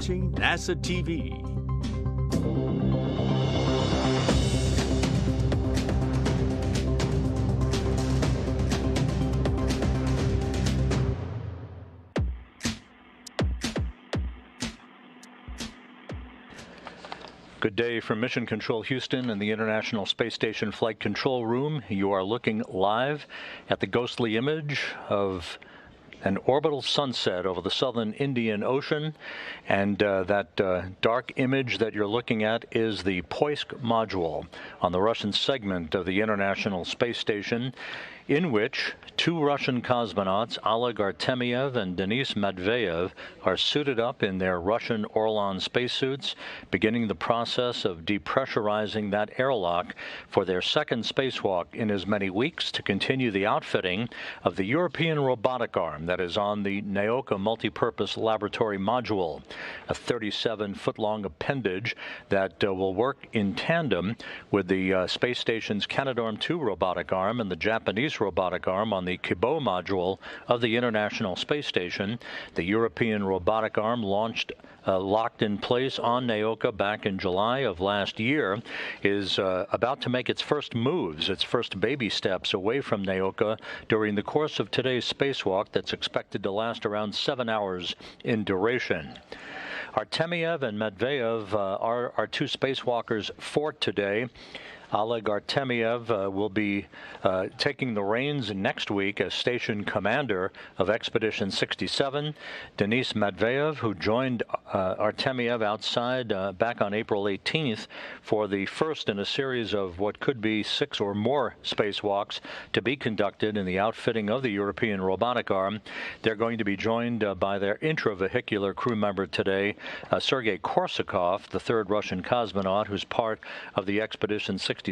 watching NASA TV. Good day from Mission Control Houston and the International Space Station Flight Control Room. You are looking live at the ghostly image of an orbital sunset over the southern Indian Ocean, and that dark image that you're looking at is the Poisk module on the Russian segment of the International Space Station. in which two Russian cosmonauts, Oleg Artemyev and Denis Matveev, are suited up in their Russian Orlan spacesuits, beginning the process of depressurizing that airlock for their second spacewalk in as many weeks to continue the outfitting of the European robotic arm that is on the Naoka multipurpose laboratory module, a 37-foot-long appendage that will work in tandem with the space station's Canadarm2 robotic arm and the Japanese robotic arm on the Kibo module of the International Space Station. The European robotic arm locked in place on Naoka back in July of last year, is about to make its first moves, its first baby steps away from Naoka during the course of today's spacewalk that's expected to last around 7 hours in duration. Artemyev and Matveev are our two spacewalkers for today. Oleg Artemyev will be taking the reins next week as station commander of Expedition 67. Denis Matveev, who joined Artemyev outside back on April 18th for the first in a series of what could be 6 or more spacewalks to be conducted in the outfitting of the European robotic arm. They're going to be joined by their intravehicular crew member today, Sergei Korsakov, the third Russian cosmonaut who's part of the Expedition 67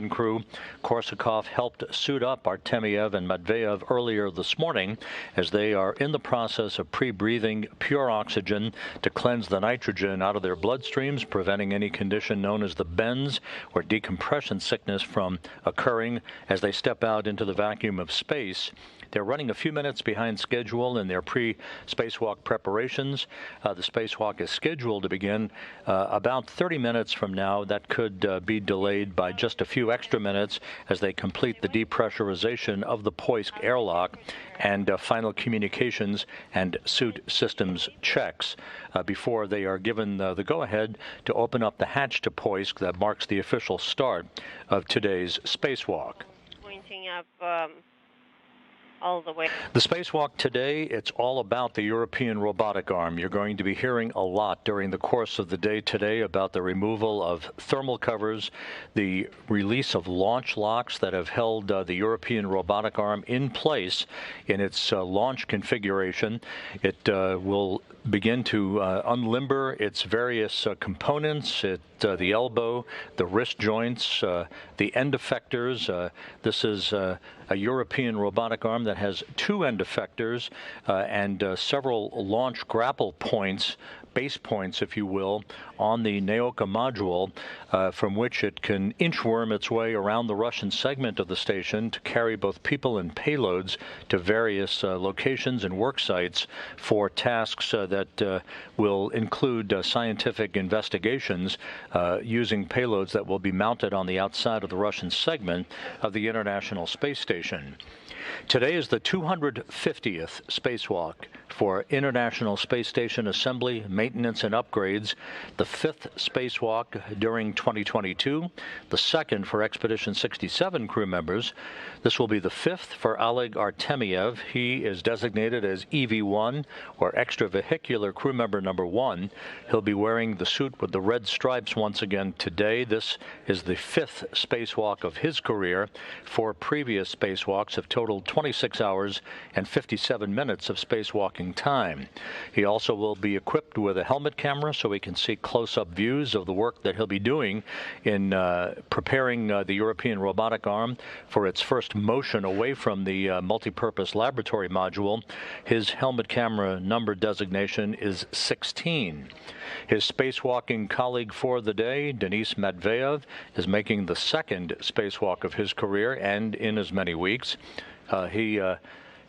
crew. Korsakov helped suit up Artemyev and Matveev earlier this morning as they are in the process of pre-breathing pure oxygen to cleanse the nitrogen out of their bloodstreams, preventing any condition known as the bends or decompression sickness from occurring as they step out into the vacuum of space. They're running a few minutes behind schedule in their pre-spacewalk preparations. The spacewalk is scheduled to begin about 30 minutes from now. That could be delayed by just a few extra minutes as they complete the depressurization of the Poisk airlock and final communications and suit systems checks before they are given the go-ahead to open up the hatch to Poisk that marks the official start of today's spacewalk. Pointing up all the way. The spacewalk today, it's all about the European robotic arm. You're going to be hearing a lot during the course of the day today about the removal of thermal covers, the release of launch locks that have held the European robotic arm in place in its launch configuration. It will begin to unlimber its various components, the elbow, the wrist joints, the end effectors. This is a European robotic arm that has 2 end effectors and several launch grapple points, base points, if you will, on the Naoka module, from which it can inchworm its way around the Russian segment of the station to carry both people and payloads to various locations and work sites for tasks that will include scientific investigations using payloads that will be mounted on the outside of the Russian segment of the International Space Station. Today is the 250th spacewalk for International Space Station assembly, maintenance, and upgrades, the 5th spacewalk during 2022, the 2nd for Expedition 67 crew members. This will be the 5th for Oleg Artemyev. He is designated as EV1, or extravehicular crew member number 1. He'll be wearing the suit with the red stripes once again today. This is the 5th spacewalk of his career. 4 previous spacewalks have totaled 26 hours and 57 minutes of spacewalking time. He also will be equipped with a helmet camera so he can see close-up views of the work that he'll be doing in preparing the European robotic arm for its first motion away from the multipurpose laboratory module. His helmet camera number designation is 16. His spacewalking colleague for the day, Denis Matveev, is making the 2nd spacewalk of his career and in as many weeks. He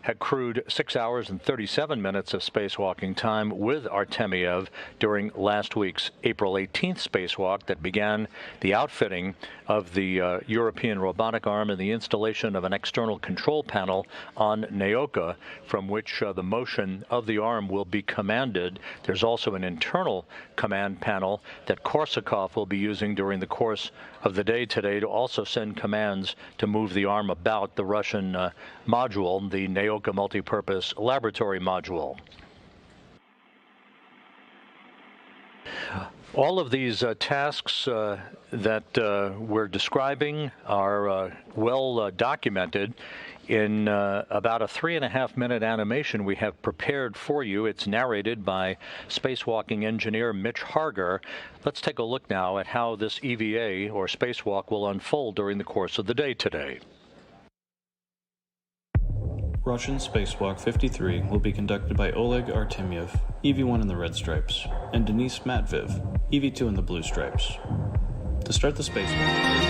had crewed 6 hours and 37 minutes of spacewalking time with Artemyev during last week's April 18th spacewalk that began the outfitting of the European robotic arm and the installation of an external control panel on Naoka from which the motion of the arm will be commanded. There's also an internal command panel that Korsakov will be using during the course of the day today to also send commands to move the arm about the Russian module, the Naoka multipurpose laboratory module. All of these tasks that we're describing are well documented In about a 3.5-minute animation we have prepared for you. It's narrated by spacewalking engineer Mitch Harger. Let's take a look now at how this EVA, or spacewalk, will unfold during the course of the day today. Russian Spacewalk 53 will be conducted by Oleg Artemyev, EV1 in the red stripes, and Denis Matveev, EV2 in the blue stripes. To start the spacewalk,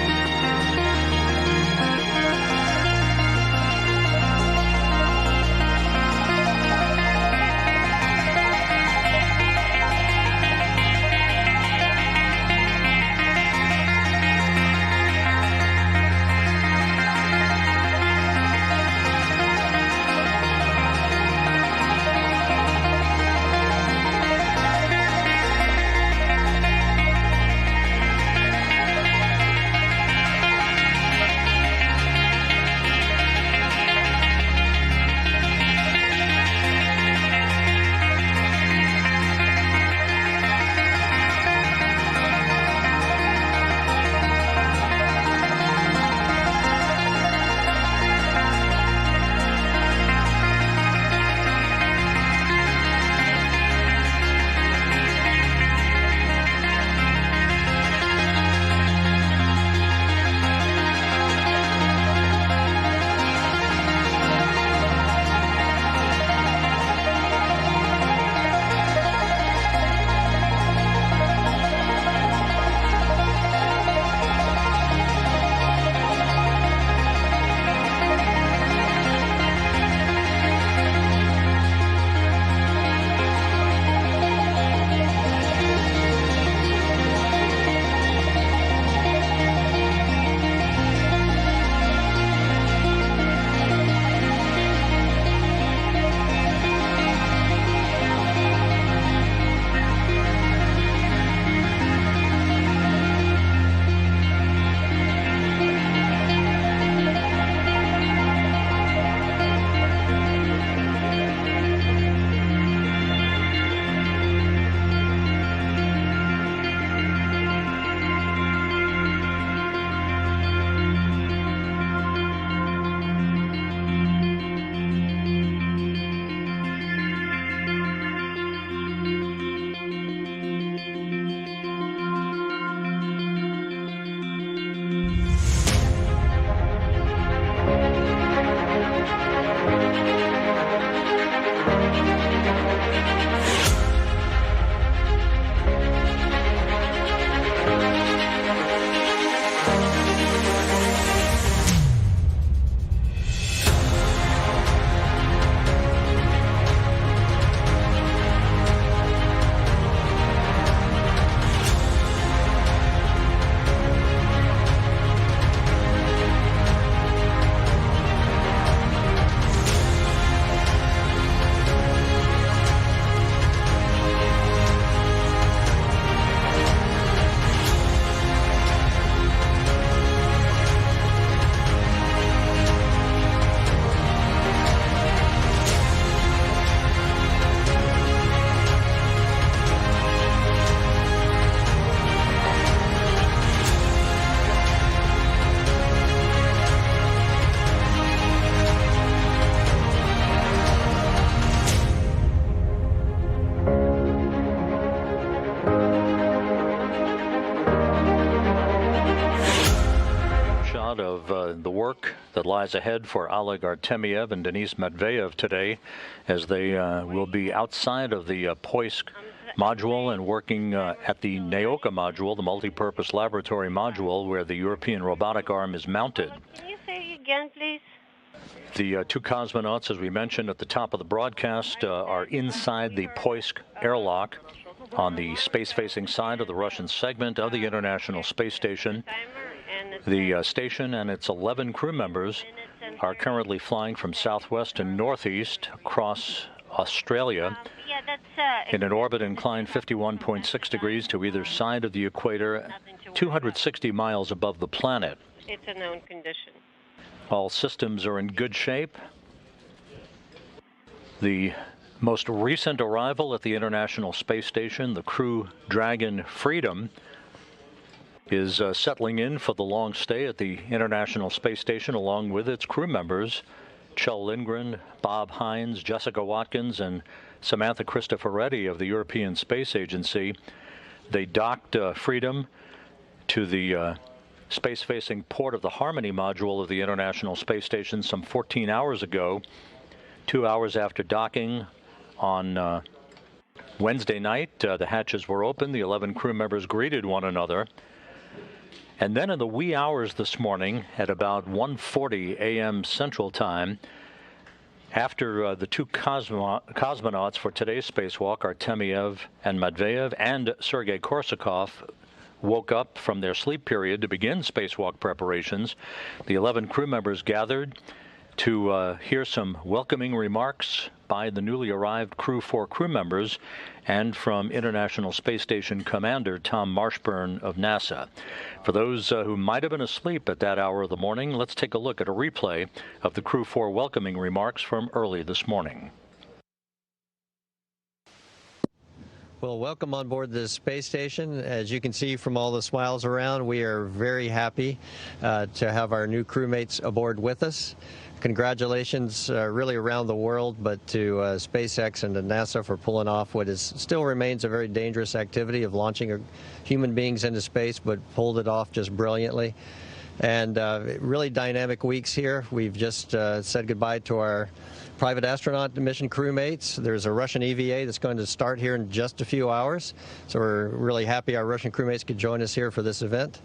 of the work that lies ahead for Oleg Artemyev and Denis Matveev today, as they will be outside of the Poisk module and working at the Naoka module, the multi-purpose laboratory module, where the European robotic arm is mounted. Can you say again, please? The two cosmonauts, as we mentioned at the top of the broadcast, are inside the Poisk airlock on the space-facing side of the Russian segment of the International Space Station. The station and its 11 crew members are currently flying from southwest to northeast across Australia in an orbit inclined 51.6 degrees to either side of the equator, 260 miles above the planet. It's a known condition. All systems are in good shape. The most recent arrival at the International Space Station, the Crew Dragon Freedom, is settling in for the long stay at the International Space Station along with its crew members Kjell Lindgren, Bob Hines, Jessica Watkins, and Samantha Cristoforetti of the European Space Agency. They docked Freedom to the space-facing port of the Harmony module of the International Space Station some 14 hours ago. 2 hours after docking on Wednesday night, the hatches were open. The 11 crew members greeted one another. And then in the wee hours this morning, at about 1:40 a.m. Central Time, after the two cosmonauts for today's spacewalk, Artemyev and Matveev, and Sergei Korsakov, woke up from their sleep period to begin spacewalk preparations, the 11 crew members gathered to hear some welcoming remarks by the newly arrived Crew 4 crew members and from International Space Station Commander Tom Marshburn of NASA. For those who might have been asleep at that hour of the morning, let's take a look at a replay of the Crew 4 welcoming remarks from early this morning. Well, welcome on board the space station. As you can see from all the smiles around, we are very happy to have our new crewmates aboard with us. Congratulations really around the world, but to SpaceX and to NASA for pulling off what is still remains a very dangerous activity of launching human beings into space, but pulled it off just brilliantly. And really dynamic weeks here. We've just said goodbye to our private astronaut mission crewmates. There's a Russian EVA that's going to start here in just a few hours. So we're really happy our Russian crewmates could join us here for this event.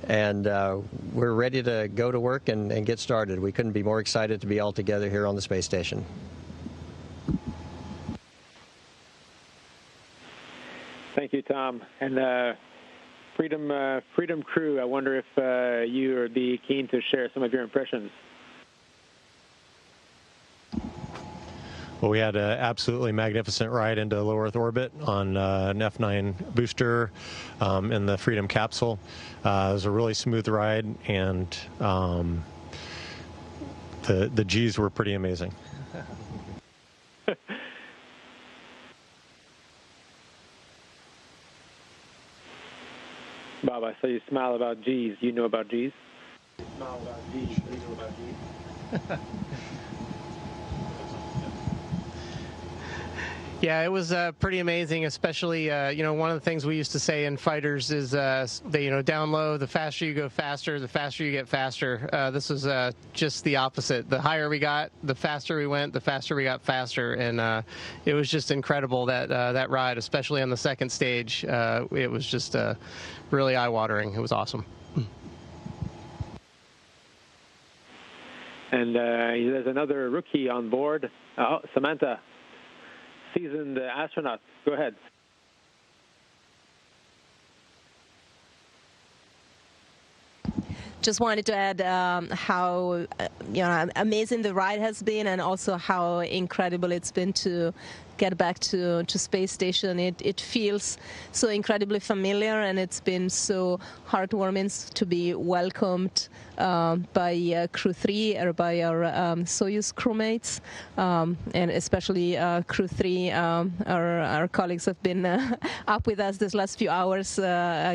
And we're ready to go to work and get started. We couldn't be more excited to be all together here on the space station. Thank you, Tom. And Freedom crew, I wonder if you would be keen to share some of your impressions. Well, we had an absolutely magnificent ride into low Earth orbit on an F9 booster in the Freedom capsule. It was a really smooth ride, and the G's were pretty amazing. Bob, I saw you smile about G's. You know about G's? Smile about G's. You know about G's? Yeah, it was pretty amazing, especially, one of the things we used to say in fighters is, down low, the faster you go faster, the faster you get faster. This was just the opposite. The higher we got, the faster we went, the faster we got faster. And it was just incredible, that ride, especially on the second stage. It was just really eye-watering. It was awesome. And there's another rookie on board. Samantha. Seasoned astronaut. Go ahead. Just wanted to add how amazing the ride has been, and also how incredible it's been to get back to space station. It feels so incredibly familiar, and it's been so heartwarming to be welcomed by Crew 3 or by our Soyuz crewmates, and especially Crew 3. Our colleagues have been up with us this last few hours,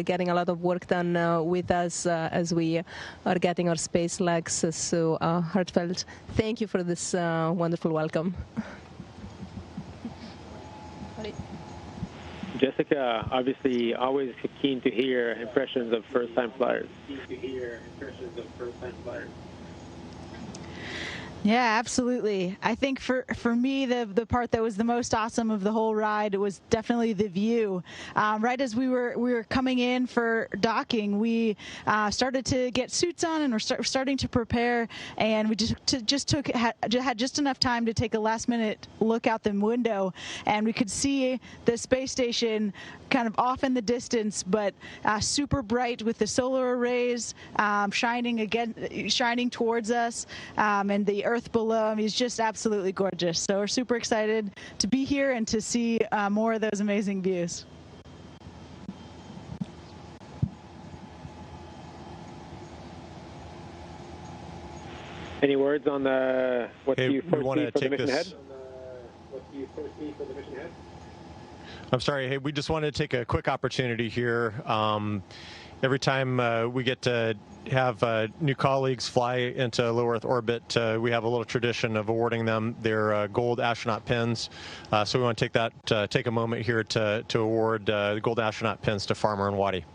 getting a lot of work done with us as we are getting our space legs. So heartfelt thank you for this wonderful welcome. Jessica, obviously always keen to hear impressions of first-time flyers. Yeah, absolutely. I think for me, the part that was the most awesome of the whole ride was definitely the view. Right as we were coming in for docking, we started to get suits on, and we're starting to prepare, and we had just enough time to take a last-minute look out the window, and we could see the space station kind of off in the distance, but super bright with the solar arrays shining towards us, and the Earth below. I mean, it's just absolutely gorgeous. So we're super excited to be here and to see more of those amazing views. Any words on what do you foresee for the mission ahead? I'm sorry. Hey, we just wanted to take a quick opportunity here. every time we get to have new colleagues fly into low Earth orbit, we have a little tradition of awarding them their gold astronaut pins. So we want to take a moment here to award the gold astronaut pins to Farmer and Waddy.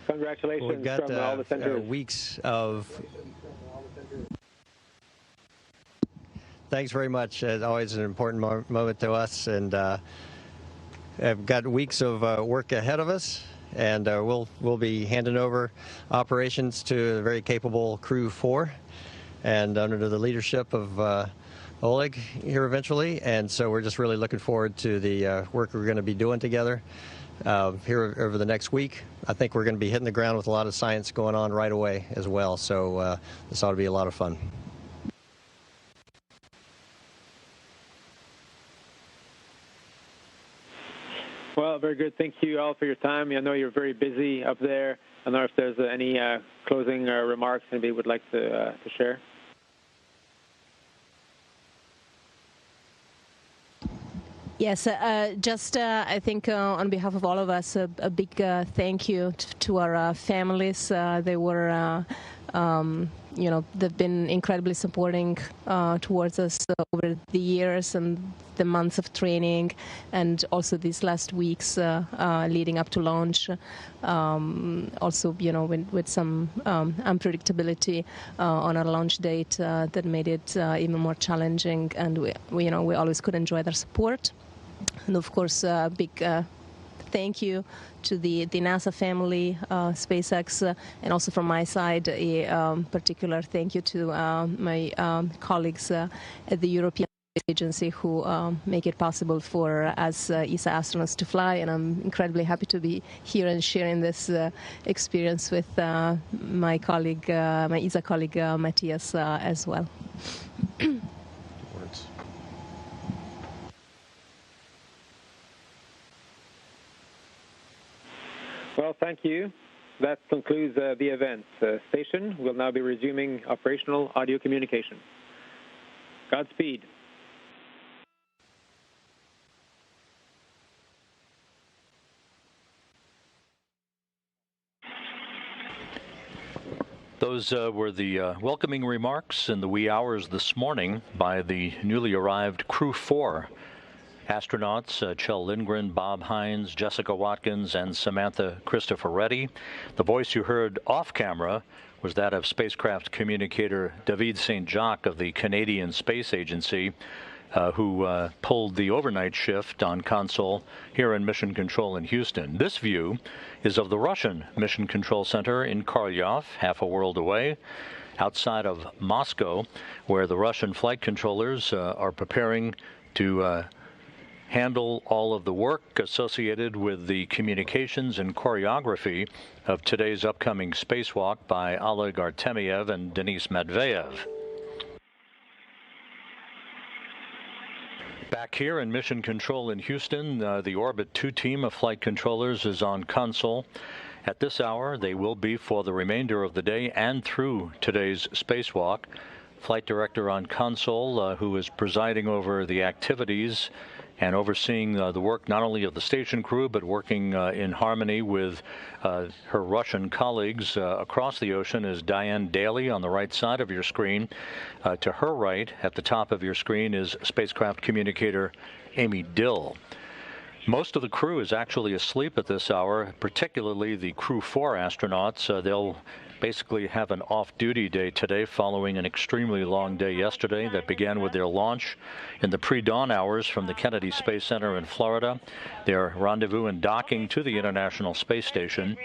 Congratulations We've got from all the centers. weeks of. Thanks very much. It's always an important moment to us, and I've got weeks of work ahead of us, and we'll be handing over operations to a very capable Crew 4, and under the leadership of Oleg here eventually. And so we're just really looking forward to the work we're going to be doing together here over the next week. I think we're going to be hitting the ground with a lot of science going on right away as well. So this ought to be a lot of fun. Well, very good. Thank you all for your time. I know you're very busy up there. I don't know if there's any closing remarks anybody would like to share. Yes, I think on behalf of all of us, a big thank you to our families. They were, they've been incredibly supporting towards us over the years and the months of training, and also these last weeks leading up to launch. Also, with some unpredictability on our launch date that made it even more challenging, and we always could enjoy their support. And of course, a big thank you to the NASA family, SpaceX, and also from my side, a particular thank you to my colleagues at the European Agency who make it possible for us ESA astronauts to fly. And I'm incredibly happy to be here and sharing this experience with my colleague, my ESA colleague, Matthias, as well. Well, thank you. That concludes the event. Station will now be resuming operational audio communication. Godspeed. Those were the welcoming remarks in the wee hours this morning by the newly arrived Crew 4 astronauts, Kjell Lindgren, Bob Hines, Jessica Watkins, and Samantha Cristoforetti. The voice you heard off camera was that of spacecraft communicator David St. Jacques of the Canadian Space Agency, who pulled the overnight shift on console here in Mission Control in Houston. This view is of the Russian Mission Control Center in Korolyov, half a world away, outside of Moscow, where the Russian flight controllers are preparing to handle all of the work associated with the communications and choreography of today's upcoming spacewalk by Oleg Artemyev and Denis Matveev. Back here in Mission Control in Houston, the Orbit 2 team of flight controllers is on console. At this hour, they will be for the remainder of the day and through today's spacewalk. Flight director on console, who is presiding over the activities and overseeing the work not only of the station crew, but working in harmony with her Russian colleagues across the ocean, is Diane Daly on the right side of your screen. To her right, at the top of your screen, is spacecraft communicator Amy Dill. Most of the crew is actually asleep at this hour, particularly the Crew 4 astronauts. They'll basically have an off-duty day today following an extremely long day yesterday that began with their launch in the pre-dawn hours from the Kennedy Space Center in Florida, their rendezvous and docking to the International Space Station.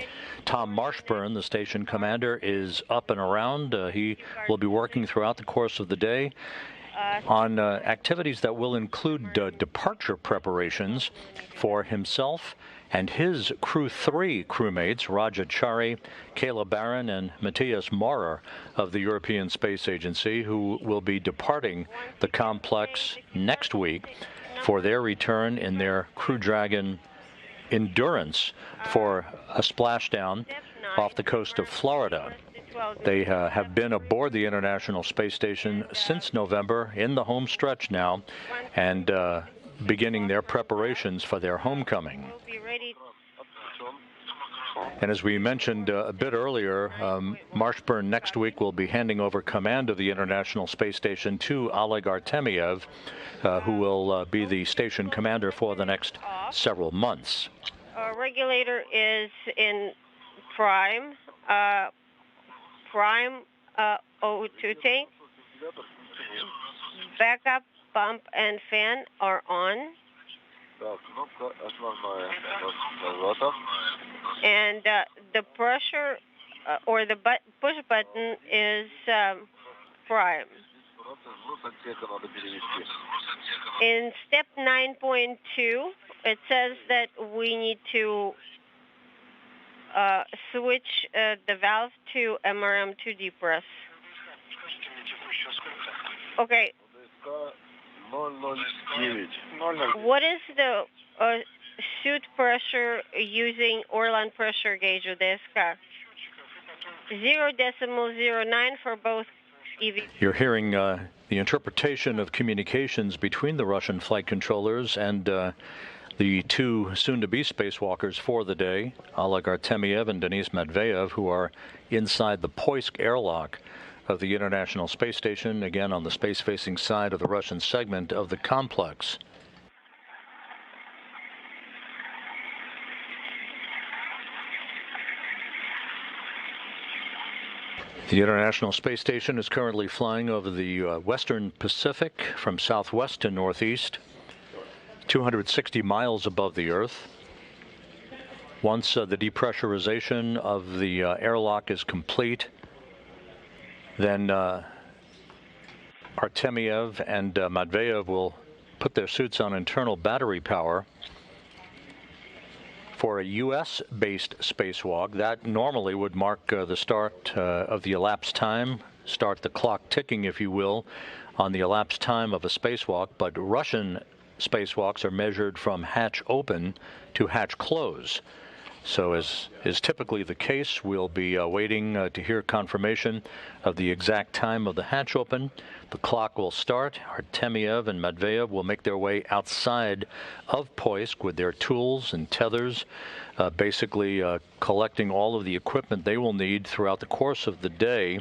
Tom Marshburn, the station commander, is up and around. He will be working throughout the course of the day on activities that will include departure preparations for himself and his Crew 3 crewmates, Raja Chari, Kayla Barron, and Matthias Maurer of the European Space Agency, who will be departing the complex next week for their return in their Crew Dragon Endurance for a splashdown off the coast of Florida. They have been aboard the International Space Station since November, in the home stretch now, and beginning their preparations for their homecoming. And as we mentioned a bit earlier, Marshburn next week will be handing over command of the International Space Station to Oleg Artemyev, who will be the station commander for the next several months. Regulator is in prime O2 tank. Backup pump and fan are on. And the pressure or the push button is prime. In step 9.2, it says that we need to switch the valve to MRM2D press. Okay. What is the suit pressure using Orlan pressure gauge of the SK? 0.09 for both EV. You're hearing the interpretation of communications between the Russian flight controllers and the two soon-to-be spacewalkers for the day, Oleg Artemyev and Denis Matveev, who are inside the Poisk airlock of the International Space Station, again on the space-facing side of the Russian segment of the complex. The International Space Station is currently flying over the western Pacific from southwest to northeast, 260 miles above the Earth. Once the depressurization of the airlock is complete, then Artemyev and Matveev will put their suits on internal battery power for a U.S.-based spacewalk. That normally would mark the start of the elapsed time, start the clock ticking, if you will, on the elapsed time of a spacewalk. But Russian spacewalks are measured from hatch open to hatch close. So as is typically the case, we'll be waiting to hear confirmation of the exact time of the hatch open. The clock will start. Artemyev and Matveev will make their way outside of Poisk with their tools and tethers, basically collecting all of the equipment they will need throughout the course of the day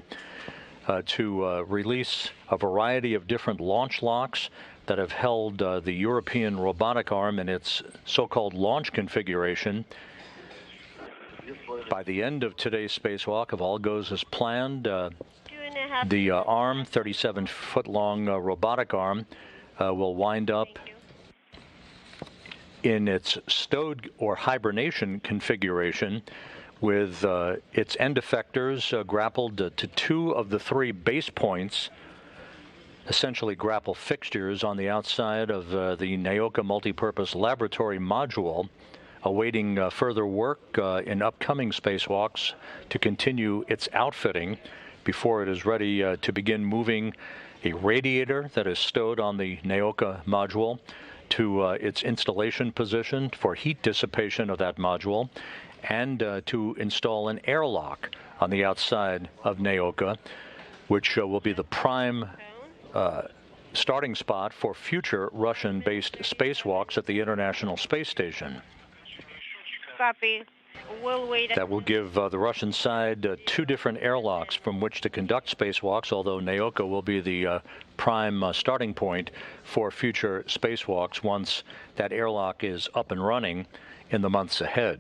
to release a variety of different launch locks that have held the European robotic arm in its so-called launch configuration. By the end of today's spacewalk, if all goes as planned, the arm, 37-foot-long robotic arm, will wind up in its stowed or hibernation configuration with its end effectors grappled to two of the three base points, essentially grapple fixtures on the outside of the Naoka multipurpose laboratory module, awaiting further work in upcoming spacewalks to continue its outfitting before it is ready to begin moving a radiator that is stowed on the Naoka module to its installation position for heat dissipation of that module, and to install an airlock on the outside of Naoka, which will be the prime starting spot for future Russian-based spacewalks at the International Space Station. Copy. We'll wait. That will give the Russian side two different airlocks from which to conduct spacewalks, although Naoka will be the prime starting point for future spacewalks once that airlock is up and running in the months ahead.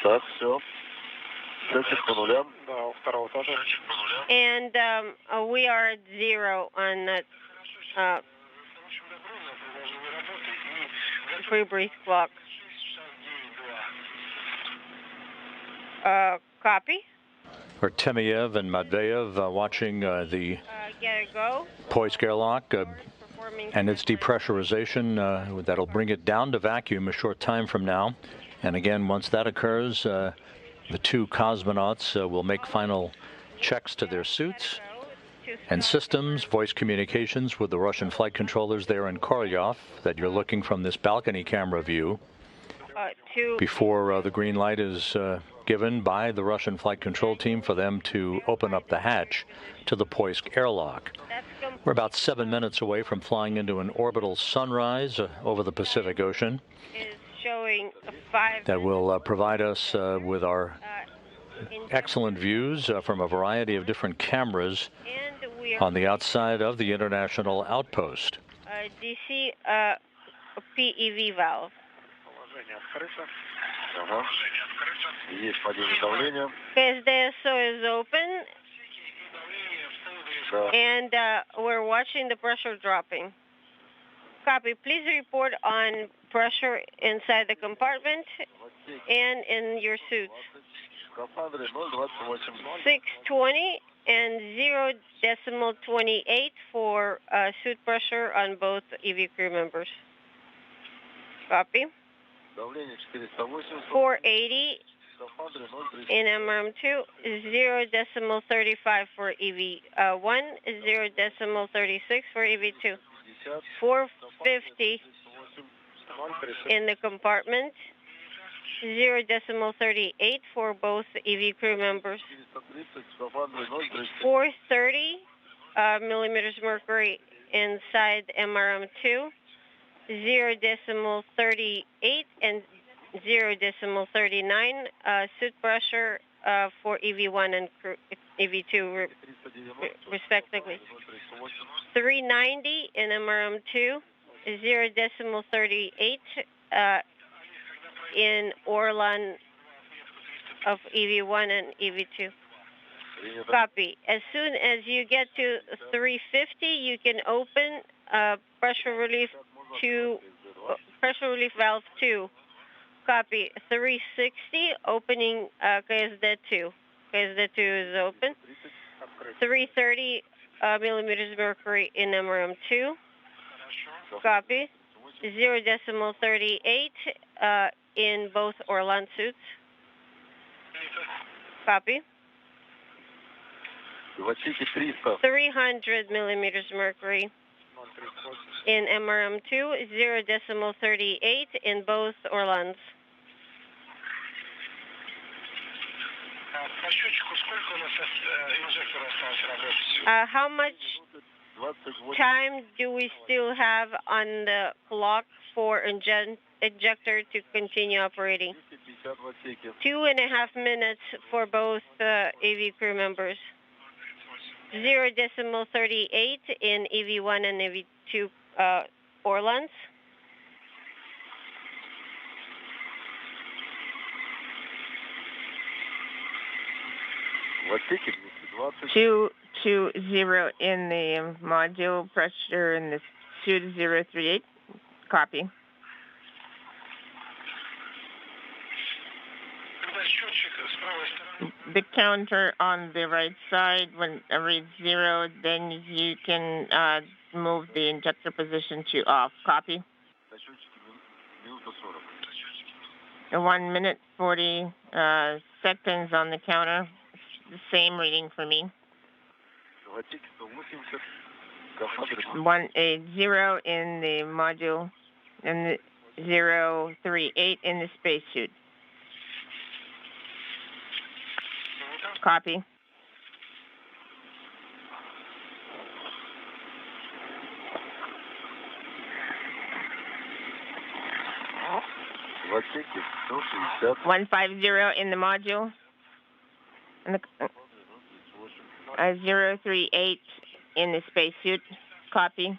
Так, все. Счетчик по нулям. Да, у второго тоже. And we are at 0 on that free breathe clock. Copy. Artemyev and Matveev watching the Get it go. Poisk airlock and its depressurization. That'll bring it down to vacuum a short time from now. And again, once that occurs, the two cosmonauts will make final checks to their suits and systems, voice communications with the Russian flight controllers there in Korolyov that you're looking from this balcony camera view before the green light is given by the Russian flight control team for them to open up the hatch to the Poisk airlock. We're about 7 minutes away from flying into an orbital sunrise over the Pacific Ocean that will provide us with our excellent views from a variety of different cameras on the outside of the International Outpost. DC PEV valve. SDSO is open, and we're watching the pressure dropping. Copy. Please report on pressure inside the compartment and in your suits. 620 and 0.28 for suit pressure on both EV crew members. Copy. 480 in MRM2, 0.35 for EV1, 0.36 for EV2. 450 in the compartment, 0.38 for both EV crew members. 430 millimeters mercury inside MRM2, 0.38 and 0.39 suit pressure for EV1 and EV2 respectively. 390 in MRM2, 0.38 in Orlan of EV1 and EV2. Copy. As soon as you get to 350, you can open pressure relief valve 2. Copy. 360, opening KSD2. KSD2 is open. 330 millimeters mercury in MRM2. Copy. 0.38 in both Orlan suits. Copy. 300 millimeters mercury in MRM2, 0.38 in both Orlans. How much time do we still have on the clock for injector to continue operating? 2.5 minutes for both AV crew members. 0.38 in EV1 and EV2 Orlans. Two 0 in the module, pressure in the suit 038. Copy. The counter on the right side, when it reads 0, then you can move the injector position to off. Copy. 1 minute 40 seconds on the counter. The same reading for me. 0 in the module and the 038 in the spacesuit. Copy. One 150 in the module. And the 038 in the spacesuit. Copy.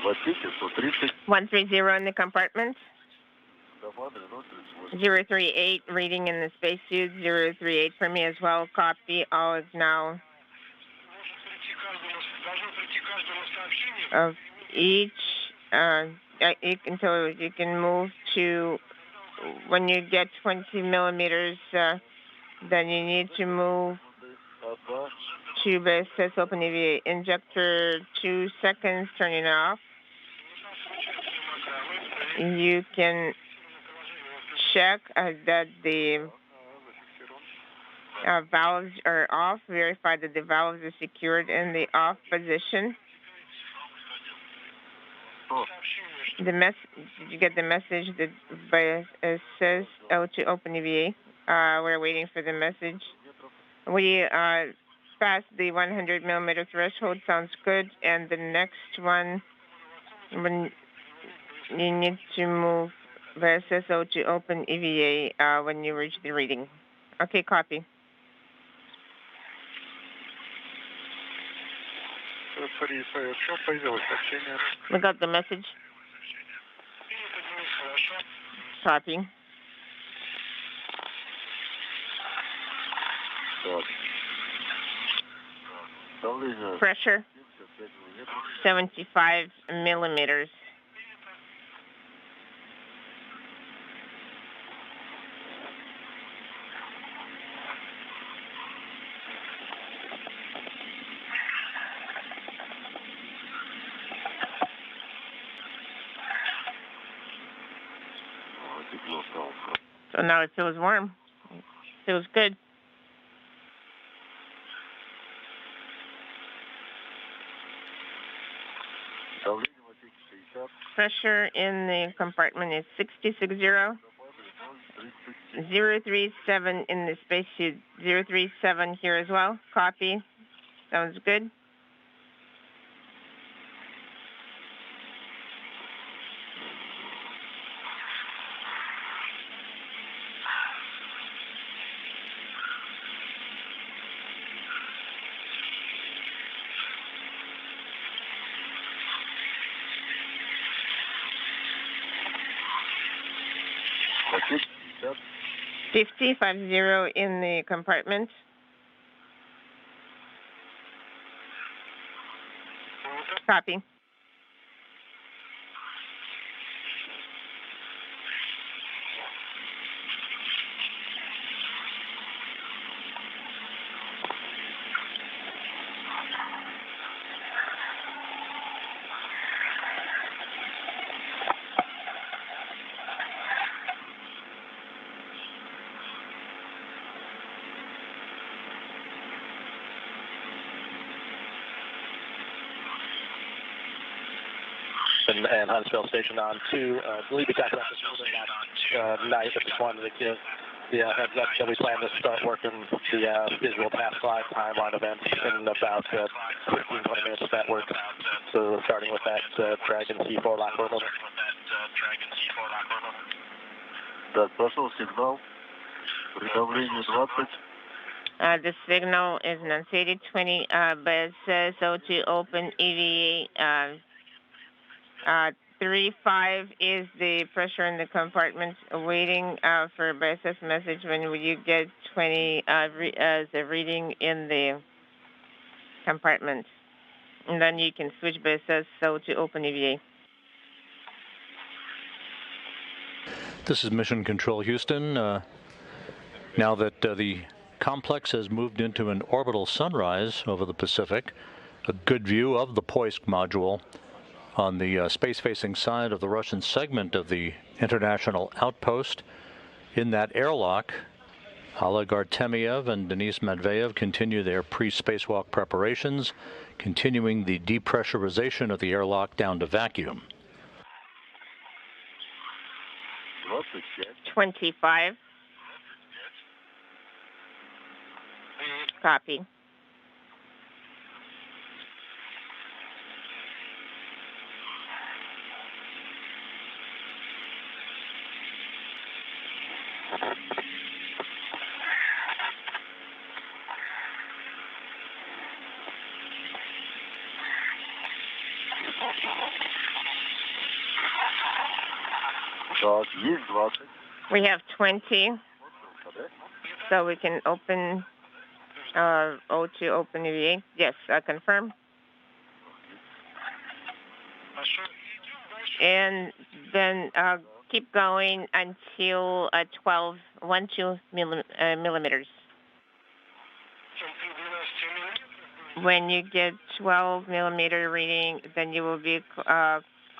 130 in the compartment. 038 reading in the spacesuit. 038 for me as well. Copy. All is now of each. Until you can move to when you get 20 millimeters. Then you need to move to BSS open EVA injector. 2 seconds. Turning off. You can check that the valves are off. Verify that the valves are secured in the off position. Did you get the message that says to open EVA? We're waiting for the message. We passed the 100 millimeter threshold. Sounds good. And the next one, when you need to move the SSO to open EVA when you reach the reading. Okay, copy. We got the message. Copy. Pressure 75 millimeters. So now it feels warm. It feels good. Pressure in the compartment is 660. 037 in the spacesuit. 037 here as well. Copy. Sounds good. Fifty in the compartment. Copy. And Huntsville Station on 2. Believe we talked about this a little bit night, but just wanted to give the heads up that we plan to start working the visual path flight timeline event in about 15-20 minutes of that work. So starting with that Dragon C4 lock orbital. Да, пошел сигнал. Приготовление 20. The signal is enunciated 20, but it says so to open EVA. 35 is the pressure in the compartment, waiting for BSS message when you get 20 as a reading in the compartment. And then you can switch BSS so to open EVA. This is Mission Control Houston. Now that the complex has moved into an orbital sunrise over the Pacific, a good view of the Poisk module on the space-facing side of the Russian segment of the international outpost. In that airlock, Oleg Artemyev and Denis Matveev continue their pre-spacewalk preparations, continuing the depressurization of the airlock down to vacuum. 25. Copy. We have 20. So we can open O2 open EVA. Yes, I confirm. And then keep going until 12 millimeters. When you get 12 millimeter reading, then you will be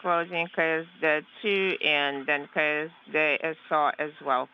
closing because the 2 and then because the SAW as well.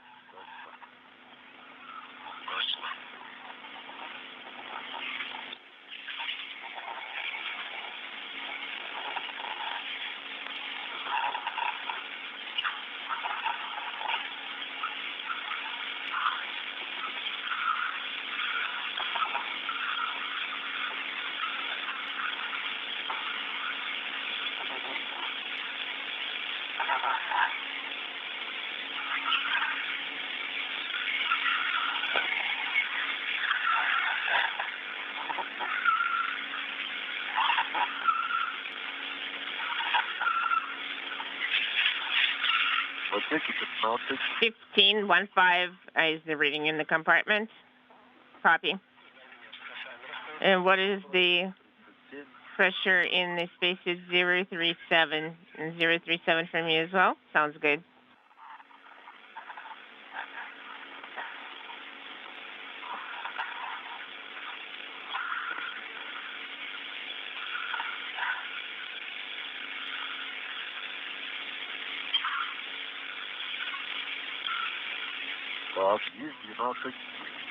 Fifteen is the reading in the compartment. Copy. And what is the pressure in the spacesuit 037? And 037 from you as well? Sounds good.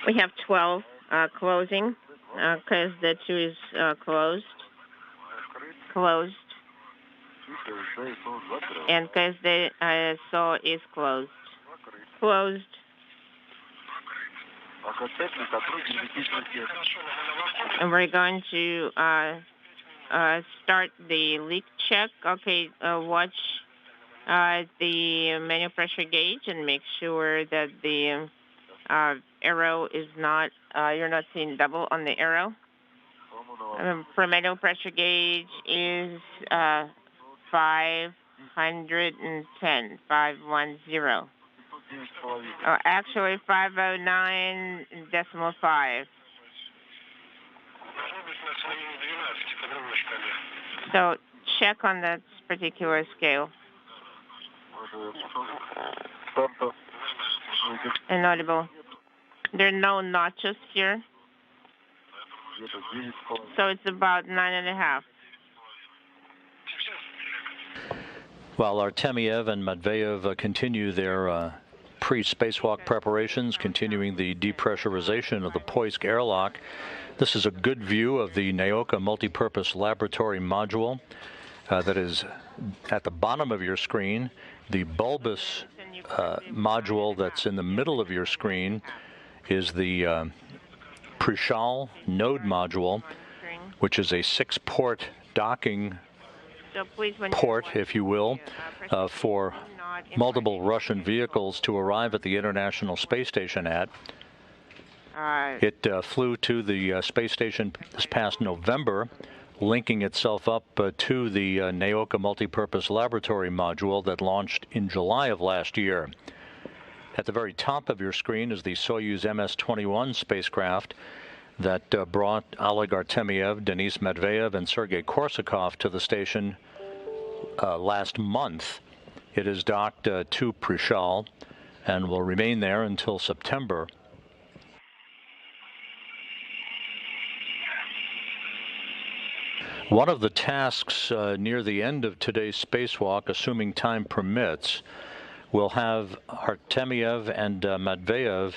We have 12 closing because the 2 is closed. Closed. And because the SAW is closed. Closed. And we're going to start the leak check. Okay, watch the manual pressure gauge and make sure that the arrow is not, you're not seeing double on the arrow. For manual pressure gauge is 510, 510. Actually 509.5. So check on that particular scale. Inaudible. There are no notches here. So it's about 9.5. While Artemyev and Matveev continue their pre-spacewalk preparations, continuing the depressurization of the Poisk airlock, this is a good view of the Naoka multipurpose laboratory module that is at the bottom of your screen. The bulbous module that's in the middle of your screen is the Prishal node module, which is a 6-port docking port, if you will, for multiple Russian vehicles to arrive at the International Space Station at. It flew to the space station this past November, linking itself up to the Naoka multipurpose laboratory module that launched in July of last year. At the very top of your screen is the Soyuz MS-21 spacecraft that brought Oleg Artemyev, Denis Matveev, and Sergei Korsakov to the station last month. It is docked to Prishal and will remain there until September. One of the tasks near the end of today's spacewalk, assuming time permits, will have Artemyev and Matveev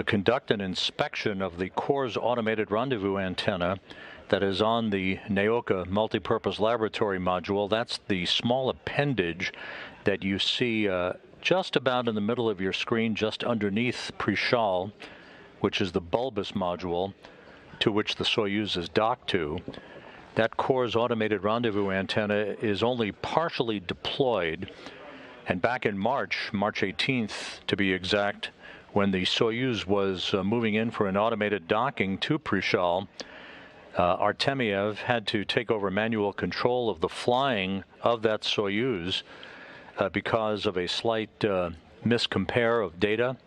conduct an inspection of the Core's automated rendezvous antenna that is on the Naoka multipurpose laboratory module. That's the small appendage that you see just about in the middle of your screen, just underneath Prishal, which is the bulbous module to which the Soyuz is docked to. That Core's automated rendezvous antenna is only partially deployed. And back in March 18th to be exact, when the Soyuz was moving in for an automated docking to Prishal, Artemyev had to take over manual control of the flying of that Soyuz because of a slight miscompare of data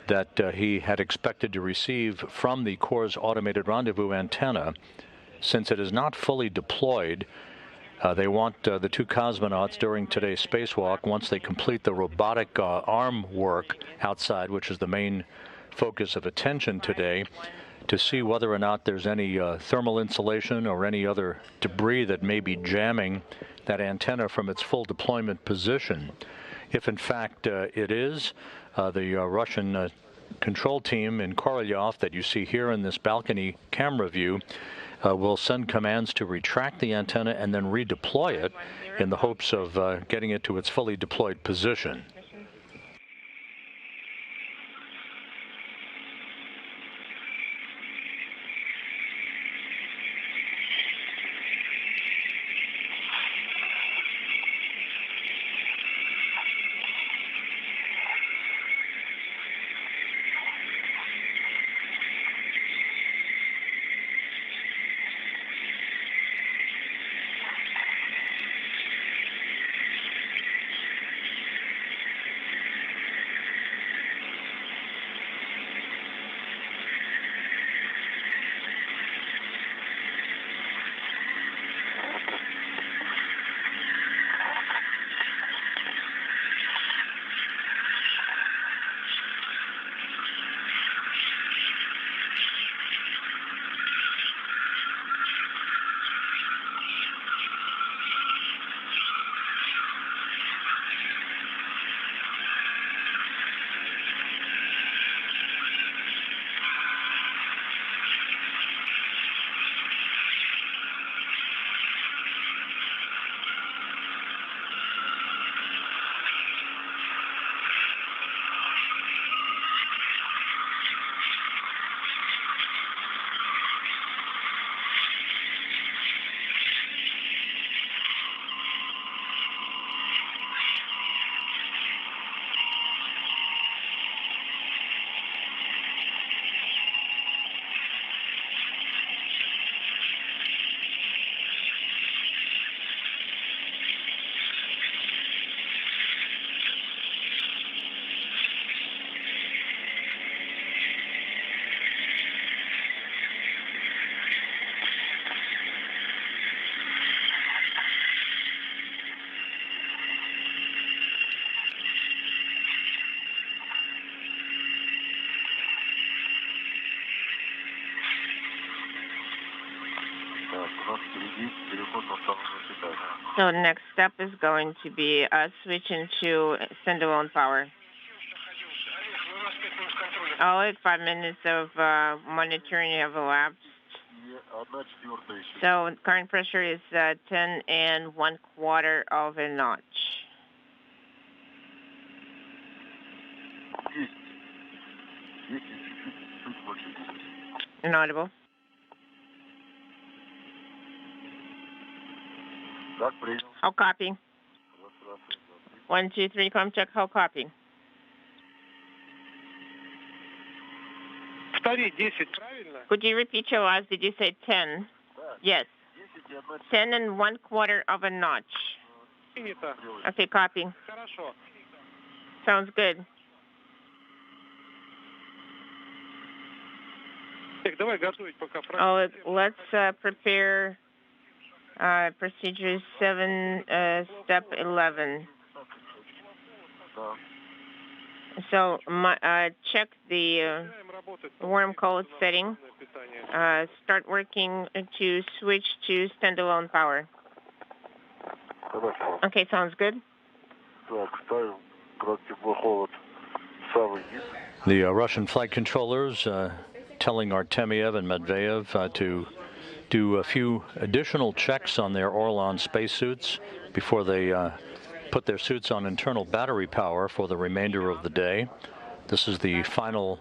that he had expected to receive from the Corps' automated rendezvous antenna. Since it is not fully deployed, they want the two cosmonauts during today's spacewalk, once they complete the robotic arm work outside, which is the main focus of attention today, to see whether or not there's any thermal insulation or any other debris that may be jamming that antenna from its full deployment position. If in fact it is, the Russian control team in Korolyov that you see here in this balcony camera view will send commands to retract the antenna and then redeploy it in the hopes of getting it to its fully deployed position. So next step is going to be switching to standalone power. Oleg, 5 minutes of monitoring have elapsed. So current pressure is 10 1/4 of a notch. Inaudible. How copy? 1, 2, 3, come check. How copy? Could you repeat your last? Did you say 10? Yes. 10 1/4 of a notch. Okay, copy. Sounds good. Oh, let's prepare procedure 7, step 11. So check the warm cold setting. Start working to switch to standalone power. Okay, sounds good. The Russian flight controllers telling Artemyev and Matveev to do a few additional checks on their Orlan spacesuits before they put their suits on internal battery power for the remainder of the day. This is the final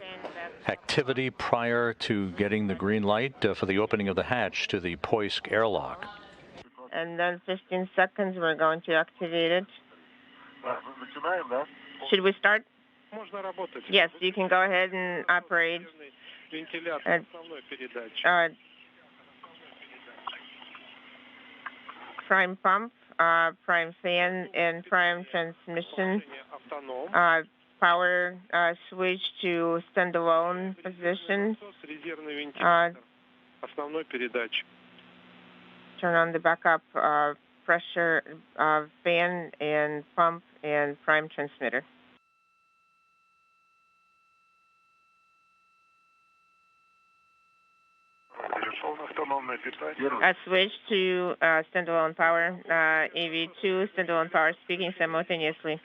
activity prior to getting the green light for the opening of the hatch to the Poisk airlock. And then 15 seconds, we're going to activate it. Should we start? Yes, you can go ahead and operate. prime pump, prime fan, and prime transmission. Power switch to standalone position. Turn on the backup pressure fan and pump and prime transmitter. Switch to standalone power, AV2, standalone power speaking simultaneously.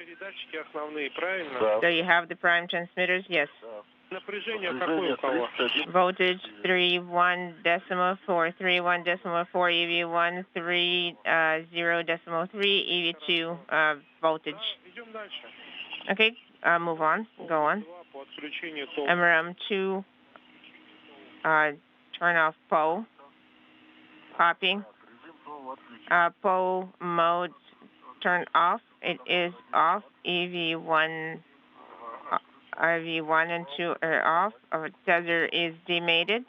So you have the prime transmitters? Yes. Voltage 3.1.4, 3.1.4, EV1, 3.0.3, EV2 voltage. Okay, move on, go on. MRM2, turn off PO. Copy. PO mode turn off. It is off. EV1 and 2 are off. Our tether is demated.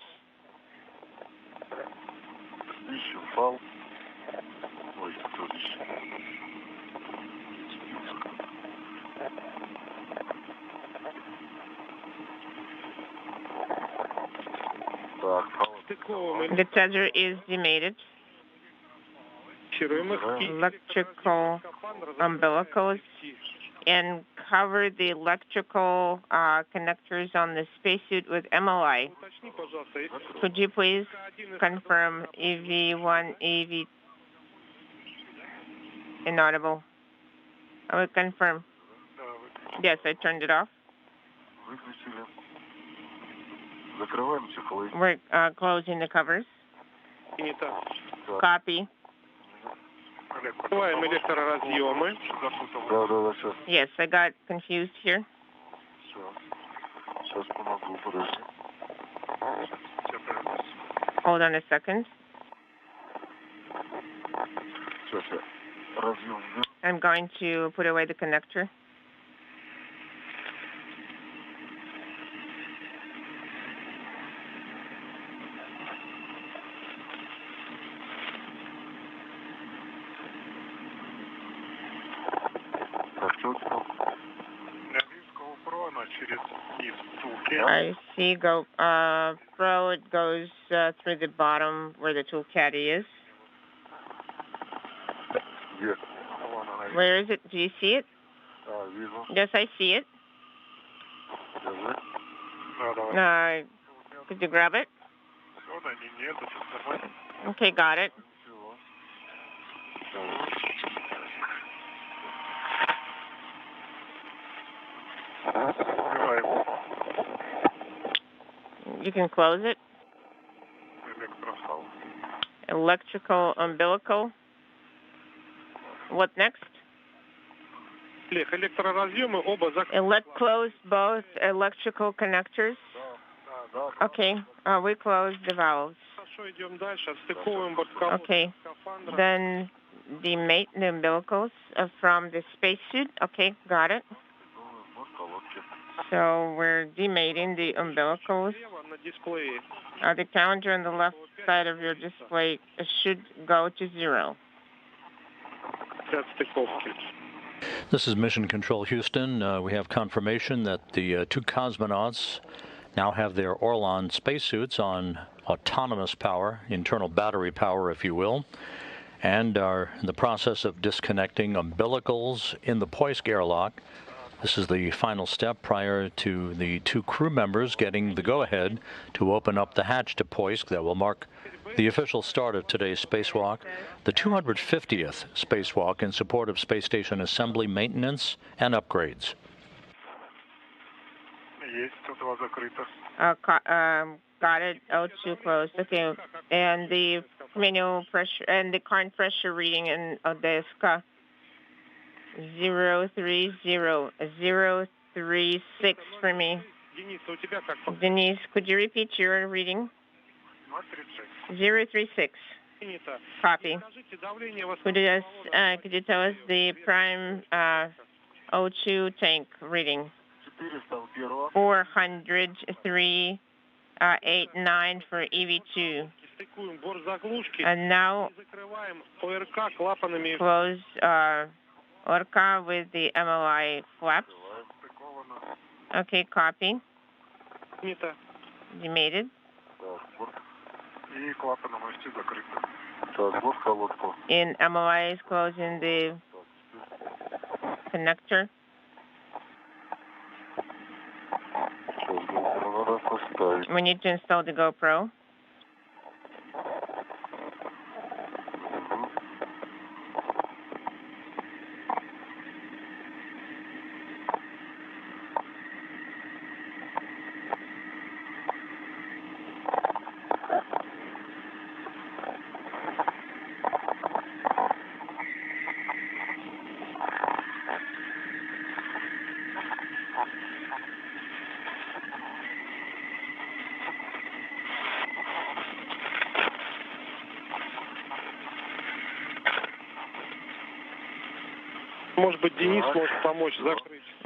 The tether is demated. Electrical umbilicals and cover the electrical connectors on the spacesuit with MOI. Could you please confirm EV1, EV inaudible? I will confirm. Yes, I turned it off. We're closing the covers. Copy. Yes, I got confused here. Hold on a second. I'm going to put away the connector. I see pro, it goes through the bottom where the tool caddy is. Where is it? Do you see it? Yes, I see it. Could you grab it? Okay, got it. You can close it. Electrical What next? Close both electrical connectors. Okay, we close the valves. Okay, then demate the umbilicals from the spacesuit. Okay, got it. So we're demating the umbilicals. The counter on the left side of your display should go to 0. This is Mission Control Houston. We have confirmation that the two cosmonauts now have their Orlan spacesuits on autonomous power, internal battery power, if you will, and are in the process of disconnecting umbilicals in the Poisk airlock. This is the final step prior to the two crew members getting the go-ahead to open up the hatch to Poisk that will mark the official start of today's spacewalk, the 250th spacewalk in support of space station assembly, maintenance, and upgrades. Got it. O2 closed. Okay. And the manual pressure and the current pressure reading in the SCA 030 for me. Denis, could you repeat your reading? 036. Copy. Could you tell us the prime O2 tank reading? 403.89 for EV2. And now close ORCA with the MLI flaps. Okay, copy. You made it. And MLI is closing the connector. We need to install the GoPro.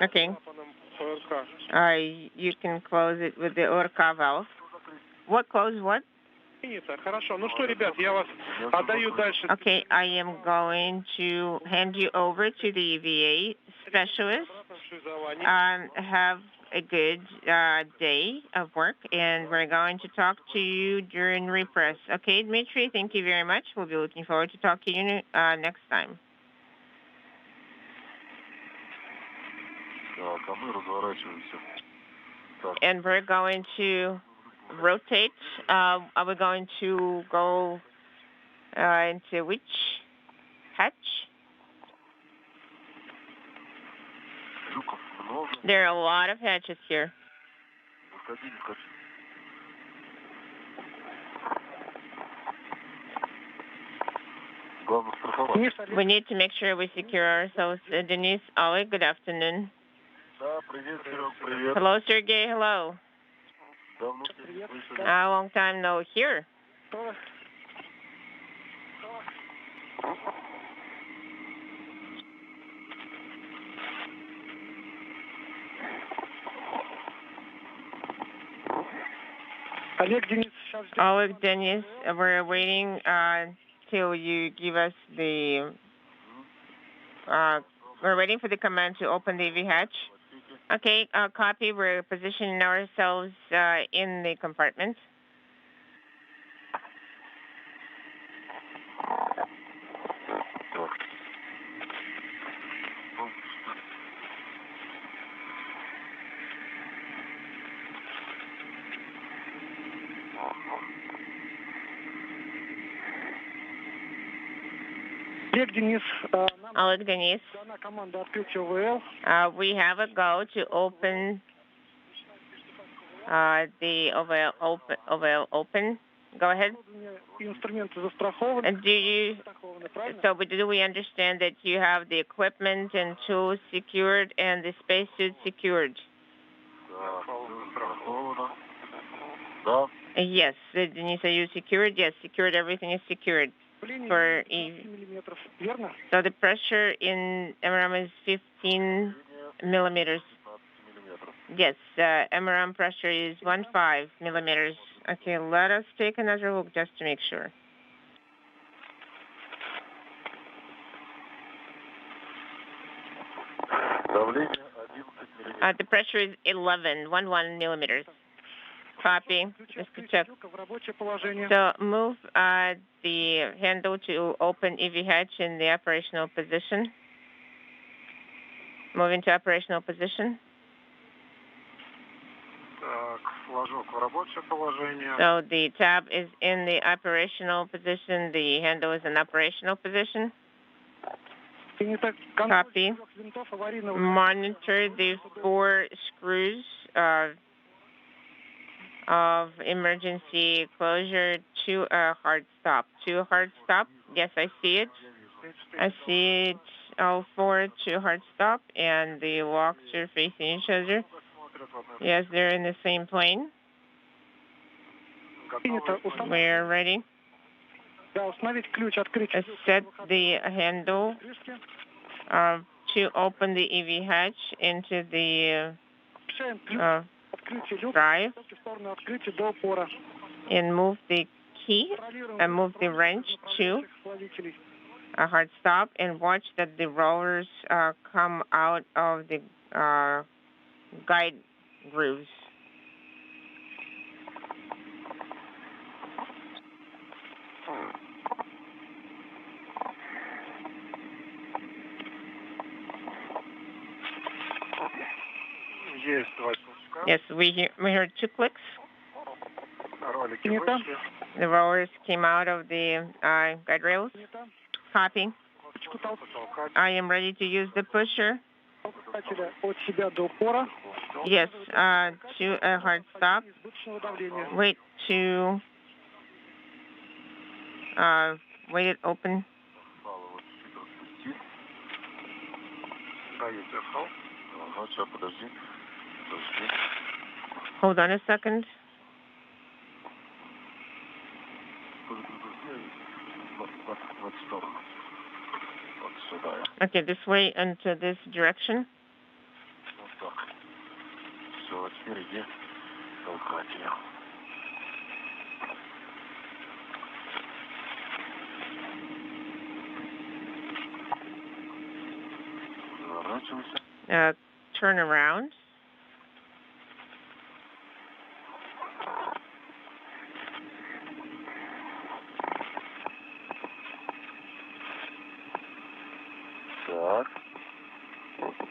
Okay. You can close it with the ORCA valve. What close what? Okay, I am going to hand you over to the EVA specialist. Have a good day of work, and we're going to talk to you during repress. Okay, Dmitry, thank you very much. We'll be looking forward to talking to you next time. And we're going to rotate. Are we going to go into which hatch? There are a lot of hatches here. We need to make sure we secure ourselves. Denis, Oleg, good afternoon. Hello, Sergey. Hello. A long time no hear. Oleg, Denis, we're waiting till you give us the. We're waiting for the command to open the EV hatch. Okay, copy. We're positioning ourselves in the compartment. Oleg, Denis. We have a go to open the OVL open. Go ahead. And do we understand that you have the equipment and tools secured and the spacesuit secured? Yes, Denis, are you secured? Yes, secured. Everything is secured. So the pressure in MRAM is 15 millimeters. Yes, MRAM pressure is 15 millimeters. Okay, let us take another look just to make sure. The pressure is 11 millimeters. Copy. Just to check. So move the handle to open EV hatch in the operational position. Move into operational position. So the tab is in the operational position. The handle is in operational position. Copy. Monitor the 4 screws of emergency closure to a hard stop. To a hard stop. Yes, I see it. I see it. All 4 to a hard stop, and the locks are facing each other. Yes, they're in the same plane. We're ready. Set the handle to open the EV hatch into the drive and move the key and move the wrench to a hard stop and watch that the rollers come out of the guide grooves. Yes, we heard 2 clicks. The rollers came out of the guide rails. Copy. I am ready to use the pusher. Yes, to a hard stop. Wait to wait it open. Hold on a second. Okay, this way into this direction. Turn around.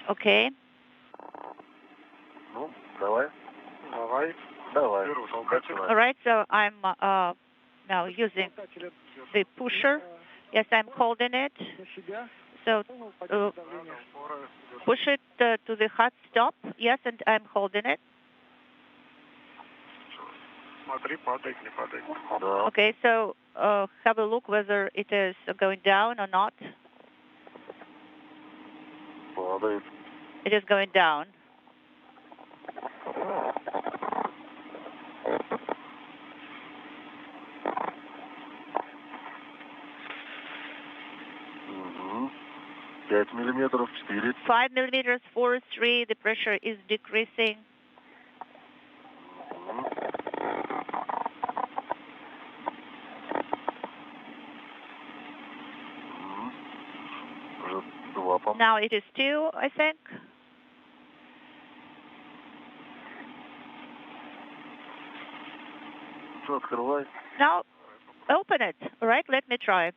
Okay. All right, so I'm now using the pusher. Yes, I'm holding it. So push it to the hard stop. Yes, and I'm holding it. Okay, so have a look whether it is going down or not. It is going down. Millimeters, 5 millimeters, 4-3. The pressure is decreasing. Now it is 2, I think. Now open it. All right, let me try.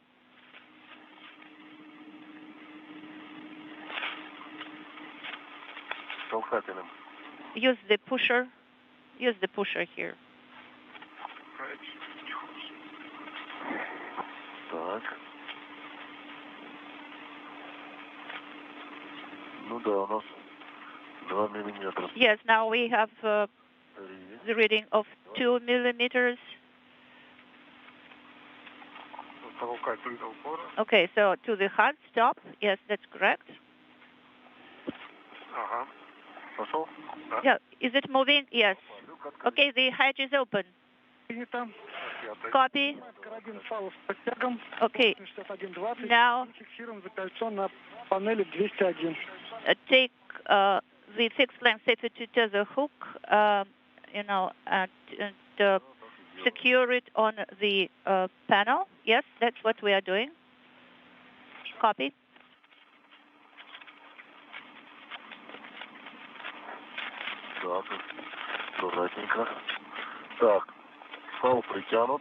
Use the pusher. Use the pusher here. Yes, now we have the reading of 2 millimeters. Okay, so to the hard stop. Yes, that's correct. Yeah, is it moving? Yes. Okay, the hatch is open. Copy. Okay. Now take the fixed length safety tether hook, and secure it on the panel. Yes, that's what we are doing. Copy.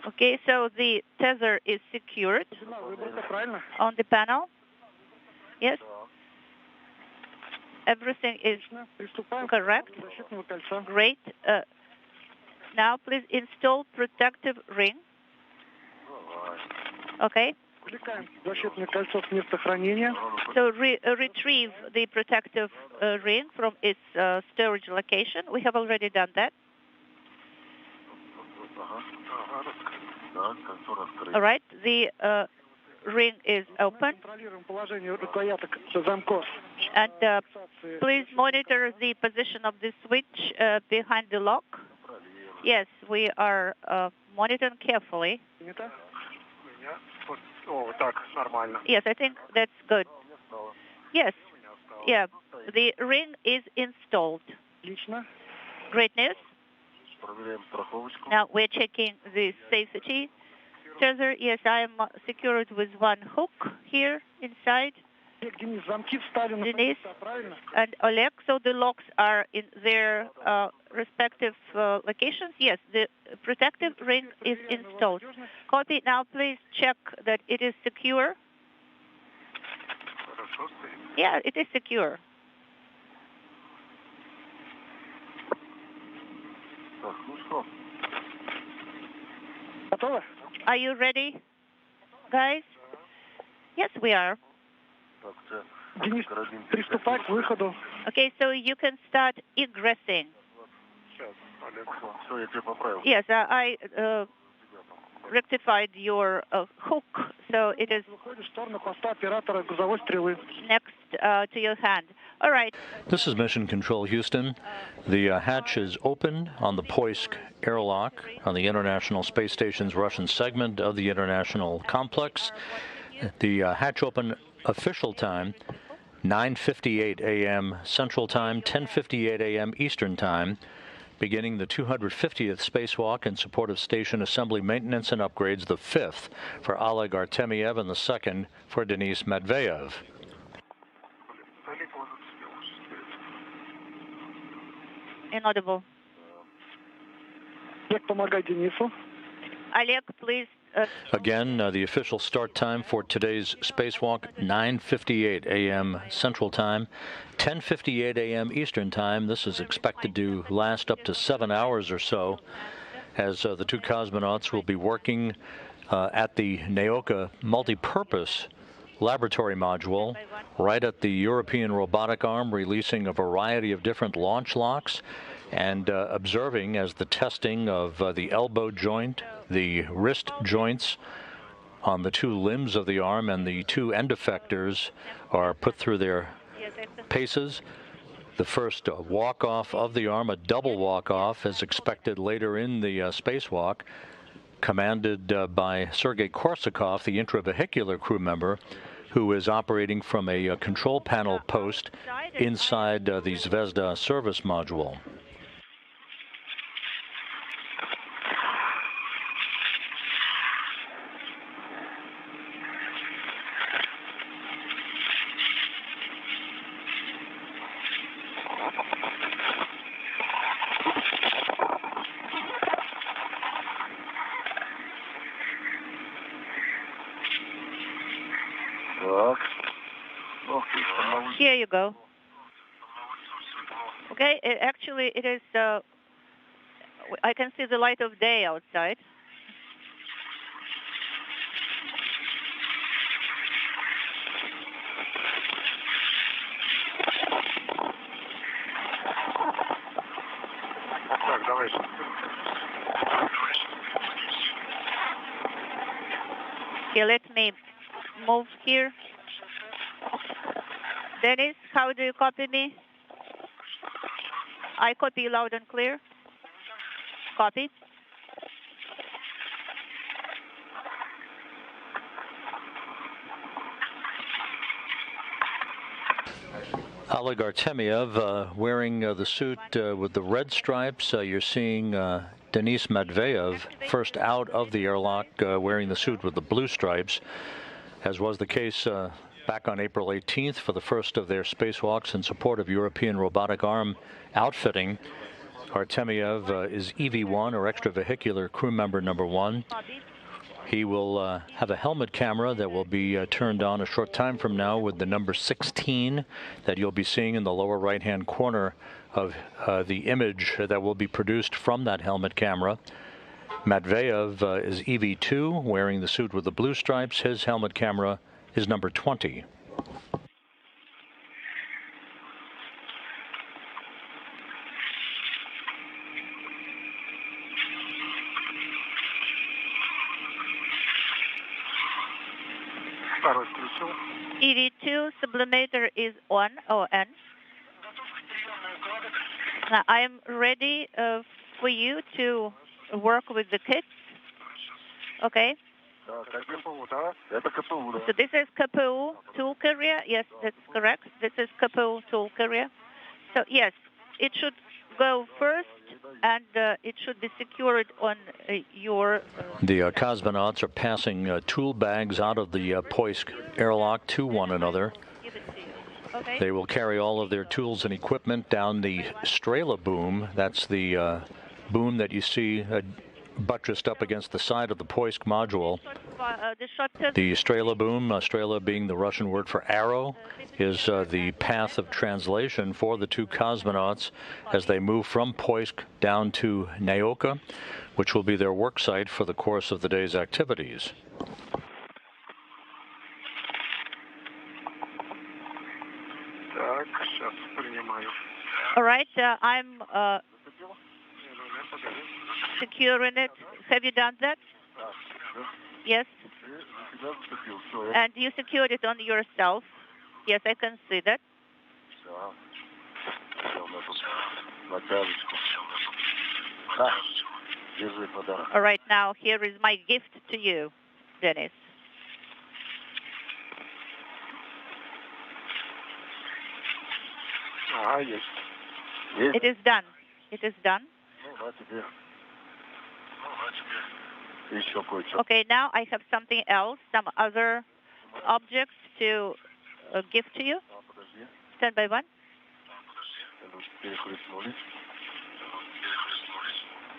Okay, so the tether is secured on the panel. Yes. Everything is correct. Great. Now, please install protective ring. Okay. So retrieve the protective ring from its storage location. We have already done that. All right. The ring is open. And please monitor the position of the switch behind the lock. Yes, we are monitoring carefully. Yes, I think that's good. Yes. Yeah, the ring is installed. Great news. Now we're checking the safety tether, yes, I am secured with one hook here inside. Denis and Oleg, so the locks are in their respective locations. Yes, the protective ring is installed. Copy. Now please check that it is secure. Yeah, it is secure. Are you ready, guys? Yes, we are. Okay, so you can start egressing. Yes, I rectified your hook, so it is next to your hand. All right. This is Mission Control Houston. The hatch is open on the Poisk airlock on the International Space Station's Russian segment of the International Complex. The hatch open official time, 9:58 a.m. Central Time, 10:58 a.m. Eastern Time, beginning the 250th spacewalk in support of station assembly maintenance and upgrades, the 5th for Oleg Artemyev and the 2nd for Denis Matveev. Inaudible. Oleg, please. Again, the official start time for today's spacewalk, 9:58 a.m. Central Time, 10:58 a.m. Eastern Time. This is expected to last up to 7 hours or so, as the two cosmonauts will be working at the Naoka multi-purpose laboratory module right at the European robotic arm, releasing a variety of different launch locks and observing as the testing of the elbow joint, the wrist joints on the two limbs of the arm, and the two end effectors are put through their paces. The first walk-off of the arm, a double walk-off, is expected later in the spacewalk, commanded by Sergei Korsakov, the intravehicular crew member, who is operating from a control panel post inside the Zvezda service module. Here you go. Okay, actually it is, I can see the light of day outside. Okay, let me move here. Denis, how do you copy me? I copy loud and clear. Copy. Oleg Artemyev wearing the suit with the red stripes. You're seeing Denis Matveev first out of the airlock wearing the suit with the blue stripes, as was the case back on April 18th for the first of their spacewalks in support of European robotic arm outfitting. Artemyev is EV1, or extravehicular crew member number 1. He will have a helmet camera that will be turned on a short time from now with the number 16 that you'll be seeing in the lower right-hand corner of the image that will be produced from that helmet camera. Matveev is EV2, wearing the suit with the blue stripes. His helmet camera is number 20. EV2 sublimator is on, ON. Now I am ready for you to work with the kits. Okay. So this is KPU tool carrier. Yes, that's correct. This is KPU tool carrier. So yes, it should go first and it should be secured on your... The cosmonauts are passing tool bags out of the Poisk airlock to one another. Okay. They will carry all of their tools and equipment down the Strela boom. That's the boom that you see buttressed up against the side of the Poisk module. The Strela boom, Strela being the Russian word for arrow, is the path of translation for the two cosmonauts as they move from Poisk down to Naoka, which will be their work site for the course of the day's activities. All right, I'm securing it. Have you done that? Yes. And you secured it on yourself. Yes, I can see that. All right, now here is my gift to you, Denis. It is done. It is done. Okay, now I have something else, some other objects to give to you. Stand by one.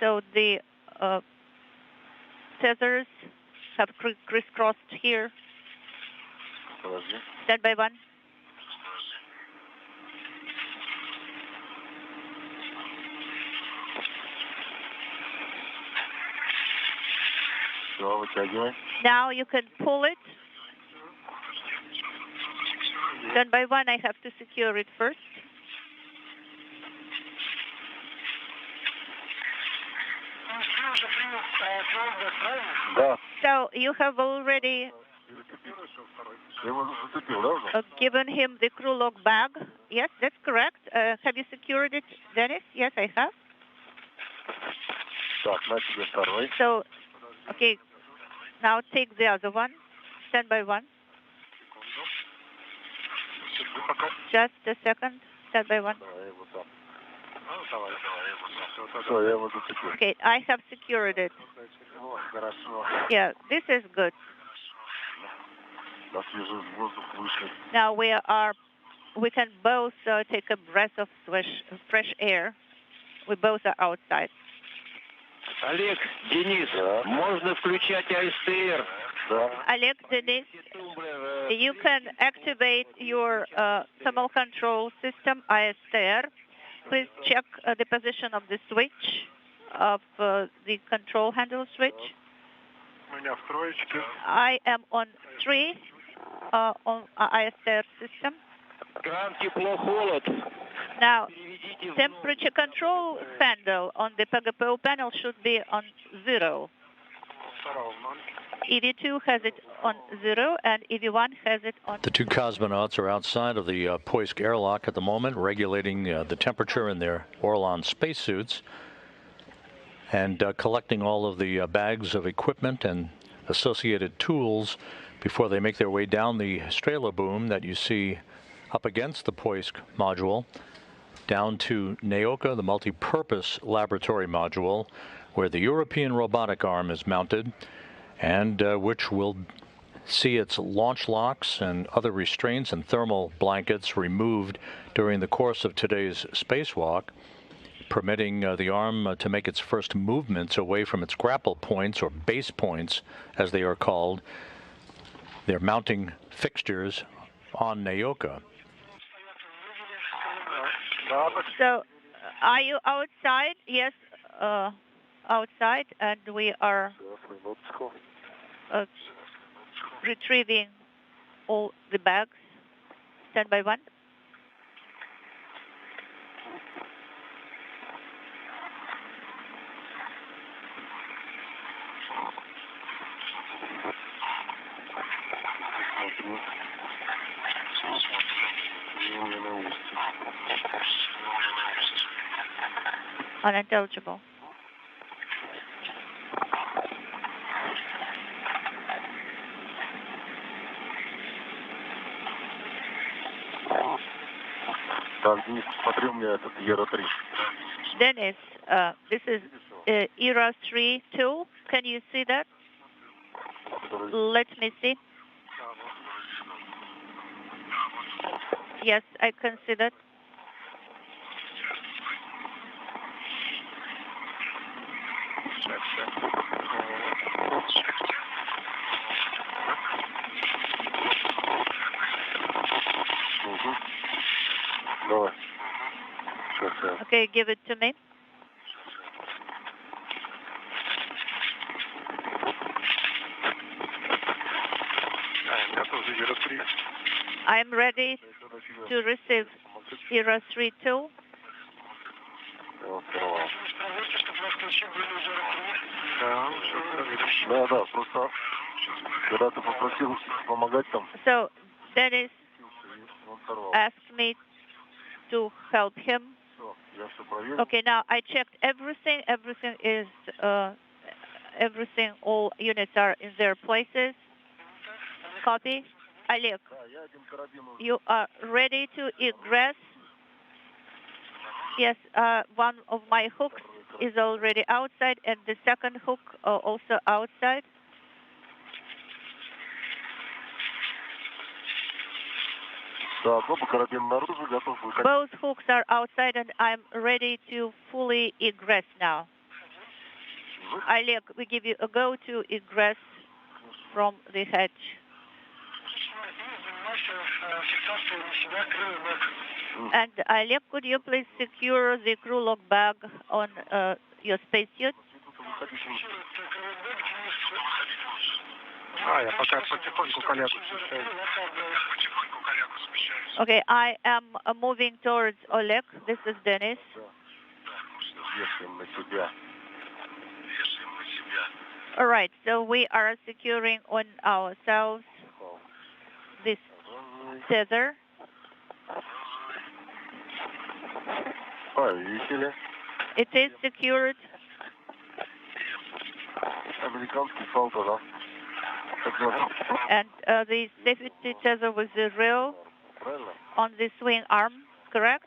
So the tethers have crisscrossed here. Stand by one. Now you can pull it. Stand by one, I have to secure it first. So you have already given him the crew log bag. Yes, that's correct. Have you secured it, Denis? Yes, I have. So, okay, now take the other one. Stand by one. Just a second. Stand by one. Okay, I have secured it. Yeah, this is good. Now we can both take a breath of fresh air. We both are outside. Oleg, Denis, можно включать ISR. Oleg, Denis, you can activate your thermal control system, ISR. Please check the position of the switch, of the control handle switch. I am on 3 on ISR system. Now, temperature control handle on the PGPO panel should be on 0. EV2 has it on 0, and EV1 has it on... The two cosmonauts are outside of the Poisk airlock at the moment, regulating the temperature in their Orlan spacesuits and collecting all of the bags of equipment and associated tools before they make their way down the Strela boom that you see up against the Poisk module, down to Naoka, the multi-purpose laboratory module, where the European robotic arm is mounted, and which will see its launch locks and other restraints and thermal blankets removed during the course of today's spacewalk, permitting the arm to make its first movements away from its grapple points, or base points, as they are called. They're mounting fixtures on Naoka. So, are you outside? Yes, outside, and we are retrieving all the bags. Stand by one. Unintelligible. Так, Денис, посмотри у меня этот Ера-3. Denis, this is ERA 3-2. Can you see that? Let me see. Yes, I can see that. Okay, give it to me. I'm ready to receive ERA 3-2. So Denis asked me to help him. Okay, now I checked everything. Everything, all units are in their places. Copy. Oleg, you are ready to egress? Yes, one of my hooks is already outside, and the second hook also outside. Both hooks are outside, and I'm ready to fully egress now. Oleg, we give you a go to egress from the hatch. And Oleg, could you please secure the crew lock bag on your spacesuit? Okay, I am moving towards Oleg. This is Denis. All right, so we are securing on ourselves this tether. It is secured. And the safety tether with the rail on the swing arm, correct?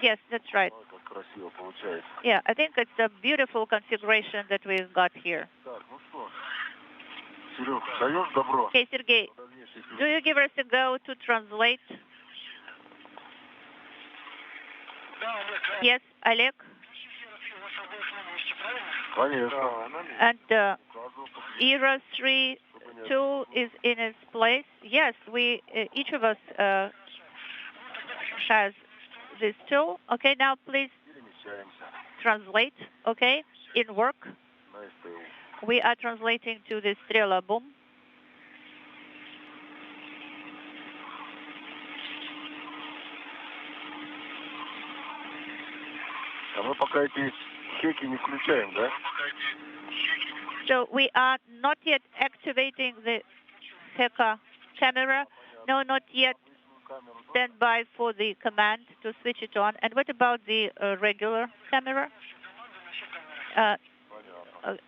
Yes, that's right. Yeah, I think it's a beautiful configuration that we've got here. Okay, Sergey, do you give us a go to translate? Yes, Oleg? And ERA 3-2 is in its place. Yes, we each of us has this tool. Okay, now please translate. Okay, in work. We are translating to the Strela boom. So we are not yet activating the HECA camera. No, not yet. Stand by for the command to switch it on. And what about the regular camera?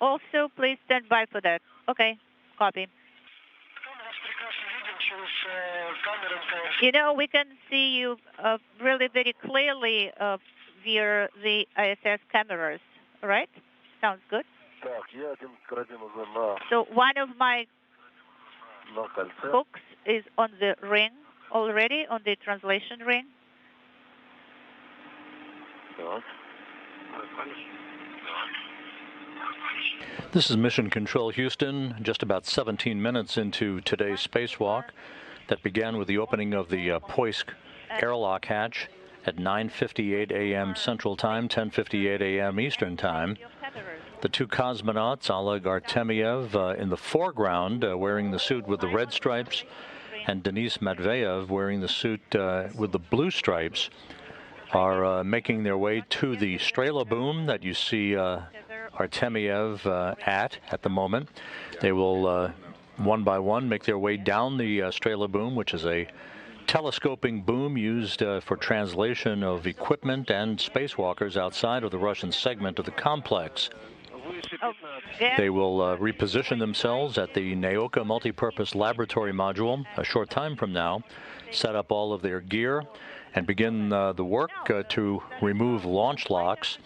Also, please stand by for that. Okay, copy. You know, we can see you really very clearly via the ISS cameras, right? Sounds good. So one of my hooks is on the ring already, on the translation ring. This is Mission Control Houston, just about 17 minutes into today's spacewalk that began with the opening of the Poisk airlock hatch at 9:58 a.m. Central Time, 10:58 a.m. Eastern Time. The two cosmonauts, Oleg Artemyev in the foreground, wearing the suit with the red stripes, and Denis Matveev wearing the suit with the blue stripes, are making their way to the Strela boom that you see Artemyev at the moment. They will, one by one, make their way down the Strela boom, which is a telescoping boom used for translation of equipment and spacewalkers outside of the Russian segment of the complex. They will reposition themselves at the Naoka multipurpose laboratory module a short time from now, set up all of their gear, and begin the work to remove launch locks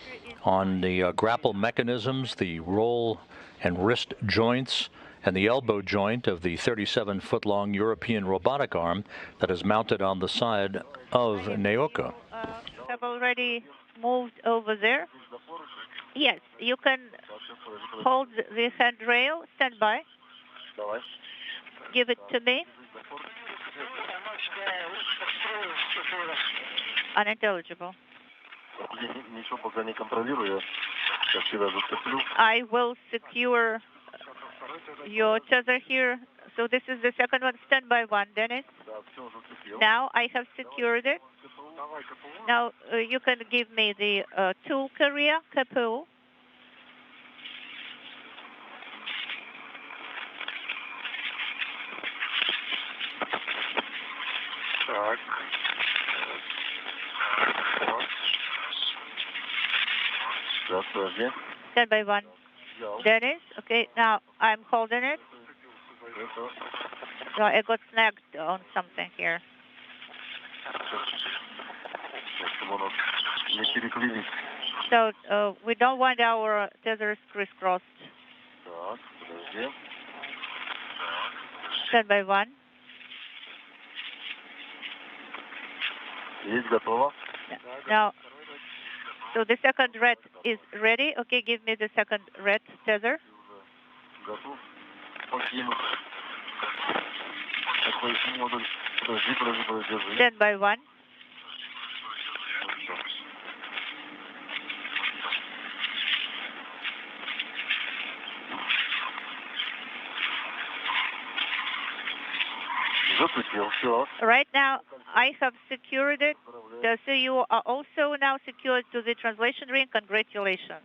on the grapple mechanisms, the roll and wrist joints, and the elbow joint of the 37-foot-long European robotic arm that is mounted on the side of Naoka. Have already moved over there. Yes, you can hold the handrail. Stand by. Give it to me. Unintelligible. I will secure your tether here. So this is the second one. Stand by one, Denis. Now I have secured it. Now you can give me the tool carrier, KPU. Stand by one. Denis, okay, now I'm holding it. So I got snagged on something here. So we don't want our tethers crisscrossed. Stand by one. Now, so the second red is ready. Okay, give me the second red tether. Stand by one. Right now, I have secured it. So you are also now secured to the translation ring. Congratulations,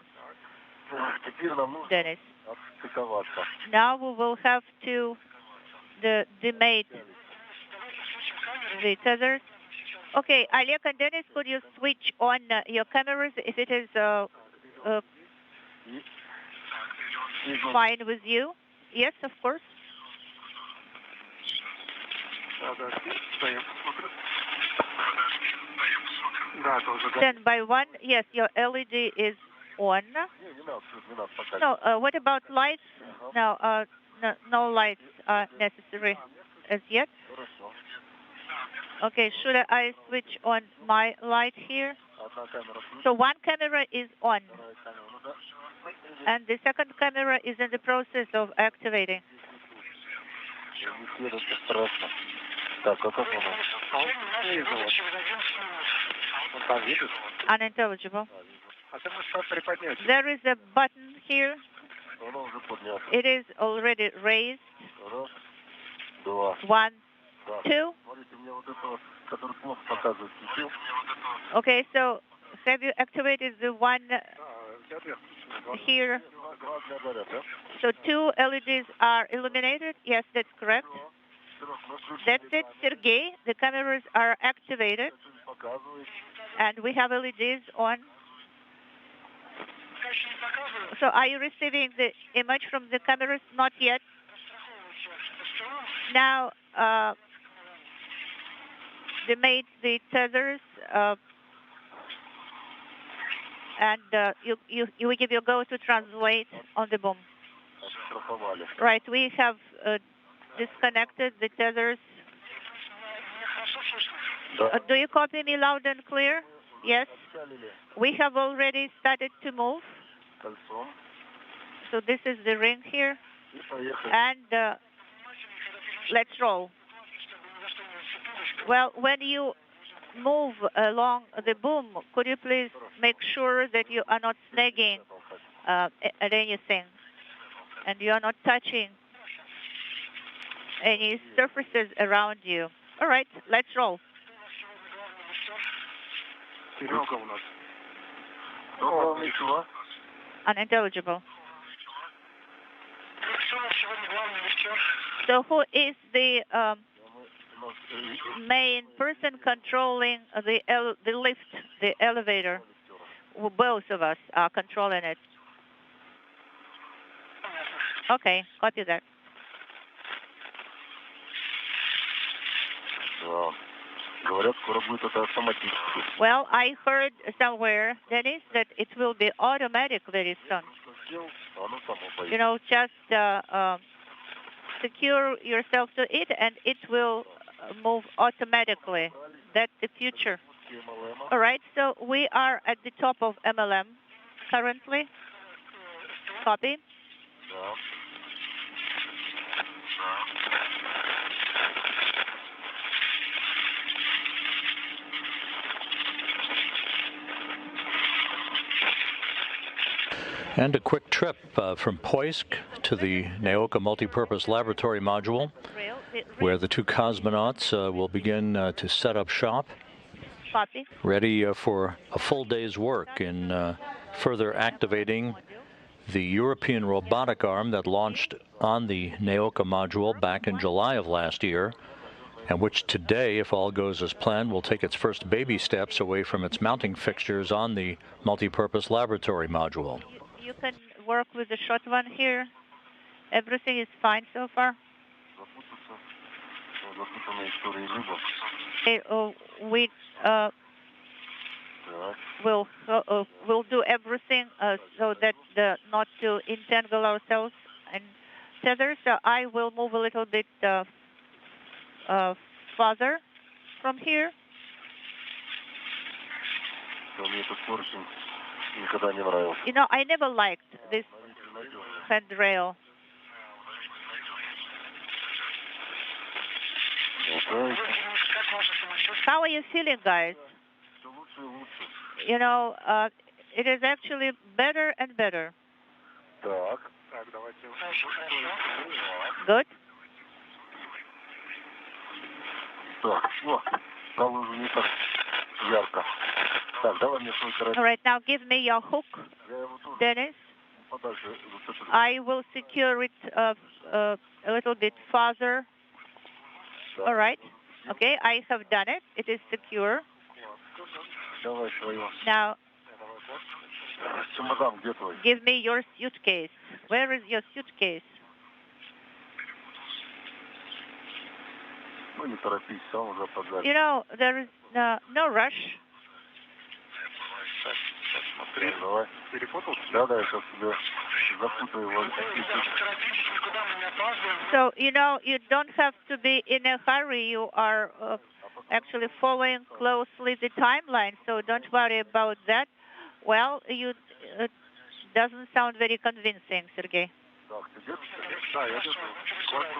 Denis. Now we will have to demate the tethers. Okay, Oleg and Denis, could you switch on your cameras if it is fine with you? Yes, of course. Stand by one. Yes, your LED is on. No, what about lights? No, no lights are necessary as yet. Okay, should I switch on my light here? So one camera is on, and the second camera is in the process of activating. Unintelligible. There is a button here. It is already raised. 1, 2. Okay, so have you activated the one here? So 2 LEDs are illuminated? Yes, that's correct. That's it, Sergey. The cameras are activated, and we have LEDs on. So are you receiving the image from the cameras? Not yet. Now, they made the tethers, and you will give your go to translate on the boom. Right, we have disconnected the tethers. Do you copy me loud and clear? Yes. We have already started to move. So this is the ring here. And let's roll. Well, when you move along the boom, could you please make sure that you are not snagging at anything and you are not touching any surfaces around you? All right, let's roll. Unintelligible. So who is the main person controlling the lift, the elevator? Well, both of us are controlling it. Okay, copy that. Well, I heard somewhere, Denis, that it will be automatic very soon. You know, just secure yourself to it, and it will move automatically. That's the future. All right, so we are at the top of MLM currently. Copy. And a quick trip from Poisk to the Naoka Multipurpose Laboratory Module, where the two cosmonauts will begin to set up shop, Copy. ready for a full day's work in further activating the European robotic arm that launched on the Naoka module back in July of last year, and which today, if all goes as planned, will take its first baby steps away from its mounting fixtures on the multipurpose laboratory module. You can work with the short one here. Everything is fine so far. We we'll do everything so that not to entangle ourselves in tether. So I will move a little bit farther from here. You know, I never liked this handrail. How are you feeling, guys? You know, it is actually better and better. Good. All right, now give me your hook, Denis. I will secure it a little bit farther. All right. Okay, I have done it. It is secure. Now, give me your suitcase. Where is your suitcase? You know, there is no rush. So, you know, you don't have to be in a hurry. You are actually following closely the timeline, so don't worry about that. Well, it doesn't sound very convincing, Sergey.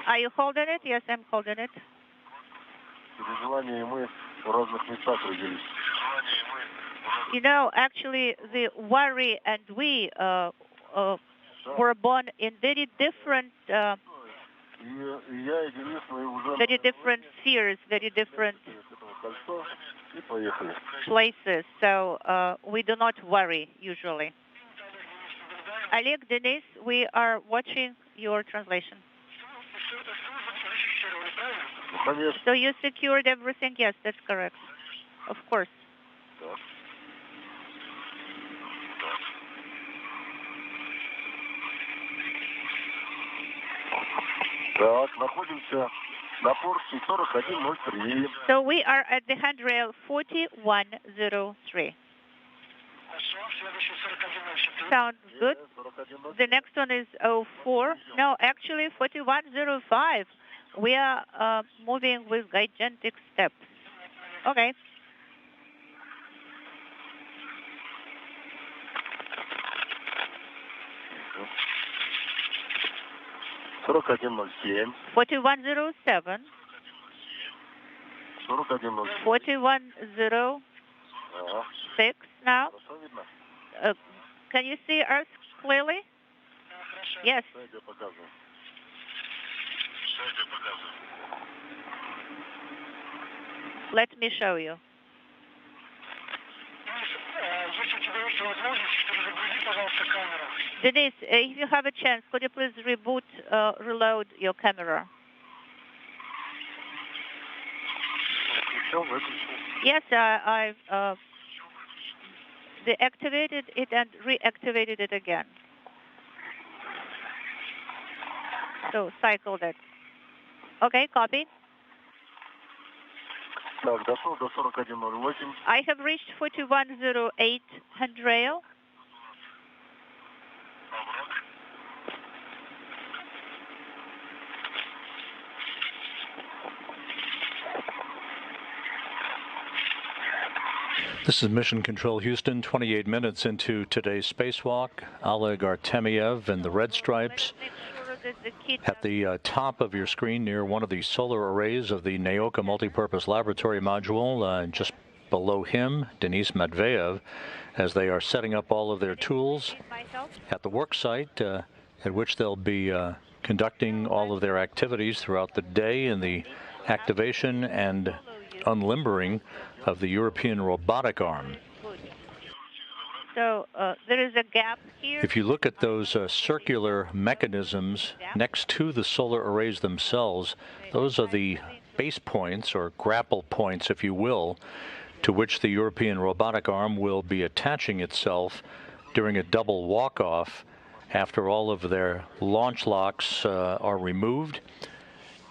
Are you holding it? Yes, I'm holding it. You know, actually, the worry and we were born in very different spheres, very different places. So we do not worry usually. Oleg, Denis, we are watching your translation. So you secured everything? Yes, that's correct. Of course. So we are at the handrail 4103. Sounds good. The next one is 04. No, actually 4105. We are moving with gigantic steps. Okay. $4107. 4107. 4106 now. Can you see Earth clearly? Yes. Let me show you. Denis, if you have a chance, could you please reboot, reload your camera? Yes, I've deactivated it and reactivated it again. So cycle that. Okay, copy. I have reached 4108 handrail. This is Mission Control Houston, 28 minutes into today's spacewalk. Oleg Artemyev and the Red Stripes. At the top of your screen near one of the solar arrays of the Naoka Multipurpose Laboratory Module, just below him, Denis Matveev, as they are setting up all of their tools at the work site at which they'll be conducting all of their activities throughout the day in the activation and unlimbering of the European robotic arm. So there is a gap here. If you look at those circular mechanisms next to the solar arrays themselves, those are the base points, or grapple points, if you will, to which the European robotic arm will be attaching itself during a double walk-off after all of their launch locks are removed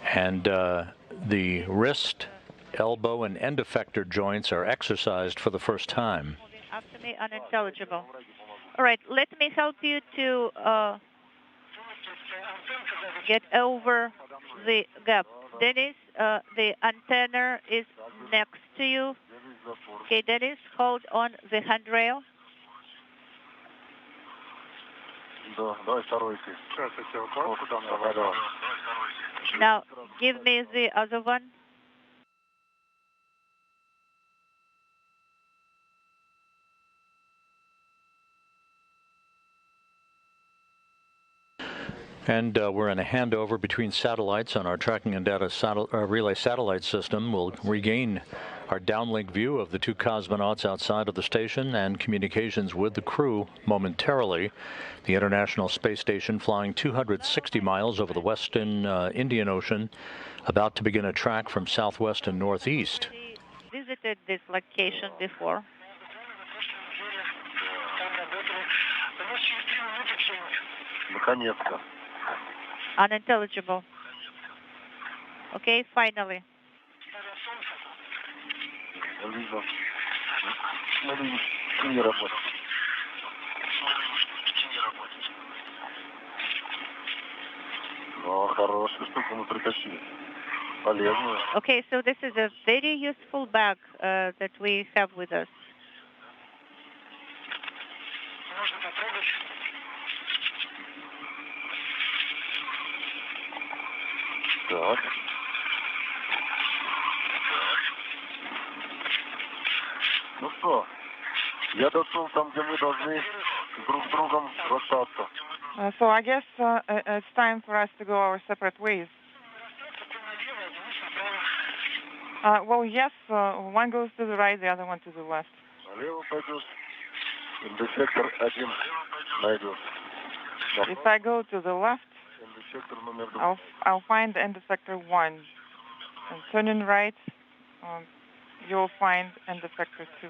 and the wrist, elbow, and end effector joints are exercised for the first time. After me, unintelligible. All right, let me help you to get over the gap. Denis, the antenna is next to you. Okay, Denis, hold on the handrail. Now, give me the other one. And we're in a handover between satellites on our tracking and data relay satellite system. We'll regain our downlink view of the two cosmonauts outside of the station and communications with the crew momentarily. The International Space Station flying 260 miles over the western Indian Ocean, about to begin a track from southwest and northeast. Visited this location before. Unintelligible. Okay, finally. Okay, so this is a very useful bag that we have with us. Так. Ну что, я дошел там, где мы должны друг с другом расстаться. So I guess it's time for us to go our separate ways. Well, yes, one goes to the right, the other one to the left. Налево пойдешь, индексектор 1 найдешь. If I go to the left, I'll find end effector 1. And turning right, you'll find end effector 2.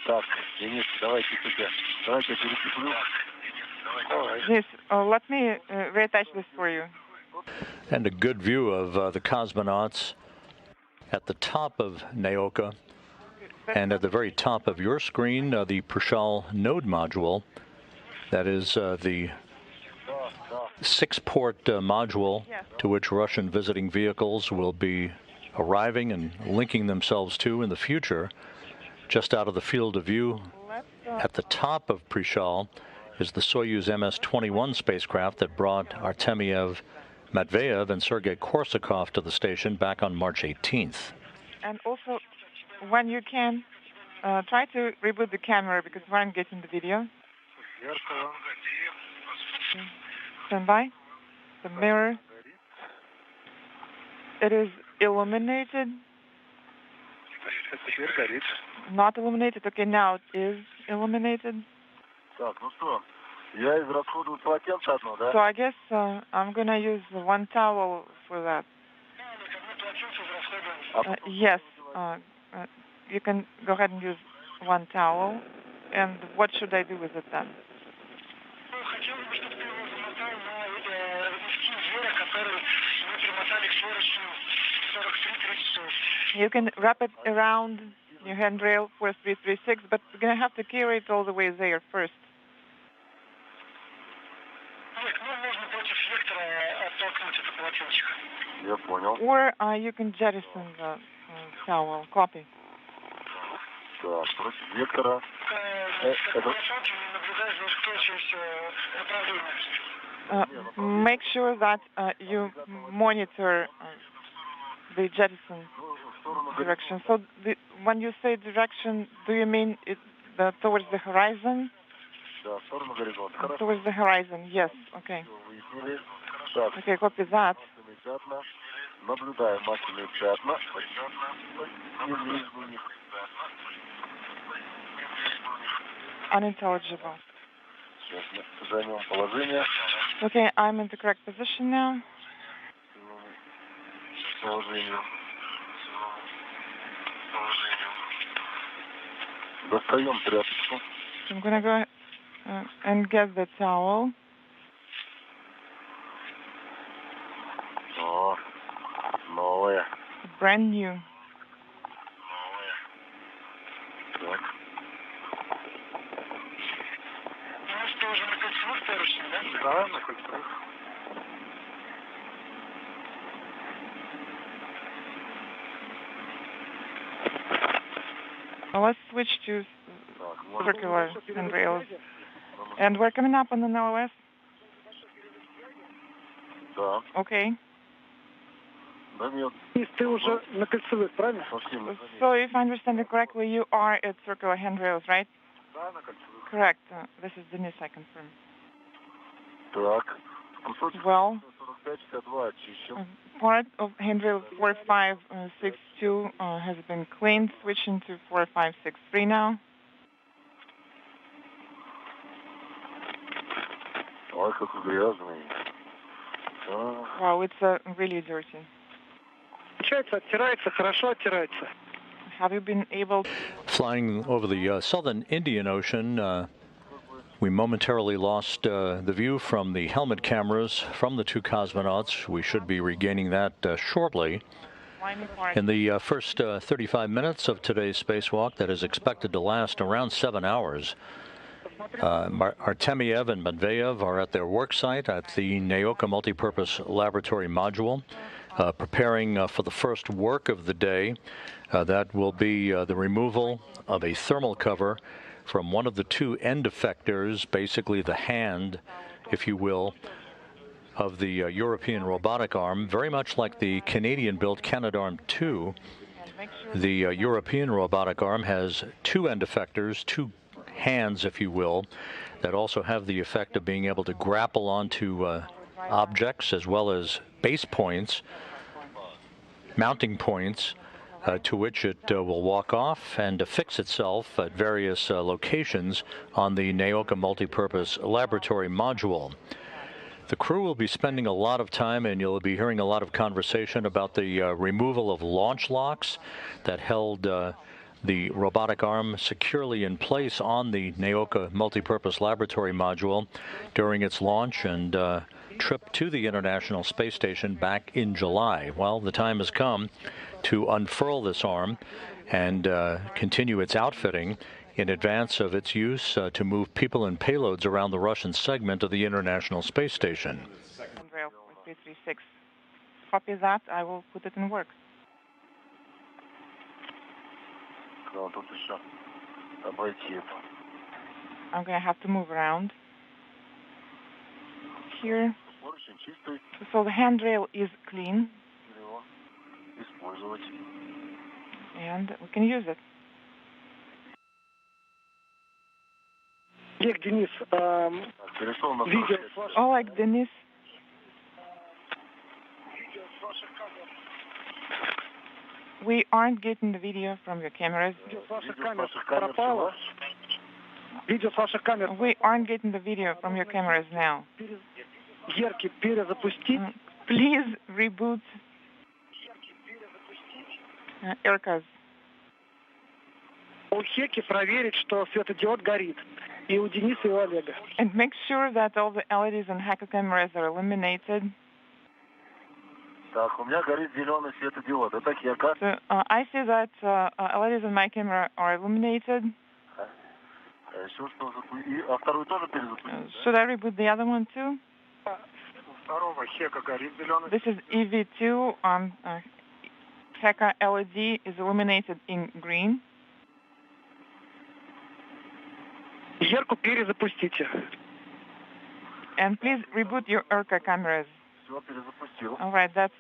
Так, Денис, давайте теперь. Давайте перекреплю. Yes, let me reattach this for you. And a good view of the cosmonauts at the top of Naoka, and at the very top of your screen, the Prishal node module. That is the 6-port module to which Russian visiting vehicles will be arriving and linking themselves to in the future. Just out of the field of view at the top of Prishal is the Soyuz MS-21 spacecraft that brought Artemyev, Matveev, and Sergei Korsakov to the station back on March 18th. And also, when you can, try to reboot the camera because we aren't getting the video. Stand by. The mirror. It is illuminated. Not illuminated. Okay, now it is illuminated. Так, ну что, я израсходую полотенце одно, да? So I guess I'm gonna use one towel for that. Yes, you can go ahead and use one towel. And what should I do with it then? You can wrap it around your handrail 4336, but we're going to have to carry it all the way there first. Я понял. Or you can jettison the towel. Copy. Так, против вектора. Make sure that you monitor the jettison direction. So when you say direction, do you mean towards the horizon? Да, в сторону горизонта. Towards the horizon, yes. Okay. Okay, copy that. Наблюдаем масляные пятна. Unintelligible. Сейчас мы займем положение. Okay, I'm in the correct position now. Положение. Достаем тряпочку. I'm going to go and get the towel. О, новая. Brand new. Так. Да, на кольцевых. Let's switch to circular handrails. And we're coming up on an LOS? Да. Okay. Ты уже на кольцевых, правильно? So if I understand it correctly, you are at circular handrails, right? Да, на кольцевых. Correct. This is Denis, I confirm. Так. Well, 45-52 очищен. part of handrail 4562 has been cleaned, switching to 4563 now. Ой, какой грязный. Wow, it's really dirty. Оттирается, хорошо оттирается. Have you been able to... Flying over the southern Indian Ocean, we momentarily lost the view from the helmet cameras from the two cosmonauts. We should be regaining that shortly. In the first 35 minutes of today's spacewalk, that is expected to last around 7 hours, Artemyev and Matveev are at their work site at the Naoka Multipurpose Laboratory Module, preparing for the first work of the day. That will be the removal of a thermal cover from one of the two end effectors, basically the hand, if you will, of the European robotic arm, very much like the Canadian-built Canadarm2. The European robotic arm has two end effectors, two hands, if you will, that also have the effect of being able to grapple onto objects as well as base points, mounting points, to which it will walk off and affix itself at various locations on the Naoka Multipurpose Laboratory Module. The crew will be spending a lot of time, and you'll be hearing a lot of conversation about the removal of launch locks that held the robotic arm securely in place on the Naoka Multipurpose Laboratory Module during its launch and trip to the International Space Station back in July. Well, the time has come to unfurl this arm and continue its outfitting in advance of its use to move people and payloads around the Russian segment of the International Space Station. Rail 336. Copy that. I will put it in work. I'm going to have to move around here. So the handrail is clean. And we can use it. Oleg, Denis, Oleg, Denis. We aren't getting the video from your cameras. We aren't getting the video from your cameras now. Please reboot ERCAS. And make sure that all the LEDs and hacker cameras are illuminated. Так, у меня горит зеленый светодиод. Это кека. So I see that LEDs on my camera are illuminated. Еще что запустить? А второй тоже перезапустить? Should I reboot the other one too? Второго хека горит зеленый. This is EV2. Heka LED is illuminated in green. Ерку перезапустите. And please reboot your ERCA cameras. Все, перезапустил. All right, that's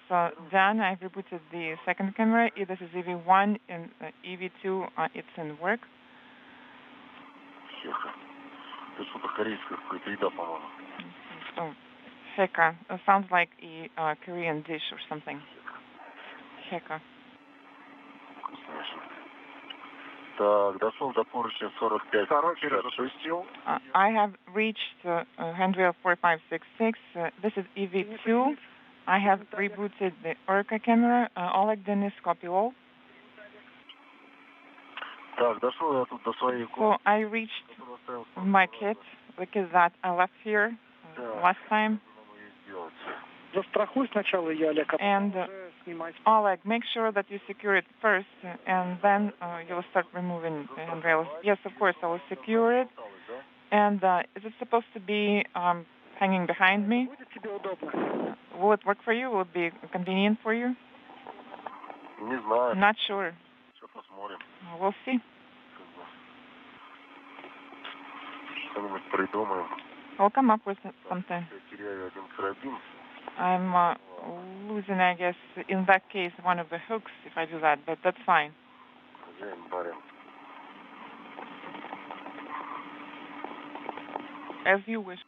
done. I've rebooted the second camera. This is EV1 and EV2. It's in work. Хека. Это что-то корейское какое-то еда, по-моему. So, Heka. Sounds like a Korean dish or something. Heka. Так, дошел до поручня 45. Второй перезапустил. I have reached handrail 4566. This is EV2. I have rebooted the ERCA camera. Oleg, Denis, copy all. Так, дошел я тут до своей So I reached my kit, because that I left here last time. Застрахуй сначала ее, Олег, And Oleg, make sure that you secure it first, and then you'll start removing handrails. Yes, of course, I will secure it. And is it supposed to be hanging behind me? Will it work for you? Will it be convenient for you? Не знаю. Not sure. Сейчас посмотрим. We'll see. Что-нибудь придумаем. We'll come up with something. Я теряю один карабин. I'm losing, I guess, in that case, one of the hooks if I do that, but that's fine. Хозяин барин. As you wish.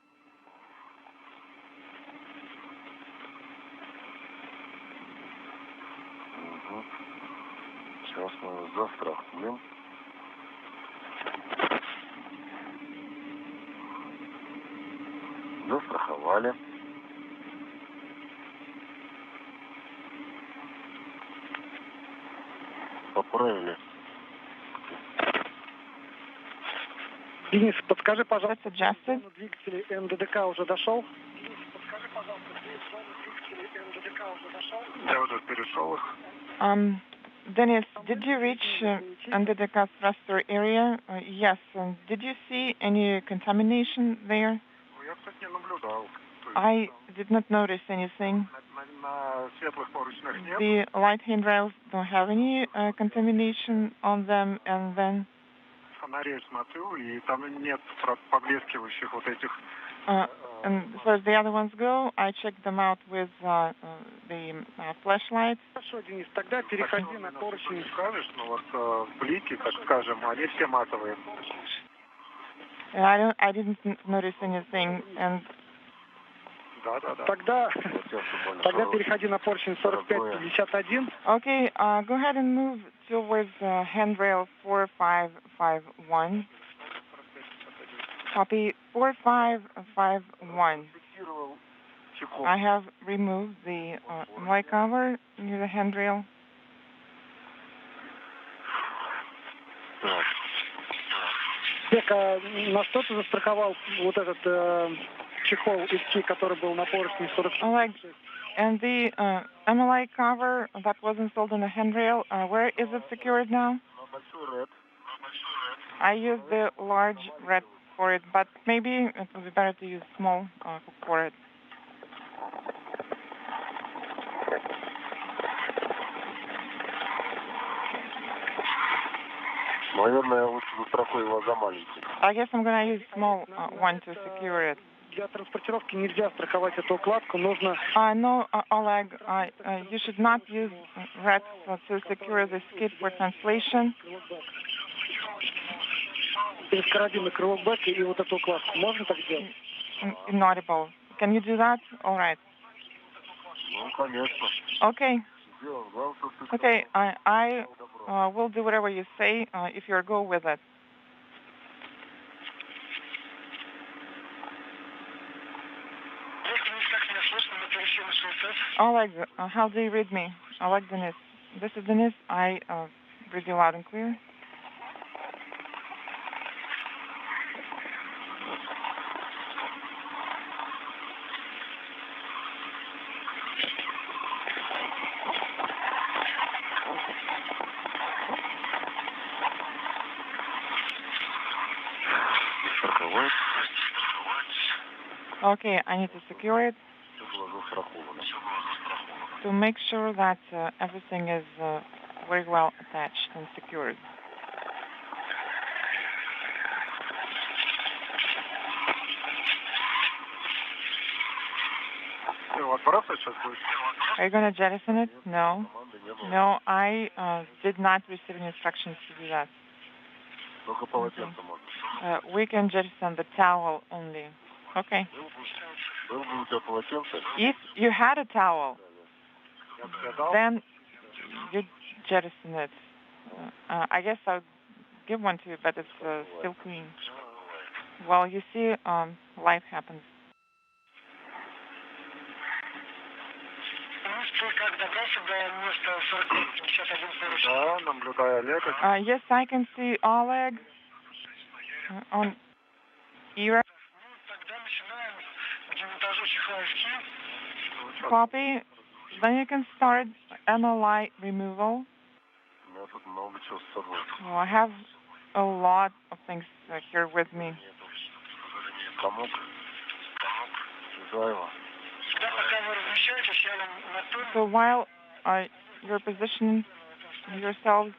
Угу. Сейчас мы застрахуем. Застраховали. Поправили. Денис, подскажи, пожалуйста, двигатель МДДК уже дошел? Я уже перешел их. Dennis, did you reach under the gas thruster area? Yes. Did you see any contamination there? Я, кстати, не наблюдал. I did not notice anything. На светлых поручнях нет. The light handrails don't have any contamination on them, and then Фонарей смотрю, и там нет поблескивающих вот этих. and as far as the other ones go, I checked them out with the flashlights. Хорошо, Денис, тогда переходи на поручень. Скажешь, ну вот блики, так скажем, они все матовые. I didn't notice anything, and Тогда переходи на поручень 4551. Okay, go ahead and move towards handrail 4551. Copy 4551. I have removed the light cover near the handrail. Бека, на что ты застраховал вот этот чехол EST, который был на поручне 46? And the MLI cover that was installed on the handrail, where is it secured now? I used the large red for it, but maybe it would be better to use small for it. Наверное, лучше застрахую его за маленький. I guess I'm going to use small one to secure it. Для транспортировки нельзя страховать эту укладку, нужно... No, Oleg, you should not use red to secure the skid for translation. Через карабин и крылок бэка и вот эту укладку. Можно так сделать? Inaudible. Can you do that? All right. Ну, конечно. Okay. Okay, I will do whatever you say if you go with it. Oleg, how do you read me? Oleg, Denis. This is Denis. I read you loud and clear. Okay, I need to secure it to make sure that everything is very well attached and secured. Are you going to jettison it? No. No, I did not receive any instructions to do that. We can jettison the towel only. Okay. If you had a towel, then you jettison it. I guess I'll give one to you, but it's still clean. Well, you see, life happens. Yes, I can see Oleg on ERA. Copy. Then you can start MLI removal. Oh, I have a lot of things here with me. So while you're positioning yourselves,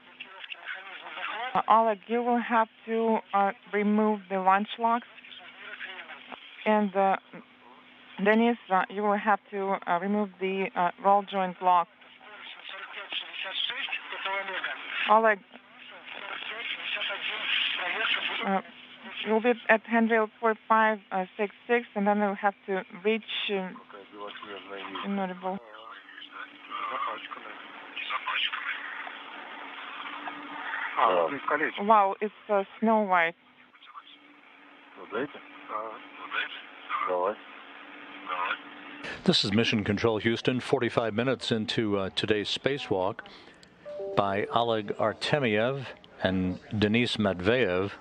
Oleg, you will have to remove the launch locks, and Denis, you will have to remove the roll joint lock. Oleg, you'll be at handrail 4566, and then you'll have to reach inaudible. Wow, it's Snow White. This is Mission Control Houston, 45 minutes into today's spacewalk by Oleg Artemyev and Denis Matveev.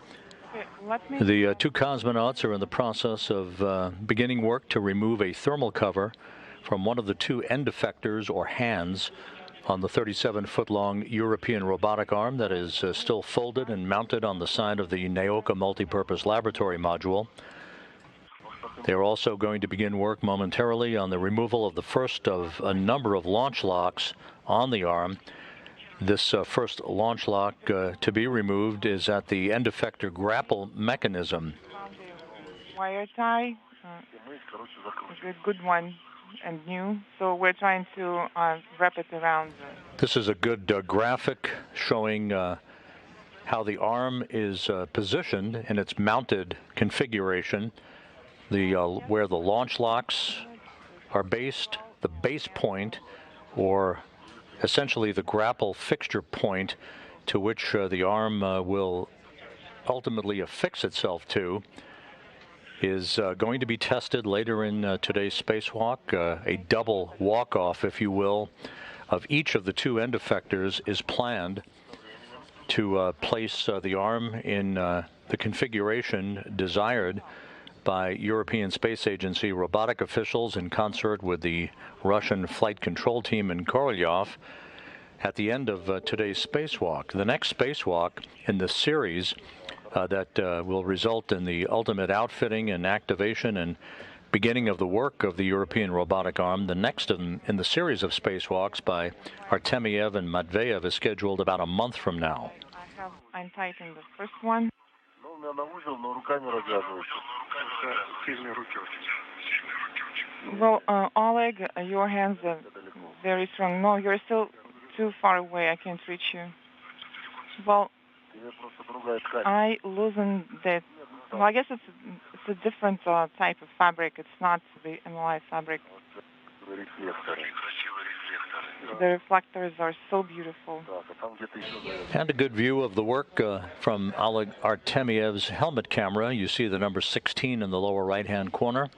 The two cosmonauts are in the process of beginning work to remove a thermal cover from one of the two end effectors or hands on the 37-foot-long European robotic arm that is still folded and mounted on the side of the Naoka multipurpose laboratory module. They're also going to begin work momentarily on the removal of the first of a number of launch locks on the arm. This first launch lock to be removed is at the end effector grapple mechanism. Wire tie, a good one and new, so we're trying to wrap it around. This is a good graphic showing how the arm is positioned in its mounted configuration. Where the launch locks are based, the base point, or essentially the grapple fixture point to which the arm will ultimately affix itself to, is going to be tested later in today's spacewalk. A double walk-off, if you will, of each of the two end effectors is planned to place the arm in the configuration desired by European Space Agency robotic officials in concert with the Russian flight control team in Korolyov at the end of today's spacewalk. The next spacewalk in this series that will result in the ultimate outfitting and activation and beginning of the work of the European robotic arm, the next in the series of spacewalks by Artemyev and Matveev is scheduled about a month from now. I have untightened the first one. Well, Oleg, your hands are very strong. No, you're still too far away. I can't reach you. Well, I loosened that. Well, I guess it's a different type of fabric. It's not the MLI fabric. The reflectors are so beautiful. And a good view of the work from Oleg Artemyev's helmet camera. You see the number 16 in the lower right-hand corner.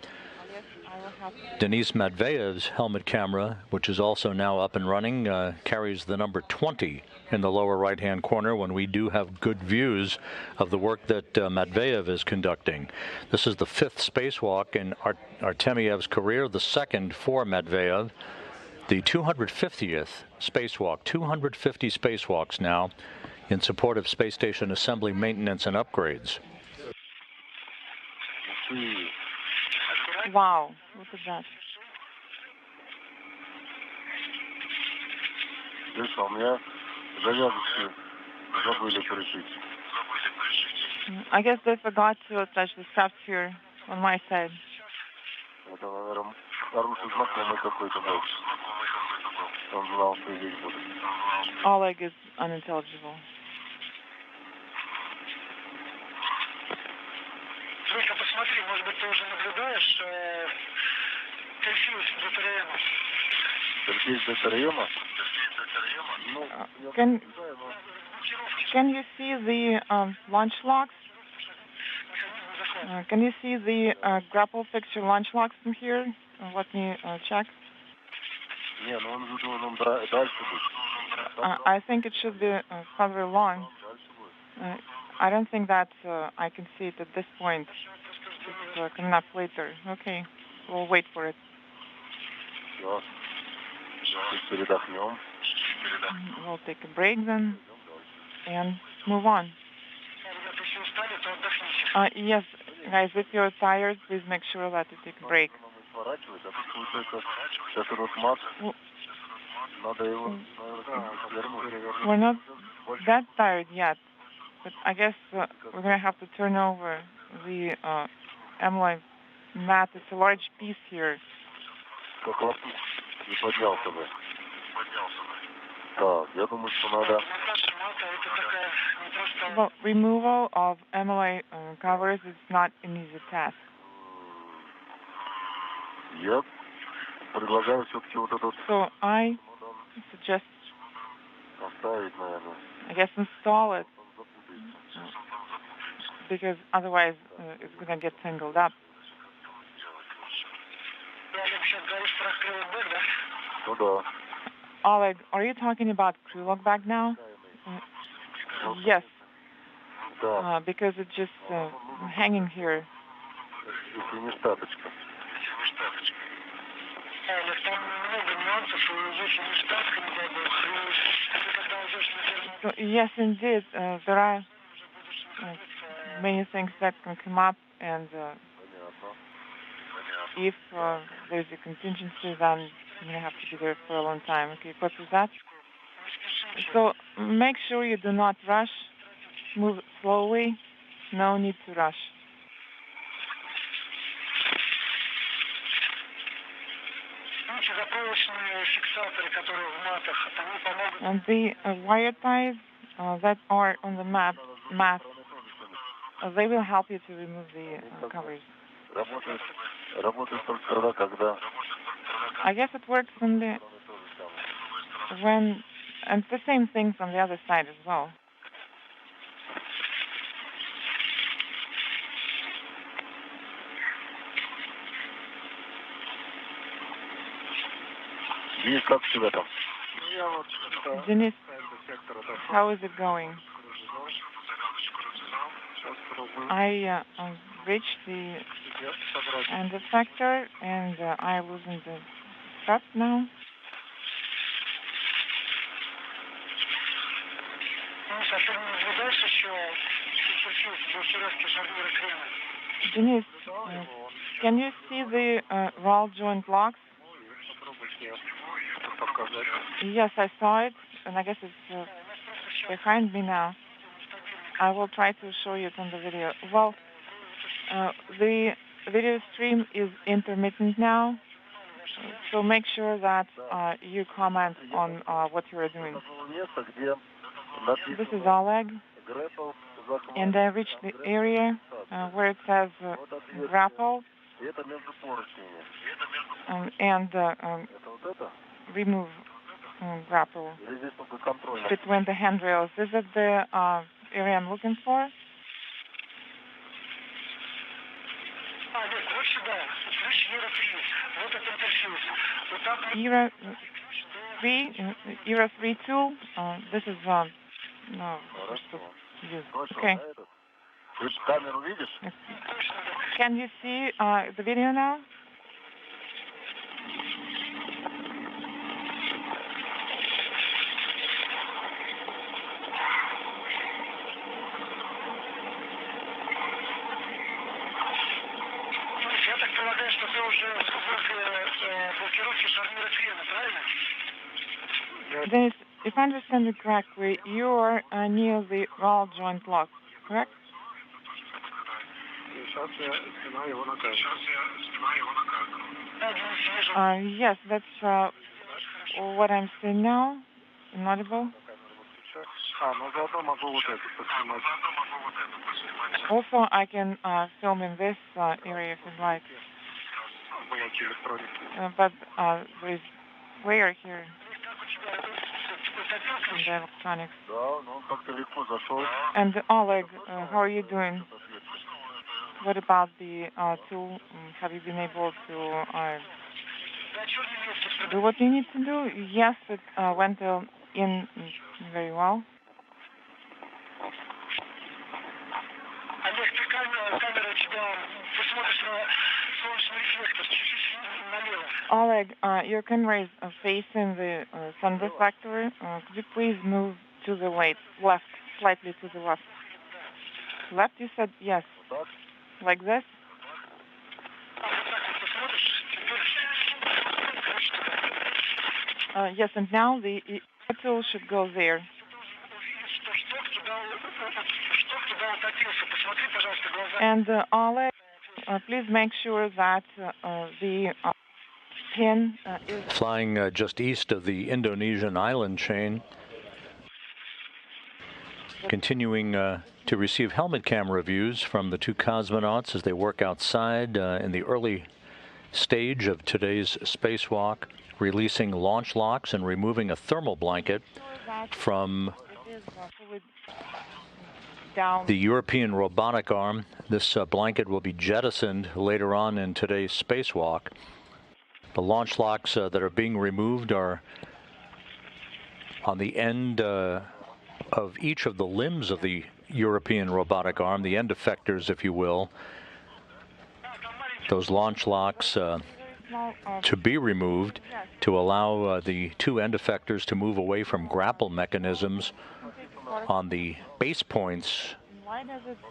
Denis Matveev's helmet camera, which is also now up and running, carries the number 20 in the lower right-hand corner when we do have good views of the work that Matveev is conducting. This is the 5th spacewalk in Artemyev's career, the 2nd for Matveev. The 250th spacewalk, 250 spacewalks now in support of space station assembly, maintenance, and upgrades. Wow, look at that. Слышь, у меня завязочки забыли пришить. I guess they forgot to attach the straps here on my side. Это, наверное, хороший знакомый какой-то был. Он знал, что здесь будет. Oleg is unintelligible. Слушай, посмотри, может быть, ты уже наблюдаешь перфьюз ДТРМа? Перфьюз ДТРМа? Can you see the launch locks? Can you see the grapple fixture launch locks from here? Let me check. Не, ну он же должен дальше быть. I think it should be further along. I don't think that I can see it at this point. It's coming up later. Okay, we'll wait for it. Передохнем. We'll take a break then and move on. Yes, guys, if you're tired, please make sure that you take a break. We're not that tired yet, but I guess we're going to have to turn over the amyloid mat. It's a large piece here. Well, removal of amyloid covers is not an easy task. Yep. So I suggest, I guess, install it, because otherwise it's going to get tangled up. Oleg, are you talking about crew lock back now? Yes. Because it's just hanging here. So, yes, indeed, there are many things that can come up, and if there's a contingency, then you're going to have to be there for a long time. Okay, what is that? So make sure you do not rush. Move slowly. No need to rush. And the wire ties that are on the mat, they will help you to remove the covers. I guess it works only when, and it's the same thing from the other side as well. Denis, how is it going? I reached the end effector, and I loosen the strap now. Denis, can you see the roll joint locks? Yes, I saw it, and I guess it's behind me now. I will try to show you it on the video. Well, the video stream is intermittent now, so make sure that you comment on what you are doing. This is Oleg, and I reached the area where it says grapple, and remove grapple between the handrails. Is it the area I'm looking for? Era 3 tool. This is no. Okay. Can you see the video now? Denis, if I understand you correctly, you are near the roll joint lock, correct? Yes, that's what I'm saying now. Inaudible. Also, I can film in this area if you'd like. But there is glare here in the electronics. And Oleg, how are you doing? What about the tool? Have you been able to do what you need to do? Yes, it went in very well. Oleg, your camera is facing the sun reflector. Could you please move to the left, slightly to the left? Left, you said yes. Like this? Yes, and now the tool should go there. And Oleg, please make sure that the pin is flying just east of the Indonesian island chain. Continuing to receive helmet camera views from the two cosmonauts as they work outside in the early stage of today's spacewalk, releasing launch locks and removing a thermal blanket from the European robotic arm. This blanket will be jettisoned later on in today's spacewalk. The launch locks that are being removed are on the end of each of the limbs of the European robotic arm, the end effectors, if you will. Those launch locks to be removed to allow the two end effectors to move away from grapple mechanisms on the base points,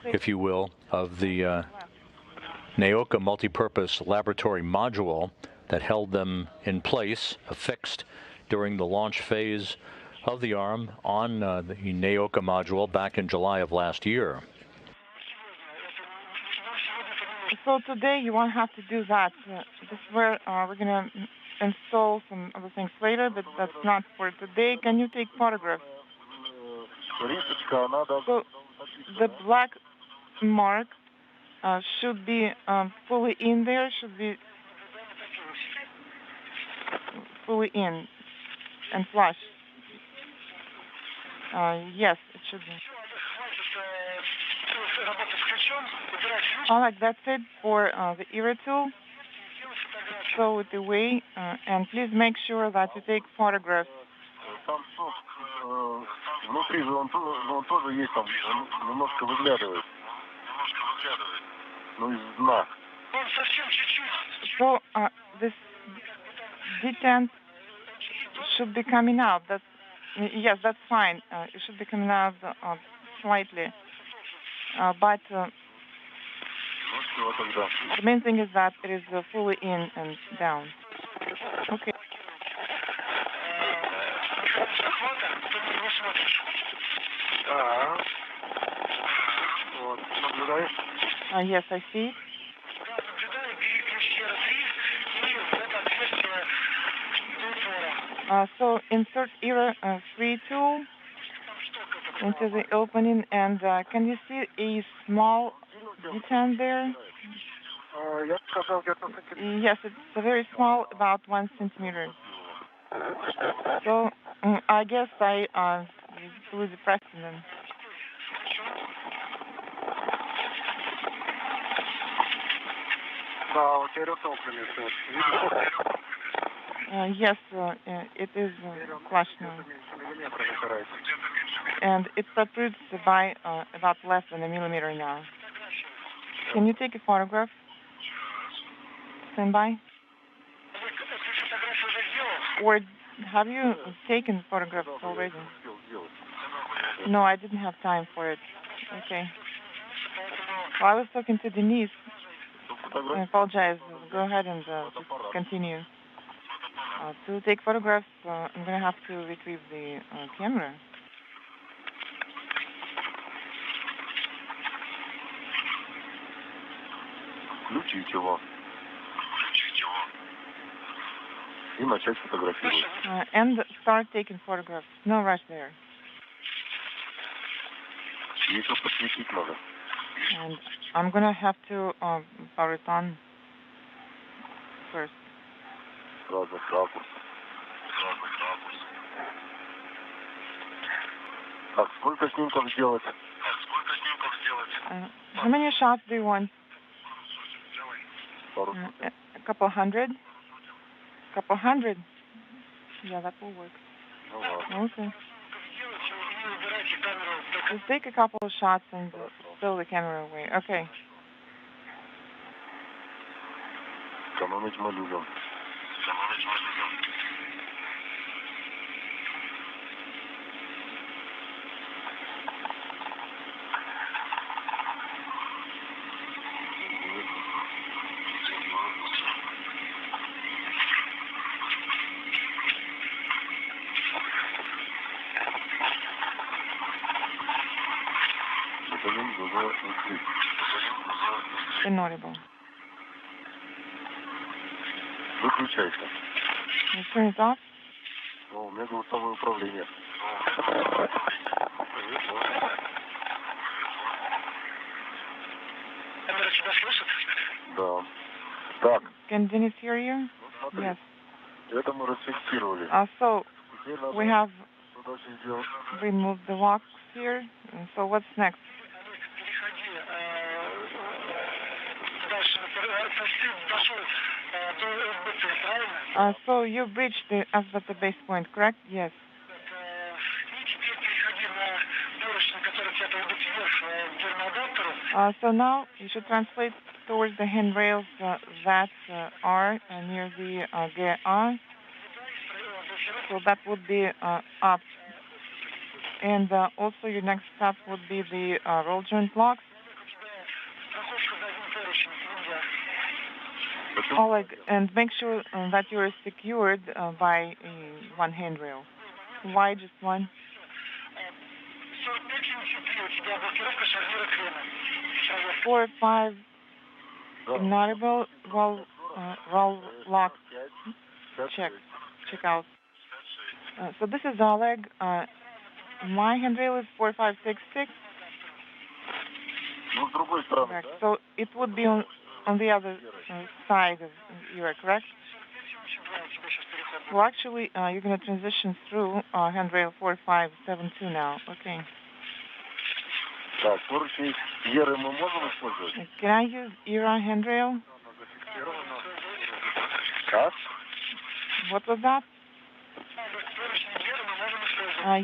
if you will, of the Naoka multipurpose laboratory module that held them in place, affixed during the launch phase of the arm on the Naoka module back in July of last year. So today you won't have to do that. This is where we're going to install some other things later, but that's not for today. Can you take photographs? So the black mark should be fully in there, should be fully in and flush. Yes, it should be. Oleg, that's it for the ERA tool. Throw it away, and please make sure that you take photographs. So this detent should be coming out. Yes, that's fine. It should be coming out slightly. But the main thing is that it is fully in and down. Okay. Yes, I see it. So insert ERA 3 tool into the opening, and can you see a small detent there? Yes, it's very small, about 1 centimeter. So I guess I lose the pressing then. Yes, it is flush now. And it protrudes by about less than a millimeter now. Can you take a photograph? Stand by. Or have you taken photographs already? No, I didn't have time for it. Okay. Well, I was talking to Denis. I apologize. Go ahead and just continue. To take photographs, I'm going to have to retrieve the camera. Включить его. И начать фотографировать. And start taking photographs. No rush there. Еще подсветить надо. And I'm going to have to power it on first. Разных ракурсов. Так, сколько снимков сделать? How many shots do you want? A couple hundred? Couple hundred? Yeah, that will work. Okay. Just take a couple of shots and throw the camera away. Okay. Экономить мы любим. Inaudible. Выключайся. You turn it off? О, у меня голосовое управление. Камера тебя слышит? Да. Так. Can Denis hear you? Yes. Это мы расфиксировали. So, we have removed the locks here. And so what's next? So you reached the SBT base point, correct? Yes. So now you should translate towards the handrails that are near the GA. So that would be up. And also your next step would be the roll joint locks. Oleg, and make sure that you are secured by one handrail. Why just one? 4 or 5 inaudible, roll lock, check out. So this is Oleg. My handrail is 4566. Correct. So it would be on the other side of Ira, correct? Well, actually, you're going to transition through handrail 4572 now. Okay. Can I use Ira handrail? What was that?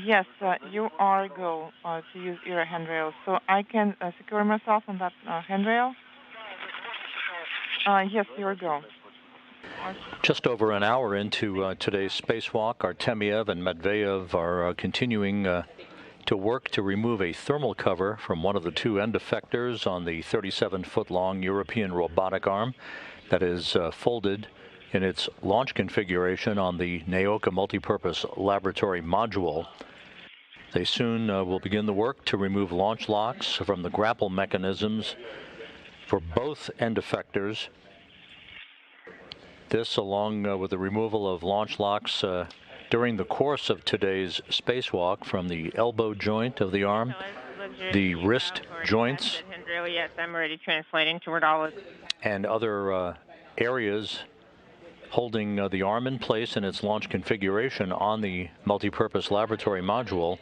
Yes, you are go to use Ira handrail. So I can secure myself on that handrail? Yes, you're go. Just over an hour into today's spacewalk, Artemyev and Matveev are continuing to work to remove a thermal cover from one of the two end effectors on the 37-foot-long European robotic arm that is folded in its launch configuration on the Naoka multipurpose laboratory module. They soon will begin the work to remove launch locks from the grapple mechanisms for both end effectors. This, along with the removal of launch locks during the course of today's spacewalk from the elbow joint of the arm, the wrist joints, Yes, I'm already translating toward all of and other areas holding the arm in place in its launch configuration on the multipurpose laboratory module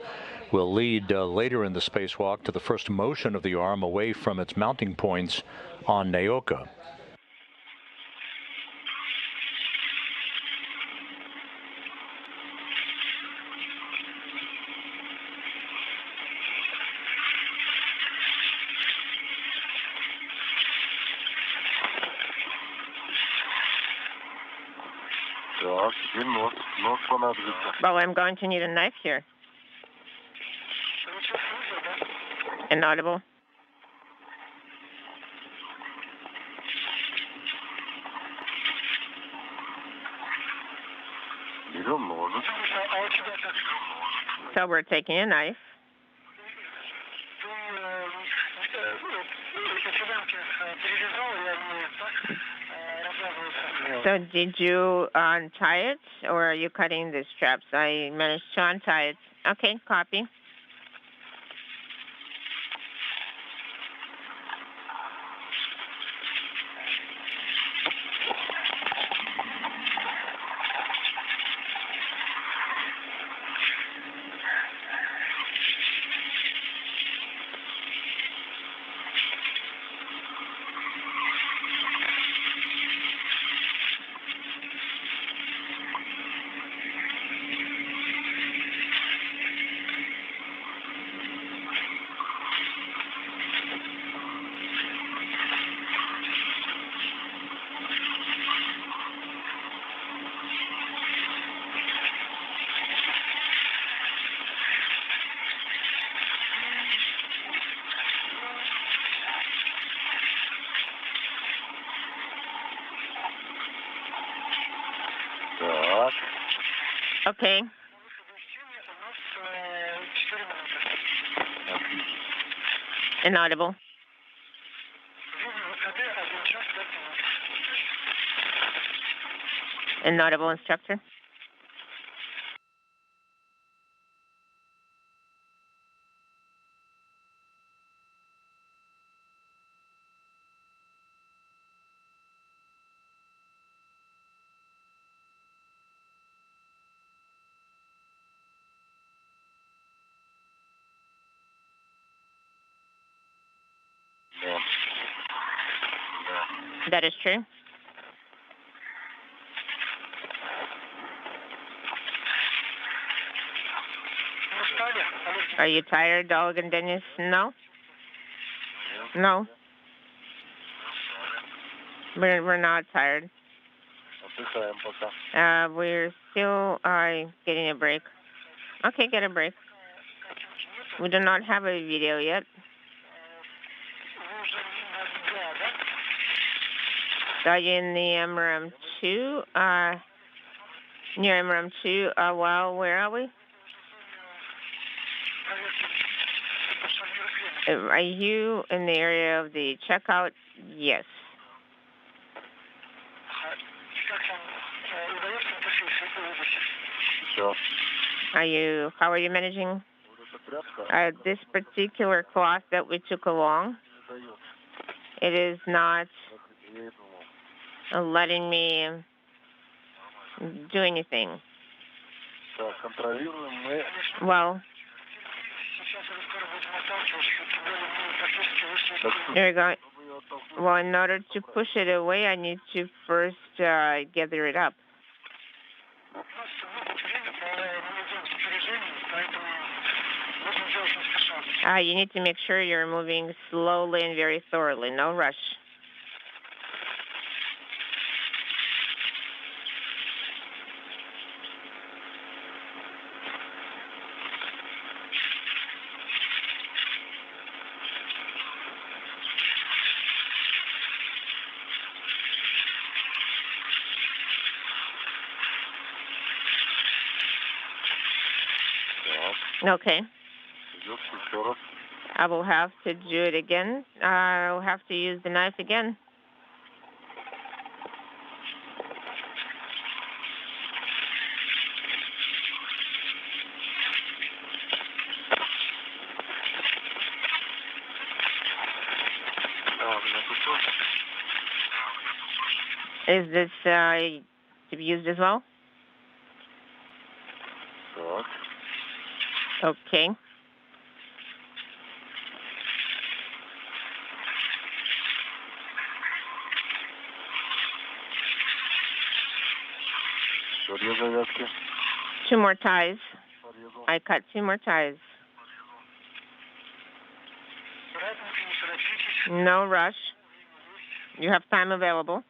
will lead later in the spacewalk to the first motion of the arm away from its mounting points on Naoka. Well, I'm going to need a knife here. Inaudible. So we're taking a knife. So did you untie it, or are you cutting the straps? I managed to untie it. Okay, copy. Okay. Inaudible. Inaudible, instructor. That is true. Are you tired, Oleg and Denis? No? No. We're not tired. We're still getting a break. Okay, get a break. We do not have a video yet. Are you in the MRM2? Near MRM2, well, where are we? Are you in the area of the checkout? Yes. How are you managing this particular cloth that we took along? It is not letting me do anything. Well, there you go. Well, in order to push it away, I need to first gather it up. You need to make sure you're moving slowly and very thoroughly. No rush. Okay. I will have to do it again. I'll have to use the knife again. Is this to be used as well? Okay. Two more ties. I cut two more ties. No rush. You have time available.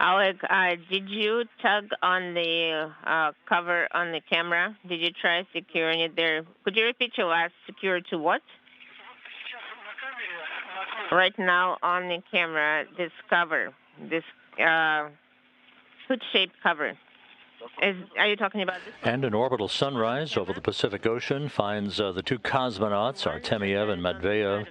Oleg, did you tug on the cover on the camera? Did you try securing it there? Could you repeat your last secure to what? Right now on the camera, this cover, this hood-shaped cover. Are you talking about this? And an orbital sunrise over the Pacific Ocean finds the two cosmonauts, Artemyev and Matveev,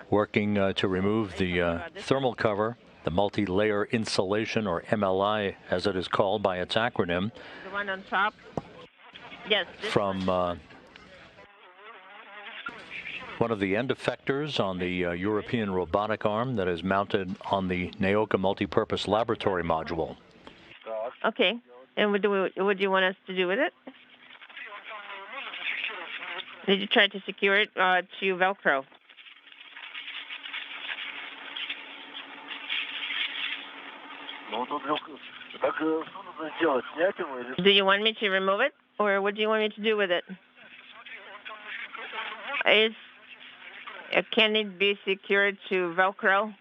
working to remove the thermal cover, the multi-layer insulation, or MLI as it is called by its acronym. The one on top? Yes. From one of the end effectors on the European robotic arm that is mounted on the Naoka multipurpose laboratory module. Okay. And what do you want us to do with it? Did you try to secure it to Velcro? Do you want me to remove it, or what do you want me to do with it? Can it be secured to Velcro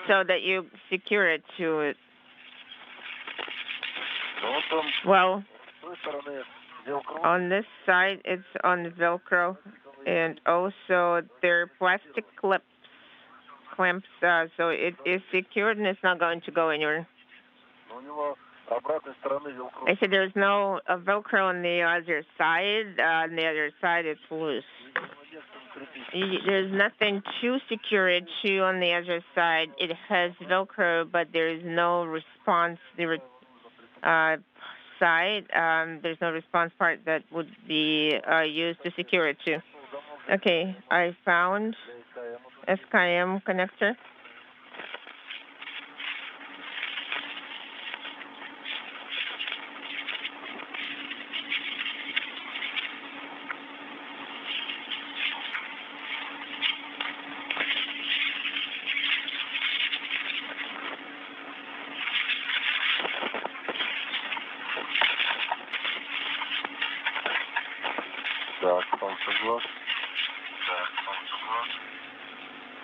so that you secure it to it? Well, on this side, it's on the Velcro, and also there are plastic clamps, so it is secured and it's not going to go anywhere. I said there's no Velcro on the other side. On the other side, it's loose. There's nothing to secure it to on the other side. It has Velcro, but there is no response. Side, there's no response part that would be used to secure it to. Okay, I found SKM connector.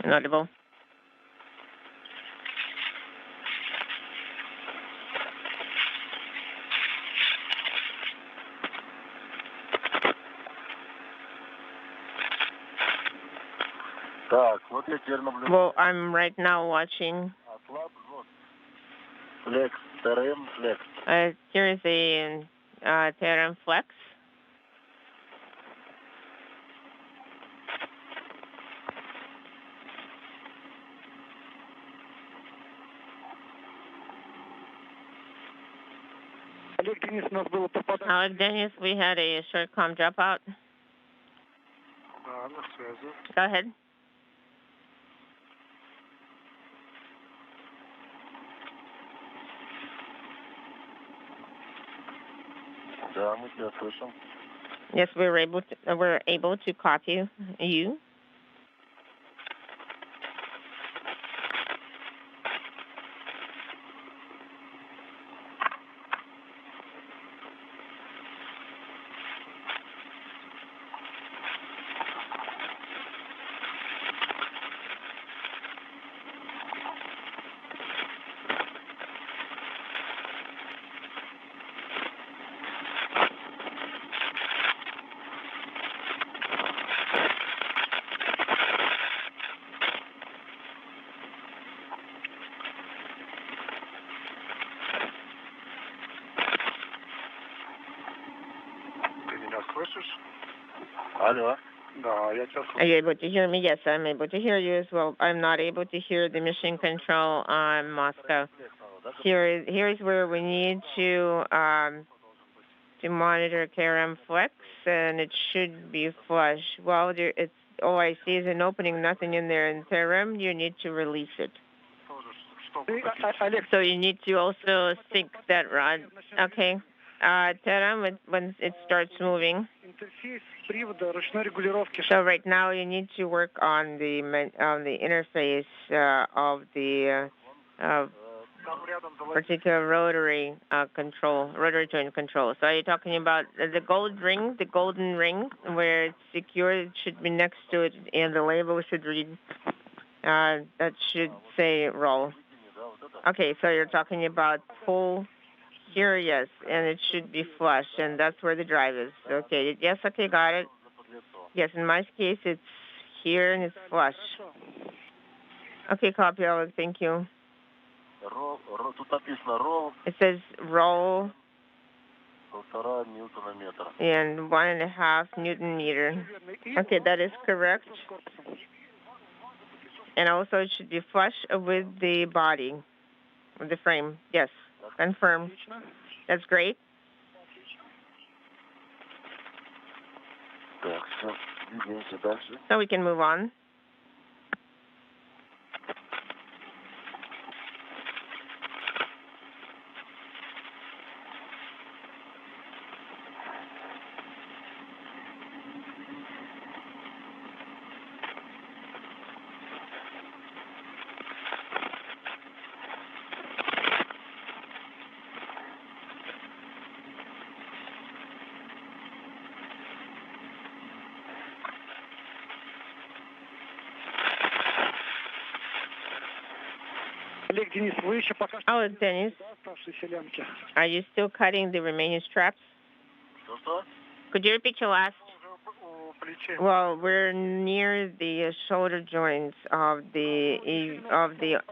Inaudible. Well, I'm right now watching. Here is a TRM Flex. Oleg, Denis, we had a short comm dropout. Go ahead. Yes, we're able to copy you. Are you able to hear me? Yes, I'm able to hear you as well. I'm not able to hear the mission control on Moscow. Here is where we need to monitor KRM Flex, and it should be flush. Well, all I see is an opening, nothing in there. In TRM, you need to release it. So you need to also sync that rod. Okay. TRM, when it starts moving. So right now you need to work on the interface of the particular rotary joint control. So are you talking about the golden ring where it's secure? It should be next to it, and the label should read That should say roll. Okay, so you're talking about pull here, yes, and it should be flush, and that's where the drive is. Okay, yes, okay, got it. Yes, in my case, it's here and it's flush. Okay, copy, Oleg, thank you. It says roll and 1.5 Newton meter. Okay, that is correct. And also it should be flush with the body, with the frame. Yes, confirm. That's great. So we can move on. Oh, Denis, are you still cutting the remaining straps? Could you repeat your last? Well, we're near the shoulder joints of the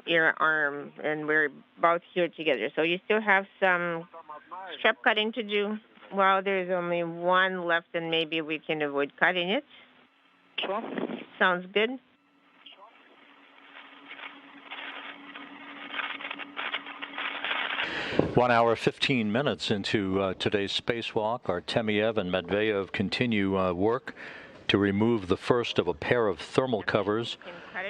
ear arm, and we're both here together. So you still have some strap cutting to do. Well, there's only one left, and maybe we can avoid cutting it. Sounds good. One hour, 15 minutes into today's spacewalk, Artemyev and Matveev continue work to remove the first of a pair of thermal covers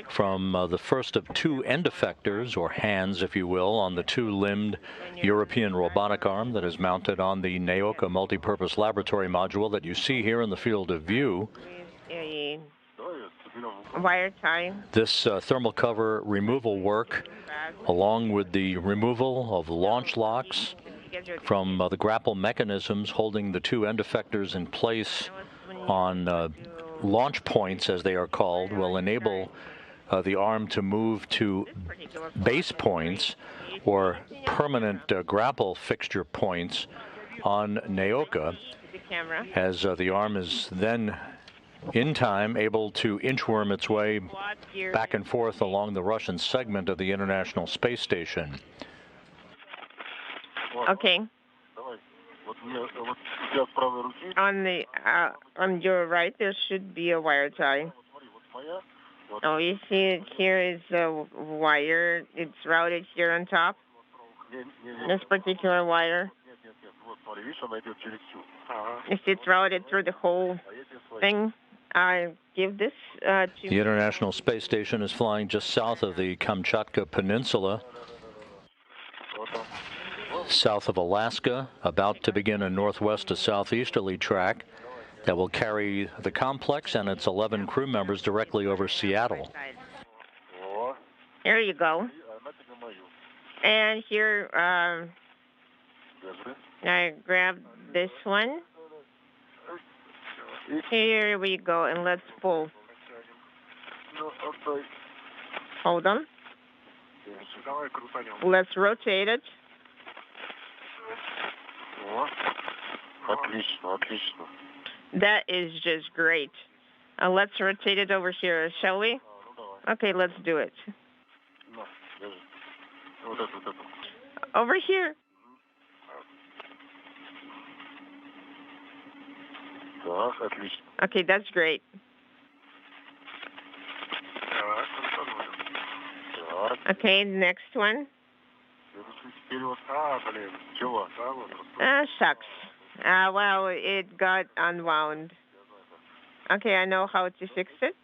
from the first of two end effectors, or hands, if you will, on the two-limbed European robotic arm that is mounted on the Naoka multipurpose laboratory module that you see here in the field of view. Wire tie. This thermal cover removal work, along with the removal of launch locks from the grapple mechanisms holding the two end effectors in place on launch points, as they are called, will enable the arm to move to base points or permanent grapple fixture points on Naoka, as the arm is then in time able to inchworm its way back and forth along the Russian segment of the International Space Station. Okay. On your right, there should be a wire tie. Oh, you see it here is a wire. It's routed here on top. This particular wire. If it's routed through the whole thing, I give this to... The International Space Station is flying just south of the Kamchatka Peninsula, south of Alaska, about to begin a northwest to southeasterly track that will carry the complex and its 11 crew members directly over Seattle. Here you go. And here, I grab this one. Here we go, and let's pull. Hold on. Let's rotate it. That is just great. Let's rotate it over here, shall we? Okay, let's do it. Over here. Okay, that's great. Okay, next one. Shucks. Well, it got unwound. Okay, I know how to fix it.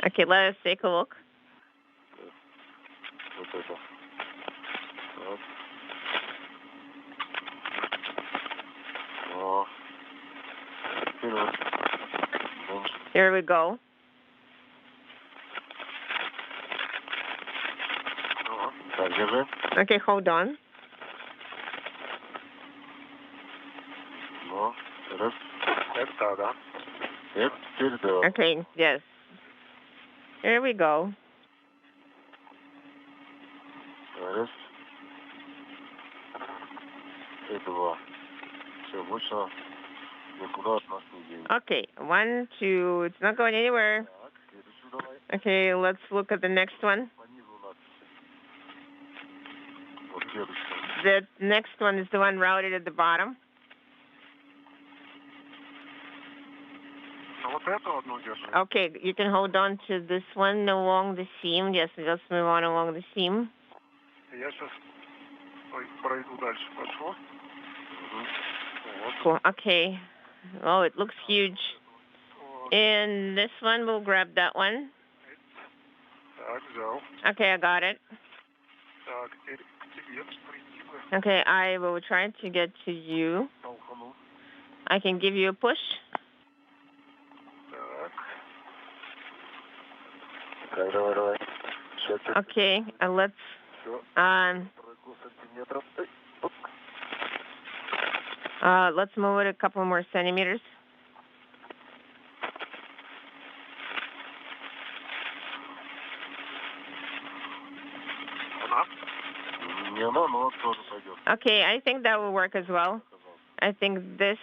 Okay, let us take a look. Here we go. Okay, hold on. Okay, yes. Here we go. Okay, 1, 2, it's not going anywhere. Okay, let's look at the next one. The next one is the one routed at the bottom. Okay, you can hold on to this one along the seam. Yes, let's move on along the seam. Cool. Okay. Oh, it looks huge. And this one, we'll grab that one. Okay, I got it. Okay, I will try to get to you. I can give you a push. Okay, let's move it a couple more centimeters. Okay, I think that will work as well. I think this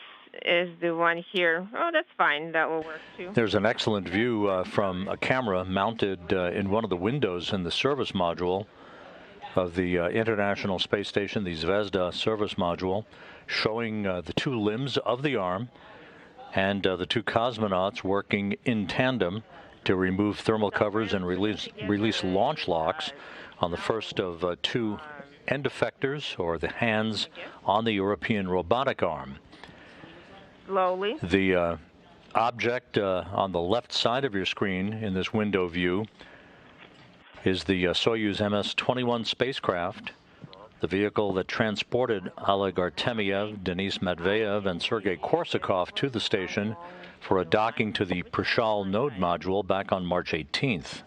is the one here. Oh, that's fine. That will work too. There's an excellent view from a camera mounted in one of the windows in the service module of the International Space Station, the Zvezda service module, showing the two limbs of the arm and the two cosmonauts working in tandem to remove thermal covers and release launch locks on the first of two end effectors, or the hands, on the European robotic arm. Slowly. The object on the left side of your screen in this window view is the Soyuz MS-21 spacecraft, the vehicle that transported Oleg Artemyev, Denis Matveev, and Sergei Korsakov to the station for a docking to the Prishal node module back on March 18th.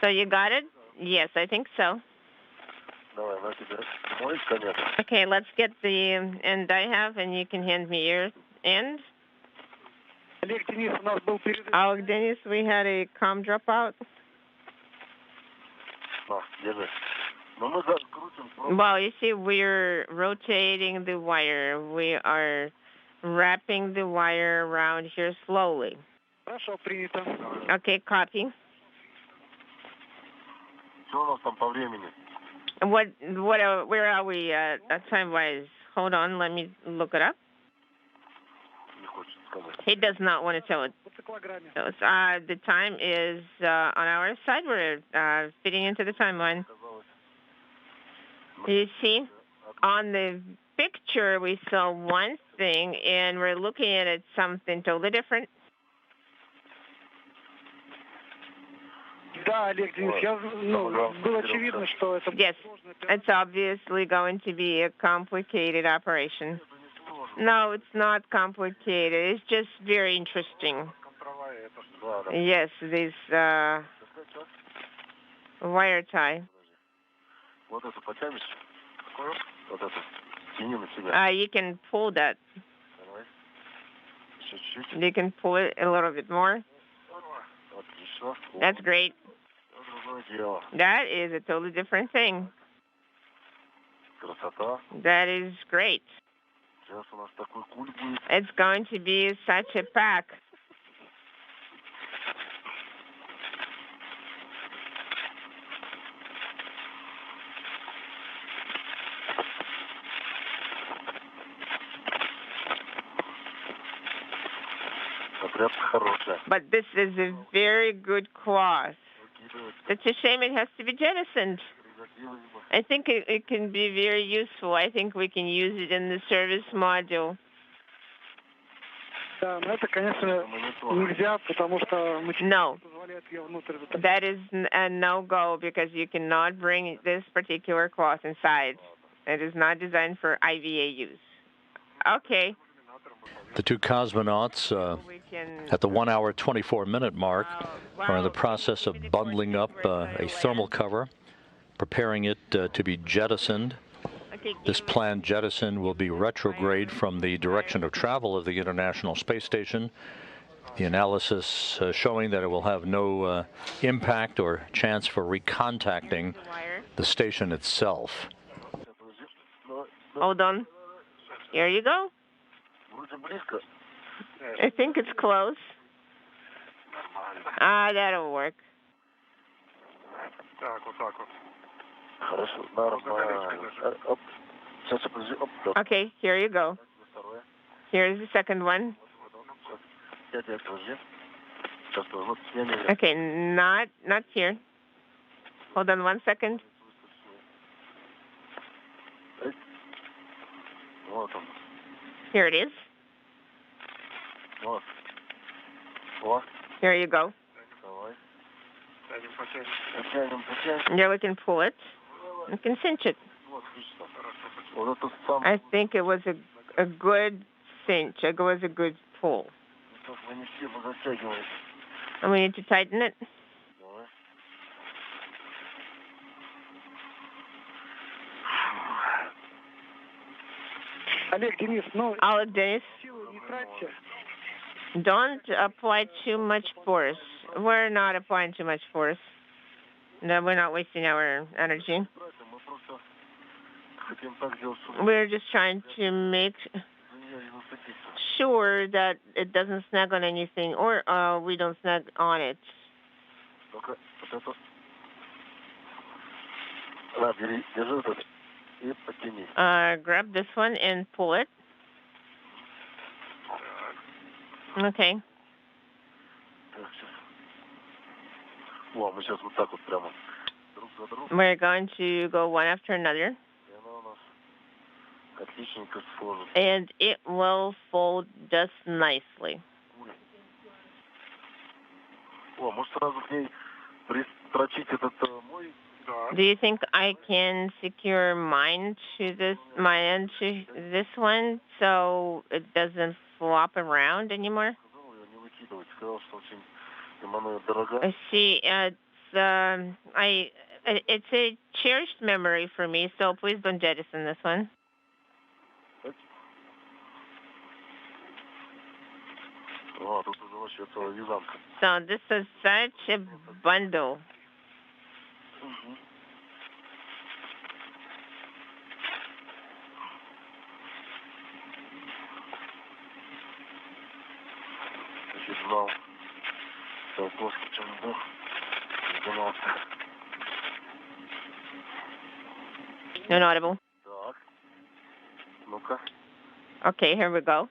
So you got it? Yes, I think so. Okay, let's get the end I have, and you can hand me your end. Oleg, Denis, we had a comm dropout. Well, you see, we're rotating the wire. We are wrapping the wire around here slowly. Okay, copy. Where are we time-wise? Hold on, let me look it up. He does not want to tell it. So, the time is on our side. We're fitting into the timeline. You see, on the picture, we saw one thing, and we're looking at it something totally different. Yes, it's obviously going to be a complicated operation. No, it's not complicated. It's just very interesting. Yes, this wire tie. You can pull that. You can pull it a little bit more. That's great. That is a totally different thing. That is great. It's going to be such a pack. But this is a very good cloth. It's a shame it has to be jettisoned. I think it can be very useful. I think we can use it in the service module. Да, но это, конечно, нельзя, потому что No, that is a no-go because you cannot bring this particular cloth inside. It is not designed for IVA use. Okay. The two cosmonauts at the 1 hour 24-minute mark are in the process of bundling up a thermal cover, preparing it to be jettisoned. This planned jettison will be retrograde from the direction of travel of the International Space Station. The analysis showing that it will have no impact or chance for recontacting the station itself. Hold on. Here you go. I think it's close. That'll work. Okay, here you go. Here's the second one. Okay, not here. Hold on 1 second. Here it is. Here you go. Yeah, we can pull it. We can cinch it. I think it was a good cinch. It was a good pull. And we need to tighten it. Oleg, Denis, don't apply too much force. We're not applying too much force. No, we're not wasting our energy. We're just trying to make sure that it doesn't snag on anything, or we don't snag on it. Grab this one and pull it. Okay. We're going to go one after another. And it will fold just nicely. Do you think I can secure my end to this one so it doesn't flop around anymore? I see. It's a cherished memory for me, so please don't jettison this one. So this is such a bundle. Inaudible. Okay, here we go.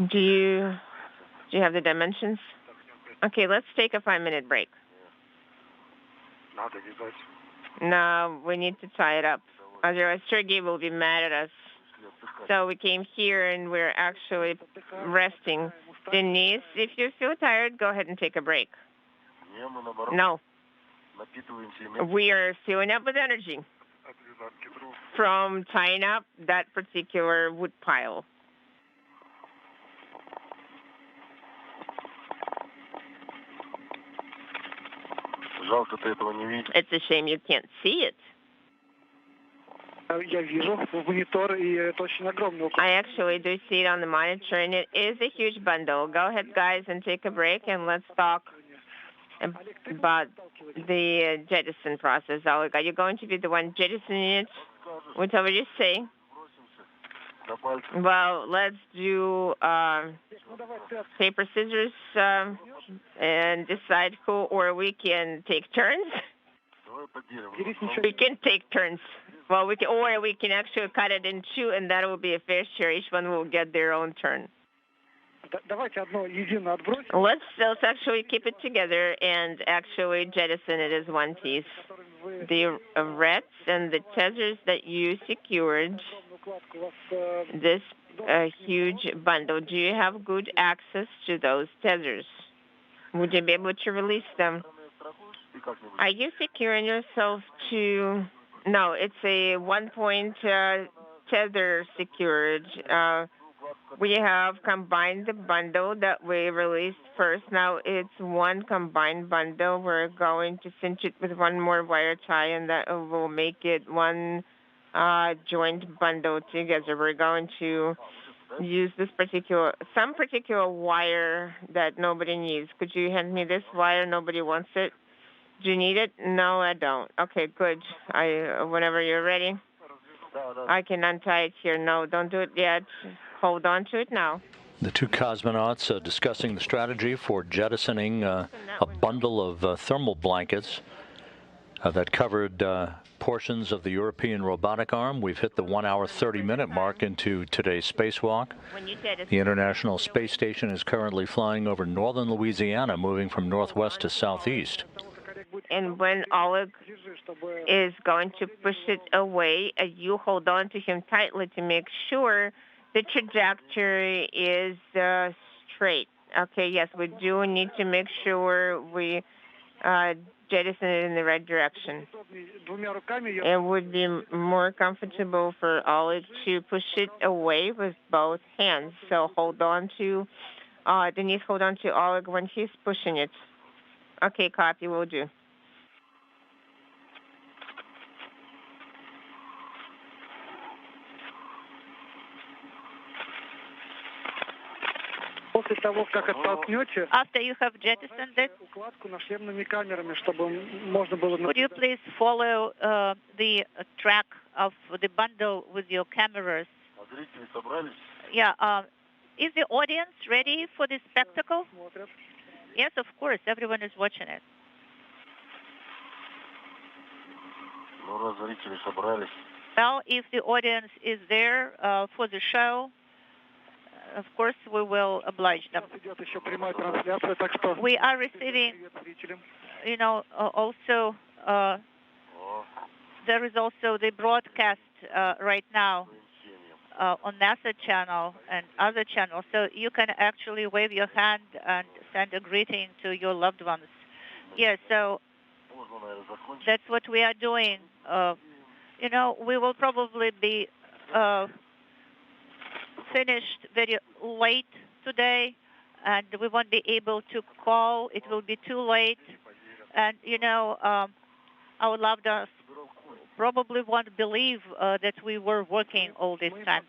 Do you have the dimensions? Okay, let's take a 5-minute break. No, we need to tie it up. Otherwise, Sergey will be mad at us. So we came here and we're actually resting. Denis, if you feel tired, go ahead and take a break. No. We are filling up with energy from tying up that particular wood pile. It's a shame you can't see it. I actually do see it on the monitor, and it is a huge bundle. Go ahead, guys, and take a break, and let's talk about the jettison process. Oleg, are you going to be the one jettisoning it? Whatever you say. Well, let's do paper, scissors, and decide who, or we can take turns. We can take turns. Well, we can, or we can actually cut it in two, and that will be a fair share. Each one will get their own turn. Let's actually keep it together and actually jettison it as one piece. The reds and the tethers that you secured, this huge bundle, do you have good access to those tethers? Would you be able to release them? Are you securing yourself to... No, it's a one-point tether secured. We have combined the bundle that we released first. Now it's one combined bundle. We're going to cinch it with one more wire tie, and that will make it one joint bundle together. We're going to use this some particular wire that nobody needs. Could you hand me this wire? Nobody wants it. Do you need it? No, I don't. Okay, good. Whenever you're ready, I can untie it here. No, don't do it yet. Hold on to it now. The two cosmonauts discussing the strategy for jettisoning a bundle of thermal blankets that covered portions of the European robotic arm. We've hit the 1 hour, 30-minute mark into today's spacewalk. The International Space Station is currently flying over northern Louisiana, moving from northwest to southeast. And when Oleg is going to push it away, you hold on to him tightly to make sure the trajectory is straight. Okay, yes, we do need to make sure we jettison it in the right direction. It would be more comfortable for Oleg to push it away with both hands. So hold on to, Denis, hold on to Oleg when he's pushing it. Okay, copy, will do. After you have jettisoned it, would you please follow the track of the bundle with your cameras? Yeah. Is the audience ready for this spectacle? Yes, of course. Everyone is watching it. Well, if the audience is there for the show, of course, we will oblige them. We are receiving, also, there is also the broadcast right now on NASA channel and other channels. So you can actually wave your hand and send a greeting to your loved ones. Yes, so that's what we are doing. We will probably be finished very late today, and we won't be able to call. It will be too late. And, our loved ones probably won't believe that we were working all this time.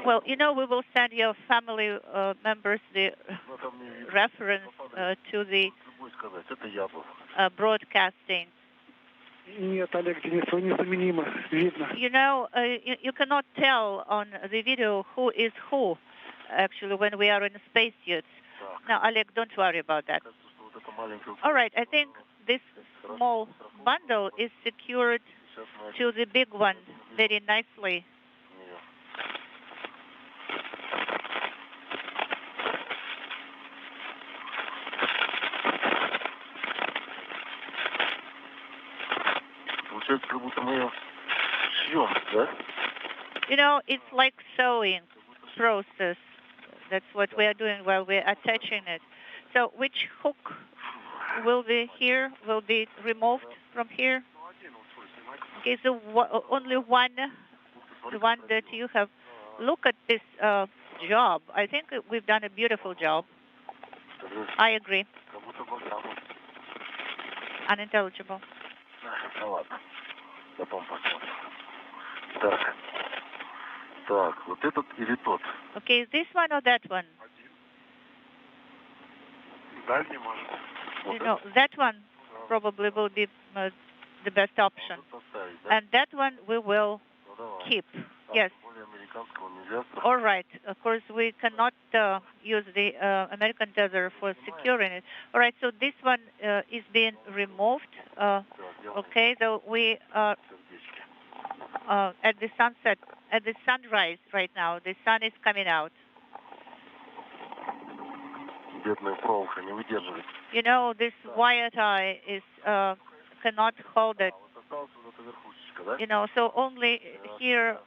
Well, we will send your family members the reference to the broadcasting. You cannot tell on the video who is who, actually, when we are in spacesuits. Now, Oleg, don't worry about that. All right, I think this small bundle is secured to the big one very nicely. It's like sewing process. That's what we are doing while we're attaching it. So which hook will be here, will be removed from here? Okay, so only one, the one that you have. Look at this job. I think we've done a beautiful job. I agree. Unintelligible. Okay, is this one or that one? That one probably will be the best option. And that one we will keep. Yes. All right. Of course, we cannot use the American tether for securing it. All right. So this one is being removed. Okay. So we are at the sunset, at the sunrise right now. The sun is coming out. You know, this wire tie is cannot hold it. You know, so only here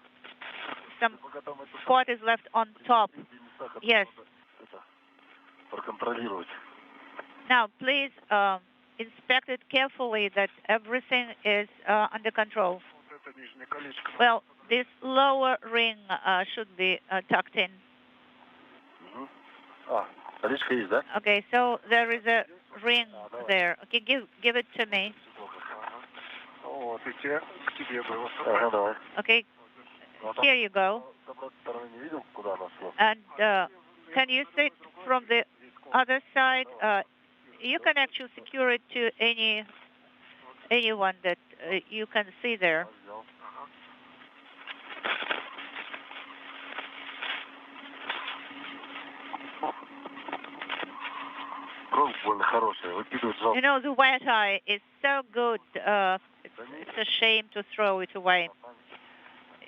some spot is left on top. Yes. Now, please inspect it carefully that everything is under control. Well, this lower ring should be tucked in. Okay, so there is a ring there. Okay, give it to me. Okay, here you go. And can you sit from the other side? You can actually secure it to anyone that you can see there. You know, the wire tie is so good. It's a shame to throw it away.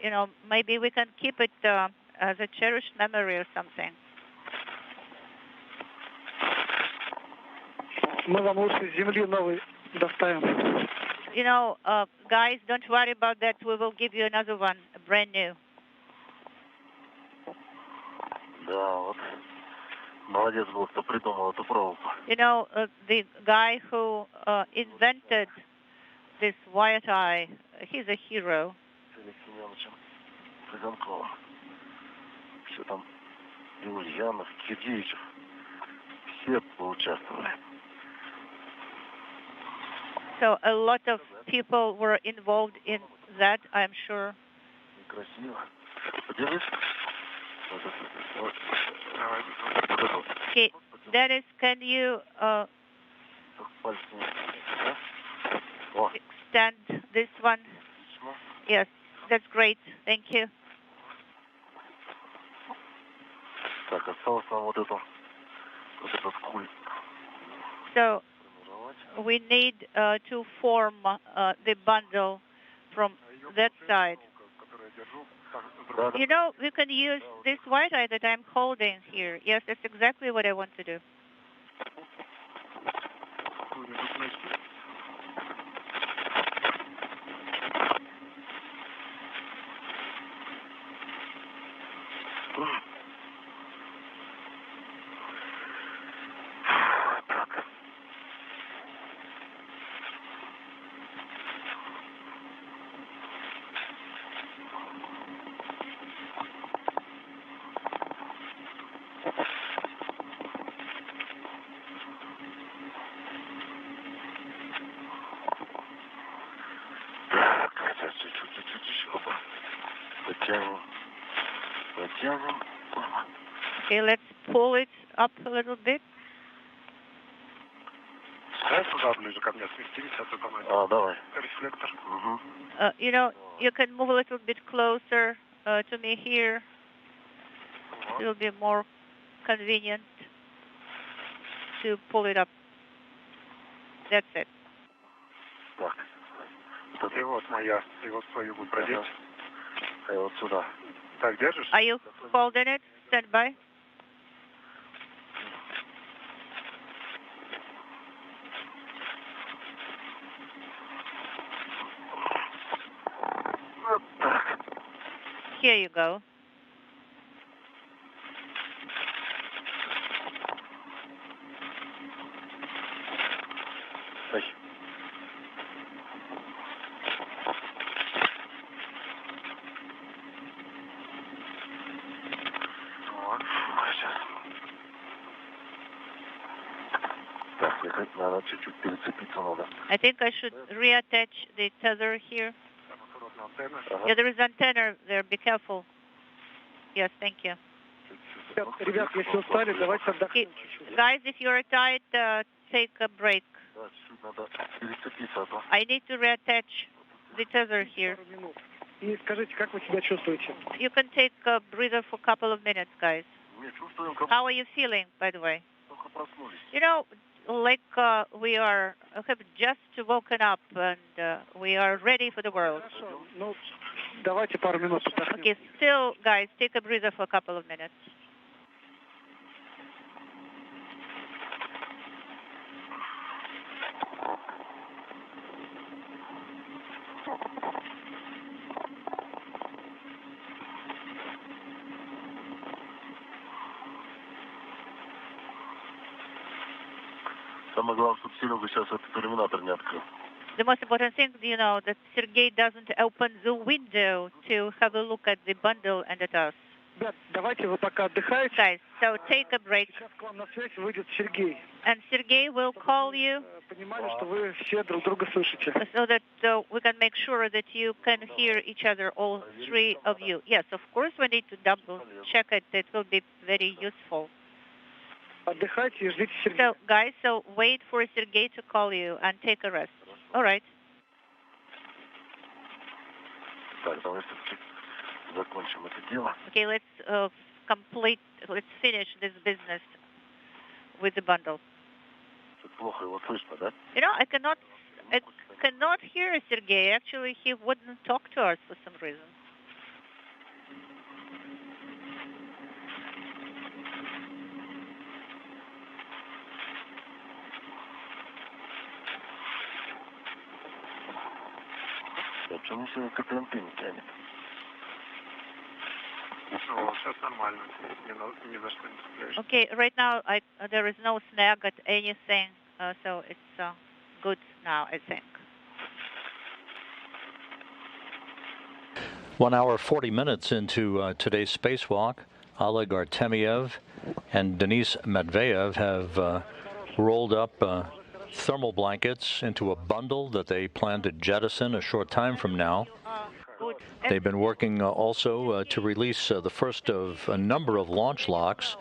You know, maybe we can keep it as a cherished memory or something. You know, guys, don't worry about that. We will give you another one, brand new. You know, the guy who invented this wire tie, he's a hero. So a lot of people were involved in that, I'm sure. Okay, Denis, can you extend this one? Yes, that's great. Thank you. So we need to form the bundle from that side. You know, we can use this wire tie that I'm holding here. Yes, that's exactly what I want to do. Okay, let's pull it up a little bit. You know, you can move a little bit closer to me here. It will be more convenient to pull it up. That's it. Are you holding it? Stand by. Here you go. I think I should reattach the tether here. Yeah, there is antenna there. Be careful. Yes, thank you. Okay. Guys, if you're tired, take a break. I need to reattach the tether here. И скажите, как вы себя чувствуете? You can take a breather for a couple of minutes, guys. How are you feeling, by the way? You know, like we have just woken up and we are ready for the world. Ну, давайте пару минут. Okay, still, guys, take a breather for a couple of minutes. Самое главное, чтобы Серега сейчас этот терминатор не открыл. The most important thing, you know, that Sergey doesn't open the window to have a look at the bundle and at us. Да, давайте вы пока отдыхаете. Guys, so take a break. Сейчас к вам на связь выйдет Сергей. And Sergey will call you. Понимали, что вы все друг друга слышите. So that we can make sure that you can hear each other, all three of you. Yes, of course, we need to double check it. It will be very useful. Отдыхайте и ждите Сергея. So, guys, so wait for Sergey to call you and take a rest. All right. Так, давай все-таки закончим это дело. Okay, let's finish this business with the bundle. Плохо его слышно, да? You know, I cannot hear Sergey. Actually, he wouldn't talk to us for some reason. Что мне сегодня как антенна тянет? Сейчас нормально, ни за что не цепляешься. Okay, right now there is no snag at anything, so it's good now, I think. 1 hour, 40 minutes into today's spacewalk, Oleg Artemyev and Denis Matveev have rolled up thermal blankets into a bundle that they plan to jettison a short time from now. They've been working also to release the first of a number of launch locks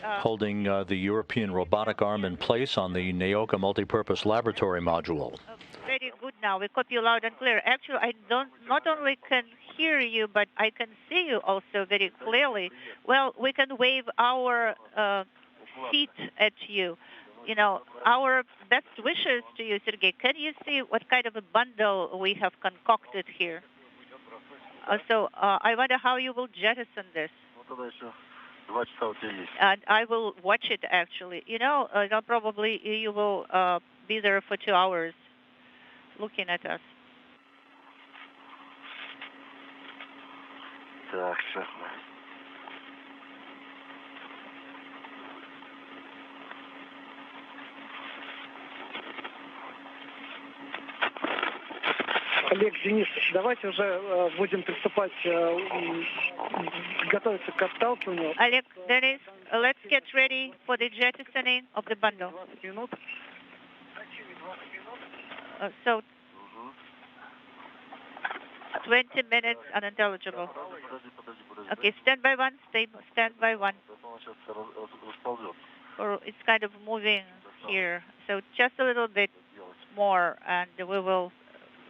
holding the European robotic arm in place on the Naoka multipurpose laboratory module. Very good now. We copy you loud and clear. Actually, I not only can hear you, but I can see you also very clearly. Well, we can wave our feet at you. You know, our best wishes to you, Sergey. Can you see what kind of a bundle we have concocted here? So I wonder how you will jettison this. And I will watch it, actually. You know, probably you will be there for 2 hours looking at us. Олег, Денис, давайте уже будем приступать, готовиться к отталкиванию. Oleg, Denis, let's get ready for the jettisoning of the bundle. So, 20 minutes, unintelligible. Okay, stand by one, stand by one. Or it's kind of moving here. So just a little bit more, and we will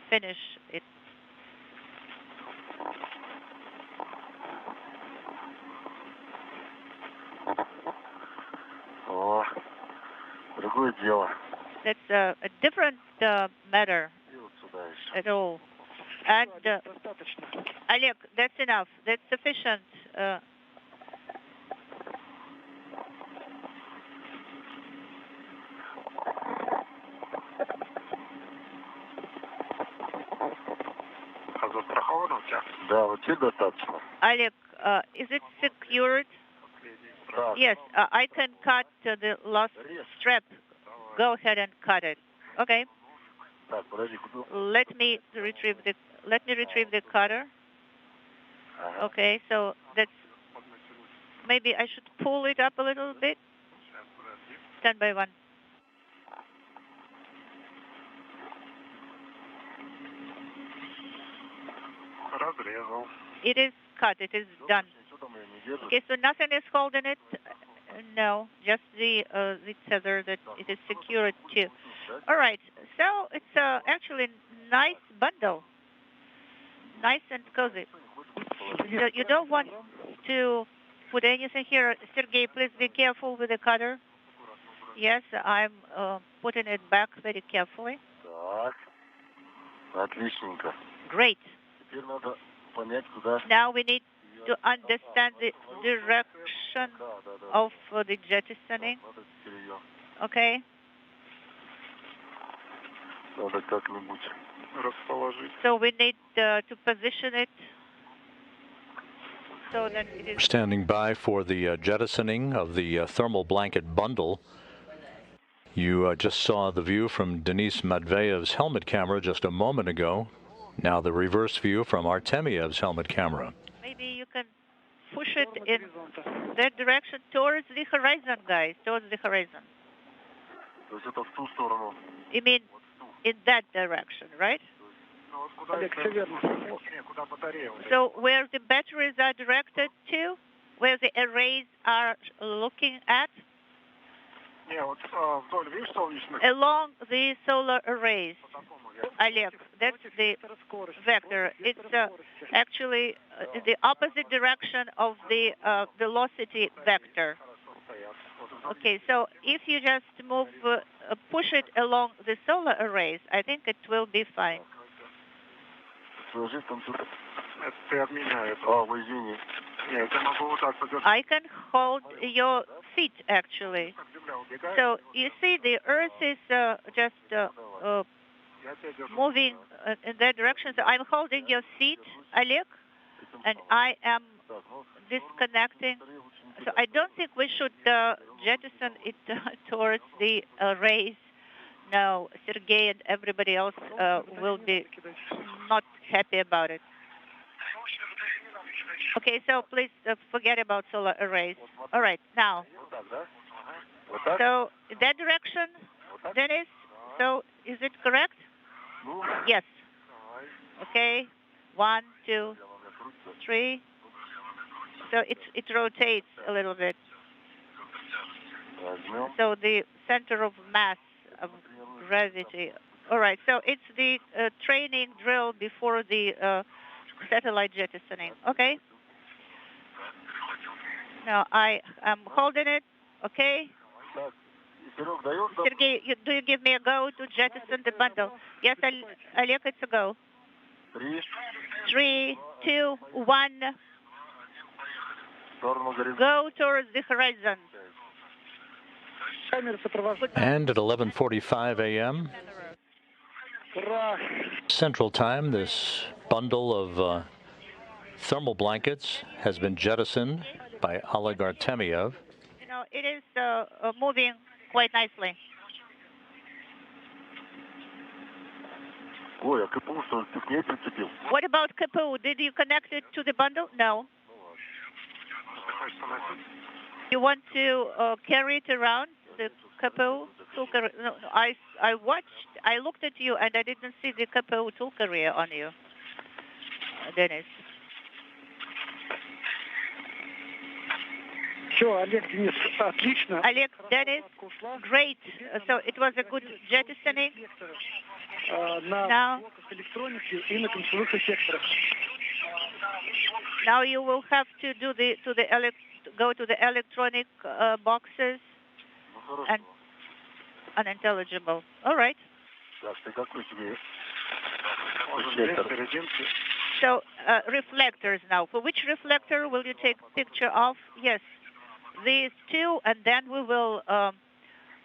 finish it. О, другое дело. That's a different matter at all. And Oleg, that's enough. That's sufficient. Да, вот тебе достаточно. Oleg, is it secured? Yes, I can cut the last strap. Go ahead and cut it. Okay. Let me retrieve the cutter. Okay, so that's maybe I should pull it up a little bit. Stand by one. It is cut. It is done. Okay, so nothing is holding it. No, just the tether that it is secured to. All right. So it's actually a nice bundle. nice and cozy. So you don't want to put anything here. Sergey, please be careful with the cutter. Yes, I'm putting it back very carefully. Так. Отличненько. Great. Теперь надо понять, куда. Now we need to understand the direction of the jettisoning. Okay. Надо как-нибудь расположить. So we need to position it so that it is. Standing by for the jettisoning of the thermal blanket bundle. You just saw the view from Denis Matveev's helmet camera just a moment ago. Now the reverse view from Artemyev's helmet camera. Maybe you can push it in that direction towards the horizon, guys, towards the horizon. То есть это в ту сторону. You mean in that direction, right? So where the batteries are directed to, where the arrays are looking at? Along the solar arrays. Oleg, that's the vector. It's actually the opposite direction of the velocity vector. Okay, so if you just move, push it along the solar arrays, I think it will be fine. I can hold your feet, actually. So you see, the Earth is just moving in that direction. So I'm holding your feet, Oleg, and I am disconnecting. So I don't think we should jettison it towards the arrays. No, Sergey and everybody else will be not happy about it. Okay, so please forget about solar arrays. All right, now. So in that direction, Denis, so is it correct? Yes. Okay, 1, 2, 3. So it rotates a little bit. So the center of mass of gravity. All right, so it's the training drill before the satellite jettisoning. Okay. Now I am holding it. Okay. Sergey, do you give me a go to jettison the bundle? Yes, Oleg, it's a go. 3, 2, 1. Go towards the horizon. And at 11:45 a.m. Central Time, this bundle of thermal blankets has been jettisoned by Oleg Artemyev. You know, it is moving quite nicely. What about КПУ? Did you connect it to the bundle? No. You want to carry it around, the КПУ? No, I looked at you and I didn't see the КПУ tool carrier on you, Denis. Олег, Денис, отлично. Oleg, Denis, great. So it was a good jettisoning. Now you will have to do go to the electronic boxes and unintelligible. All right. So reflectors now. For which reflector will you take picture of? Yes, these two, and then we will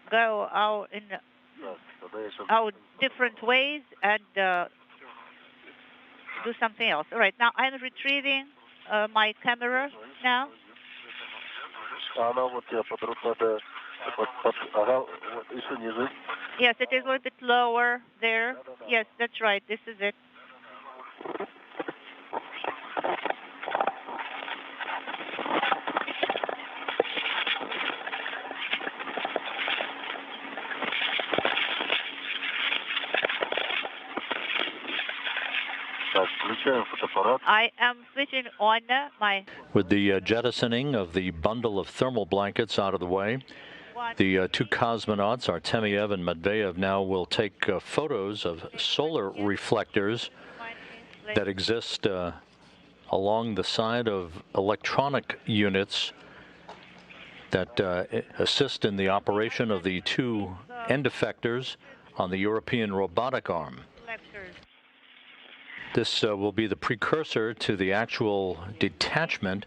go out in our different ways and do something else. All right. Now I'm retrieving my camera now. Yes, it is a little bit lower there. Yes, that's right. This is it. I am switching on my... With the jettisoning of the bundle of thermal blankets out of the way, the two cosmonauts, Artemyev and Matveev, now will take photos of solar reflectors that exist along the side of electronic units that assist in the operation of the two end effectors on the European robotic arm. This will be the precursor to the actual detachment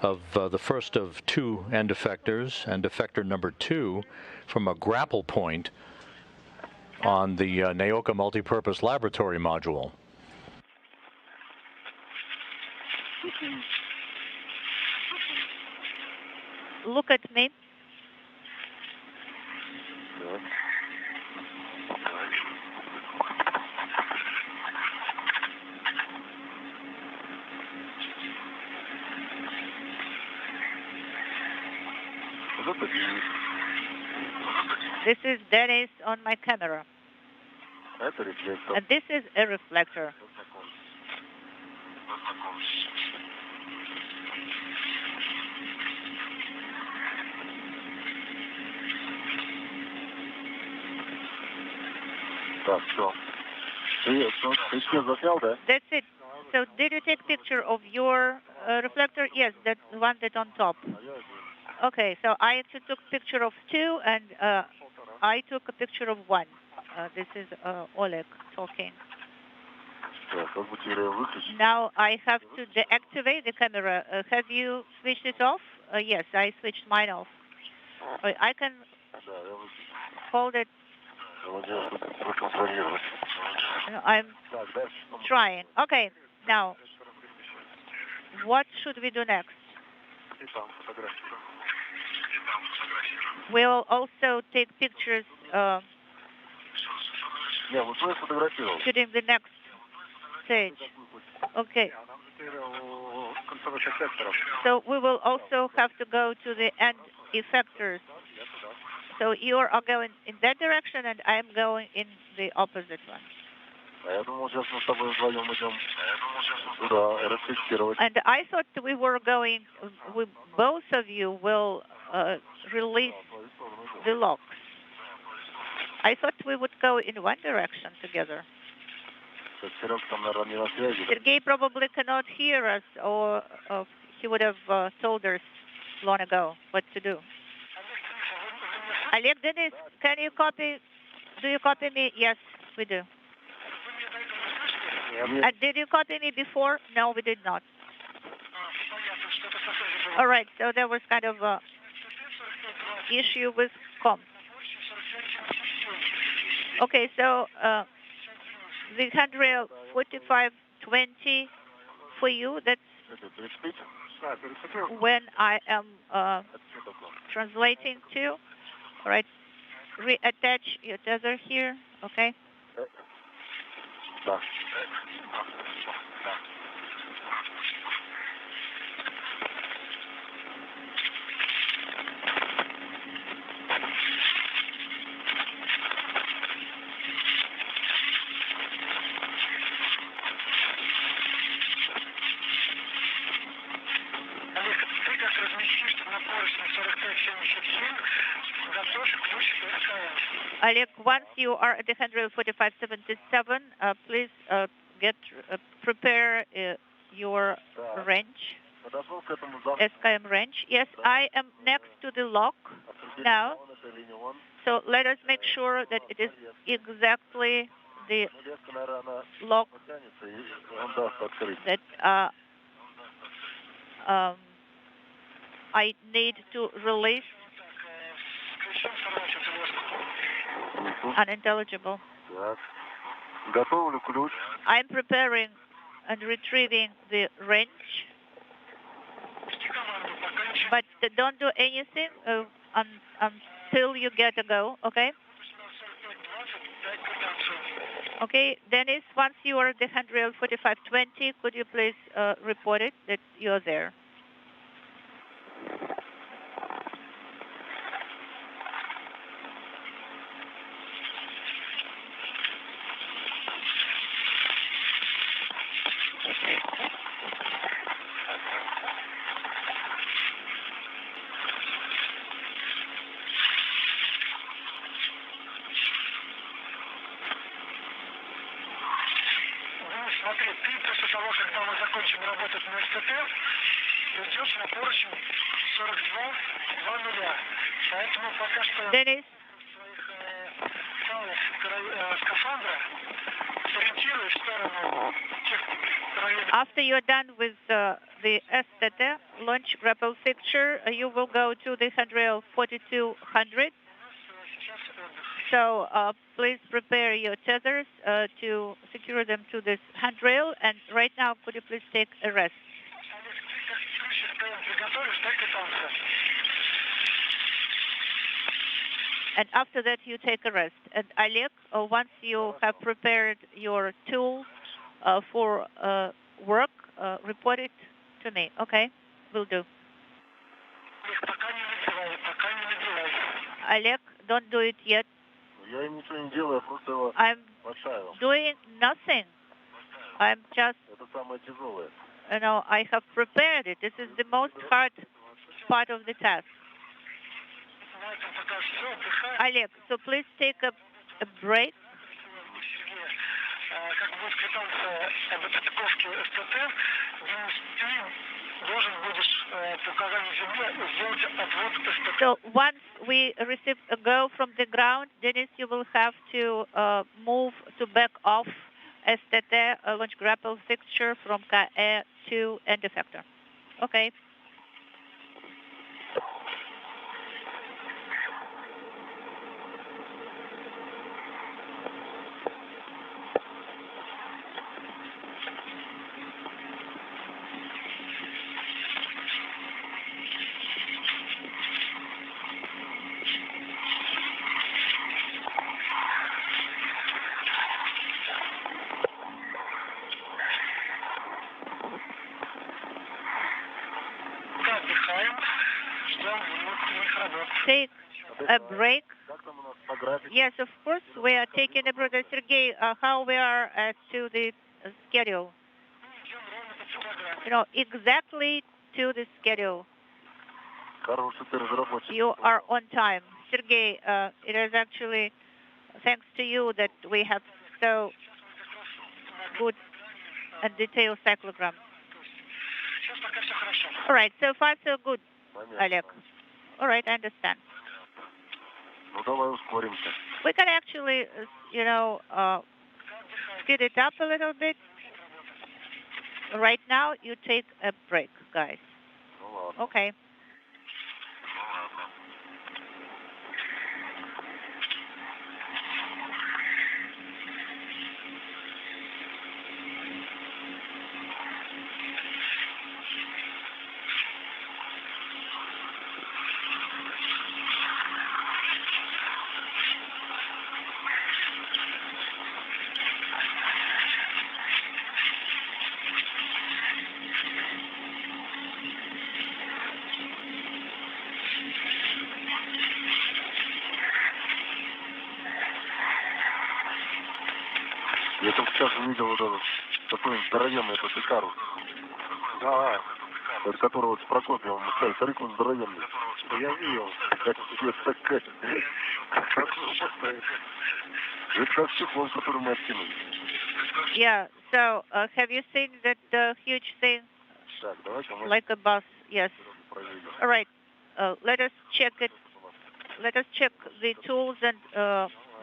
of the first of two end effectors, end effector number 2, from a grapple point on the Naoka Multipurpose Laboratory Module. Look at me. This is Denis on my camera. And this is a reflector. That's it. So did you take picture of your reflector? Yes, that one that's on top. Okay, so I actually took picture of 2, and I took a picture of 1. This is Oleg talking. Now I have to deactivate the camera. Have you switched it off? Yes, I switched mine off. I can hold it. I'm trying. Okay, now, what should we do next? We'll also take pictures during the next stage. Okay. So we will also have to go to the end effectors. So you are going in that direction, and I'm going in the opposite one. And I thought we were going, both of you will release the locks. I thought we would go in one direction together. Sergei probably cannot hear us, or he would have told us long ago what to do. Oleg, Denis, can you copy? Do you copy me? Yes, we do. And did you copy me before? No, we did not. All right, so there was kind of a issue with comms. Okay, so the handrail 4520 for you, that's when I am translating to. All right, reattach your tether here, okay? Oleg, once you are at the handrail 4577, please prepare your range, SKM range. Yes, I am next to the lock now, so let us make sure that it is exactly the lock that I need to release. Unintelligible. I'm preparing and retrieving the range, but don't do anything until you get a go, okay? Okay, Denis, once you are at the handrail 4520, could you please report it that you're there? Смотри, ты того, когда мы закончим работать на СТТ, идешь на поручень 42-00. Поэтому пока что Denis, скафандра сориентируй в сторону тех краев. after you're done with the STT launch grapple fixture, you will go to the handrail 4200. So please prepare your tethers to secure them to this handrail. And right now, could you please take a rest? And after that, you take a rest. And Oleg, once you have prepared your tool for work, report it to me. Okay? Will do. Oleg, don't do it yet. I'm doing nothing. I'm just, I have prepared it. This is the most hard part of the task. Oleg, so please take a break. So once we receive a go from the ground, Denis, you will have to move to back off STT launch grapple fixture from KE to end effector. Okay. Take a break. Yes, of course, we are taking a break. Sergey, how we are to the schedule? Exactly to the schedule. You are on time. Sergey, it is actually thanks to you that we have so good and detailed cyclogram. All right, so far so good, Oleg. All right, I understand. We can actually, speed it up a little bit. Right now, you take a break, guys. Okay. Я только сейчас увидел вот этот такой здоровенный этот Икарус. Да, от которого с Прокопьевым мы сказали, смотри, он здоровенный. Я видел. Как тебе такая. Это как чехол, который мы откинули. Yeah, so have you seen that huge thing? Like a bus, yes. All right, let us check it. Let us check the tools and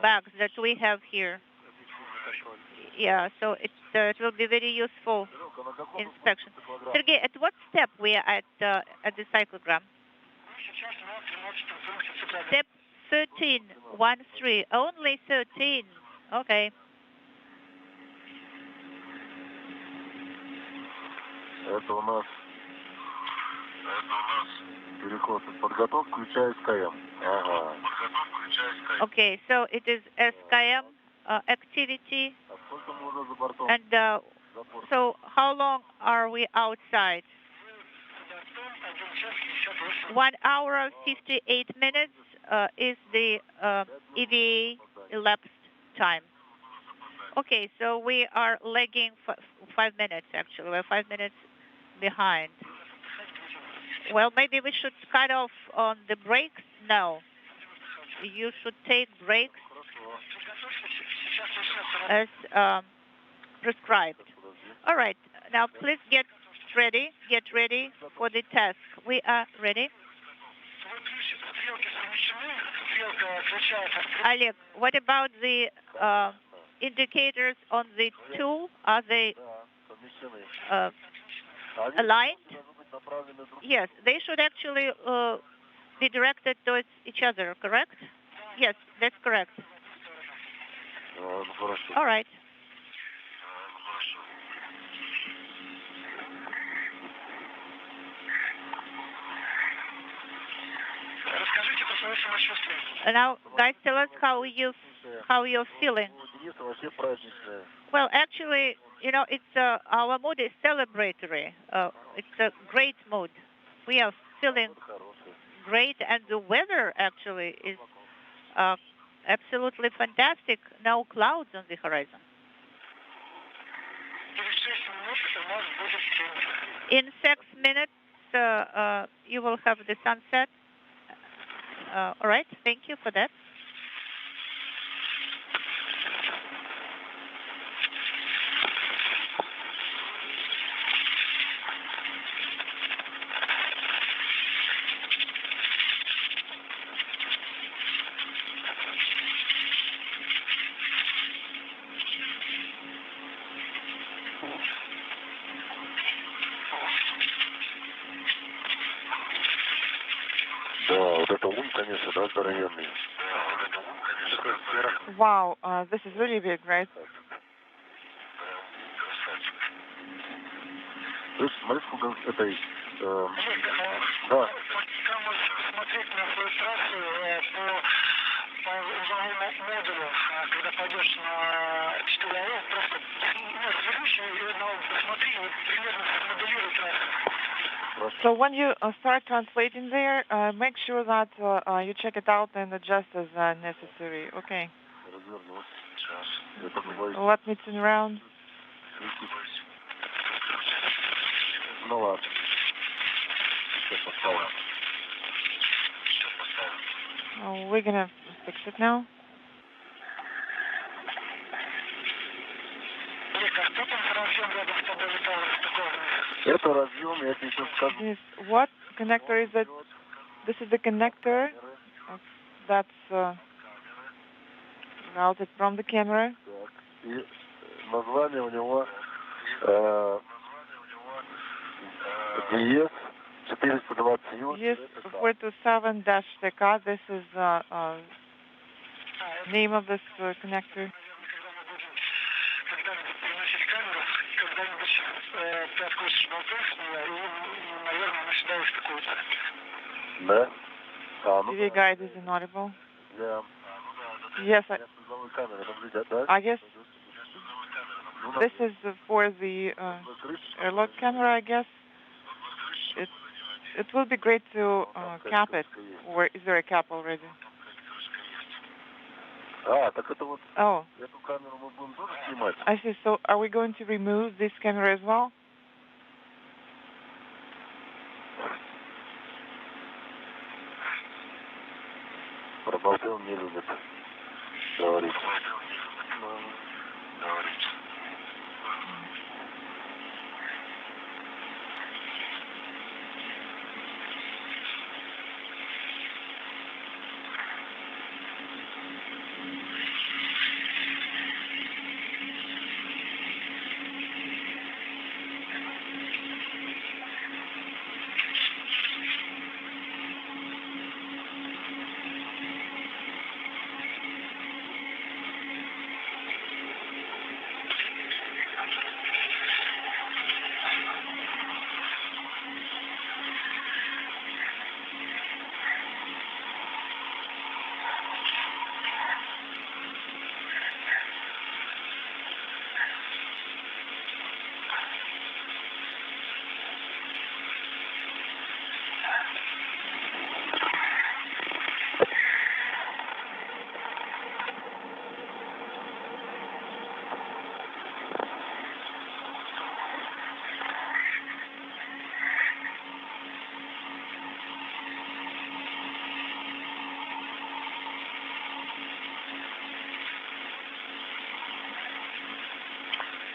bags that we have here. Yeah, so it will be very useful inspection. Sergey, at what step we are at the cyclogram? Step 13, 1-3, only 13. Okay. Это у нас переход в подготовку, включая SKM. Ага. Okay, so it is SKM activity. And so how long are we outside? 1 hour, 58 minutes is the EVA elapsed time. Okay, so we are lagging 5 minutes, actually. We're 5 minutes behind. Well, maybe we should cut off on the brakes? No. You should take brakes as prescribed. All right. Now, please get ready for the task. We are ready. Oleg, what about the indicators on the tool? Are they aligned? Yes, they should actually be directed towards each other, correct? Yes, that's correct. All right. Now, guys, tell us how you're feeling. Well, actually, you know, it's our mood is celebratory. It's a great mood. We are feeling great, and the weather actually is absolutely fantastic. No clouds on the horizon. In 6 minutes, you will have the sunset. All right, thank you for that. Wow, this is really big, right? So when you start translating there, make sure that you check it out and adjust as necessary. Okay. Let me turn around. We're gonna fix it now. What connector is it? This is the connector that's routed from the camera. ES.427-TK. This is name of this connector. TV guide is inaudible. Yes, I guess this is for the airlock camera, I guess. It will be great to cap it. Or is there a cap already? Oh. I see. So are we going to remove this camera as well?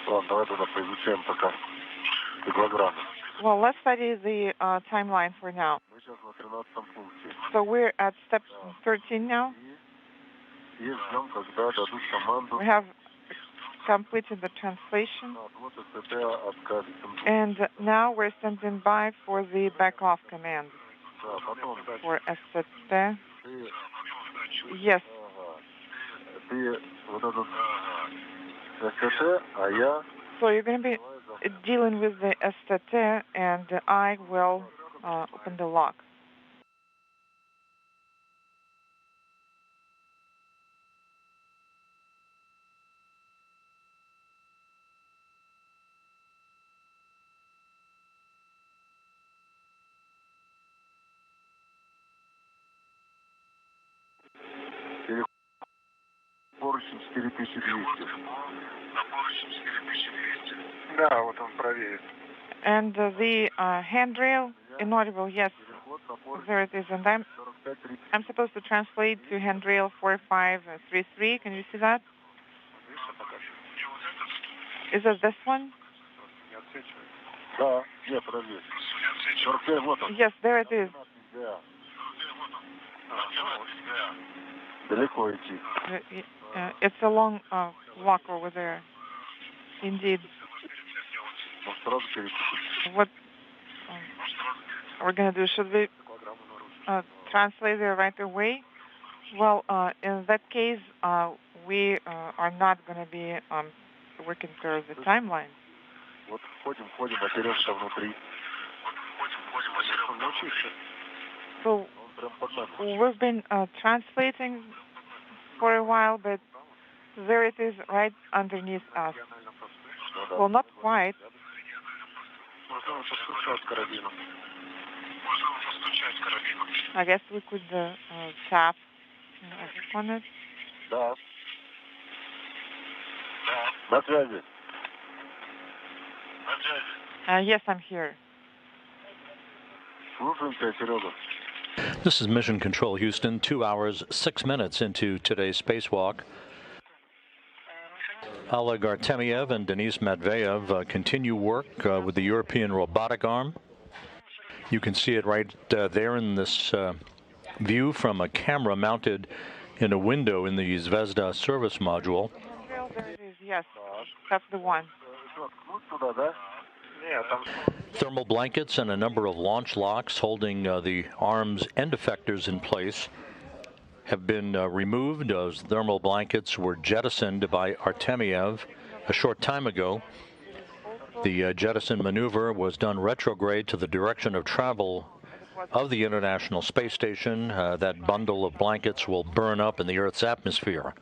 Ладно, давай тогда поизучаем пока. Well, let's study the timeline for now. So we're at step 13 now. We have completed the translation. And now we're standing by for the back off command for ST. Yes. So you're going to be dealing with the ST, and I will open the lock. Да, вот он проверит. And the handrail, inaudible, yes, there it is. And I'm supposed to translate to handrail 4533. Can you see that? Is it this one? Yes, there it is. It's a long walk over there. Indeed. What we're going to do, should we translate there right away? Well, in that case, we are not going to be working through the timeline. So we've been translating for a while, but there it is right underneath us. Well, not quite. I guess we could tap on it. Matveev. Yes, I'm here. This is Mission Control Houston, 2 hours, 6 minutes into today's spacewalk. Oleg Artemyev and Denis Matveev continue work with the European robotic arm. You can see it right there in this view from a camera mounted in a window in the Zvezda service module. There it is, yes. That's the one. Thermal blankets and a number of launch locks holding the arm's end effectors in place have been removed. Those thermal blankets were jettisoned by Artemyev a short time ago. The jettison maneuver was done retrograde to the direction of travel of the International Space Station. That bundle of blankets will burn up in the Earth's atmosphere.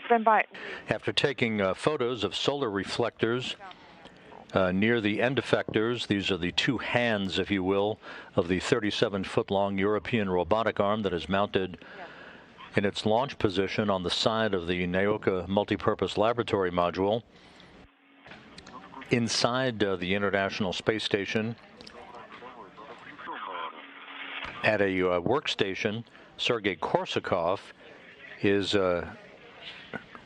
Stand by. After taking photos of solar reflectors near the end effectors, these are the two hands, if you will, of the 37-foot-long European robotic arm that is mounted in its launch position on the side of the Naoka multipurpose laboratory module. Inside the International Space Station, at a workstation, Sergei Korsakov is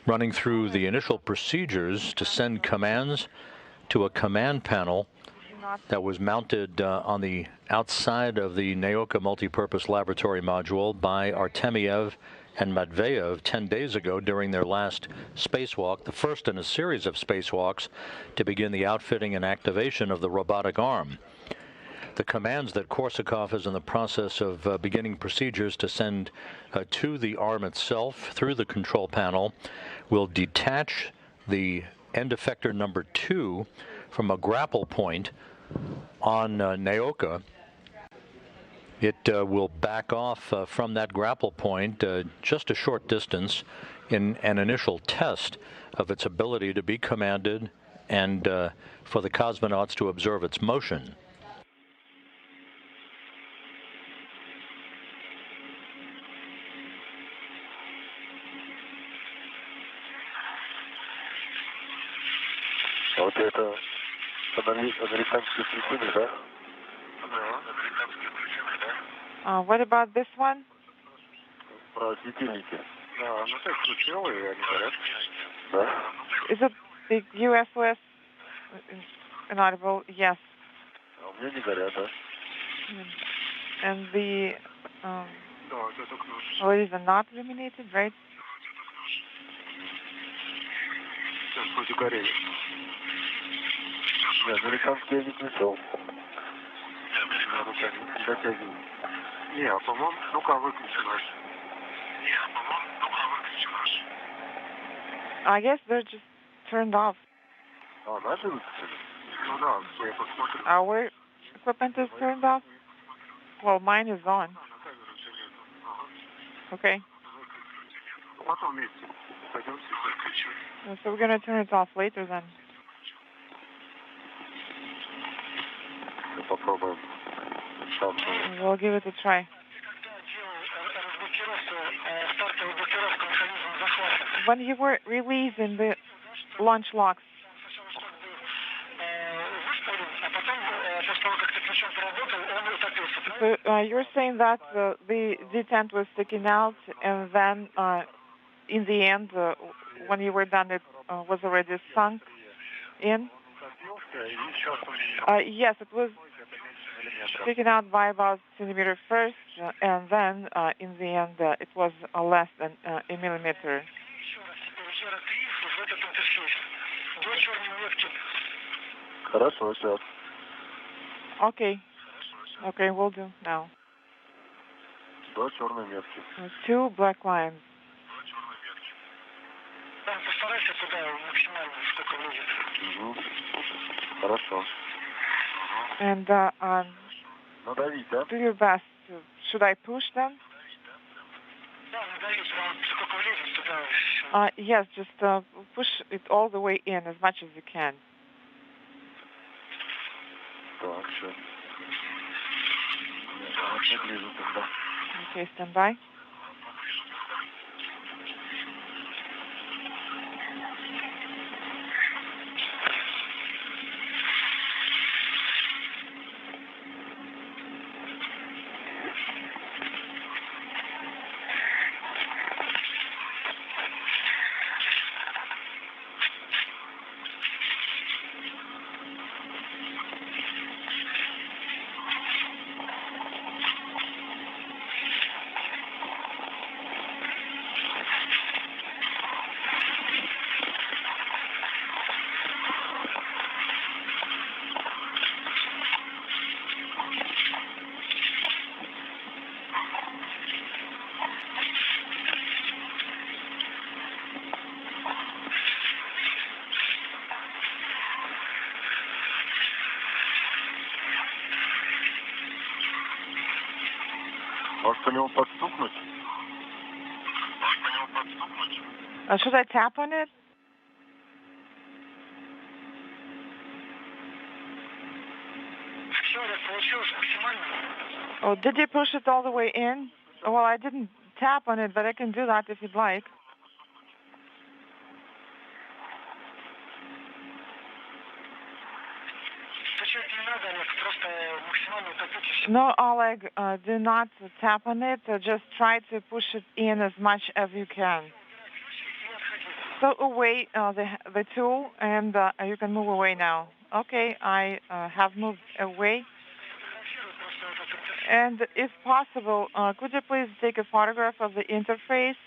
running through the initial procedures to send commands to a command panel that was mounted on the outside of the Naoka multipurpose laboratory module by Artemyev and Matveev 10 days ago during their last spacewalk, the first in a series of spacewalks to begin the outfitting and activation of the robotic arm. The commands that Korsakov is in the process of beginning procedures to send to the arm itself through the control panel will detach the end effector number 2 from a grapple point on Naoka. It will back off from that grapple point just a short distance in an initial test of its ability to be commanded and for the cosmonauts to observe its motion. Вот это американские причины, да? What about this one? Про светильники. Да, ну так ключевые, они горят. Да? Is it The USOS inaudible, yes. А у меня не горят, да? And the LEDs are not illuminated, right? Сейчас вроде горели. Нет, американские я не включал. Я руками не дотягиваю. Не, а по-моему, ну-ка выключилась. I guess they're just turned off. А, наши выключили? Ну да, я посмотрю. Our equipment is turned off? Well, mine is on. Okay. Потом вместе пойдемте выключим. So we're going to turn it off later then. Попробуем. We'll give it a try. When you were releasing the launch locks, so you're saying that the detent was sticking out, and then in the end, when you were done, it was already sunk in? Yes, it was sticking out by about centimeter first, and then in the end, it was less than a millimeter. Хорошо, сейчас. Okay. Okay, we'll do now. Два черные метки. 2 black lines. Хорошо. And Надавить, да? do your best. Should I push them? Yes, just push it all the way in as much as you can. Так, все. Не ближе тогда. Okay, stand by. Может, по нему подстукнуть? Should I tap on it? Oh, did you push it all the way in? Well, I didn't tap on it, but I can do that if you'd like. No, Oleg, do not tap on it. Just try to push it in as much as you can. So away the tool, and you can move away now. Okay, I have moved away. And if possible, could you please take a photograph of the interface?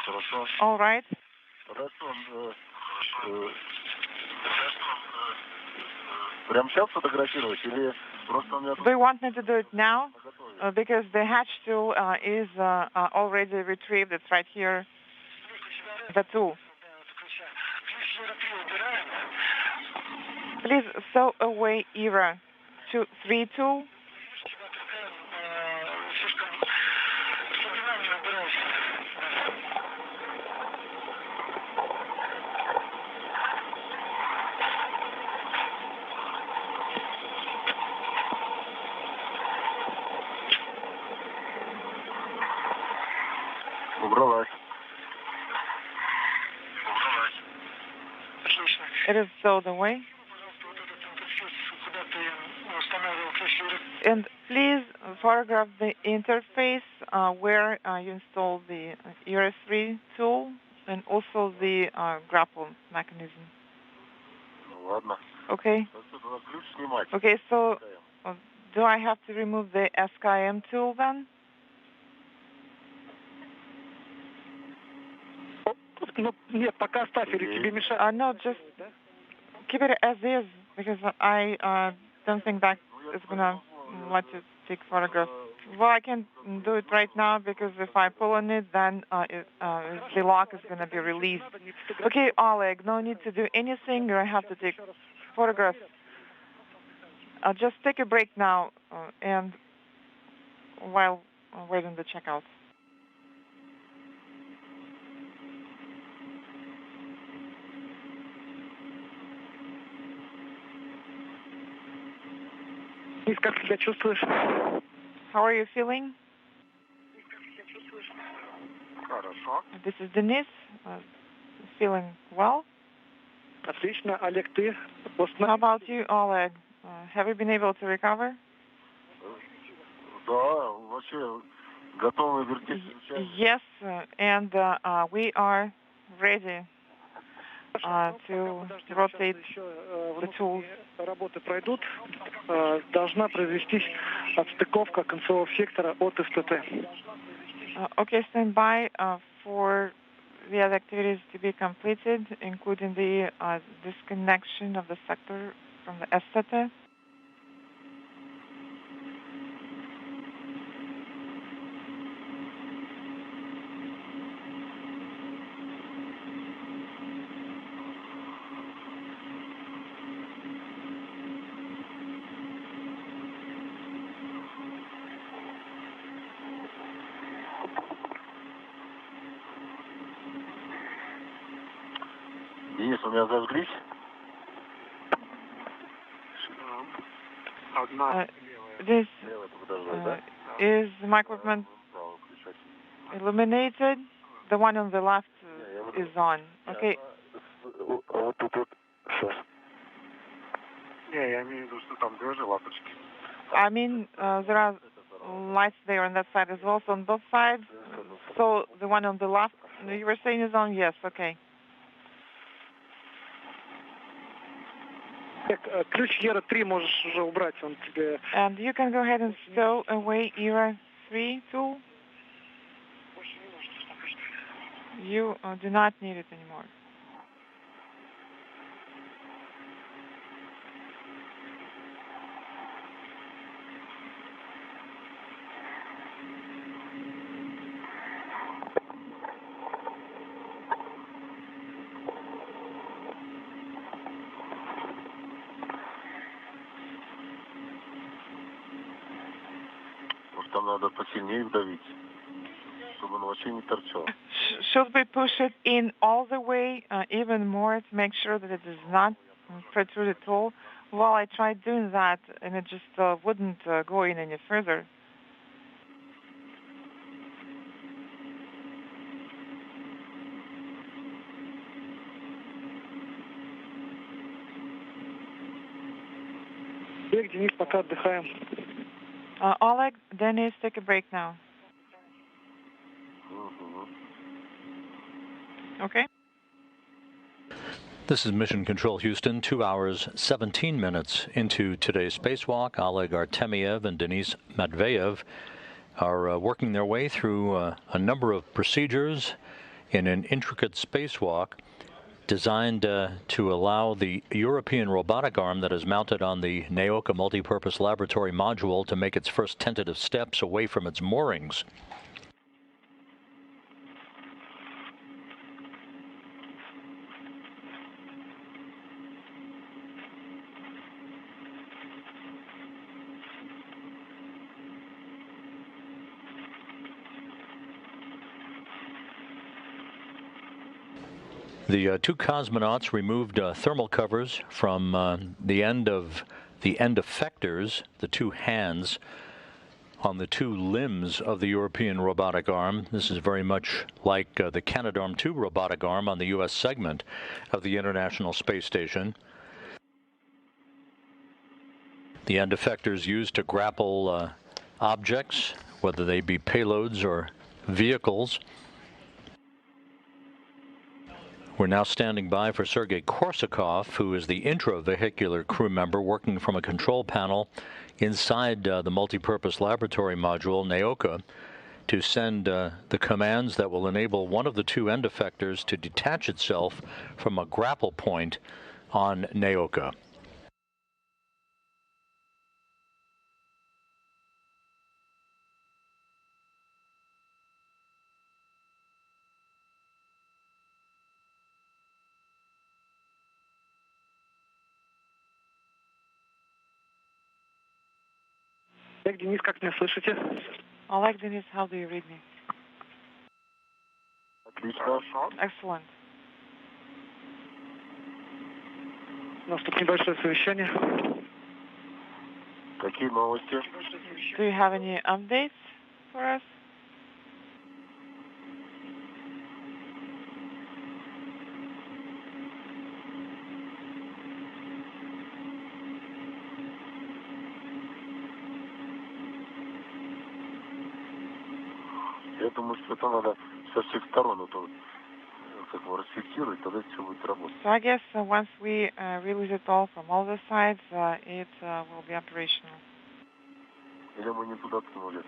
Хорошо. All right. Хорошо. Прямо сейчас фотографировать или просто у меня... Do you want me to do it now? Because the hatch tool is already retrieved. It's right here. The tool. Please stow away ERA 3 tool. Убралась. It is stowed away. And please photograph the interface where you install the ERA 3 tool and also the grapple mechanism. Ладно. Okay. Ключ снимать. Okay, so do I have to remove the SKM tool then? Нет, пока оставь, или тебе мешает? No, just keep it as is, because I don't think that is going to let you take photographs. Well, I can do it right now, because if I pull on it, then the lock is going to be released. Okay, Oleg, no need to do anything, or I have to take photographs. I'll just take a break now, and while waiting the checkout. Как себя чувствуешь? How are you feeling? Хорошо. This is Denis. Feeling well? Отлично. Олег, ты? How about you, Oleg? Have you been able to recover? Да, вообще готовы вертеть. Yes, and we are ready to rotate the tools. Работы пройдут, должна произвестись отстыковка концевого сектора от СТТ. Okay, stand by for the other activities to be completed, including the disconnection of the sector from the STT. Денис, у меня зажглись? This is my equipment illuminated. The one on the left is on. Okay. Вот тут вот. Сейчас. Не, я имею в виду, что там две же лампочки. I mean, there are lights there on that side as well, so on both sides. So the one on the left, you were saying is on? Yes, okay. Ключ ERA 3 можешь уже убрать, он тебе... And you can go ahead and stow away ERA 3 tool. You do not need it anymore. Там надо посильнее вдавить, чтобы он вообще не торчал. Should we push it in all the way, even more, to make sure that it does not protrude at all? Well, I tried doing that, and it just wouldn't go in any further. Денис, пока отдыхаем. Oleg, Denis, take a break now. Okay. This is Mission Control Houston, 2 hours, 17 minutes into today's spacewalk. Oleg Artemyev and Denis Matveev are working their way through a number of procedures in an intricate spacewalk designed to allow the European robotic arm that is mounted on the Naoka multipurpose laboratory module to make its first tentative steps away from its moorings. The two cosmonauts removed thermal covers from the end effectors, the two hands on the two limbs of the European robotic arm. This is very much like the Canadarm2 robotic arm on the U.S. segment of the International Space Station. The end effectors used to grapple objects, whether they be payloads or vehicles. We're now standing by for Sergei Korsakov, who is the intravehicular crew member working from a control panel inside the multipurpose laboratory module, Naoka, to send the commands that will enable one of the two end effectors to detach itself from a grapple point on Naoka. Oleg, Denis, как меня слышите? Oleg, Denis, how do you read me? Отлично. Excellent. У нас тут небольшое совещание. Какие новости? Do you have any updates for us? Я думаю, что это надо со всех сторон это как бы расфиксировать, тогда все будет работать. So I guess once we release it all from all the sides, it will be operational. Или мы не туда ткнули?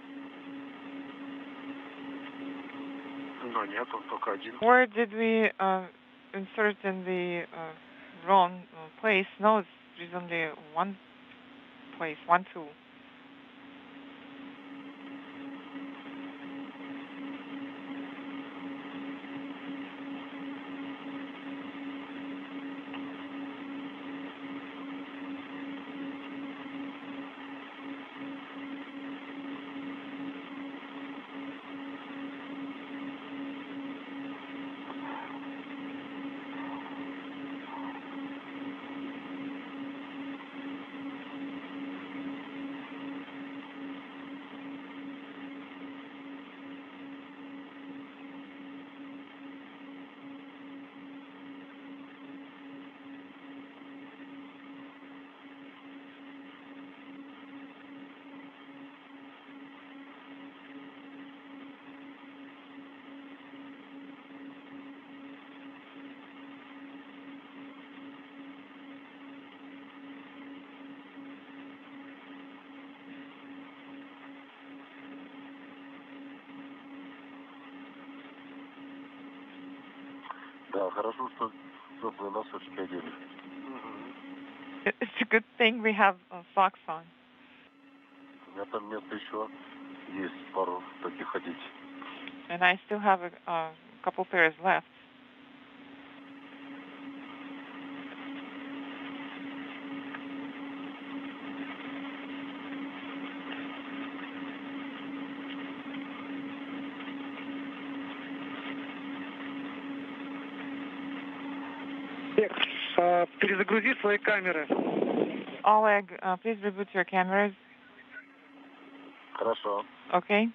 Но нет, он только один. Or did we insert in the wrong place? No, it's only one place, one tool. Да, хорошо, что теплые носочки одели. It's a good thing we have socks on. У меня там место еще есть, пару таких одеть. And I still have a couple pairs left. Перезагрузи свои камеры. Oleg, please reboot your cameras. Хорошо. Okay.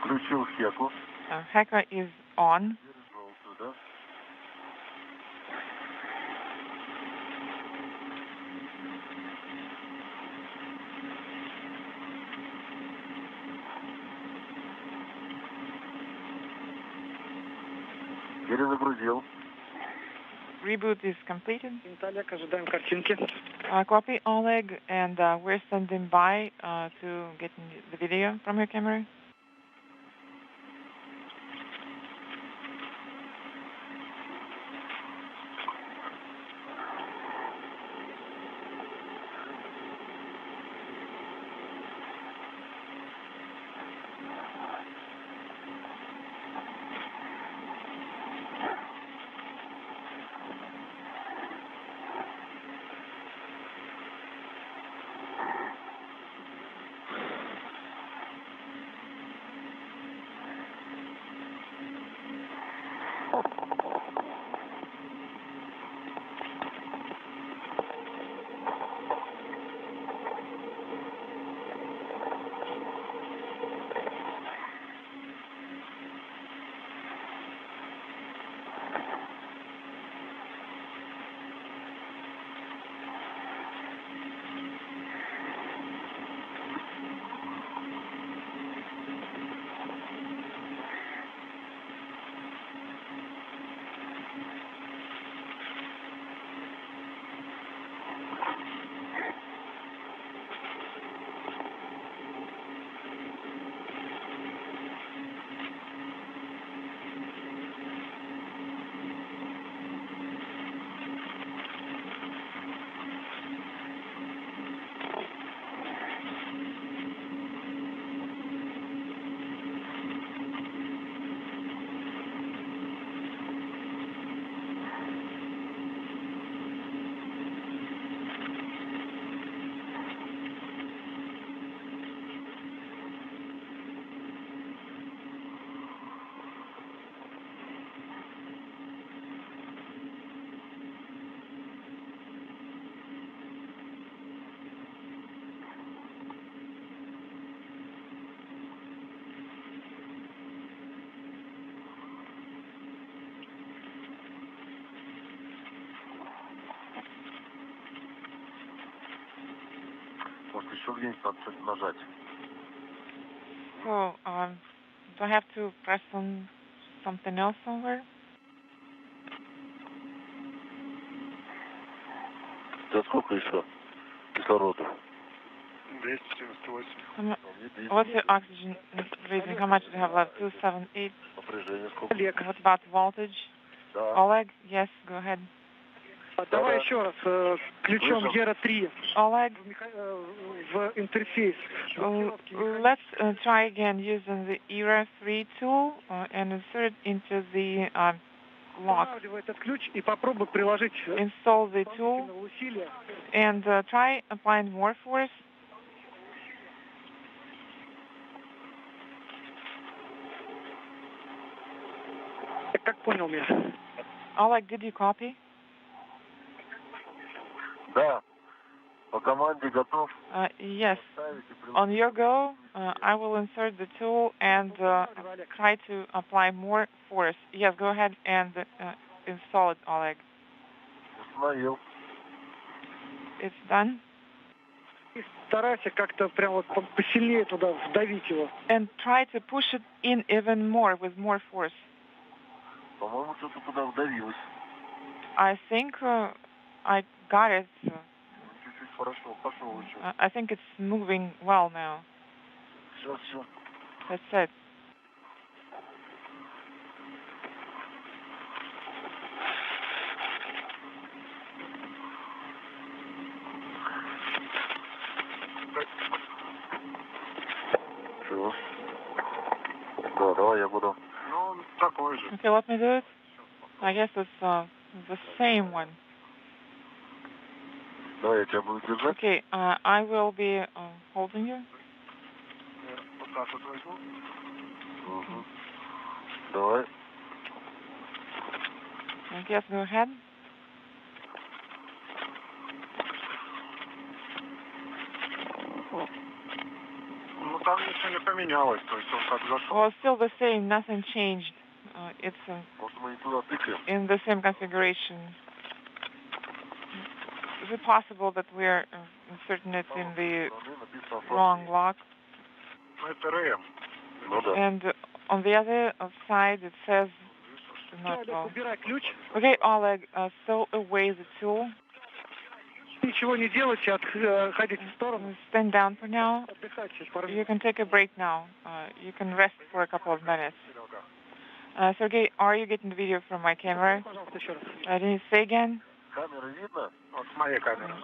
Включил хеку. Hacker is on. Туда. Перезагрузил. Reboot is completed. Олег, ожидаем картинки. Copy, Oleg, and we're standing by to get the video from your camera. Может, еще где-нибудь надо что-нибудь нажать. So, do I have to press on something else somewhere? Да сколько еще кислорода? 278. What's your oxygen reading? How much do you have left? 278. Напряжение сколько? What about voltage? Да. Oleg, yes, go ahead. Давай еще раз ключом ERA-3 Oleg, в интерфейс. let's try again using the ERA-3 tool and insert it into the lock. Устанавливай этот ключ и попробуй приложить Install the tool усилия. and try applying more force. Как понял меня? Oleg, did you copy? Да. По команде готов. Yes. On your go, I will insert the tool and try to apply more force. Yes, go ahead and install it, Oleg. Установил. It's done. И старайся как-то прям вот посильнее туда вдавить его. And try to push it in even more with more force. По-моему, что-то туда вдавилось. I think I got it. Чуть-чуть пошел еще. I think it's moving well now. Все. That's it. Все. Да, давай я буду. Ну, такой же. Okay, let me do it. I guess it's the same one. Давай я тебя буду держать. Okay, I will be holding you. Вот так вот возьму. Угу. Давай. I guess go ahead. Ну, там ничего не поменялось, то есть он как зашел. Well, still the same, nothing changed. It's Может, мы не туда тыкаем? in the same configuration. Is it possible that we're inserting it in the wrong lock? Ну, это РМ. Ну да. And on the other side it says not well. Убирай ключ. Okay, Oleg, throw away the tool. Ничего не делайте, отходите в сторону. Stand down for now. Отдыхайте пару You минут. can take a break now. You can rest for a couple of minutes. Sergey, are you getting the video from my camera? Пожалуйста, еще раз. Dennis, say again. Камеры видно? Вот с моей камеры.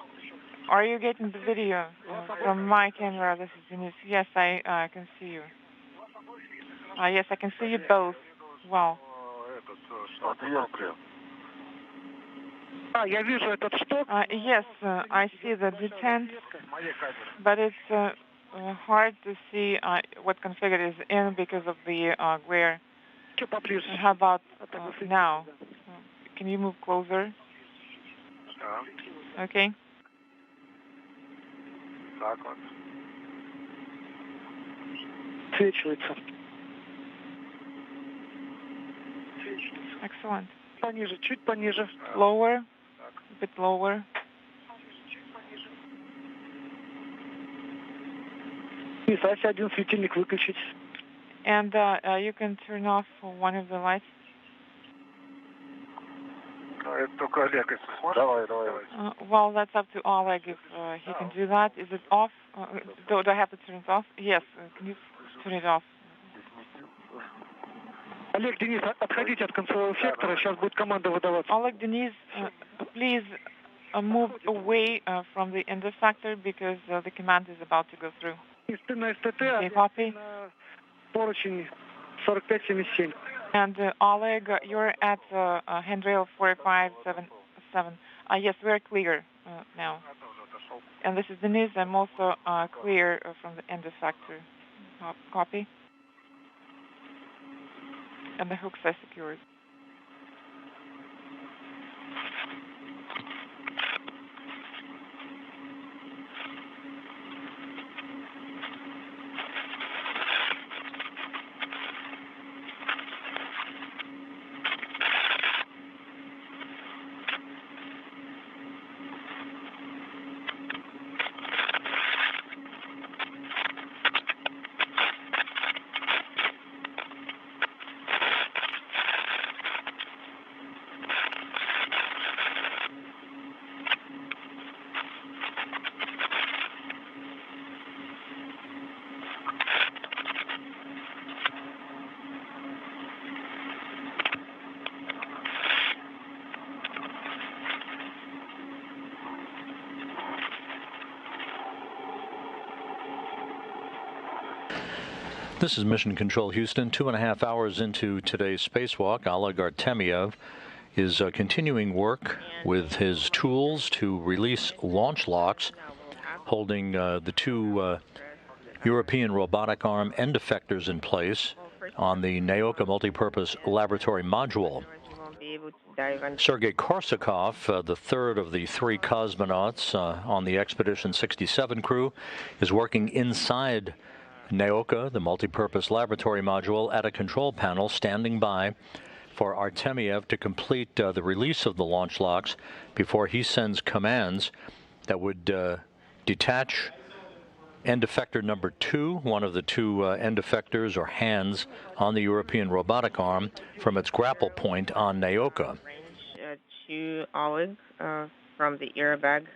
Are you getting the video from my camera? This is Denis. Yes, I can see you. Yes, I can see you both. Wow. Отверстие. Я вижу этот шток. Yes, I see the detent, but it's hard to see what configured is in because of the glare. How about now? Can you move closer? Okay. Так вот. Свечивается. Excellent. Пониже, чуть пониже. Lower, a bit lower. Если один светильник выключить. And you can turn off one of the lights. Ну, это только Олег, если сможет. Давай. Well, that's up to Oleg if he can do that. Is it off? Do I have to turn it off? Yes. Can you turn it off? Олег, Денис, отходите от концевого сектора, сейчас будет команда выдаваться. Oleg, Denis, please move away from the end effector because the command is about to go through. Ты на СТТ, Okay, copy. на поручень 4577. And Oleg, you're at handrail 4577. Yes, we're clear now. And this is Denis. I'm also clear from the end effector. Copy. And the hooks are secured. This is Mission Control Houston. 2.5 hours into today's spacewalk, Oleg Artemyev is continuing work with his tools to release launch locks, holding the two European robotic arm end effectors in place on the Naoka multipurpose laboratory module. Sergei Korsakov, the third of the three cosmonauts on the Expedition 67 crew, is working inside Naoka, the multipurpose laboratory module, at a control panel, standing by for Artemyev to complete the release of the launch locks before he sends commands that would detach end effector number 2, one of the two end effectors or hands on the European robotic arm, from its grapple point on Naoka. To Oleg from the airbag.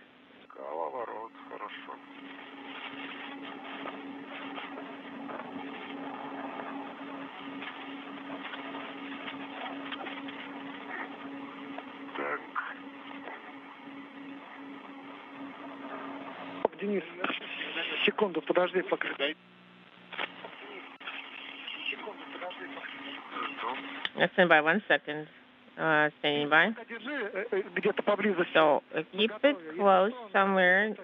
Денис, секунду, подожди пока. Stand by 1 second. Standing by. So keep it close somewhere,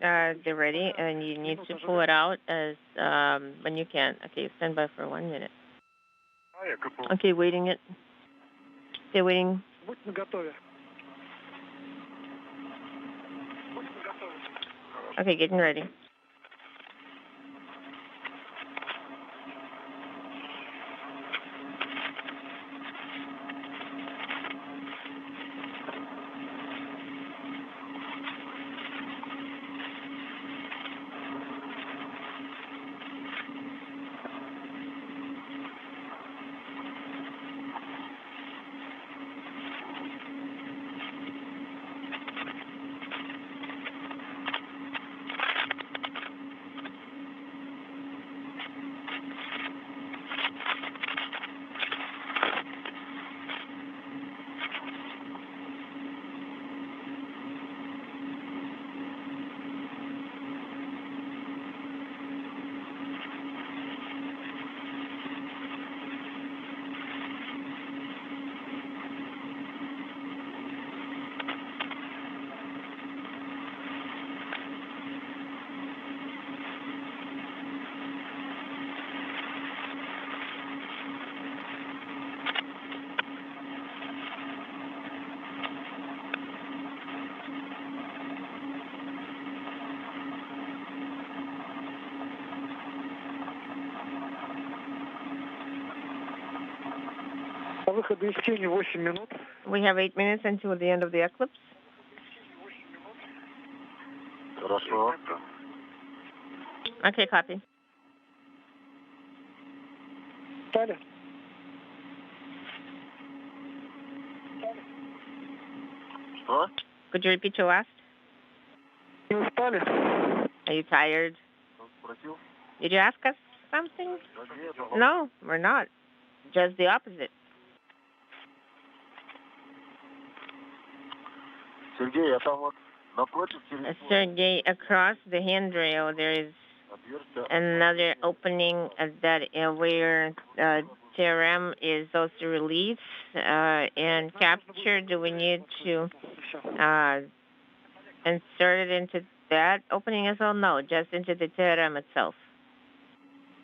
they're ready, and you need to pull it out as when you can. Okay, stand by for 1 minute. Okay, waiting it. Stay waiting. Okay, getting ready. We have 8 minutes until the end of the eclipse. Okay, copy. Could you repeat your last? Are you tired? Did you ask us something? No, we're not. Just the opposite. Sergey, across the handrail there is another opening that where TRM is also released and captured. Do we need to insert it into that opening as well? No, just into the TRM itself.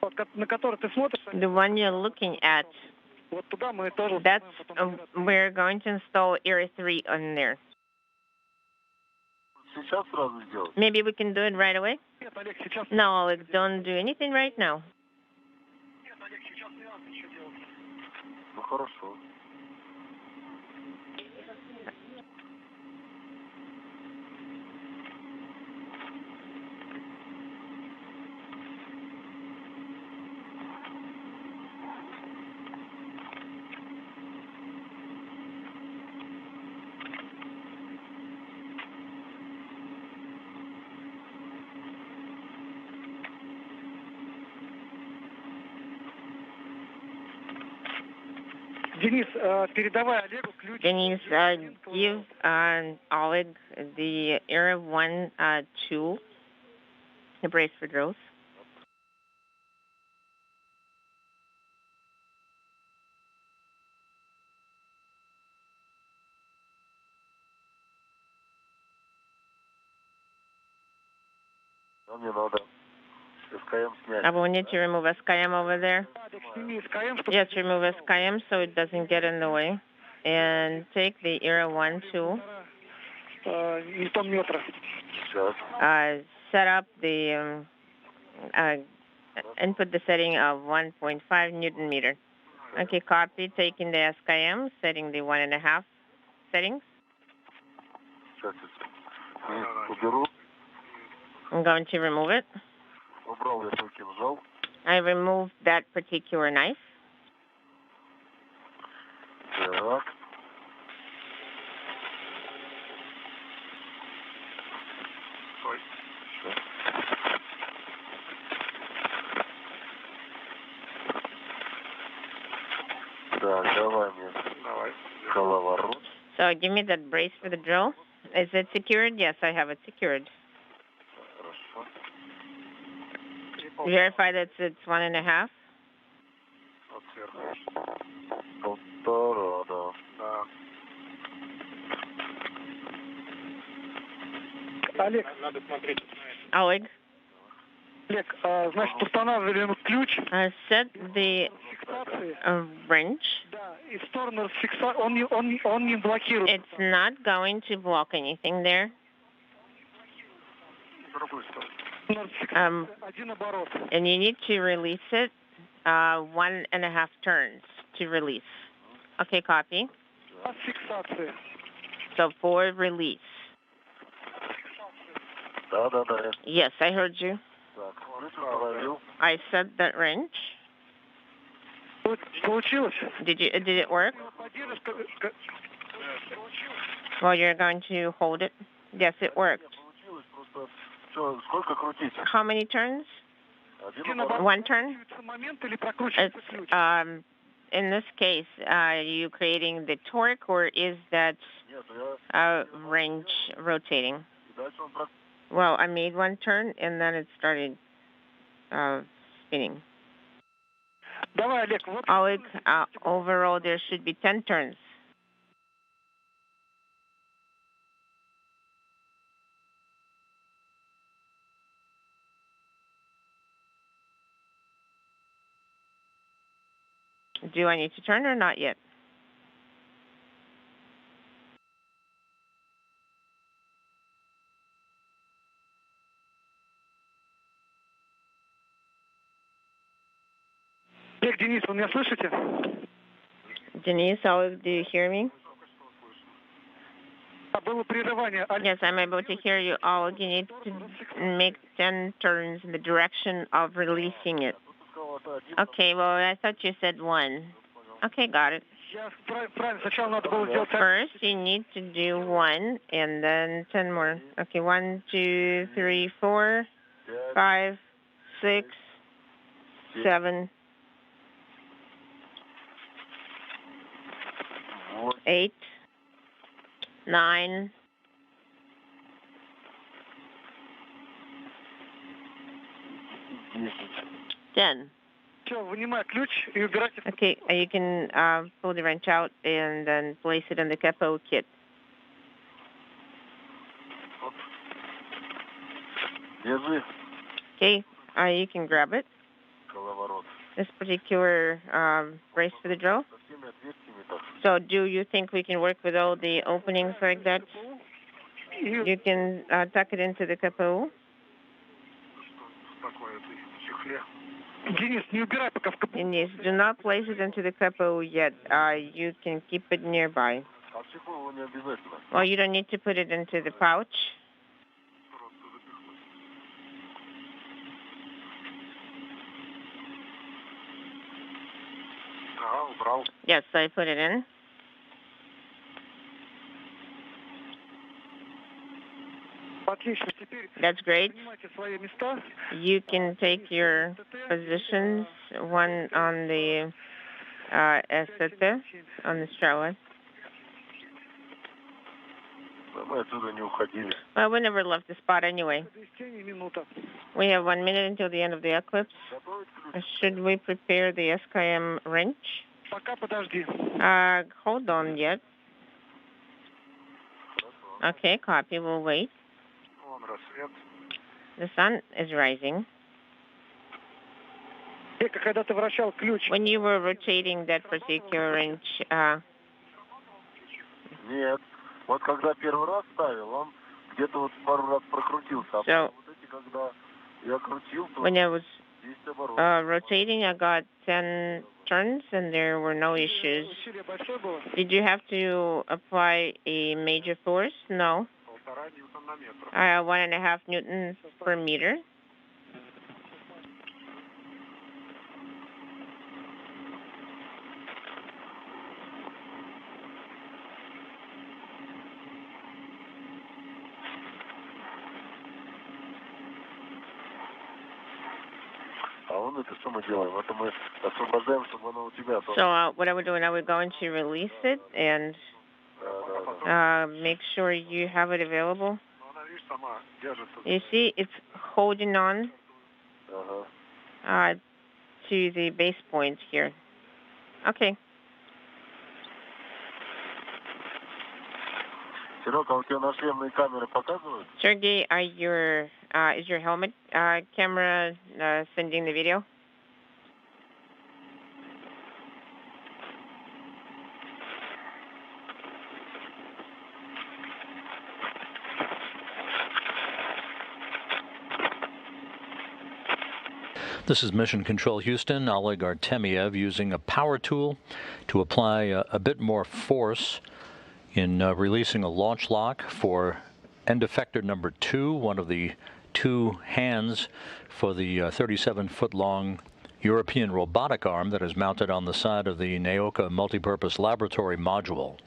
The one you're looking at, that's we're going to install Area 3 on there. Maybe we can do it right away? No, don't do anything right now. Denis, передавай Олегу ключ. Denis, give Oleg the Area 1 tool, the brace for drills. We need to remove SKM over there. Yes, remove SKM so it doesn't get in the way. And take the Era 1 tool. Set up the, input the setting of 1.5 Newton meter. Okay, copy. Taking the SKM, setting the 1.5 settings. I'm going to remove it. I removed that particular knife. So give me that brace for the drill. Is it secured? Yes, I have it secured. Verify that it's 1.5. Олег. Oleg. Олег, значит, устанавливаем ключ. Set the wrench. И в сторону он не блокирует. It's not going to block anything there. And you need to release it 1.5 turns to release. Okay, copy. So for release. Yes, I heard you. I set that wrench. Did it work? Well, you're going to hold it. Yes, it worked. How many turns? 1 turn? It's, in this case, are you creating the torque or is that wrench rotating? Well, I made 1 turn and then it started spinning. Oleg, overall there should be 10 turns. Do I need to turn or not yet? Денис, вы меня слышите? Denise, Oleg, do you hear me? Было прерывание. Yes, I'm able to hear you, Oleg. You need to make 10 turns in the direction of releasing it. Okay, well, I thought you said 1. Okay, got it. First, you need to do 1 and then 10 more. Okay, 1, 2, 3, 4, 5, 6, 7, 8, 9, 10. Okay, you can pull the wrench out and then place it in the capo kit. Okay, you can grab it. This particular brace for the drill. So do you think we can work with all the openings like that? You can tuck it into the capo. Denis, do not place it into the capo yet. You can keep it nearby. Well, you don't need to put it into the pouch. Yes, I put it in. That's great. You can take your positions, one on the ST, on the Strela. Well, we never left the spot anyway. We have 1 minute until the end of the eclipse. Should we prepare the SKM wrench? Hold on yet. Okay, copy. We'll wait. The sun is rising. Когда ты вращал ключ. When you were rotating that particular wrench. Нет. Вот когда первый раз ставил, он где-то вот пару раз прокрутился. А So, вот эти, когда я крутил, то when I was 10 оборотов. rotating, I got 10 turns and there were no issues. Did you have to apply a major force? No. 1.5 newtons per meter. So what I would do, I would go into release it and make sure you have it available. You see, it's holding on to the base point here. Okay. Sergey, is your helmet camera sending the video? This is Mission Control Houston. Oleg Artemyev using a power tool to apply a bit more force in releasing a launch lock for end effector number 2, one of the 2 hands for the 37-foot-long European robotic arm that is mounted on the side of the Naoka multipurpose laboratory module.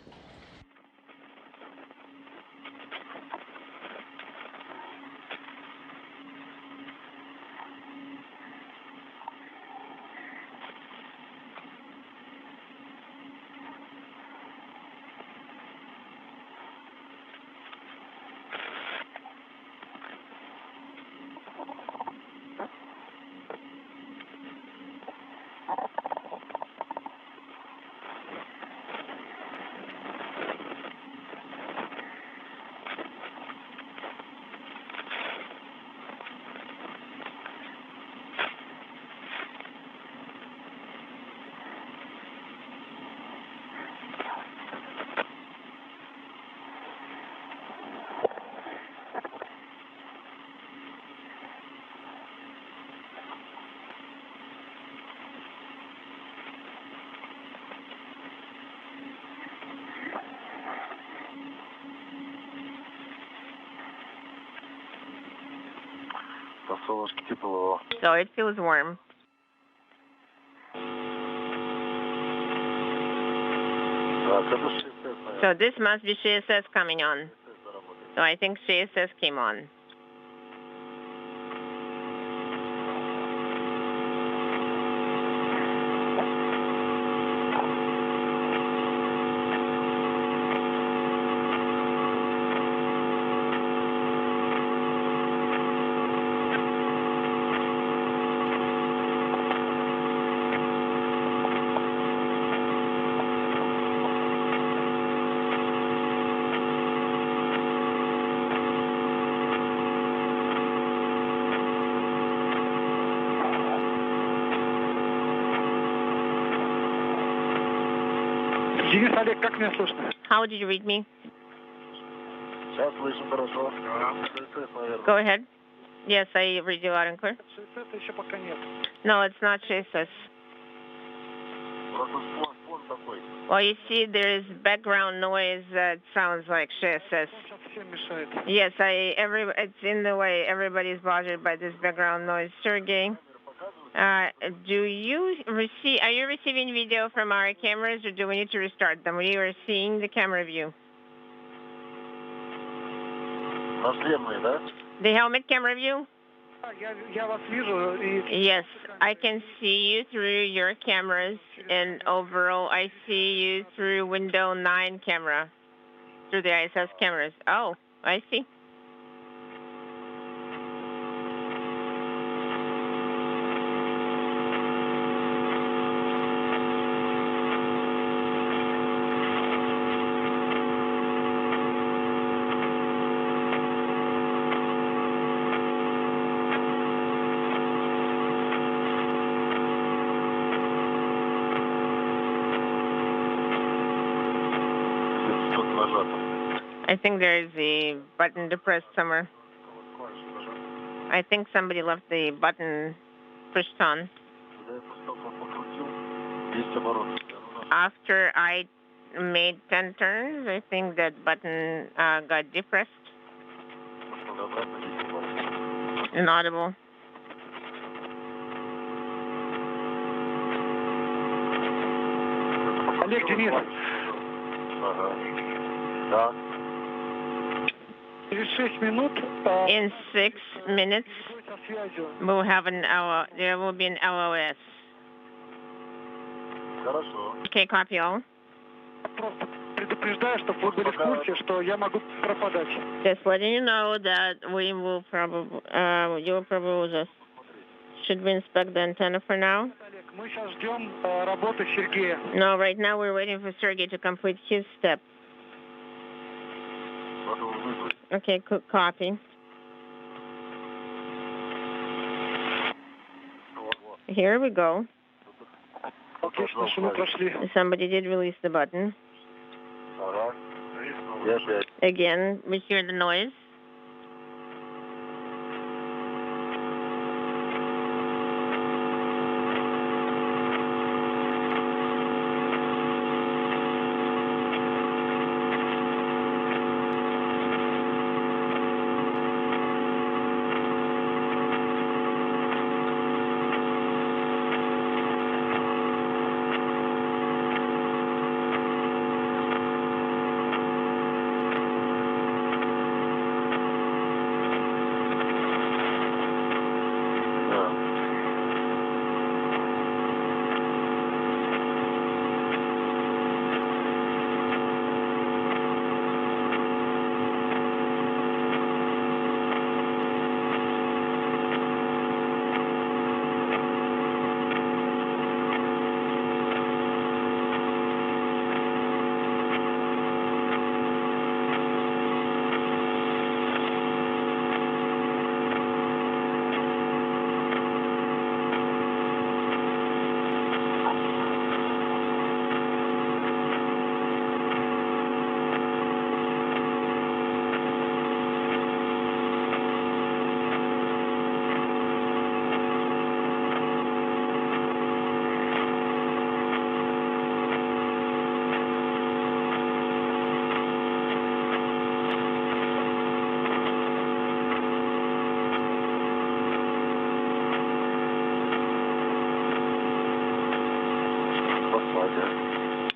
So it feels warm. So this must be CSS coming on. So I think CSS came on. Денис, Олег, как меня слышно? How did you read me? Go ahead. Yes, I read you loud and clear. No, it's not CSS. Well, you see, there is background noise that sounds like CSS. Yes, it's in the way. Everybody's bothered by this background noise. Sergey, are you receiving video from our cameras, or do we need to restart them? We are seeing the camera view. The helmet camera view? Yes, I can see you through your cameras, and overall I see you through window 9 camera, through the ISS cameras. Oh, I see. I think there is a button depressed somewhere. I think somebody left the button pushed on. After I made 10 turns, I think that button got depressed. Inaudible. Oleg, Denis. In 6 minutes, we'll have an hour. There will be an LOS. Okay, copy all. Предупреждаю, чтобы вы были в курсе, что я могу пропадать. Just letting you know that we will probably, you will probably lose us. Should we inspect the antenna for now? Мы сейчас ждем работы Сергея. No, right now we're waiting for Sergey to complete his step. Okay, copy. Here we go. Somebody did release the button. Again, we hear the noise.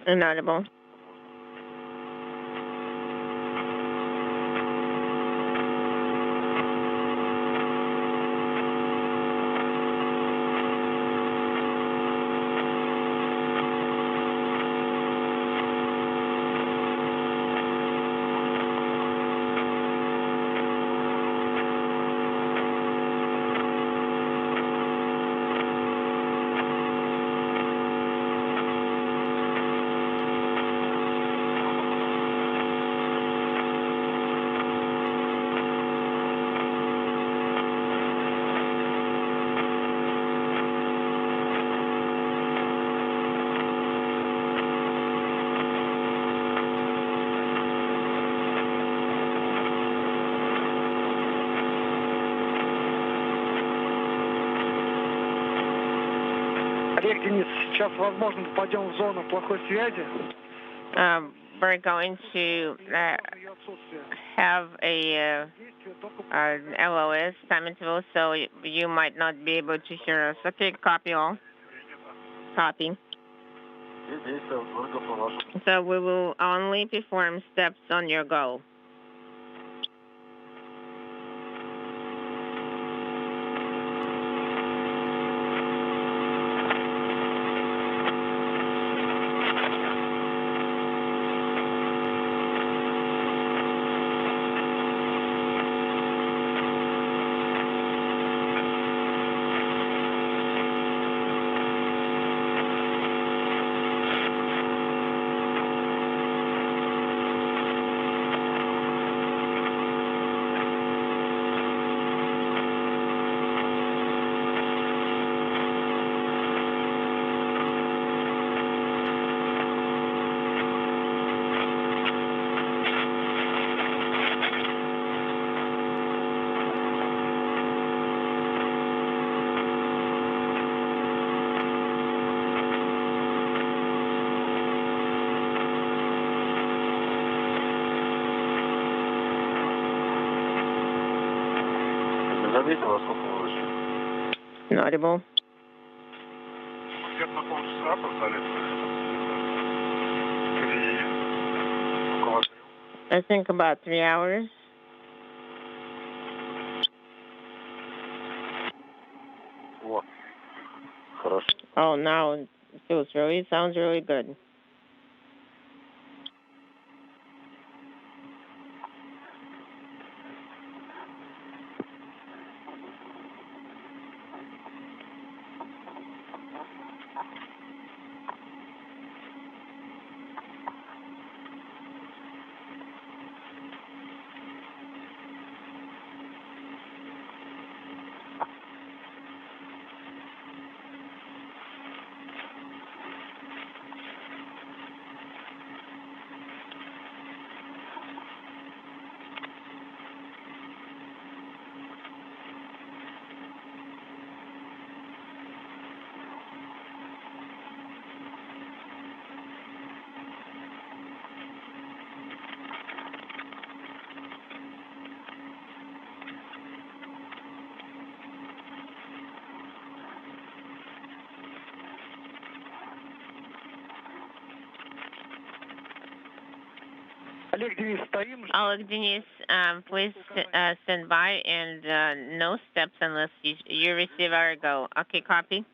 Inaudible. Олег, Денис, сейчас, возможно, попадем в зону плохой связи. We're going to have an LOS time interval, so you might not be able to hear us. Okay, copy all. Copy. So we will only perform steps on your go. Inaudible. Где-то на полчаса поставили. I think about 3 hours. Oh, now it sounds really good. Oleg, Denis, please stand by and no steps unless you receive our go. Okay, copy.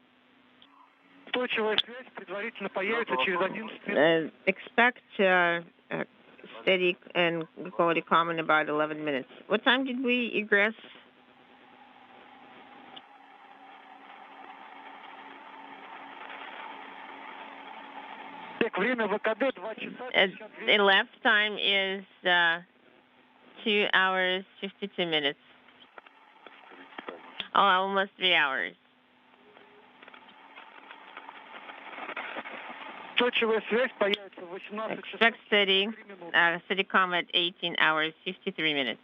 Expect steady and quality comm in about 11 minutes. What time did we egress? The left time is 2 hours, 52 minutes. Oh, almost 3 hours. Expect steady comm at 18 hours, 53 minutes.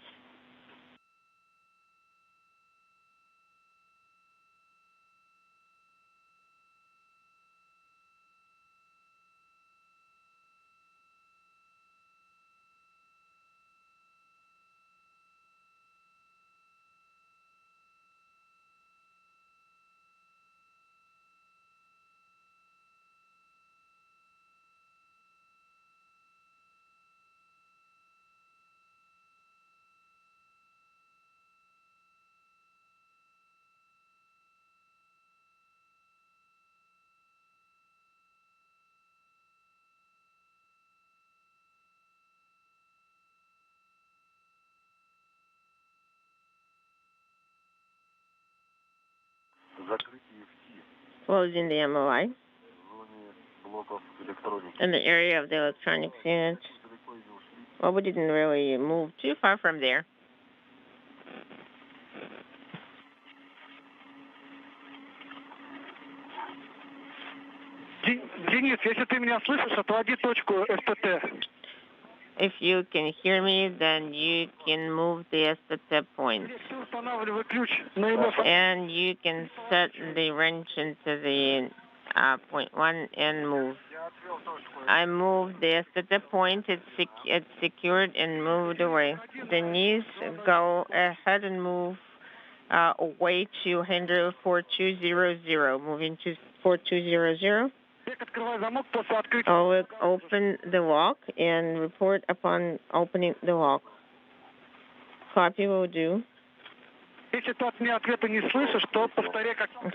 Closing the MOI. In the area of the electronics unit. Well, we didn't really move too far from there. Денис, если ты меня слышишь, отводи точку СТТ. If you can hear me, then you can move the STT point. And you can set the wrench into the point 1 and move. I moved the STT point. It's secured and moved away. Denis, go ahead and move away to handle 4200. Moving to 4200. Oleg, open the lock and report upon opening the lock. Copy will do.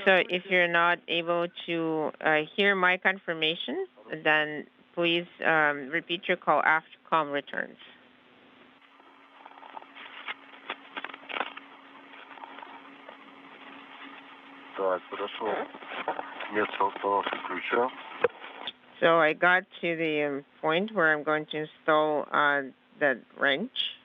So if you're not able to hear my confirmation, then please repeat your call after comm returns. Так, хорошо. Место установки ключа. So I got to the point where I'm going to install the wrench.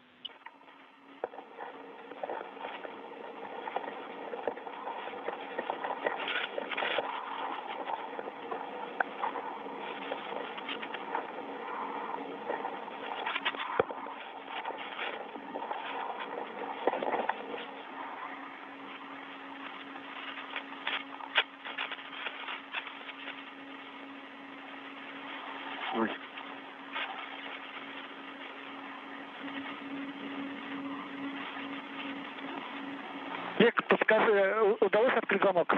Скажи, удалось открыть замок?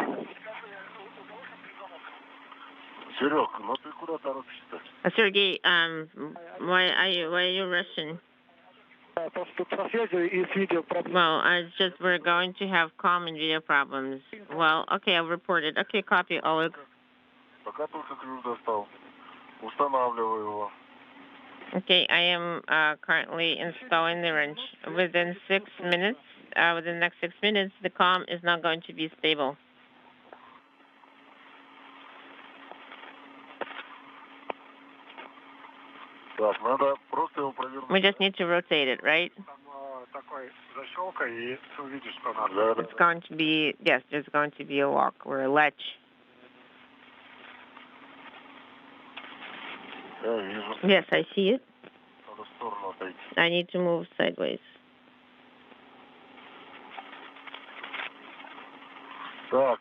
Серег, ну ты куда торопишься-то? Sergey, why are you rushing? Просто тут со связью и с видео проблемы. Well, it's just we're going to have comm and video problems. Well, okay, I'll report it. Okay, copy, Oleg. Пока только ключ достал. Устанавливаю его. Okay, I am currently installing the wrench. Within 6 minutes, within the next 6 minutes, the comm is not going to be stable. Так, надо просто его провернуть. We just need to rotate it, right? Такой защелка, и ты увидишь, что надо. It's going to be, yes, there's going to be a lock or a latch. Я вижу. Yes, I see it. Надо в сторону отойти. I need to move sideways. Так.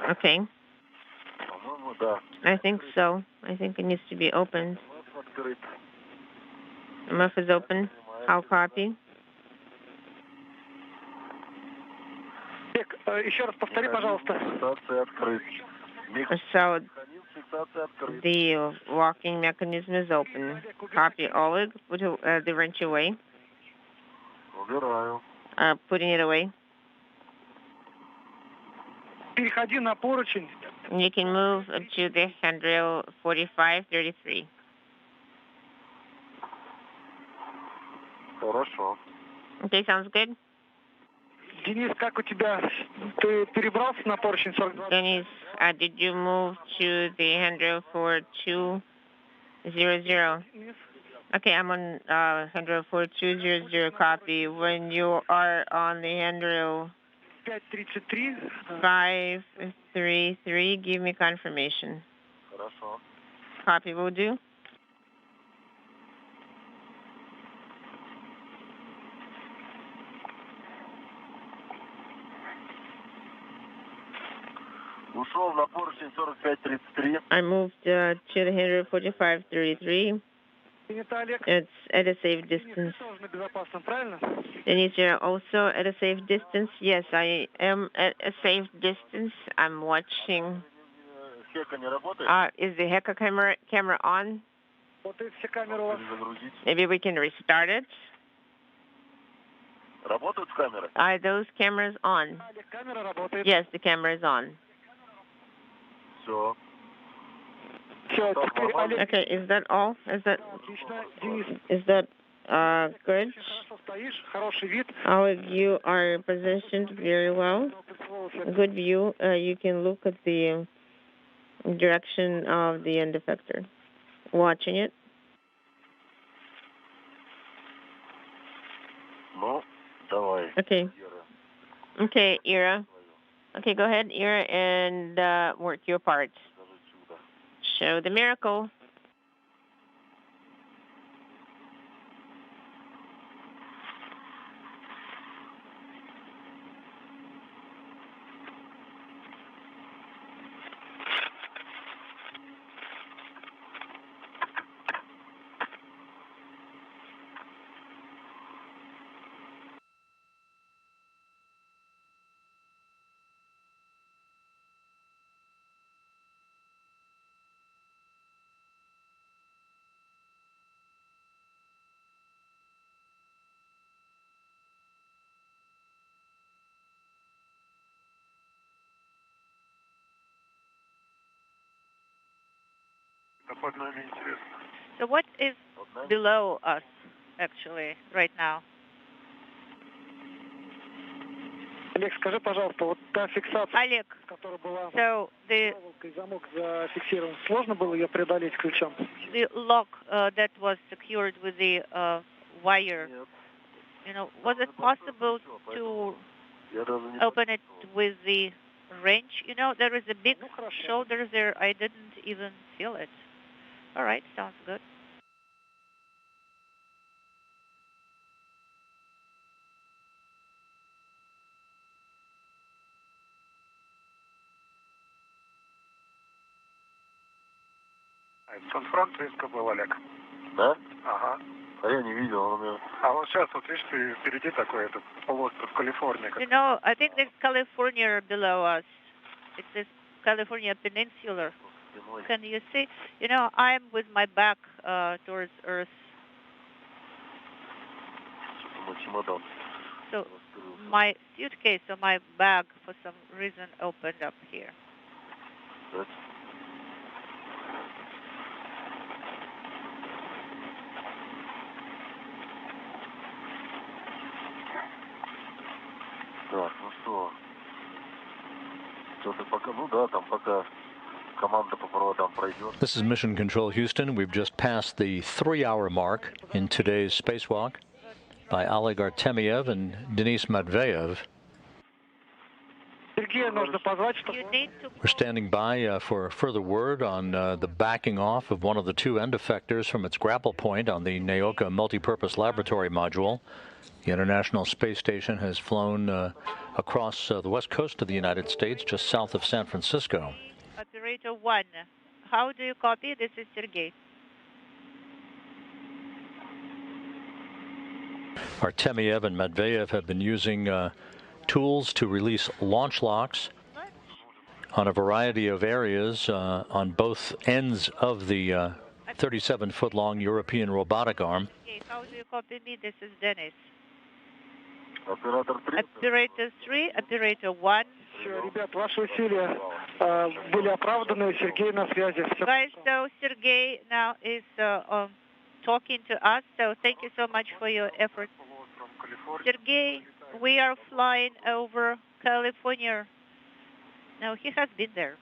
Okay. По-моему, да. I think so. I think it needs to be opened. Открыт. The muff is open. I'll copy. Еще раз повтори, пожалуйста. Фиксация открыт. So Фиксация открыт. the locking mechanism is open. Copy, Oleg. Put the wrench away. Убираю. Putting it away. Переходи на поручень. You can move to the handrail 4533. Хорошо. Okay, sounds good. Денис, как у тебя? Ты перебрался на поручень 42? Denis, did you move to the handrail 4200? Okay, I'm on handrail 4200. Copy. When you are on the handrail 533, give me confirmation. Хорошо. Copy will do. Ушел на поручень 4533. I moved to the handrail 4533. It's at a safe distance. Denis, you're also at a safe distance? Yes, I am at a safe distance. I'm watching. Is the HECA camera on? Maybe we can restart it. Работают камеры? Are those cameras on? Yes, the camera is on. Все. Okay, is that all? Is that good? Oleg, you are positioned very well. Good view. You can look at the direction of the end effector. Watching it. Ну, давай. Okay. Okay, Ira. Okay, go ahead, Ira, and work your part. Show the miracle. So what is below us, actually, right now? Олег, скажи, пожалуйста, вот та фиксация, Oleg, которая была so the замок зафиксирован, сложно было ее преодолеть ключом? The lock that was secured with the wire, was it possible to open it with the wrench? There is a big shoulder there. I didn't even feel it. All right, sounds good. Сан-Франциско был, Олег. Да? Ага. я не видел, он у меня... А вот сейчас, вот видишь, ты впереди такой этот полуостров Калифорния. You know, I think there's California below us. It says California Peninsula. Can you see? You know, I'm with my back towards Earth. So my suitcase or my bag, for some reason, opened up here. Так, ну что? Что-то пока, ну да, там пока команда по проводам пройдет. This is Mission Control Houston. We've just passed the 3-hour mark in today's spacewalk by Oleg Artemyev and Denis Matveev. We're standing by for further word on the backing off of one of the two end effectors from its grapple point on the Naoka Multipurpose Laboratory Module. The International Space Station has flown across the west coast of the United States, just south of San Francisco. Operator 1, how do you copy? This is Sergei. Artemyev and Matveev have been using tools to release launch locks on a variety of areas on both ends of the 37-foot-long European robotic arm. Okay, how do you copy me? This is Denis. Operator 3. Operator 3, Operator 1. Ребят, ваши усилия были оправданы. Сергей на связи. Guys, so Sergei now is talking to us, so thank you so much for your effort. Sergei, we are flying over California. No, he has been there.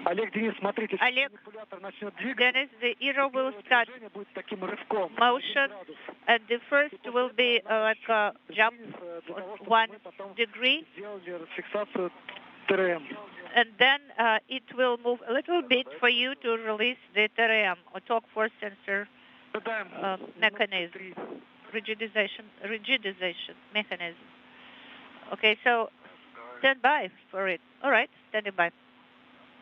Олег, Денис, смотрите, Oleg, манипулятор начнет двигаться. Dennis, the arrow will start Будет таким рывком. motion, and the first will be like a jump 1 degree, Сделали фиксацию ТРМ. and then it will move a little bit for you to release the TRM, or torque force sensor mechanism, rigidization mechanism. Okay, so stand by for it. All right, standing by.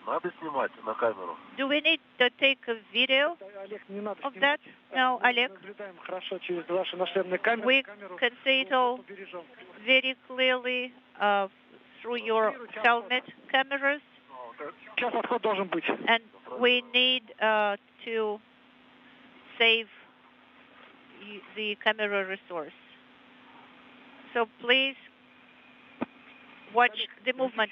Надо снимать на камеру. Do we need to take a video of that? No, Oleg. We can see it all very clearly through your helmet cameras. And we need to save the camera resource. So please watch the movement.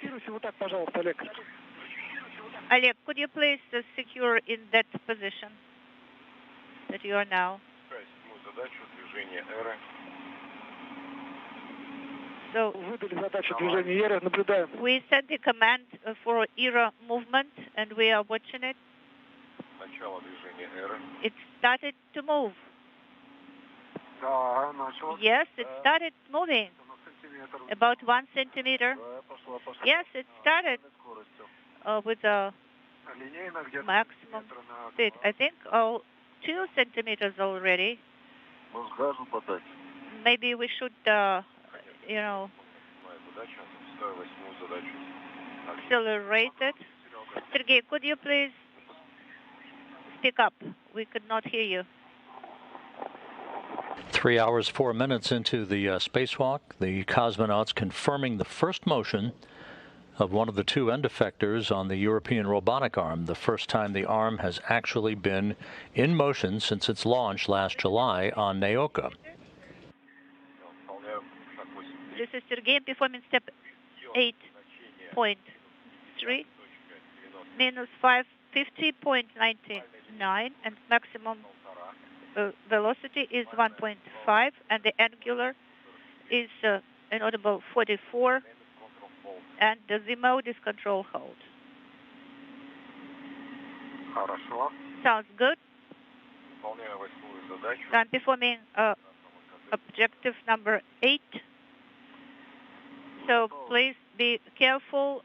Oleg, could you please secure in that position that you are now? So we sent the command for ERA movement, and we are watching it. It started to move. Yes, it started moving. About 1 centimeter. Yes, it started with a maximum speed. I think 2 centimeters already. Maybe we should, accelerate it. Sergei, could you please speak up? We could not hear you. 3 hours, 4 minutes into the spacewalk, the cosmonauts confirming the first motion of one of the two end effectors on the European robotic arm, the first time the arm has actually been in motion since its launch last July on Naoka. This is Sergei performing step 8.3, minus 550.99, and maximum velocity is 1.5, and the angular is inaudible 44, and the mode is control hold. Sounds good. I'm performing objective number 8. So please be careful.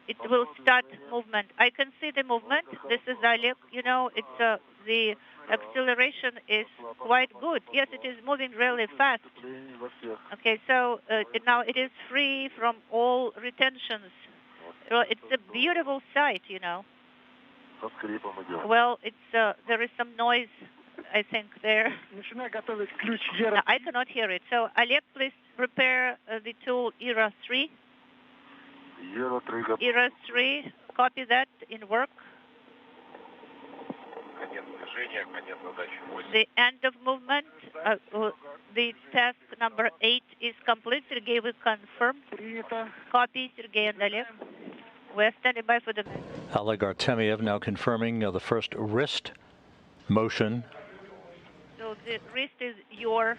It will start movement. I can see the movement. This is Oleg. You know, it's the acceleration is quite good. Yes, it is moving really fast. Okay, so now it is free from all retentions. Well, it's a beautiful sight, you know. Well, it's there is some noise, I think, there. No, I cannot hear it. So, Oleg, please prepare the tool ERA 3. ERA 3, copy that in work. The end of movement, the task number 8 is complete. Sergey will confirm. Copy, Sergey and Oleg. We're standing by for the... Oleg Artemyev now confirming the first wrist motion. So the wrist is your...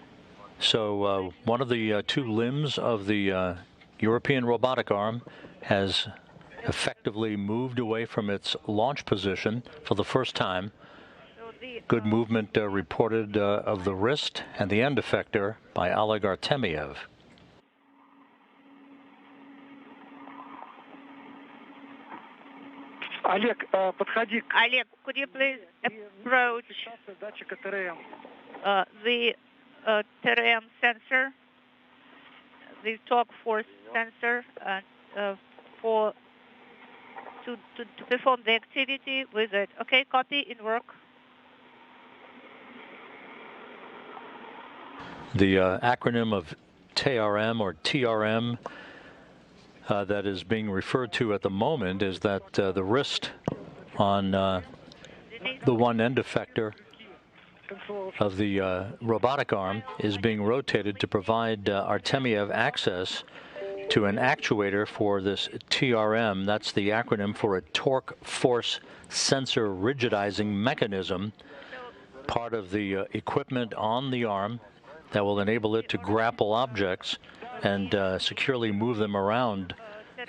So one of the two limbs of the European robotic arm has effectively moved away from its launch position for the first time. Good movement reported of the wrist and the end effector by Oleg Artemyev. Oleg, подходи. Oleg, could you please approach the TRM sensor, the torque force sensor, to perform the activity with it. Okay, copy in work. The acronym of TRM or TRM that is being referred to at the moment is that the wrist on the one end effector of the robotic arm is being rotated to provide Artemyev access to an actuator for this TRM. That's the acronym for a torque force sensor rigidizing mechanism, part of the equipment on the arm that will enable it to grapple objects and securely move them around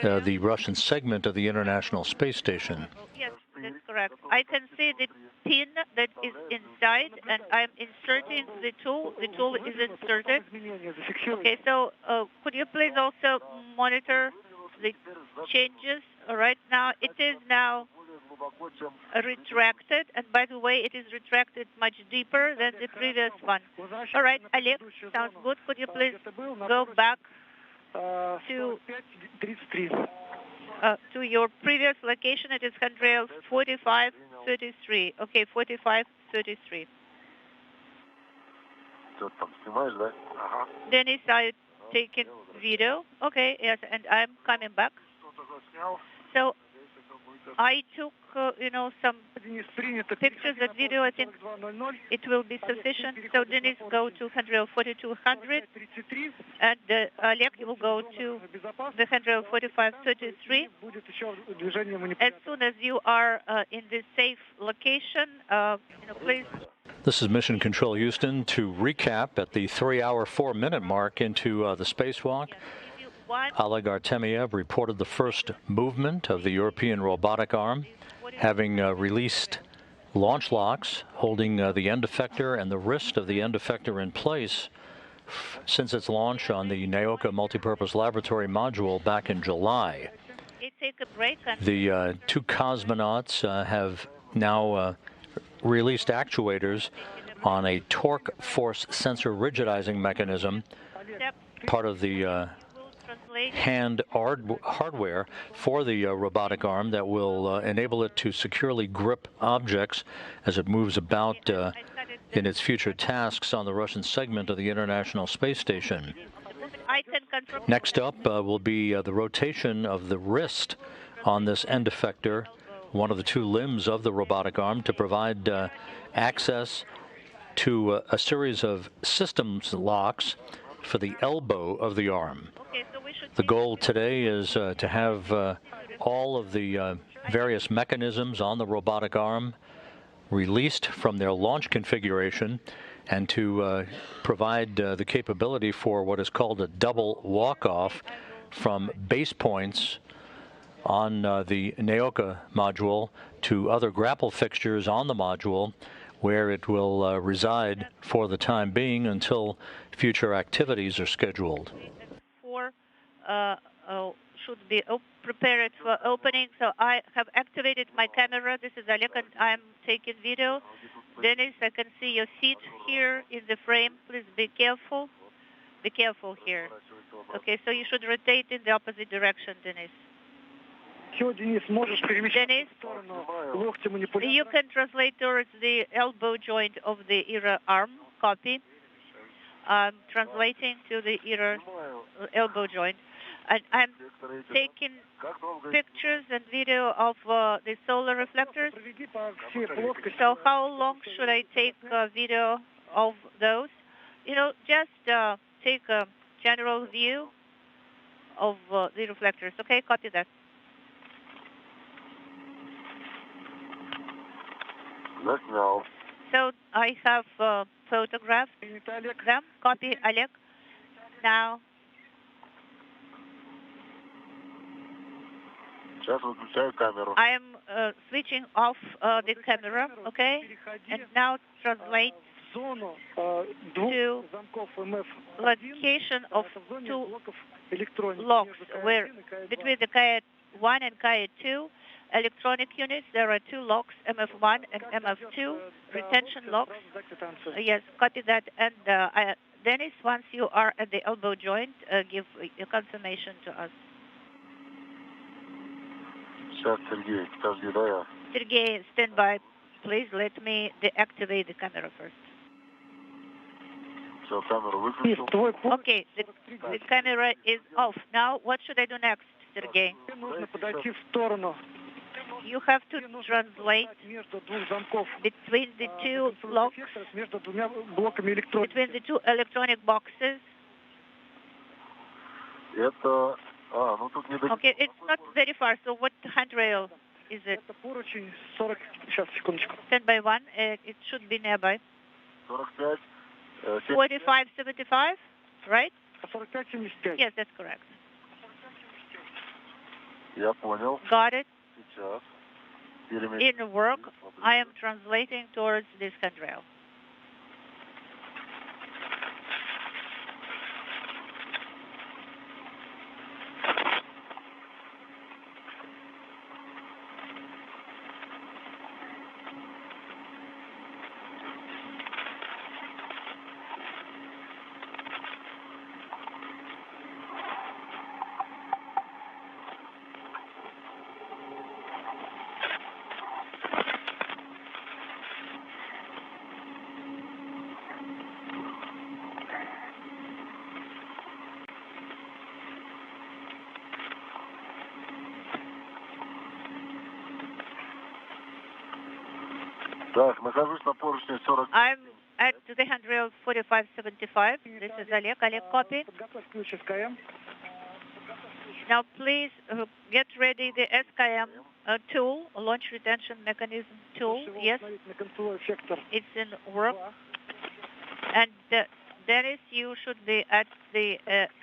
the Russian segment of the International Space Station. Yes, that's correct. I can see the pin that is inside, and I'm inserting the tool. The tool is inserted. Okay, so could you please also monitor the changes? Right now, it is now retracted, and by the way, it is retracted much deeper than the previous one. All right, Oleg, sounds good. Could you please go back to your previous location? It is handrail 4533. Okay, 4533. Denis, are you taking video? Okay, yes, and I'm coming back. So I took, some pictures and video. I think it will be sufficient. So Denis, go to handrail 4200, and Oleg, you will go to the handrail 4533. As soon as you are in the safe location, please. This is Mission Control Houston to recap at the 3-hour, 4-minute mark into the spacewalk. Oleg Artemyev reported the first movement of the European robotic arm, having released launch locks holding the end effector and the wrist of the end effector in place since its launch on the Naoka Multipurpose Laboratory module back in July. The two cosmonauts have now released actuators on a torque force sensor rigidizing mechanism, part of the hand hardware for the robotic arm that will enable it to securely grip objects as it moves about in its future tasks on the Russian segment of the International Space Station. Next up will be the rotation of the wrist on this end effector, one of the two limbs of the robotic arm, to provide access to a series of systems locks for the elbow of the arm. The goal today is to have all of the various mechanisms on the robotic arm released from their launch configuration and to provide the capability for what is called a double walk-off from base points on the Naoka module to other grapple fixtures on the module, where it will reside for the time being until future activities are scheduled. should be prepared for opening. So I have activated my camera. This is Oleg, and I'm taking video. Denis, I can see your feet here in the frame. Please be careful. Be careful here. Okay, so you should rotate in the opposite direction, Denis. Denis, you can translate towards the elbow joint of the ERA arm. Copy. Translating to the ERA elbow joint. And I'm taking pictures and video of the solar reflectors. So how long should I take video of those? You know, just take a general view of the reflectors. Okay, copy that. So I have photographed them. Copy, Oleg. Now. I am switching off the camera, okay? And now translate to location of two locks where between the Kaya 1 and Kaya 2 electronic units, there are two locks, MF1 and MF2, retention locks. Yes, copy that. And Denis, once you are at the elbow joint, give a confirmation to us. Sergey, stand by. Please let me deactivate the camera first. Okay, the camera is off. Now, what should I do next, Sergey? You have to translate between the two locks, between the two electronic boxes. Okay, it's not very far. So what handrail is it? Stand by 1. It should be nearby. 4575, right? Yes, that's correct. Got it. In work, I am translating towards this handrail. I'm at the handrail 4575. This is Oleg. Oleg, copy. Now, please get ready the SKM tool, launch retention mechanism tool. Yes, it's in work. And Denis, you should be at the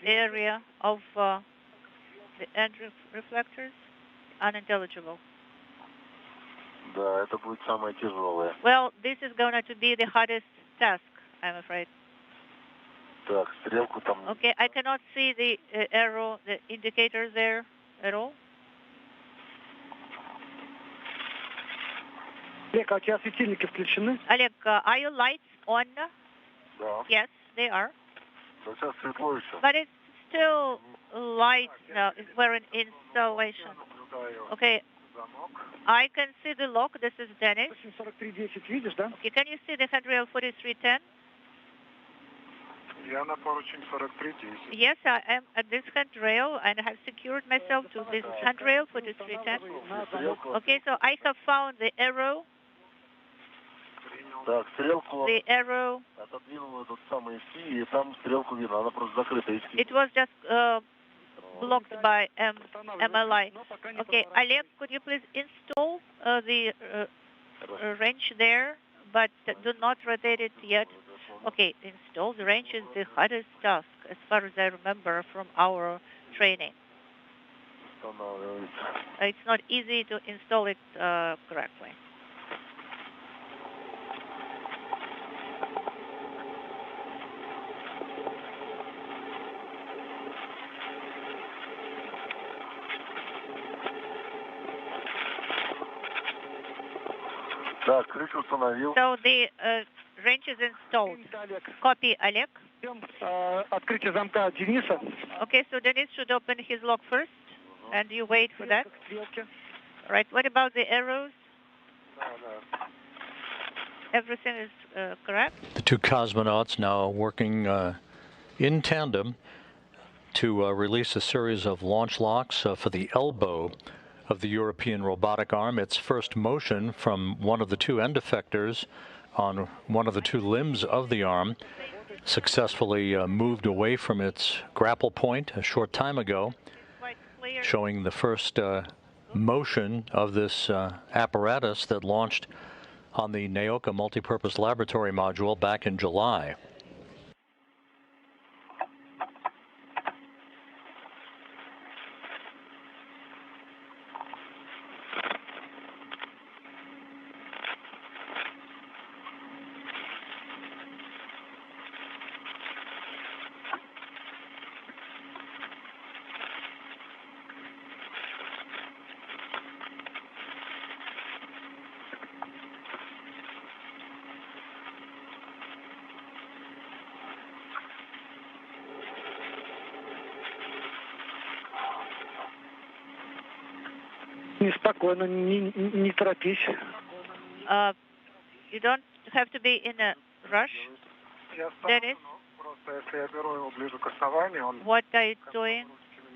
area of the end reflectors. Unintelligible. Well, this is going to be the hardest task, I'm afraid. Okay, I cannot see the arrow, the indicator there at all. Oleg, are your lights on? Yes, they are. But it's still light now. We're in installation. Okay. I can see the lock. This is Denis. Okay, can you see the handrail 4310? Yes, I am at this handrail and I have secured myself to this handrail 4310. Okay, so I have found the arrow. The arrow. It was just blocked by MLI. Okay, Oleg, could you please install the wrench there, but do not rotate it yet. Okay, install the wrench is the hardest task, as far as I remember from our training. It's not easy to install it correctly. Да, крышу установил. So the wrench is installed. Copy, Oleg. Открытие замка Дениса. Okay, so Denis should open his lock first, and you wait for that. Right. What about the arrows? Everything is correct? The two cosmonauts now working in tandem to release a series of launch locks for the elbow of the European robotic arm. Its first motion from one of the two end effectors on one of the two limbs of the arm successfully moved away from its grapple point a short time ago, showing the first motion of this apparatus that launched on the Naoka Multipurpose Laboratory module back in July. Неспокойно, не торопись. You don't have to be in a rush. Denis, what are you doing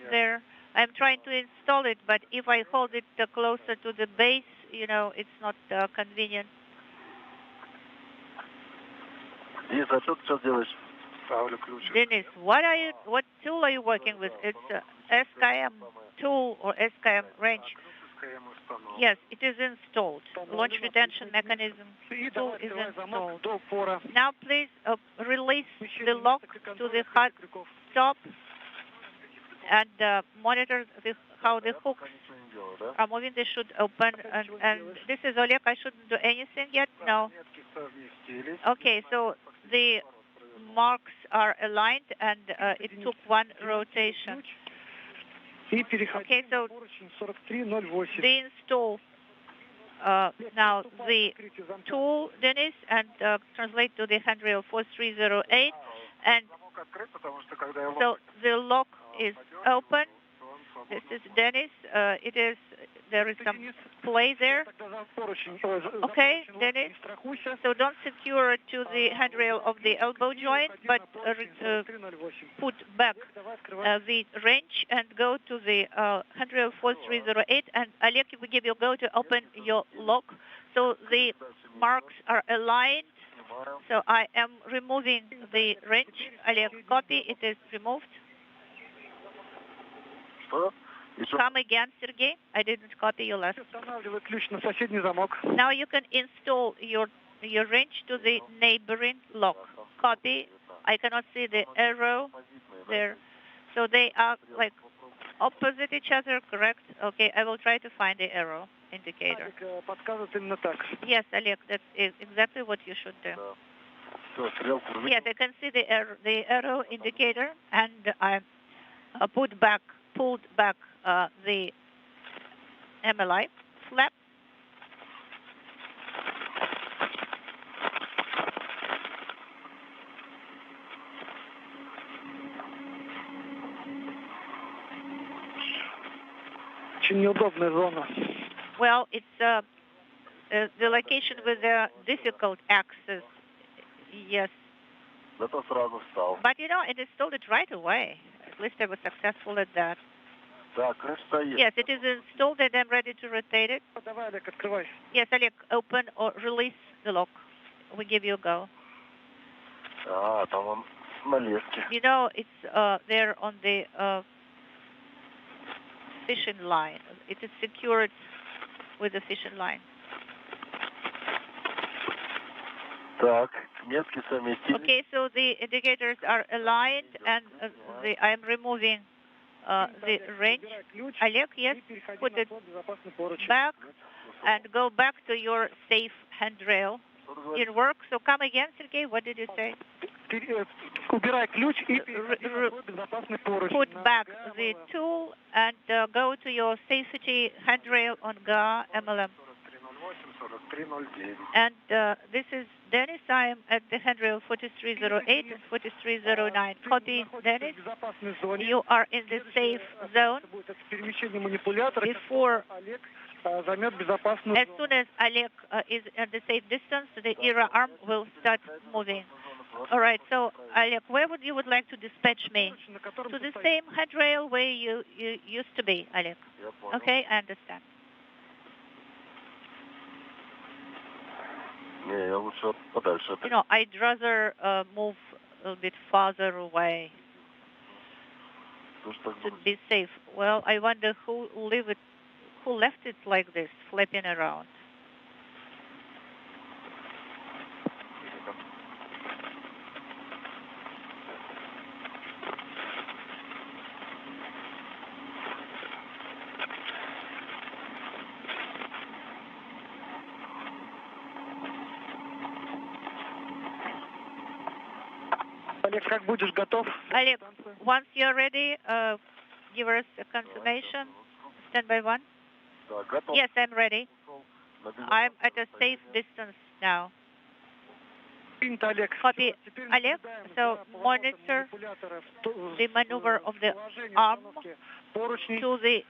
there? I'm trying to install it, but if I hold it closer to the base, you know, it's not convenient. Denis, what tool are you working with? It's SKM tool or SKM wrench. Yes, it is installed. Launch retention mechanism tool is installed. Now please release the lock to the hot stop and monitor how the hooks are moving. They should open. And this is Oleg. I shouldn't do anything yet? No. Okay, so the marks are aligned and it took one rotation. Okay, so they install now the tool, Denis, and translate to the handrail 4308. And so the lock is open. This is Denis. There is some play there. Okay, Denis. So don't secure it to the handrail of the elbow joint, but put back the wrench and go to the handrail 4308. And Oleg, we give you a go to open your lock. So the marks are aligned. So I am removing the wrench. Oleg, copy. It is removed. Come again, Sergey. I didn't copy your last. Now you can install your wrench to the neighboring lock. Copy. I cannot see the arrow there. So they are like opposite each other, correct? Okay, I will try to find the arrow indicator. Yes, Oleg, that's exactly what you should do. Yes, I can see the arrow indicator, and I pulled back the MLI flap. Well, it's the location with the difficult access. Yes. But you know, it installed it right away. At least I was successful at that. Yes, it is installed and I'm ready to rotate it. Yes, Oleg, open or release the lock. We give you a go. You know, it's there on the fishing line. It is secured with the fishing line. Okay, so the indicators are aligned and I am removing the wrench. Oleg, yes, put it back and go back to your safe handrail. It works. So come again, Sergey. What did you say? Put back the tool and go to your safety handrail on GA MLM. And this is Denis. I am at the handrail 4308 and 4309. Copy, Denis. You are in the safe zone. Before, as soon as Oleg is at the safe distance, the ERA arm will start moving. All right, so Oleg, where would you like to dispatch me? To the same handrail where you used to be, Oleg. Okay, I understand. You know, I'd rather move a little bit farther away to be safe. Well, I wonder who left it like this, flapping around. Oleg, once you're ready, give us a confirmation. Stand by one. Yes, I'm ready. I'm at a safe distance now. Copy, Oleg. So monitor the maneuver of the arm to the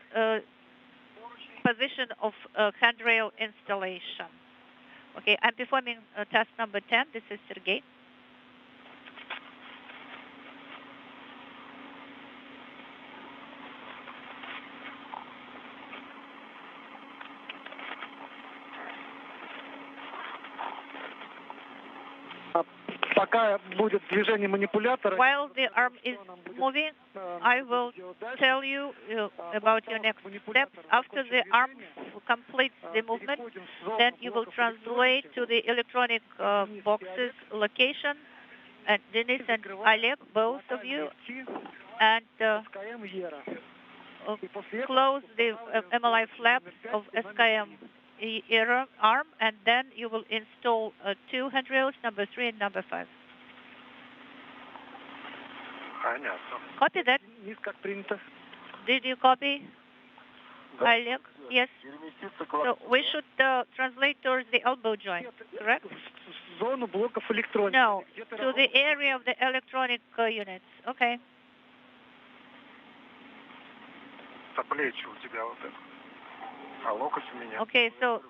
position of handrail installation. Okay, I'm performing task number 10. This is Sergey. While the arm is moving, I will tell you about your next steps. After the arm completes the movement, then you will translate to the electronic boxes location, and Denis and Oleg, both of you, and close the MLI flaps of SKM ERA arm, and then you will install two handrails, number 3 and number 5. Copy that. Did you copy, Oleg? Yes. So we should translate towards the elbow joint, correct? No, to the area of the electronic units. Okay. Okay, so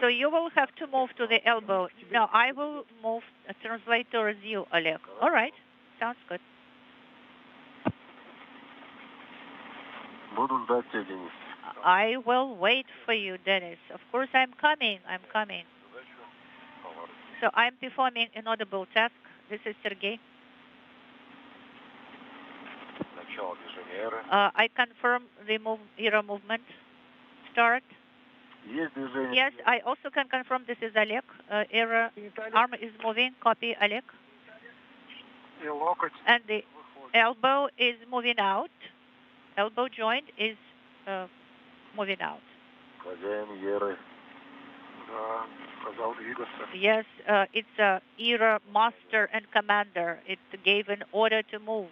you will have to move to the elbow. No, I will move, translate towards you, Oleg. All right, sounds good. I will wait for you, Denis. Of course, I'm coming. So I'm performing an audible task. This is Sergey. I confirm the ERA movement. Start. Yes, I also can confirm this is Oleg. ERA arm is moving. Copy, Oleg. And the elbow is moving out. Elbow joint is moving out. Yes, it's ERA master and commander. It gave an order to move.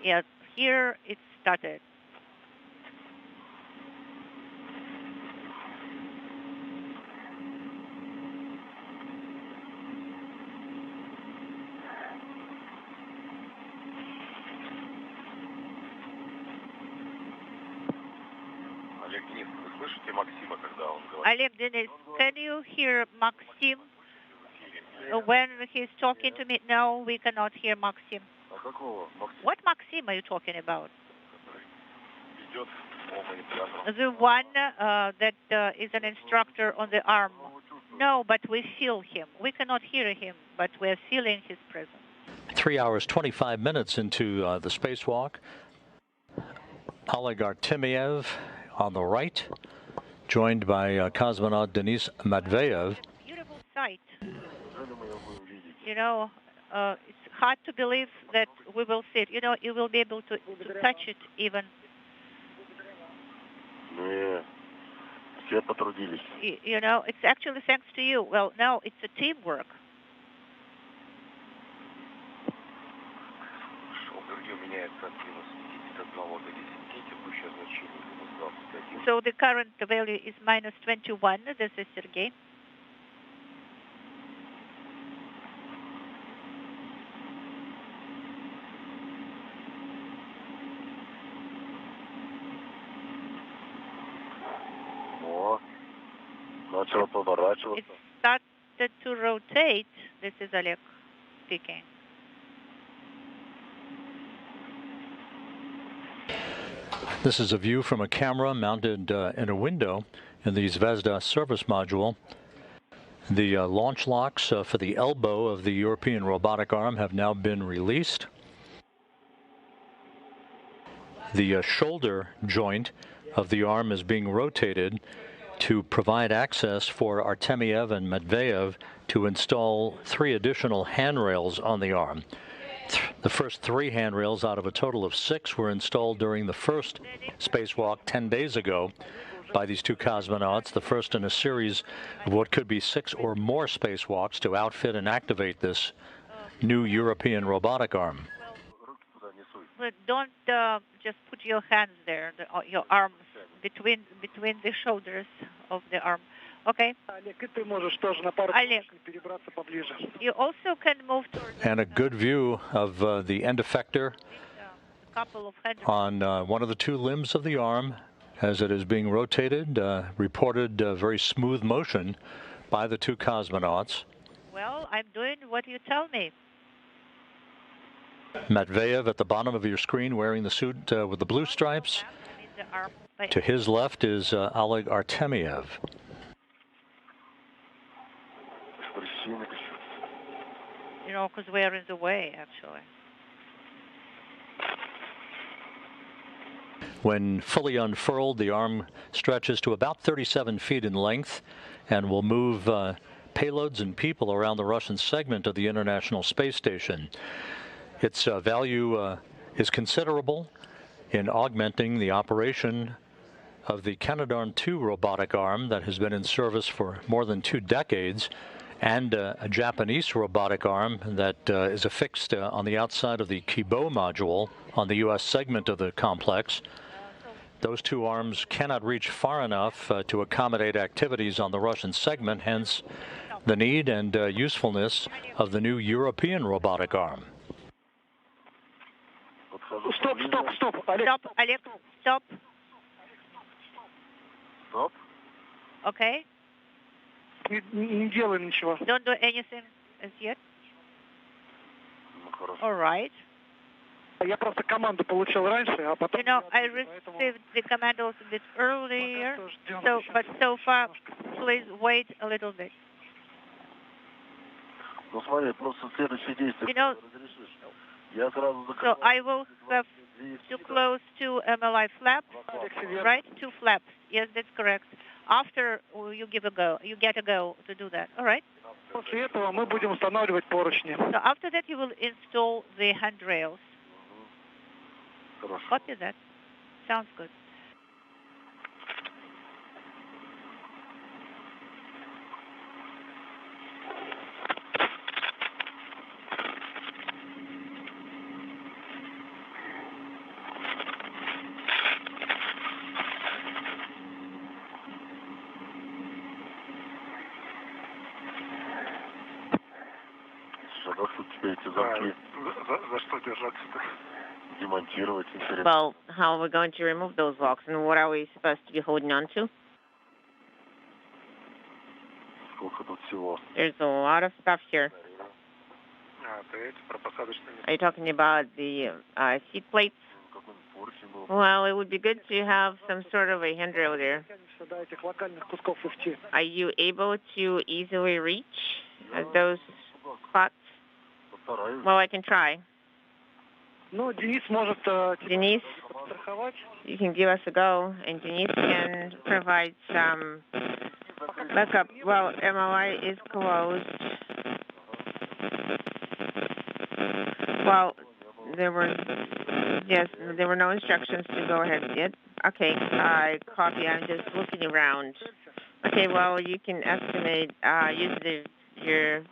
Yes, here it started. Oleg, Denis, can you hear Maxim when he's talking to me? No, we cannot hear Maxim. What Maxim are you talking about? The one that is an instructor on the arm. No, but we feel him. We cannot hear him, but we're feeling his presence. 3 hours, 25 minutes into the spacewalk. Oleg Artemyev on the right, joined by cosmonaut Denis Matveev. Beautiful sight. You know, it's hard to believe that we will see it. You know, you will be able to touch it even. You know, it's actually thanks to you. Well, no, it's a teamwork. So the current value is minus 21. This is Sergey. It started to rotate. This is Oleg speaking. This is a view from a camera mounted in a window in the Zvezda service module. The launch locks for the elbow of the European robotic arm have now been released. The shoulder joint of the arm is being rotated to provide access for Artemyev and Matveev to install 3 additional handrails on the arm. The first 3 handrails out of a total of 6 were installed during the first spacewalk 10 days ago by these 2 cosmonauts, the first in a series of what could be 6 or more spacewalks to outfit and activate this new European robotic arm. But don't just put your hands there, your arms between the shoulders of the arm. Okay. Oleg, you also can move towards. And a good view of the end effector on one of the 2 limbs of the arm as it is being rotated. Reported very smooth motion by the 2 cosmonauts. Well, I'm doing what you tell me. Matveev at the bottom of your screen wearing the suit with the blue stripes. To his left is Oleg Artemyev. You know, because we're in the way, actually. When fully unfurled, the arm stretches to about 37 feet in length and will move payloads and people around the Russian segment of the International Space Station. Its value is considerable in augmenting the operation of the Canadarm2 robotic arm that has been in service for more than 2 decades, and a Japanese robotic arm that is affixed on the outside of the Kibo module on the U.S. segment of the complex. Those 2 arms cannot reach far enough to accommodate activities on the Russian segment, hence the need and usefulness of the new European robotic arm. Stop, Oleg. Stop, Oleg, stop. Stop? Okay. Не делай ничего. Don't do anything as yet. All right. Я просто команду получил раньше, а потом... You know, I received the commandos a bit earlier, but so far, please wait a little bit. Ну смотри, просто следующее действие. You know, so I will have to close 2 MLI flaps, right? 2 flaps. Yes, that's correct. After you get a go to do that. All right. После этого мы будем устанавливать поручни. So after that, you will install the handrails. Copy that. Sounds good. За что держаться-то? Демонтировать. Well, how are we going to remove those locks, and what are we supposed to be holding on to? Сколько тут всего? There's a lot of stuff here. Are you talking about the seat plates? Well, it would be good to have some sort of a handrail there. Are you able to easily reach those spots? Well, I can try. Denis, you can give us a go, and Denis can provide some backup. Well, MLI is closed. Well, there were no instructions to go ahead yet. Okay, I copy. I'm just looking around. Okay, well, you can estimate, use your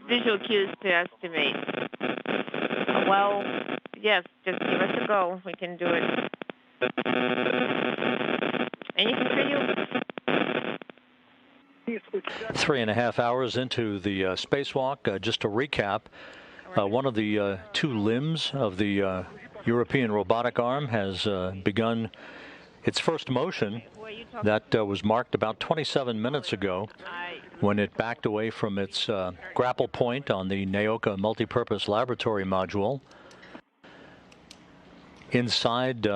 visual cues to estimate. Well, yes, just give us a go. We can do it. Anything for you? 3.5 hours into the spacewalk. Just to recap, one of the two limbs of the European robotic arm has begun its first motion. That was marked about 27 minutes ago when it backed away from its grapple point on the Naoka multipurpose laboratory module. Inside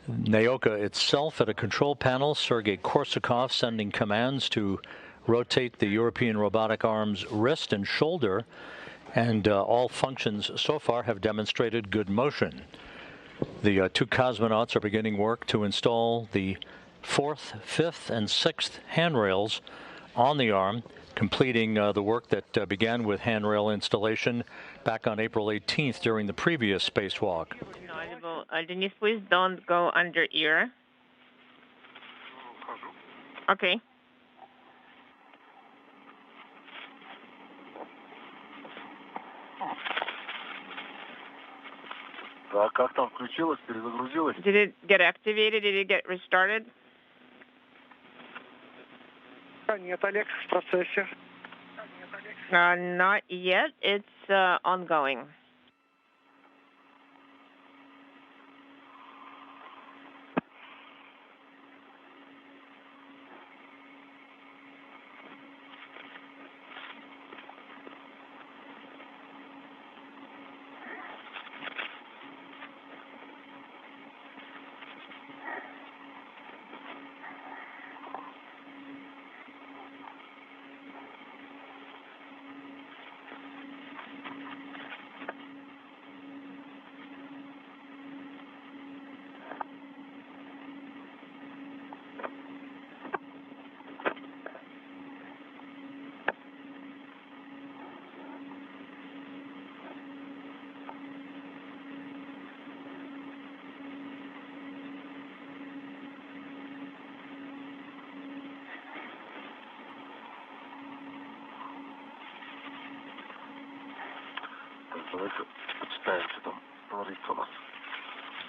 Naoka itself at a control panel, Sergei Korsakov sending commands to rotate the European robotic arm's wrist and shoulder, and all functions so far have demonstrated good motion. The two cosmonauts are beginning work to install the 4th, 5th, and 6th handrails on the arm, completing the work that began with handrail installation back on April 18th during the previous spacewalk. Denis, please don't go under ear. Okay. Как там включилось, перезагрузилось? Did it get activated? Did it get restarted? Нет, Олег, в процессе. Not yet. It's ongoing.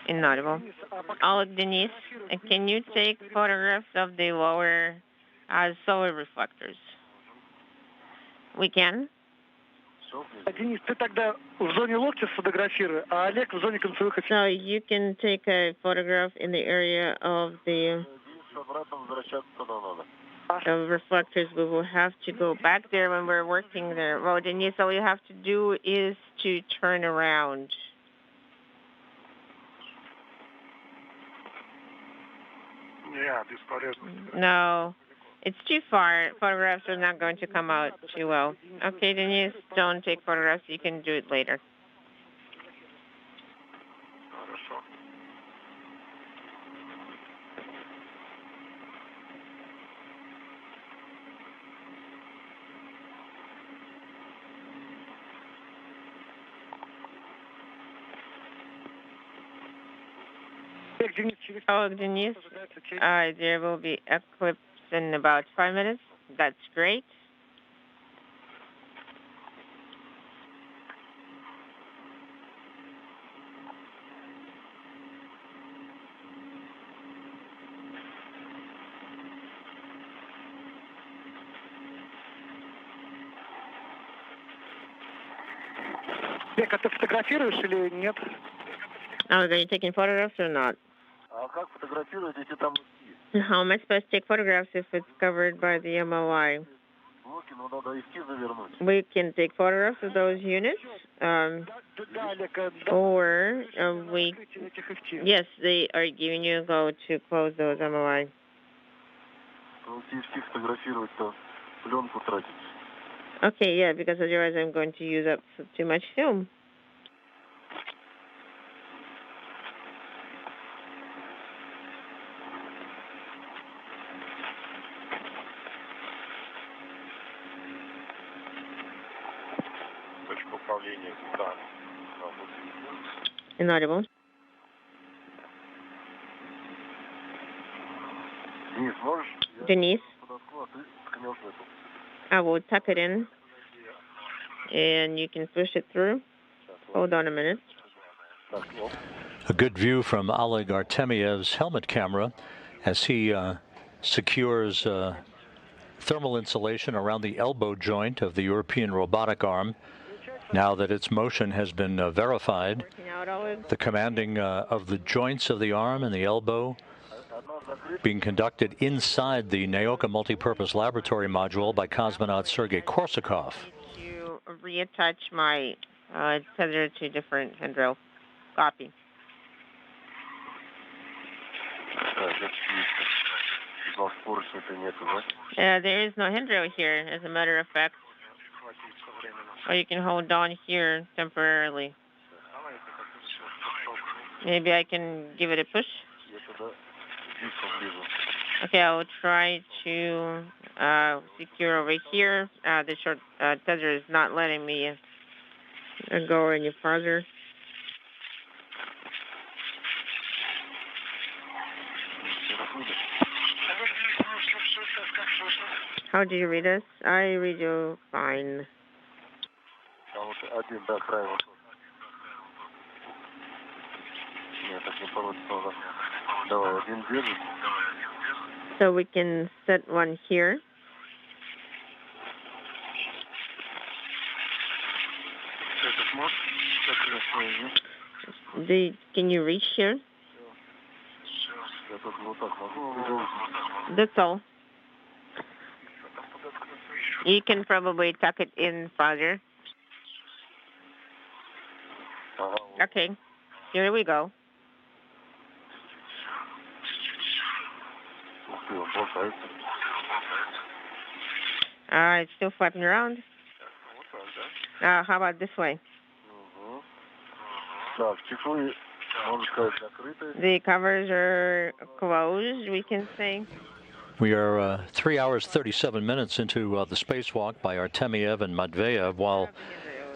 Inaudible. Oleg, Denis, can you take photographs of the lower solar reflectors? We can. Денис, ты тогда в зоне локтя сфотографируй, а Олег в зоне концевых. So you can take a photograph in the area of the reflectors. We will have to go back there when we're working there. Well, Denis, all you have to do is to turn around. Yeah, бесполезно. No, it's too far. Photographs are not going to come out too well. Okay, Denis, don't take photographs. You can do it later. Хорошо. Oh, Denis, there will be eclipse in about 5 minutes. That's great. Олег, а ты фотографируешь или нет? Oh, are you taking photographs or not? А как фотографировать, если там How am I supposed to take photographs if it's covered by the MOI? блоки, но надо эскизы завернуть. We can take photographs of those units, or we... Yes, they are giving you a go to close those MOI. Эскиз фотографировать-то пленку тратить. Okay, yeah, because otherwise I'm going to use up too much film. Inaudible. Денис, можешь? Denis, Подоткну, а ты ткнешь в эту. I will tuck it in, and you can push it through. Hold on a minute. A good view from Oleg Artemyev's helmet camera as he secures thermal insulation around the elbow joint of the European robotic arm. Now that its motion has been verified, the commanding of the joints of the arm and the elbow being conducted inside the Naoka Multipurpose Laboratory Module by cosmonaut Sergei Korsakov. To reattach my tether to different handrail. Copy. There is no handrail here, as a matter of fact. Or you can hold on here temporarily. Maybe I can give it a push. Okay, I'll try to secure over here. The short tether is not letting me go any farther. How do you read us? I read you fine. So we can set one here. Can you reach here? That's all. You can probably tuck it in further. Okay, here we go. It's still flapping around. How about this way? The covers are closed, we can say. We are 3 hours, 37 minutes into the spacewalk by Artemyev and Matveev, while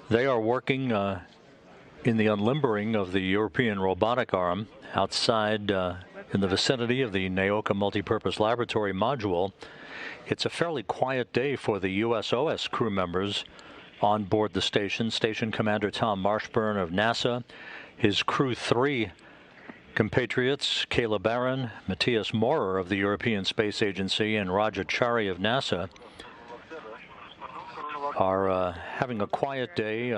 they are working in the unlimbering of the European robotic arm outside in the vicinity of the Naoka Multipurpose Laboratory Module. It's a fairly quiet day for the USOS crew members on board the station. Station Commander Tom Marshburn of NASA, his Crew 3 compatriots, Kayla Barron, Matthias Maurer of the European Space Agency, and Roger Chari of NASA, are having a quiet day.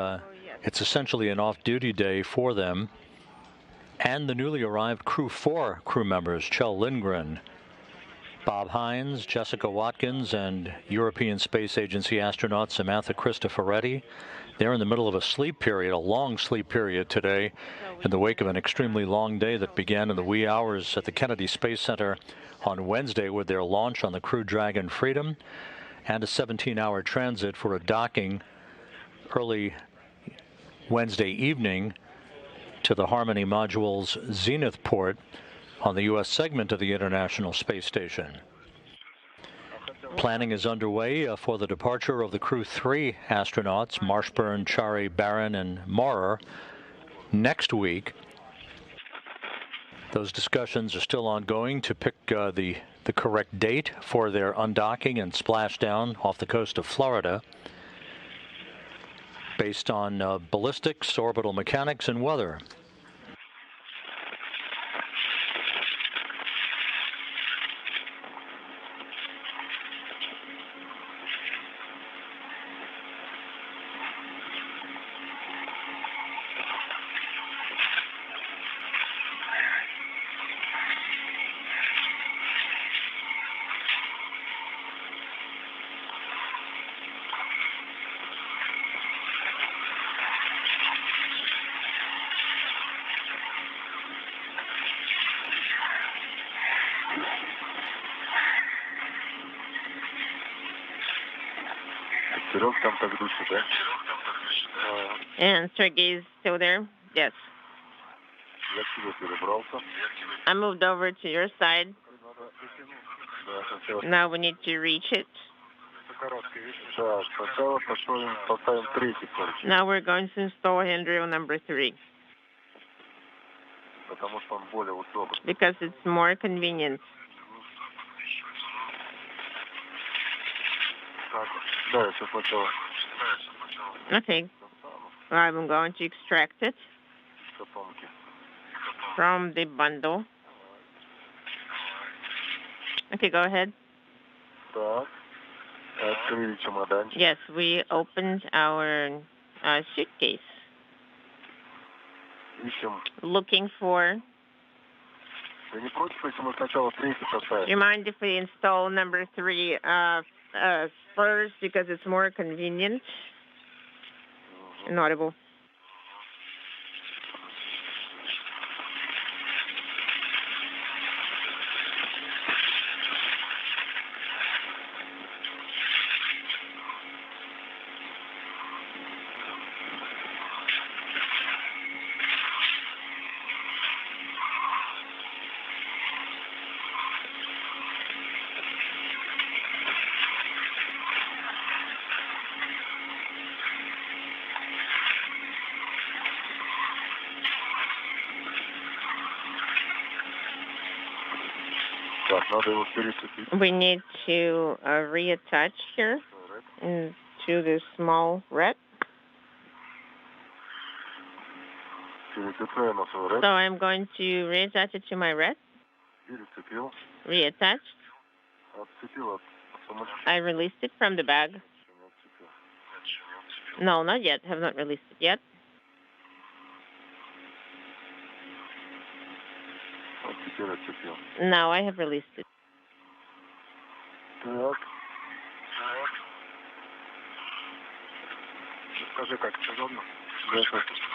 It's essentially an off-duty day for them. And the newly arrived Crew 4 crew members, Kjell Lindgren, Bob Hines, Jessica Watkins, and European Space Agency astronaut Samantha Cristoforetti. They're in the middle of a sleep period, a long sleep period today, in the wake of an extremely long day that began in the wee hours at the Kennedy Space Center on Wednesday with their launch on the Crew Dragon Freedom, and a 17-hour transit for a docking early Wednesday evening to the Harmony module's Zenith port on the U.S. segment of the International Space Station. Planning is underway for the departure of the Crew 3 astronauts, Marshburn, Chari, Barron, and Maurer, next week. Those discussions are still ongoing to pick the correct date for their undocking and splashdown off the coast of Florida, based on ballistics, orbital mechanics, and weather. And Sergey is still there? Yes. I moved over to your side. Now we need to reach it. Now we're going to install handrail number 3. Because it's more convenient. Okay. I'm going to extract it from the bundle. Okay, go ahead. Так. Открыли чемоданчик. Yes, we opened our suitcase. Ищем. Looking for. Вы не против, если мы сначала третий поставим? Do you mind if we install number 3 first because it's more convenient? Inaudible. We need to reattach here into the small red. So I'm going to reattach it to my red. Reattached. I released it from the bag. No, not yet. Have not released it yet. Now I have released it.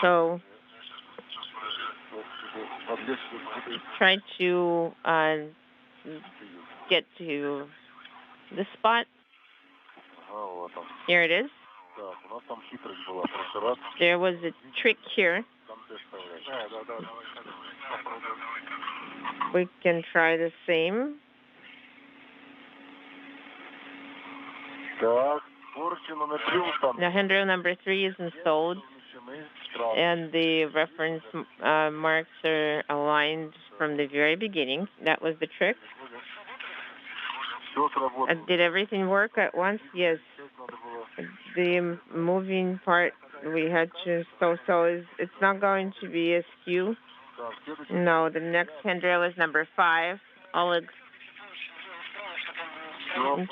So try to get to the spot. Here it is. There was a trick here. We can try the same. Now, handrail number 3 is installed, and the reference marks are aligned from the very beginning. That was the trick. Did everything work at once? Yes. The moving part we had to install, so it's not going to be askew. No, the next handrail is number 5. Oleg.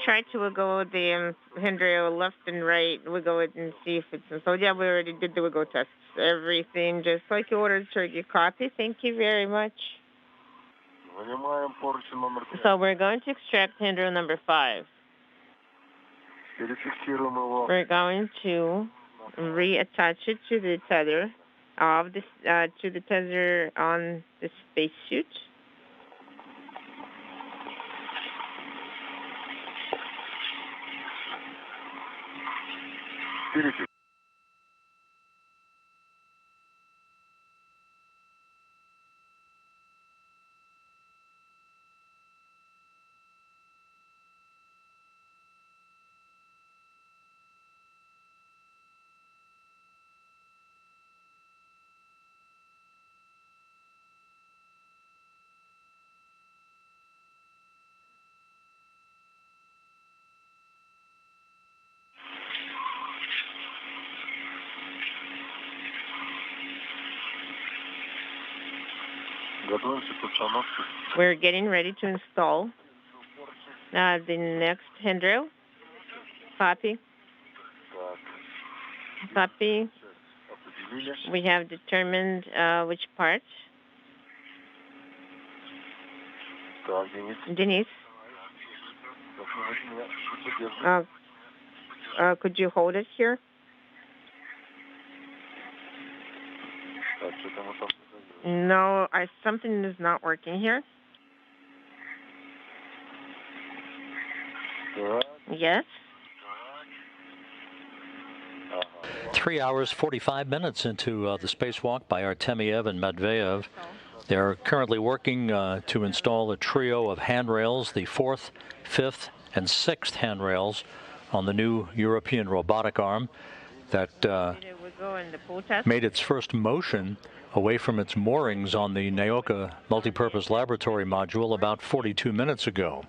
Try to wiggle the handrail left and right. Wiggle it and see if it's installed. Yeah, we already did the wiggle test. Everything just like you ordered, sir. You copy. Thank you very much. So we're going to extract handrail number 5. We're going to reattach it to the tether of this to the tether on the spacesuit. We're getting ready to install the next handrail. Copy. Copy. We have determined which part. Denis. Could you hold it here? No, something is not working here. Yes. 3 hours, 45 minutes into the spacewalk by Artemyev and Matveev. They're currently working to install a trio of handrails, the 4th, 5th, and 6th handrails on the new European robotic arm that made its first motion away from its moorings on the Naoka multipurpose laboratory module about 42 minutes ago.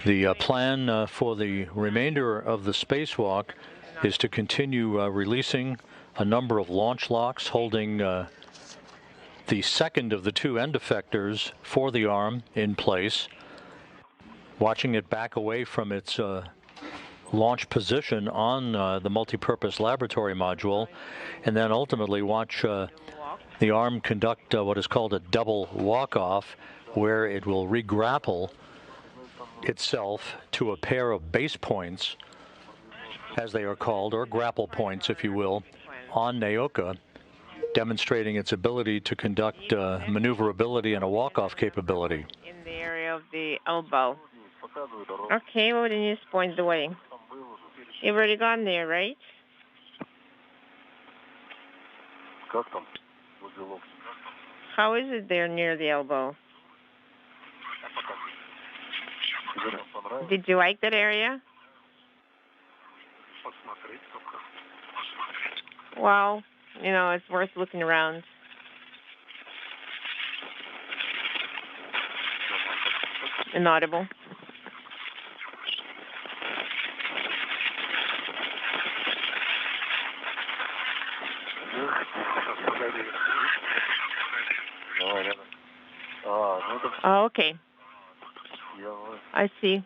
The plan for the remainder of the spacewalk is to continue releasing a number of launch locks holding the second of the two end effectors for the arm in place, watching it back away from its launch position on the multipurpose laboratory module, and then ultimately watch the arm conduct what is called a double walk-off, where it will re-grapple itself to a pair of base points, as they are called, or grapple points, if you will, on Naoka, demonstrating its ability to conduct maneuverability and a walk-off capability. In the area of the elbow. Okay, well, then you just point the way. You've already gone there, right? How is it there near the elbow? Did you like that area? Well, you know, it's worth looking around. Inaudible. Oh, okay. I see.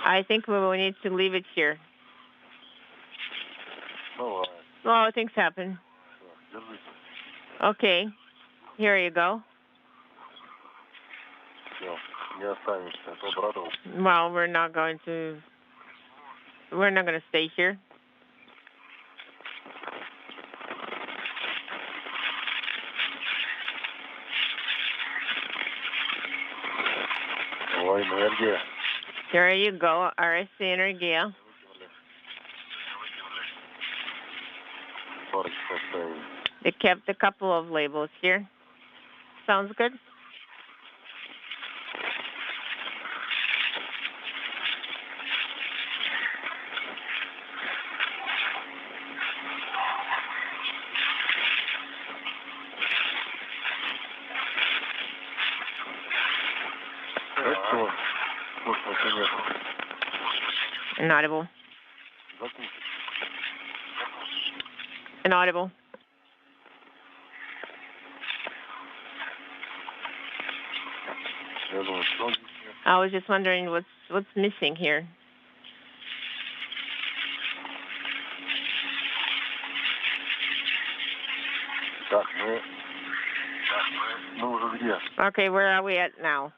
I think we will need to leave it here. Oh, things happen. Okay. Here you go. Well, we're not going to stay here. There you go, RSC Energia. They kept a couple of labels here. Sounds good? Inaudible. Inaudible. I was just wondering what's missing here. Okay, where are we at now?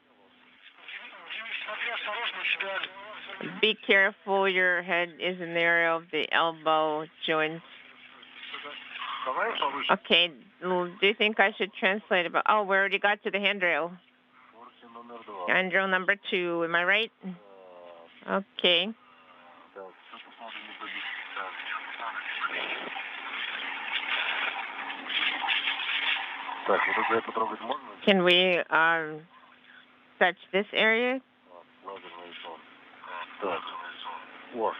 Be careful, your head is in the area of the elbow joint. Okay, do you think I should translate about, oh, we already got to the handrail. Handrail number 2, am I right? Okay. Can we touch this area? Oh,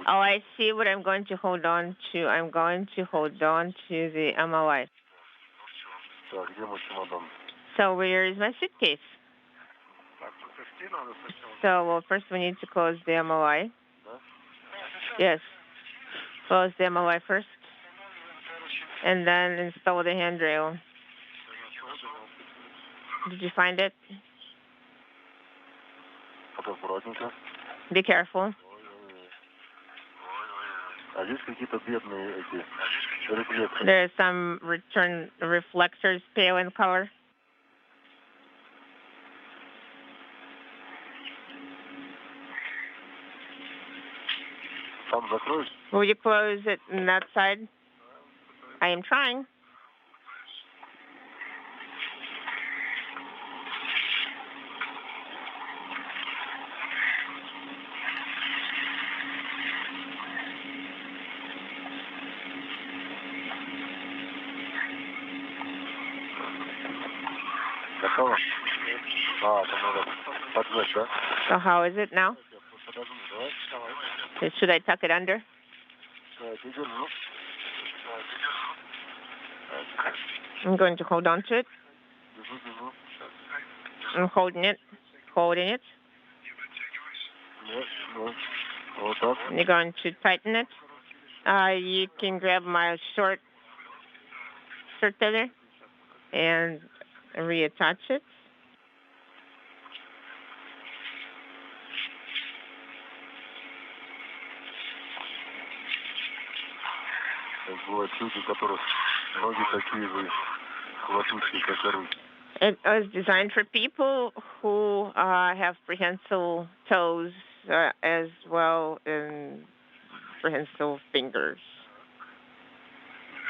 I see what I'm going to hold on to. I'm going to hold on to the MOI. So where is my suitcase? So, well, first we need to close the MOI. Yes. Close the MOI first. And then install the handrail. Did you find it? Be careful. There's some return reflectors pale in color. Will you close it on that side? I am trying. So how is it now? Should I tuck it under? I'm going to hold on to it. I'm holding it. Holding it. You're going to tighten it. You can grab my short tether and reattach it. It was designed for people who have prehensile toes as well as prehensile fingers.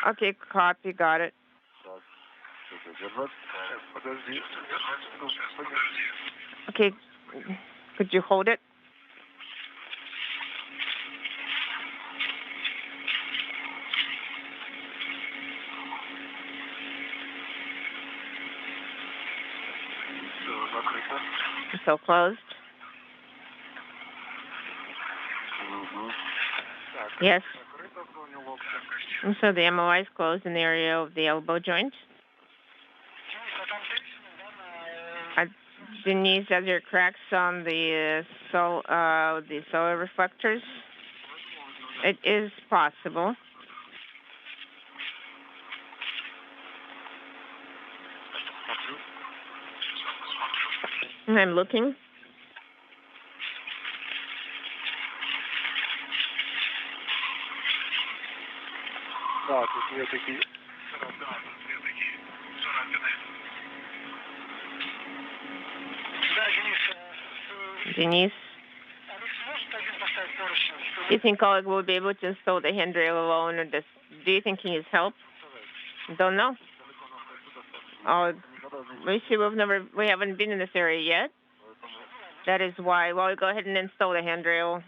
Okay, copy, got it. Okay, could you hold it? So closed. Yes. And so the MOI is closed in the area of the elbow joint. Denise, are there cracks on the solar reflectors? It is possible. I'm looking. Denise, do you think Oleg will be able to install the handrail alone, or do you think he needs help? Don't know. Oleg, we haven't been in this area yet. That is why. Well, go ahead and install the handrail.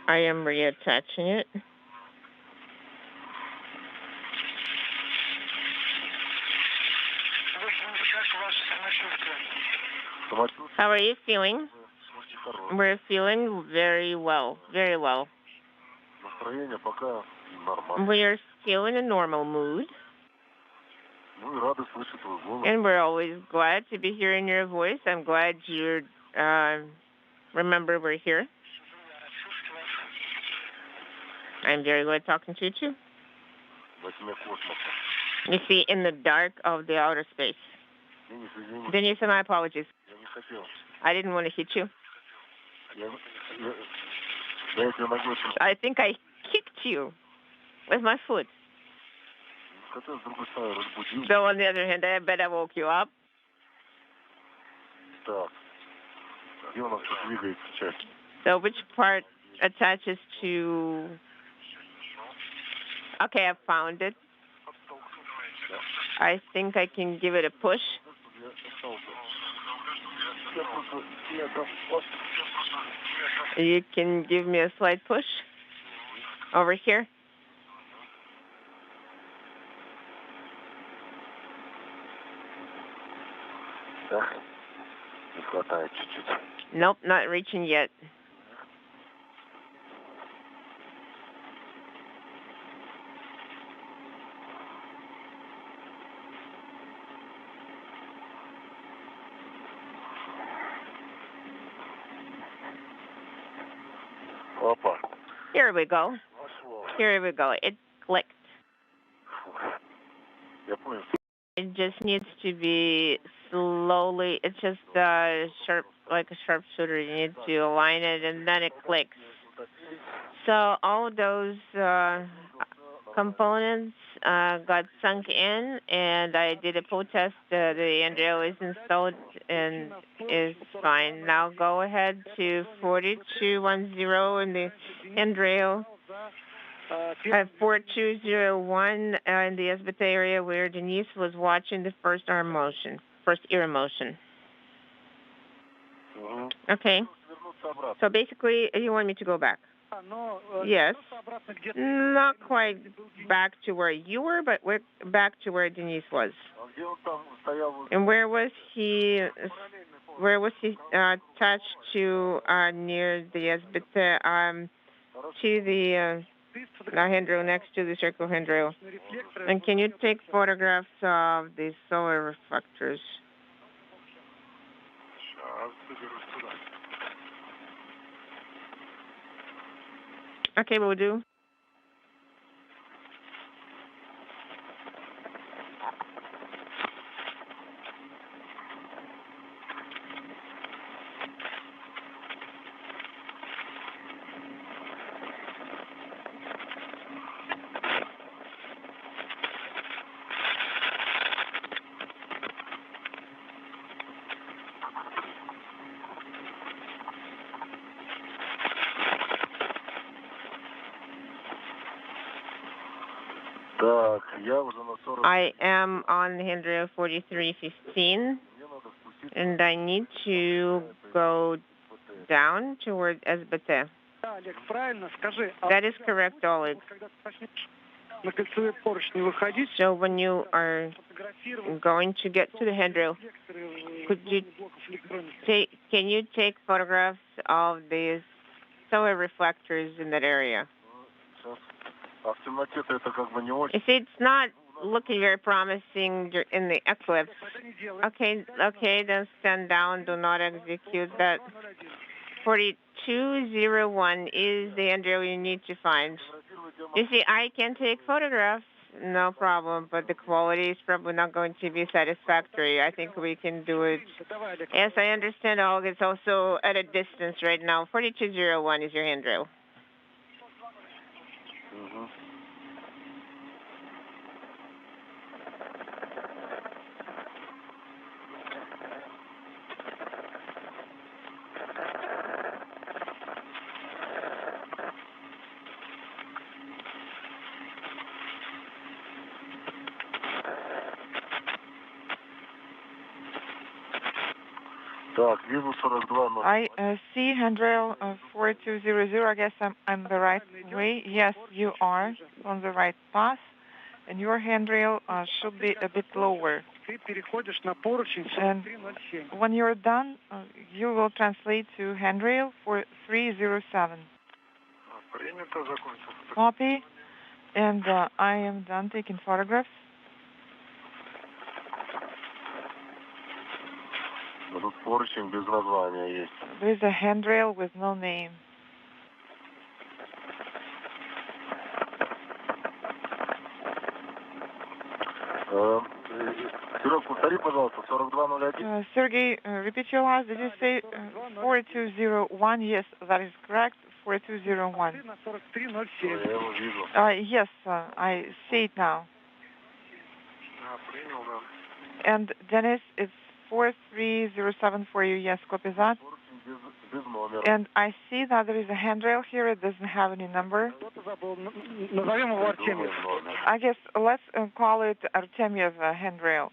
I am reattaching it. How are you feeling? We're feeling very well, very well. We are still in a normal mood. And we're always glad to be hearing your voice. I'm glad you remember we're here. I'm very glad talking to you, too. You see, in the dark of the outer space. Denis, my apologies. I didn't want to hit you. I think I kicked you with my foot. So, on the other hand, I bet I woke you up. So, which part attaches to... Okay, I found it. I think I can give it a push. You can give me a slight push over here. Nope, not reaching yet. Here we go. Here we go. It clicked. It just needs to be slowly. It's just sharp, like a sharpshooter. You need to align it, and then it clicks. So all of those components got sunk in, and I did a pull test. The handrail is installed and is fine. Now go ahead to 4210 in the handrail. 4201 in the SBT area where Denise was watching the first ear motion. Okay. So basically, you want me to go back. Yes. Not quite back to where you were, but we're back to where Denis was. And where was he? Where was he attached to near the SBT, to the handrail, next to the circle handrail? And can you take photographs of the solar reflectors? Okay, we'll do. I am on handrail 4315, and I need to go down toward SBT. That is correct, Oleg. So when you are going to get to the handrail, can you take photographs of these solar reflectors in that area? You see, it's not looking very promising in the eclipse. Okay, then stand down. Do not execute that. 4201 is the handrail you need to find. You see, I can take photographs, no problem, but the quality is probably not going to be satisfactory. I think we can do it. Yes, I understand, Oleg. It's also at a distance right now. 4201 is your handrail. I see handrail 4200. I guess I'm the right way. Yes, you are on the right path, and your handrail should be a bit lower. And when you're done, you will translate to handrail 4307. Copy, and I am done taking photographs. There is a handrail with no name. Sergey, repeat your last. Did you say 4201? Yes, that is correct. 4201. Yes, I see it now. And Denis, it's 4307 for you. Yes, copy that. And I see that there is a handrail here. It doesn't have any number. I guess let's call it Artemyev handrail.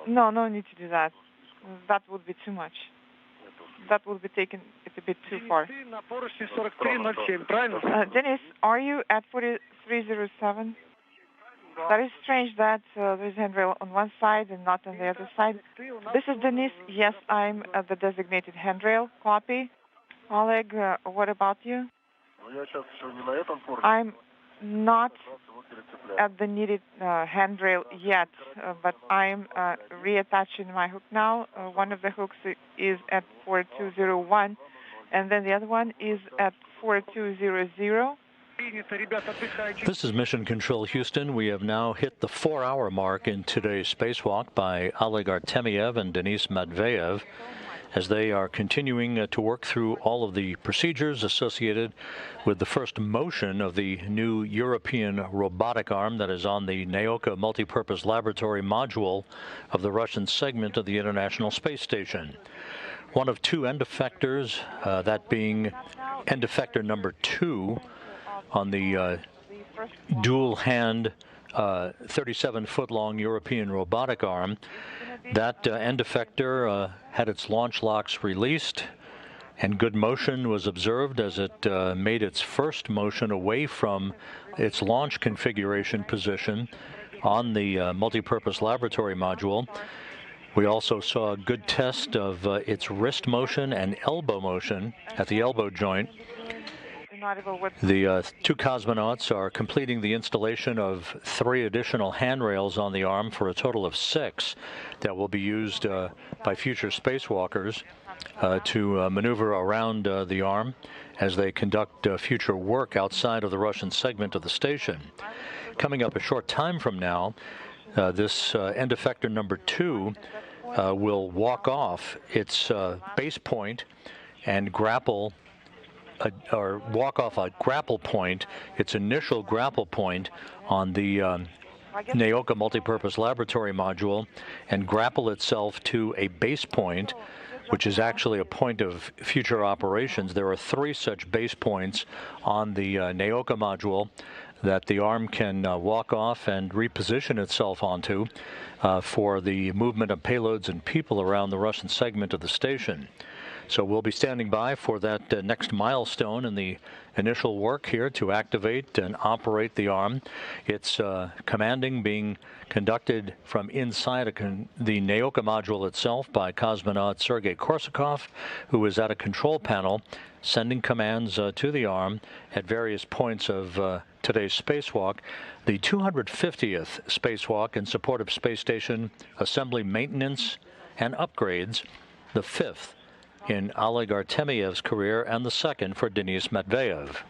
No need to do that. That would be too much. That would be taken a bit too far. Denis, are you at 4307? That is strange that there is handrail on one side and not on the other side. This is Denis. Yes, I'm at the designated handrail. Copy. Oleg, what about you? I'm not at the needed handrail yet, but I'm reattaching my hook now. One of the hooks is at 4201, and then the other one is at 4200. This is Mission Control Houston. We have now hit the 4-hour mark in today's spacewalk by Oleg Artemyev and Denis Matveev, as they are continuing to work through all of the procedures associated with the first motion of the new European robotic arm that is on the Naoka multipurpose laboratory module of the Russian segment of the International Space Station. One of two end effectors, that being end effector number 2, on the dual-hand 37-foot-long European robotic arm. That end effector had its launch locks released, And good motion was observed as it made its first motion away from its launch configuration position on the multipurpose laboratory module. We also saw a good test of its wrist motion and elbow motion at the elbow joint. The two cosmonauts are completing the installation of 3 additional handrails on the arm for a total of 6 that will be used by future spacewalkers to maneuver around the arm as they conduct future work outside of the Russian segment of the station. Coming up a short time from now, this end effector number 2 will walk off its base point and grapple or walk off a grapple point, its initial grapple point on the Naoka multipurpose laboratory module, and grapple itself to a base point, which is actually a point of future operations. There are 3 such base points on the Naoka module that the arm can walk off and reposition itself onto for the movement of payloads and people around the Russian segment of the station. So we'll be standing by for that next milestone in the initial work here to activate and operate the arm. It's commanding being conducted from inside the Naoka module itself by cosmonaut Sergei Korsakov, who is at a control panel sending commands to the arm at various points of today's spacewalk, the 250th spacewalk in support of space station assembly maintenance and upgrades, the 5th in Oleg Artemyev's career and the 2nd for Denis Matveev.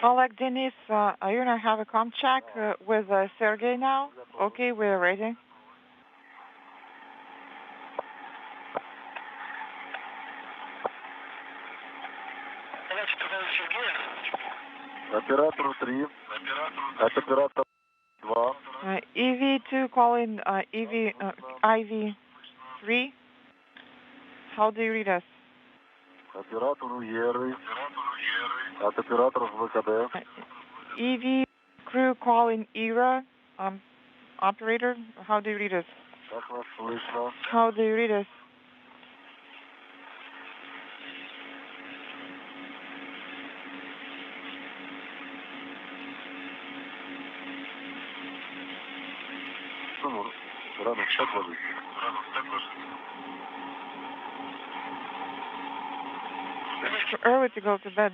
Oleg, Denis, are you going to have a comm check with Sergei now? Okay, we're ready. Оператор 3. Оператор 2. EV2 calling IV3. How do you read us? Оператор Еры. От операторов ВКД. EV crew calling ERA. Operator, how do you read us? Как вас слышно? How do you read us? Рано встать ложись. It's too early to go to bed.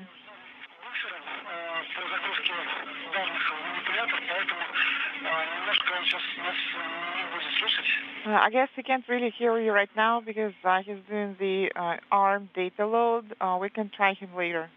I guess he can't really hear you right now because he's doing the ARM data load. We can try him later.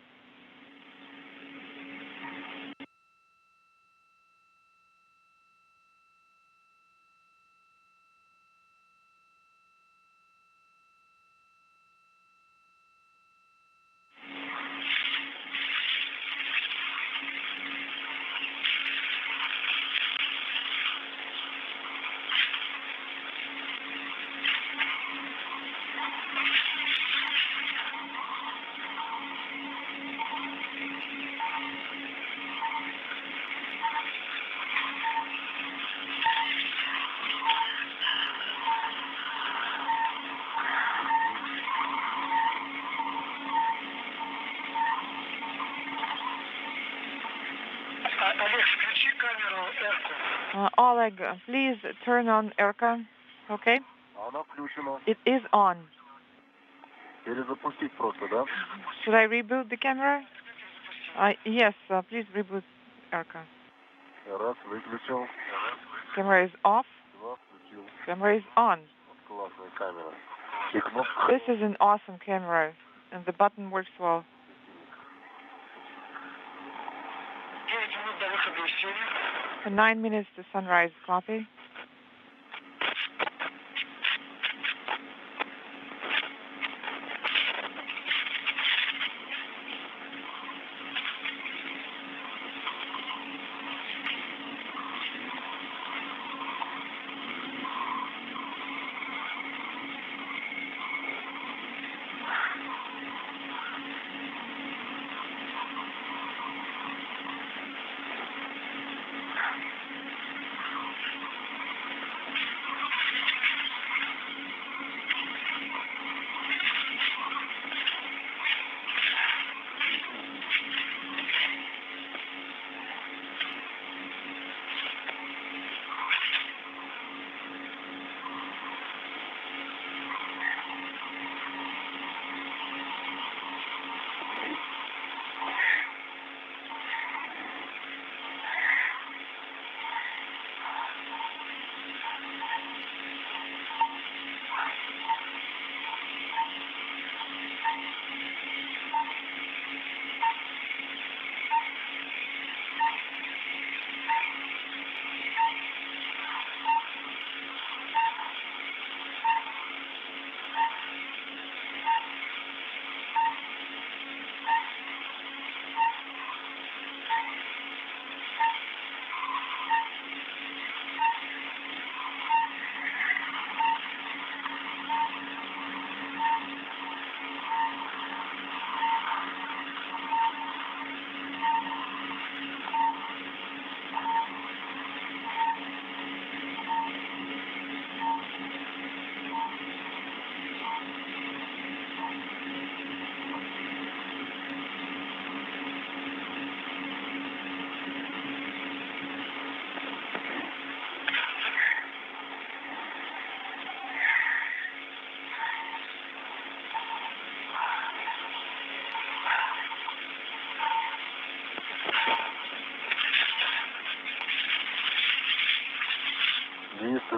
Oleg, please turn on ERCA. Okay? Она включена. It is on. Перезапустить просто, да? Should I reboot the camera? Yes, please reboot ERCA. Раз, выключил. Camera is off. Два, включил. Camera is on. Классная камера. И кнопка. This is an awesome camera, and the button works well. 9 minutes to sunrise. Copy.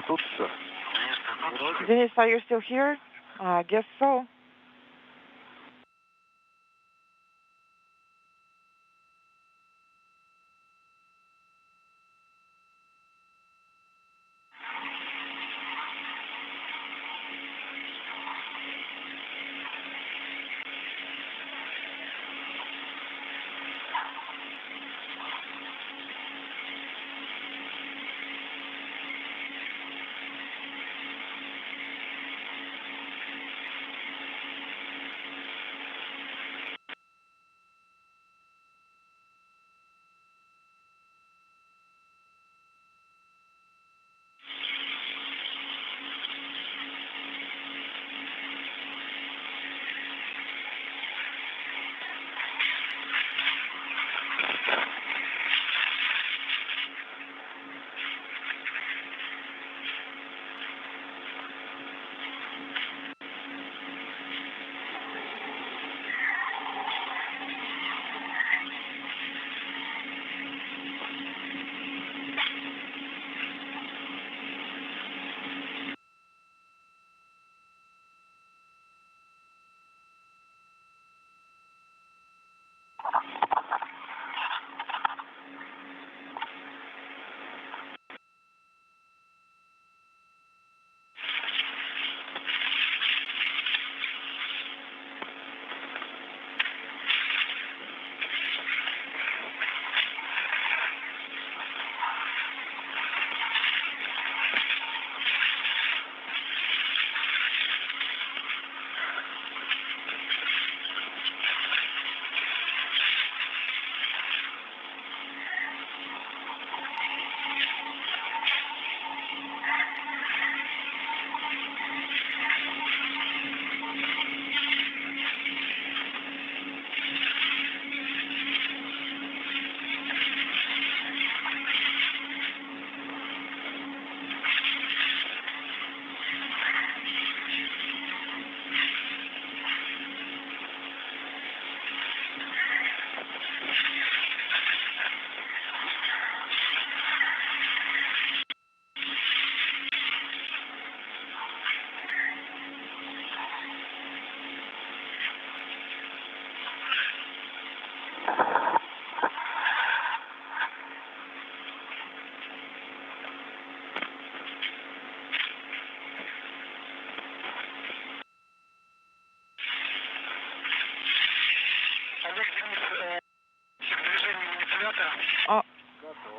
тут все. Denis, are you still here? I guess so.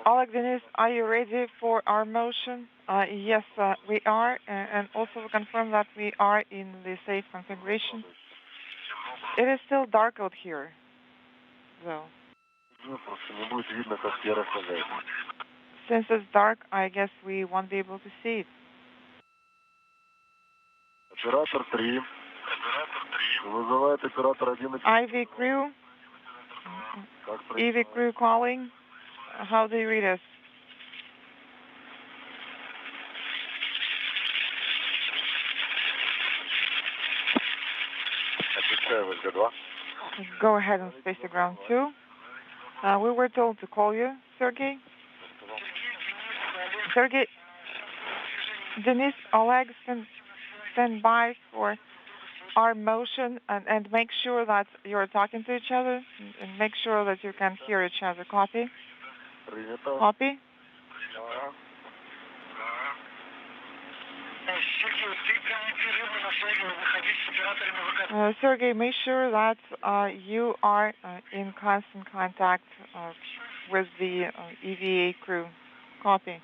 Oleg, Denis, are you ready for our motion? Yes, we are, and also we confirm that we are in the safe configuration. It is still dark out here, though. Since it's dark, I guess we won't be able to see it. Оператор 3. Вызывает оператор 1. IV crew. EV crew calling. How do you read us? Go ahead and space the ground 2. We were told to call you, Sergey. Sergey, Denis, Oleg, stand by for our motion and make sure that you're talking to each other and make sure that you can hear each other. Copy? Copy? Sergey, make sure that you are in constant contact with the EVA crew. Copy.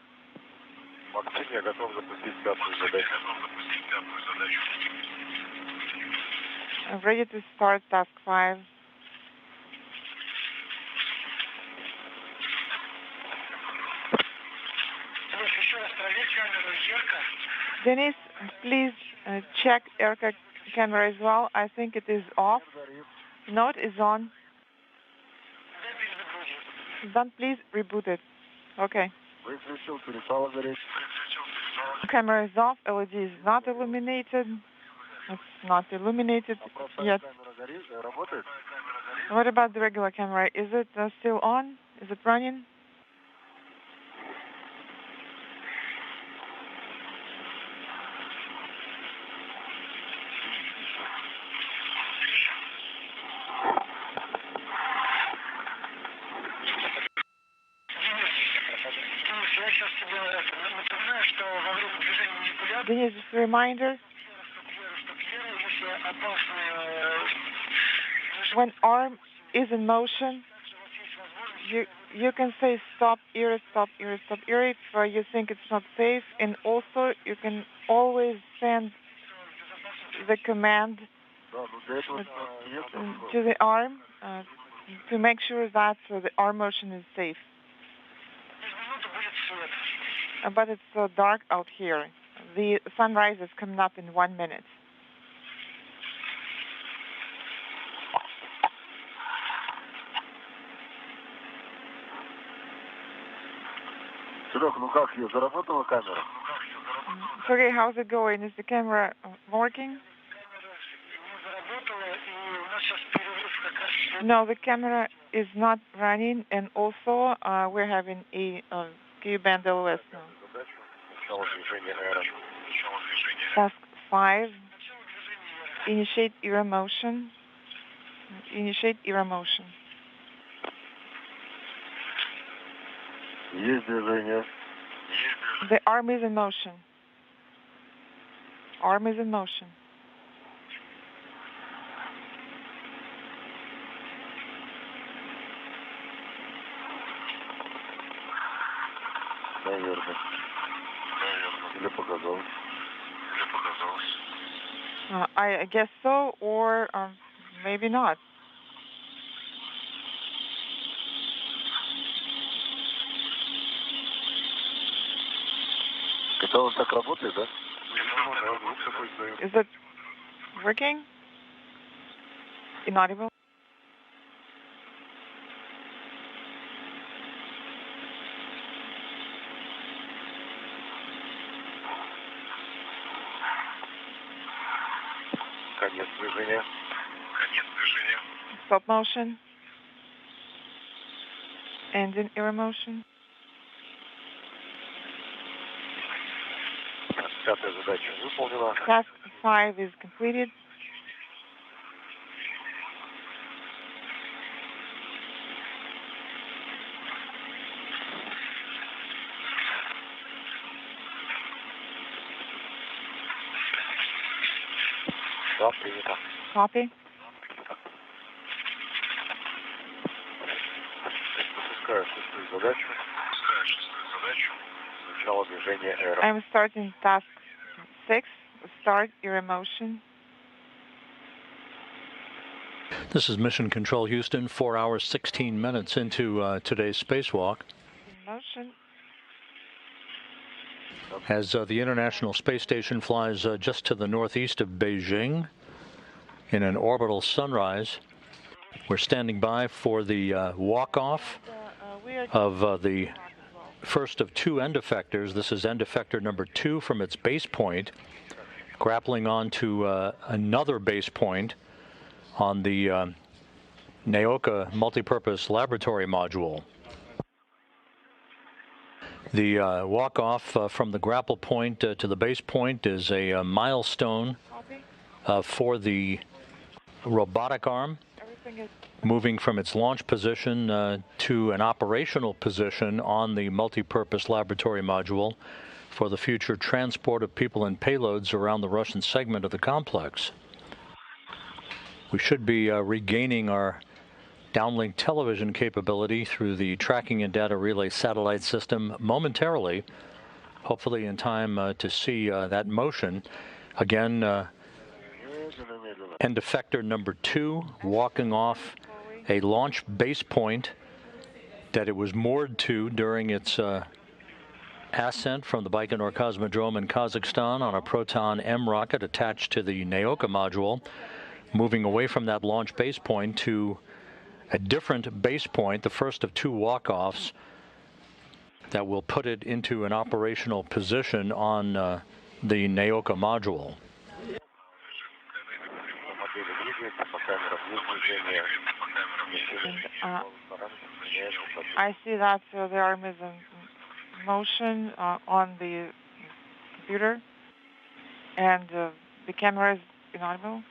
I'm ready to start task 5. Denis, please check ERCA camera as well. I think it is off. No, it is on. Then please reboot it. Okay. Camera is off. LED is not illuminated. It's not illuminated yet. What about the regular camera? Is it still on? Is it running? Denis, just a reminder, when arm is in motion, you can say stop here, stop here, stop here if you think it's not safe, and also you can always send the command to the arm to make sure that the arm motion is safe. But it's so dark out here. The sunrise is coming up in 1 minute. Серег, ну как ее, заработала камера? Sergey, how's it going? Is the camera working? No, the camera is not running, and also we're having a Q-band LOS now. Task 5, initiate era motion. Initiate era motion. Есть движение. The arm is in motion. Arm is in motion. Наверное. Или показалось. I guess so, or maybe not. Это он так работает, да? Is it working? Inaudible? Конец движения. Конец движения. Stop motion. Engine era motion. Пятая задача выполнена. Task 5 is completed. Да, принято. Copy. Запускаю шестую задачу. Начало движения эра. I'm starting task 6. Start era motion. This is Mission Control Houston, 4 hours, 16 minutes into today's spacewalk. Motion. As the International Space Station flies just to the northeast of Beijing in an orbital sunrise, we're standing by for the walk-off of the first of two end effectors. This is end effector number 2 from its base point, grappling onto another base point on the Naoka multipurpose laboratory module. The walk-off from the grapple point to the base point is a milestone for the robotic arm, moving from its launch position to an operational position on the multipurpose laboratory module for the future transport of people and payloads around the Russian segment of the complex. We should be regaining our downlink television capability through the tracking and data relay satellite system momentarily, hopefully in time to see that motion. Again, end effector number 2 walking off a launch base point that it was moored to during its ascent from the Baikonur Cosmodrome in Kazakhstan on a Proton M rocket attached to the Naoka module, moving away from that launch base point to a different base point, the first of 2 walk-offs that will put it into an operational position on the Naoka module. I see that the arm is in motion on the computer, and the camera is inaudible.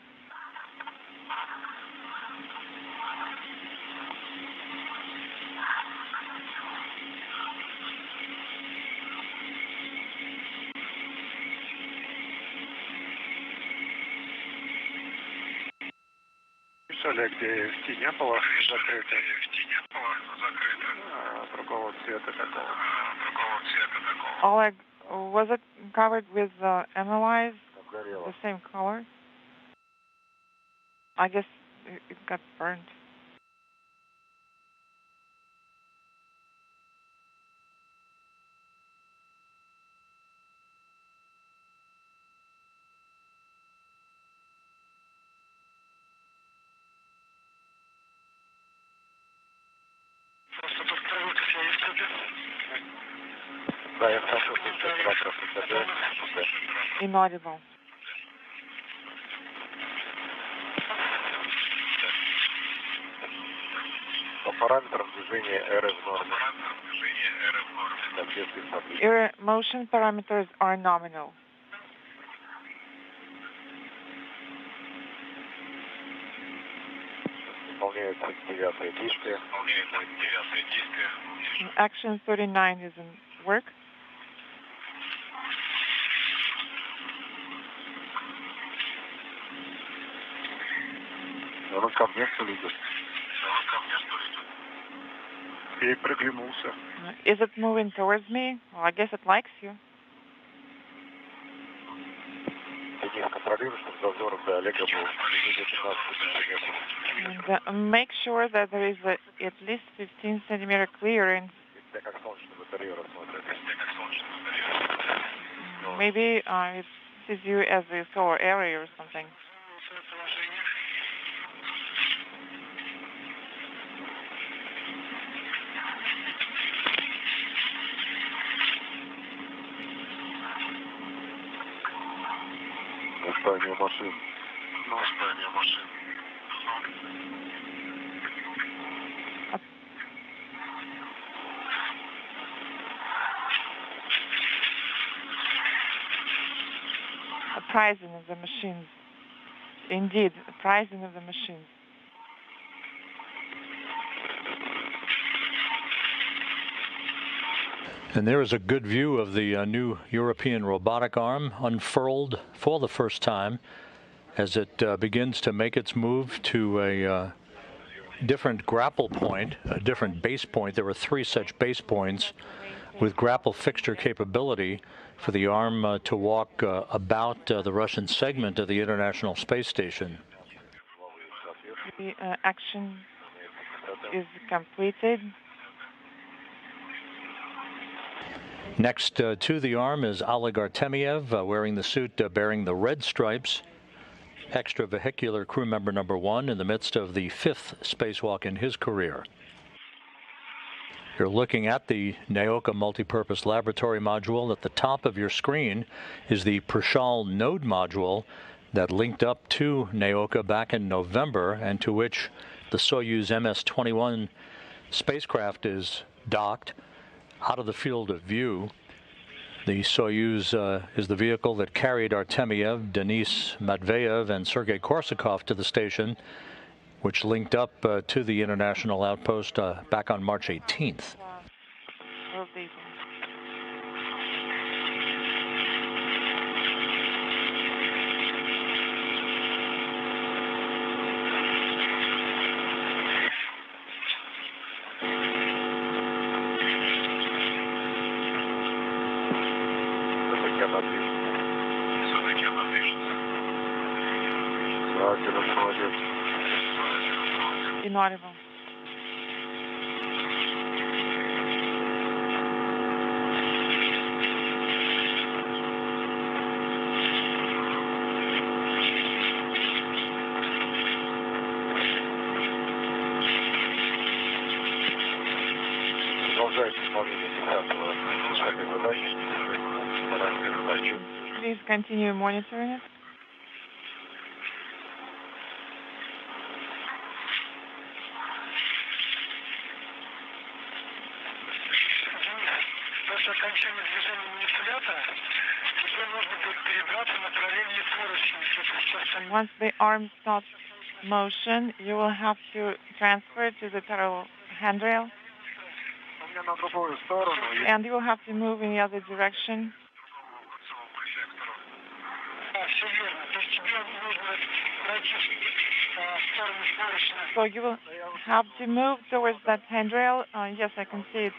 Олег, где EST не было закрыто. Другого цвета такого. Oleg, was it covered with analyze, the same color? I guess it got burned. Inaudible. По параметрам движения РФ нормы. Your motion parameters are nominal. Выполняется 9-е действие. Action 39 is in work. Он ко мне что ли идет? И приглянулся. Is it moving towards me? Well, I guess it likes you. Денис, контролируй, чтобы зазор до Олега был ниже 15 сантиметров. And make sure that there is at least 15 centimeter clearance. Как солнечную батарею рассмотреть. Maybe it sees you as a solar area or something. Наставление машин. Наставление машин. Pricing of the machines. Indeed, pricing of the machines. And there is a good view of the new European robotic arm unfurled for the first time as it begins to make its move to a different grapple point, a different base point. There are 3 such base points with grapple fixture capability for the arm to walk about the Russian segment of the International Space Station. The action is completed. Next to the arm is Oleg Artemyev wearing the suit bearing the red stripes, extravehicular crew member number 1 in the midst of the 5th spacewalk in his career. You're looking at the Naoka multipurpose laboratory module. At the top of your screen is the Prishal node module that linked up to Naoka back in November and to which the Soyuz MS-21 spacecraft is docked out of the field of view. The Soyuz is the vehicle that carried Artemyev, Denis, Matveev, and Sergei Korsakov to the station, which linked up to the international outpost back on March 18th. Inaudible. Please continue monitoring it. And once the arm stops motion, you will have to transfer to the parallel handrail. And you will have to move in the other direction. So you will have to move towards that handrail. Yes, I can see it.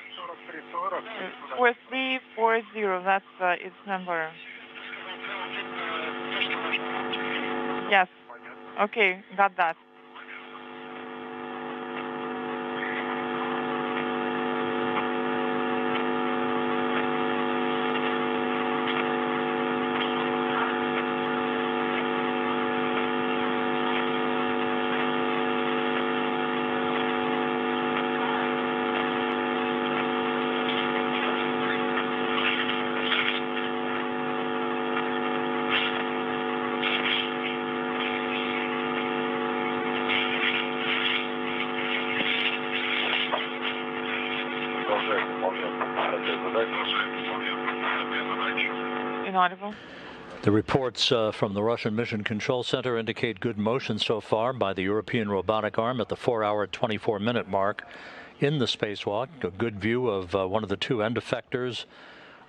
4340, that's its number. Yes. Okay, got that. Inaudible. The reports from the Russian Mission Control Center indicate good motion so far by the European robotic arm at the 4-hour, 24-minute mark in the spacewalk. A good view of one of the two end effectors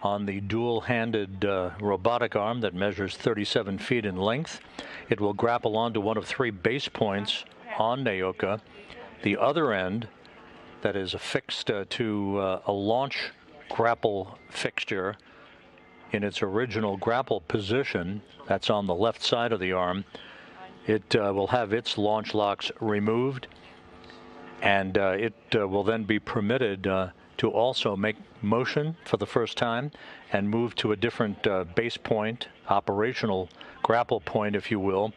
on the dual-handed robotic arm that measures 37 feet in length. It will grapple onto one of three base points on Naoka. The other end that is affixed to a launch grapple fixture in its original grapple position, that's on the left side of the arm. It will have its launch locks removed, and it will then be permitted to also make motion for the first time and move to a different base point, operational grapple point, if you will,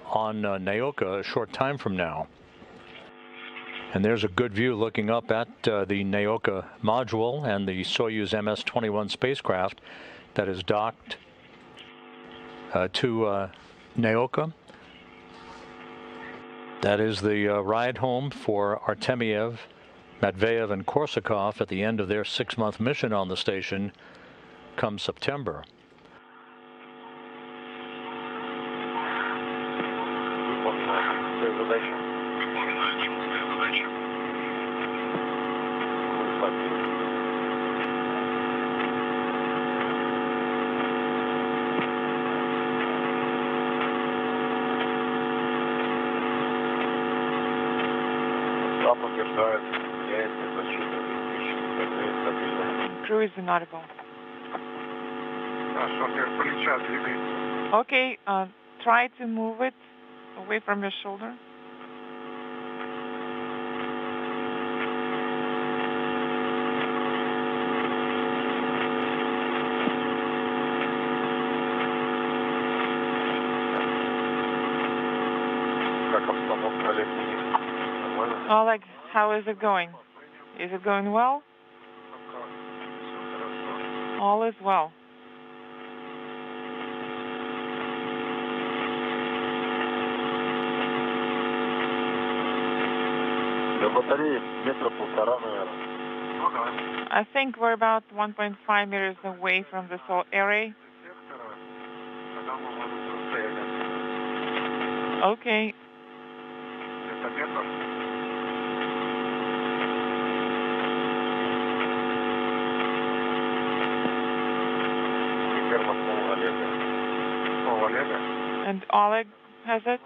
on Naoka a short time from now. And there's a good view looking up at the Naoka module and the Soyuz MS-21 spacecraft that is docked to Naoka. That is the ride home for Artemyev, Matveev, and Korsakov at the end of their 6-month mission on the station come September. Crew is inaudible. Okay, try to move it away from your shoulder. Oleg, how is it going? Is it going well? All is well. I think we're about 1.5 meters away from the solar array. Okay. And Oleg has it?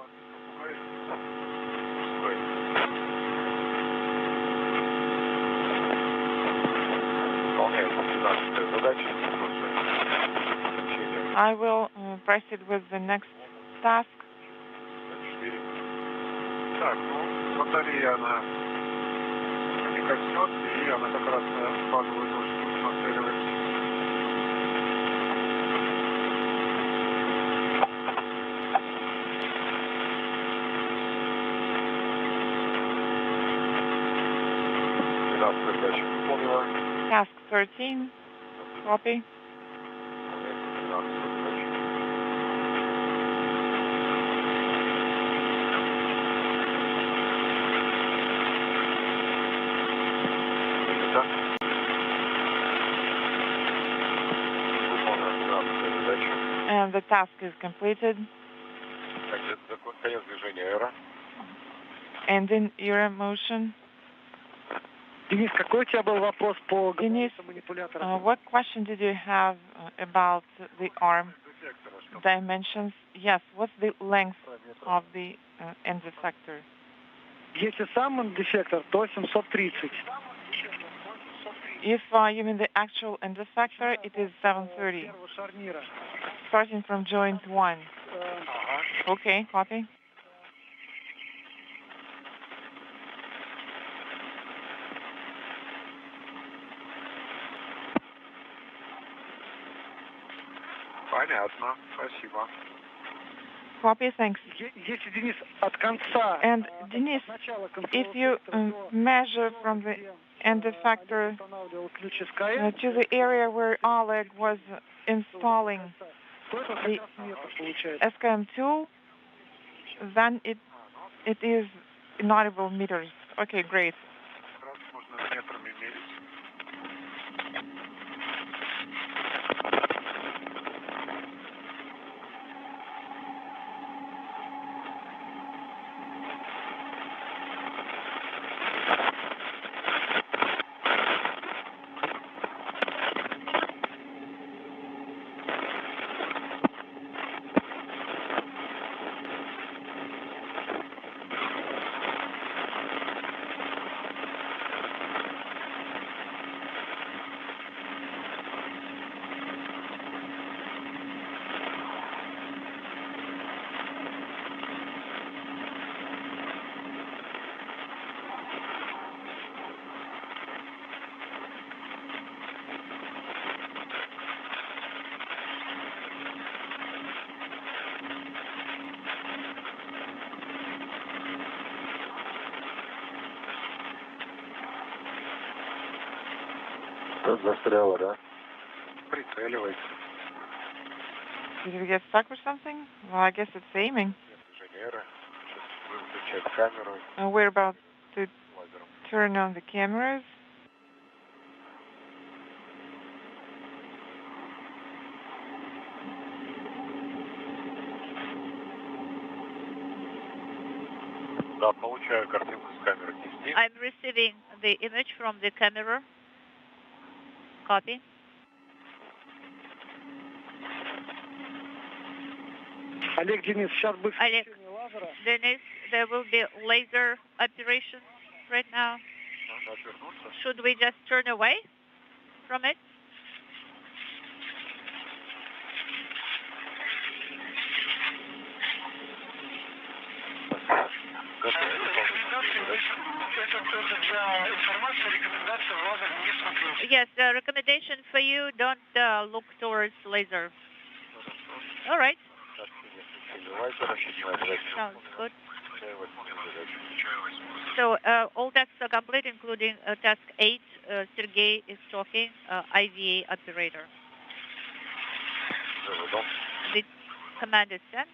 I will proceed with the next task. Так, ну, батарея, она не коснется, и она как раз базовую точку нацеливает. Task 13, copy. And the task is completed. Ending era motion. Денис, какой у тебя был вопрос по Denis, what question did you have about the arm dimensions? Yes, what's the length of the end effector? Если сам end-effector, то 730. If you mean the actual end effector, it is 730. Starting from joint 1. Okay, copy. Понятно. Спасибо. Copy, thanks. Если, Денис, от конца... And, Denis, if you measure from the end effector to the area where Oleg was installing the SKM2, then it is inaudible meters. Okay, great. Застряла, да? Прицеливается. Did we get stuck or something? Well, I guess it's aiming. Инженеры. Выключать камеру. We're about to turn on the cameras. Да, получаю картинку с камеры. I'm receiving the image from the camera. Copy. Олег, Денис, сейчас будет... Oleg, Denis, there will be laser operations right now. Should we just turn away from it? Yes, the recommendation for you, don't look towards laser. All right. Sounds good. So all tasks are complete, including task 8. Sergey is talking, IVA operator. The command is sent.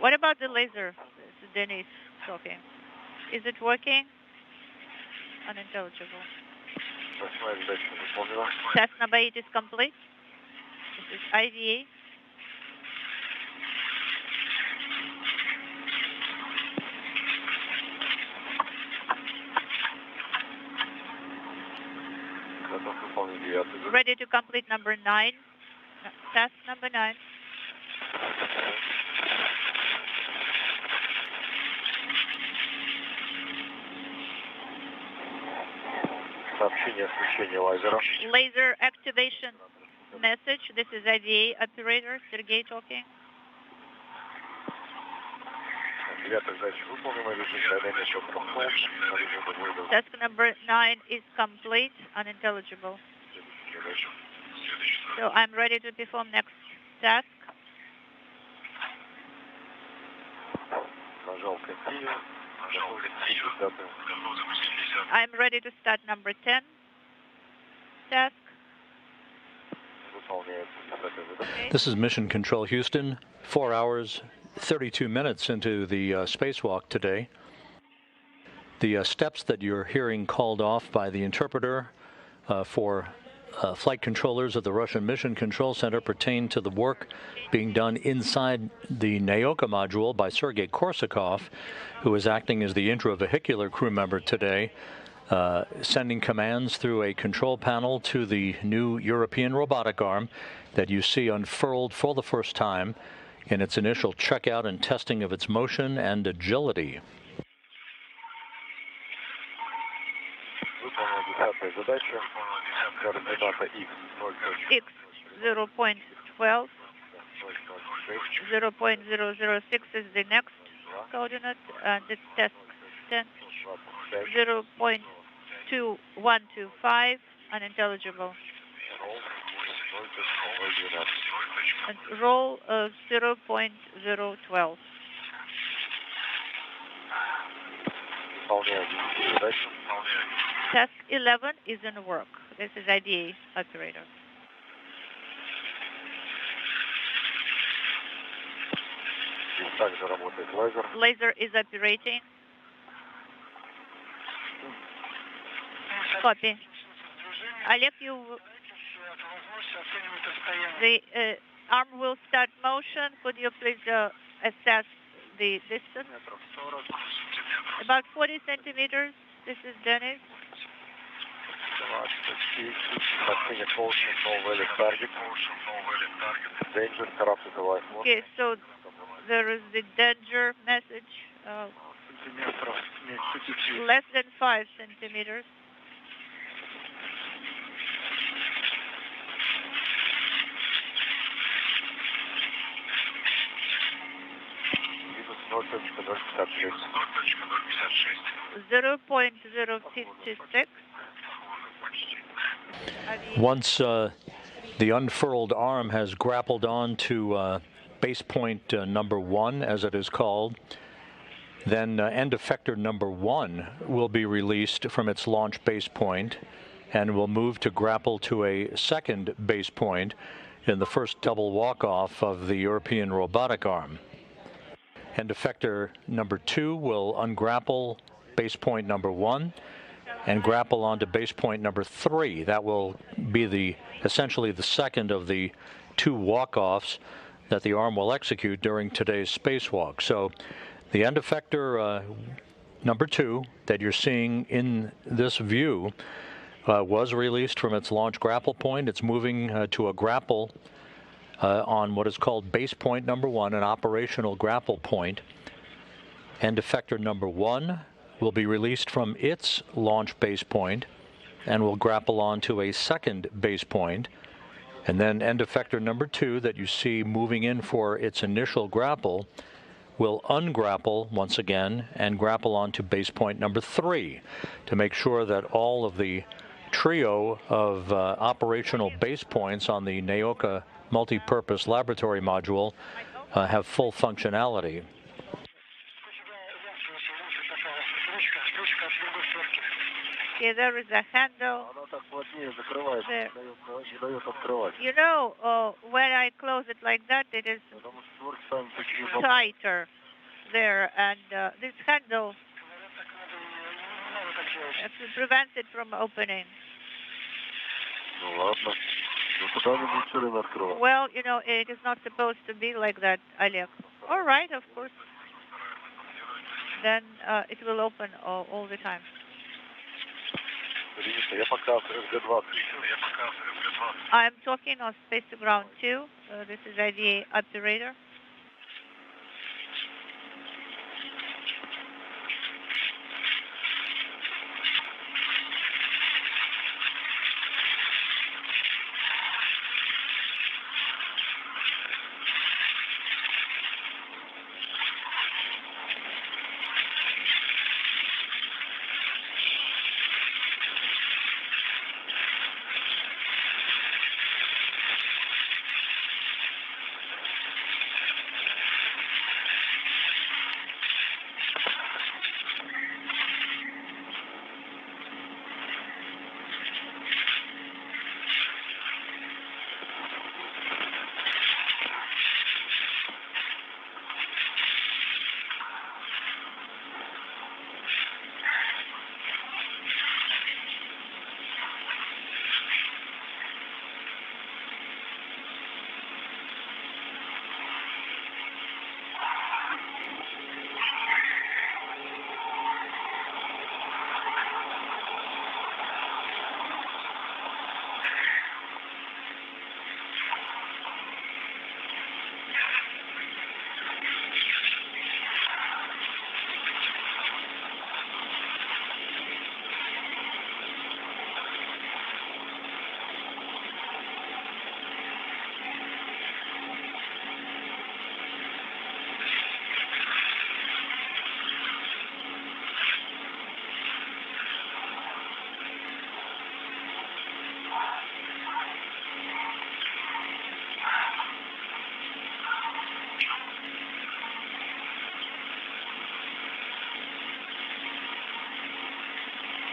What about the laser? Denis talking. Is it working? Unintelligible. Task number 8 is complete. This is IVA. Ready to complete number 9. Task number 9. Laser activation message. This is IVA operator Sergey talking. Task number 9 is complete, unintelligible. So I'm ready to perform next task. I'm ready to start number 10 task. This is Mission Control Houston, 4 hours, 32 minutes into the spacewalk today. The steps that you're hearing called off by the interpreter for flight controllers of the Russian Mission Control Center pertain to the work being done inside the Naoka module by Sergei Korsakov, who is acting as the intravehicular crew member today. sending commands through a control panel to the new European robotic arm that you see unfurled for the first time in its initial checkout and testing of its motion and agility. X 0.12, 0.006 is the next coordinate, and it's task 10, 0.2125, unintelligible. And roll 0.012. Task 11 is in work. This is IDA operator. Laser is operating. Copy. Oleg, the arm will start motion. Could you please assess the distance? About 40 centimeters. This is Denis. Okay, so there is the danger message. Less than 5 centimeters. .056. Once the unfurled arm has grappled on to base point number 1, as it is called, then end effector number 1 will be released from its launch base point and will move to grapple to a second base point in the first double walk-off of the European robotic arm. End effector number 2 will ungrapple base point number 1 and grapple onto base point number 3. That will be essentially the second of the 2 walk-offs that the arm will execute during today's spacewalk. So the end effector number 2 that you're seeing in this view was released from its launch grapple point. It's moving to a grapple on what is called base point number 1, an operational grapple point. End effector number 1 will be released from its launch base point and will grapple onto a second base point. And then end effector number 2 that you see moving in for its initial grapple will ungrapple once again and grapple onto base point number 3 to make sure that all of the trio of operational base points on the Naoka multi-purpose laboratory module have full functionality. Okay, there is a handle there. You know, when I close it like that, it is tighter there, and this handle prevents it from opening. Well, you know, it is not supposed to be like that, Oleg. All right, of course. Then it will open all the time. I'm talking on Space to Ground 2. This is IDA operator.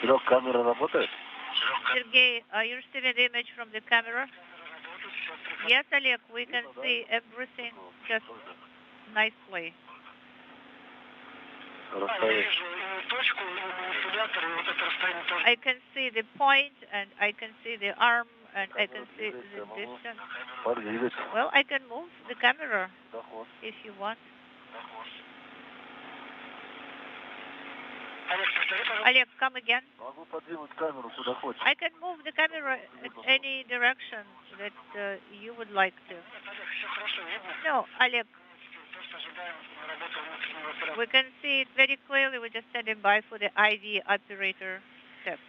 Серег, камера работает? Sergey, are you receiving the image from the camera? Yes, Oleg, we can see everything just nicely. I can see the point, and I can see the arm, and I can see the distance. Well, I can move the camera if you want. Oleg, come again. I can move the camera at any direction that you would like to. No, Oleg. We can see it very clearly. We're just standing by for the IV operator step.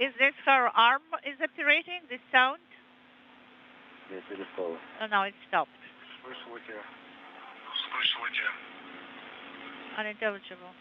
Is this her arm is operating, the sound? Oh, no, it stopped. Unintelligible.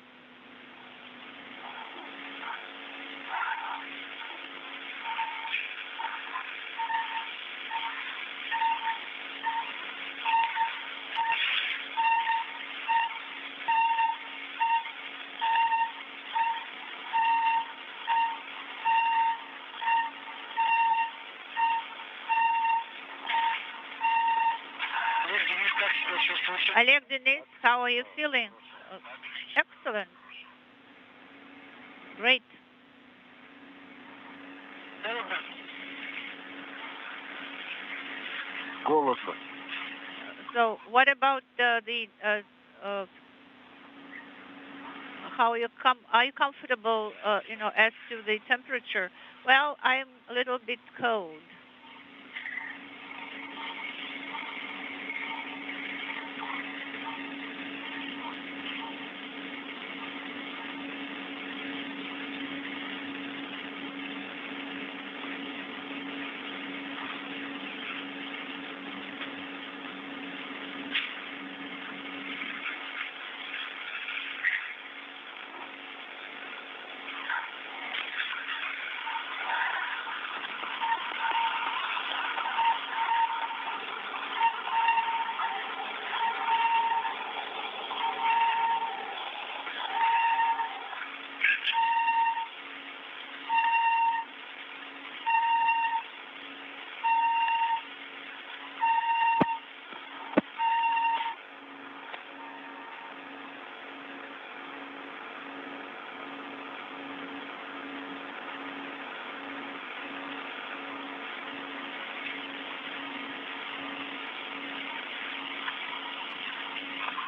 Oleg, Denis, how are you feeling? Excellent. Great. So, what about how are you comfortable, as to the temperature? Well, I'm a little bit cold.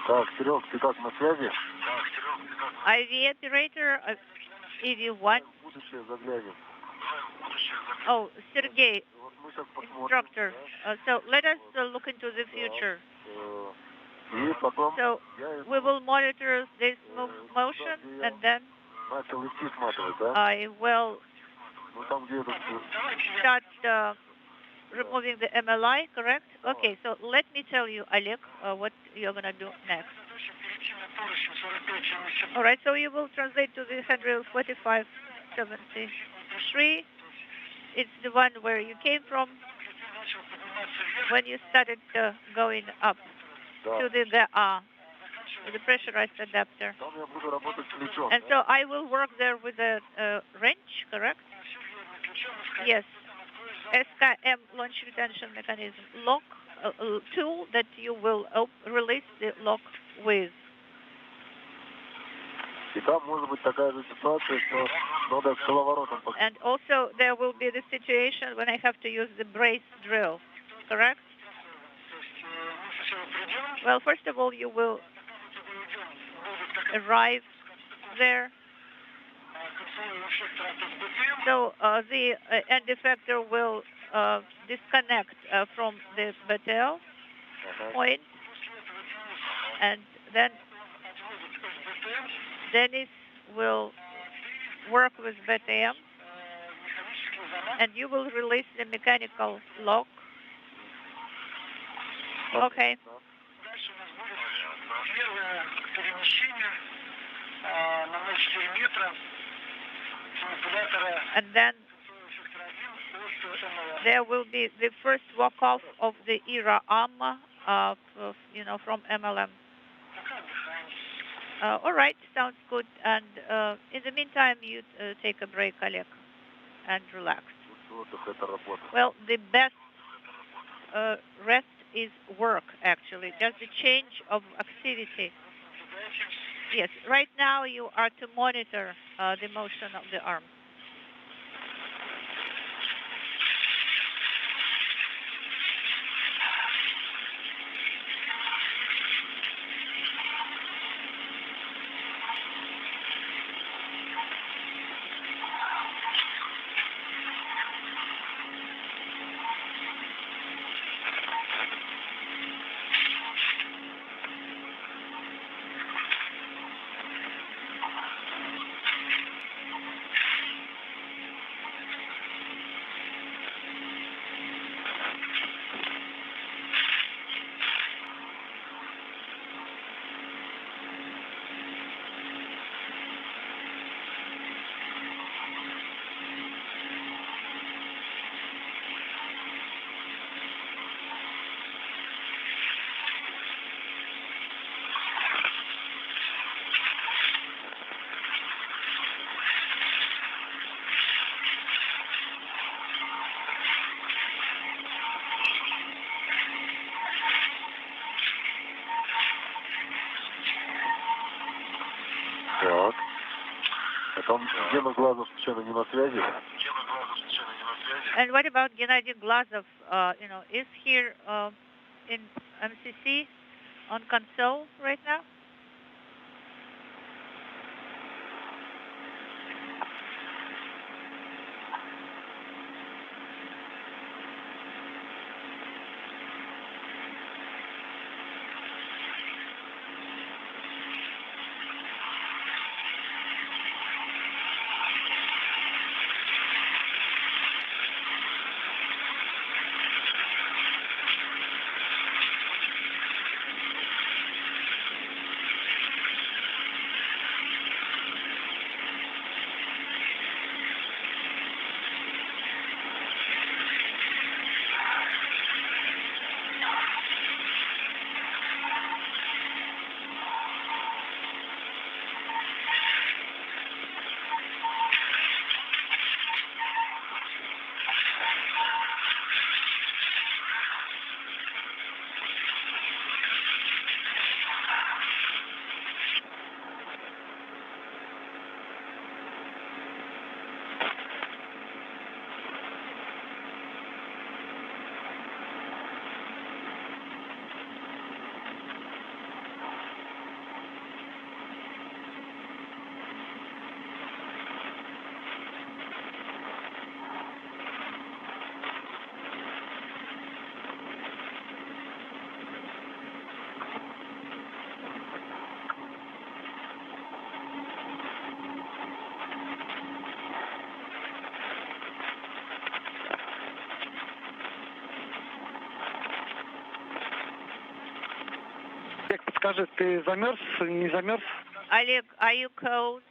Так, Серег, ты как, на связи? IV operator, EV1. Oh, Sergey, instructor. So let us look into the future. So we will monitor this motion, and then I will start removing the MLI, correct? Okay, so let me tell you, Oleg, what you're going to do next. All right, so you will translate to the handrail 4573. It's the one where you came from when you started going up to the pressurized adapter. And so I will work there with a wrench, correct? Yes. SKM launch retention mechanism lock tool that you will release the lock with. And also there will be the situation when I have to use the brace drill, correct? Well, first of all, you will arrive there. So the end effector will disconnect from the BTL point, and then Denis will work with BTM, and you will release the mechanical lock. Okay. And then there will be the first walk-off of the ERA arm, from MLM. All right, sounds good. And in the meantime, you take a break, Oleg, and relax. Well, the best rest is work, actually. Just the change of activity. Yes, right now you are to monitor the motion of the arm. And what about Gennady Glazov? Is here in MCC on console right now? Олег, подскажи, ты замерз, не замерз? Oleg, are you cold?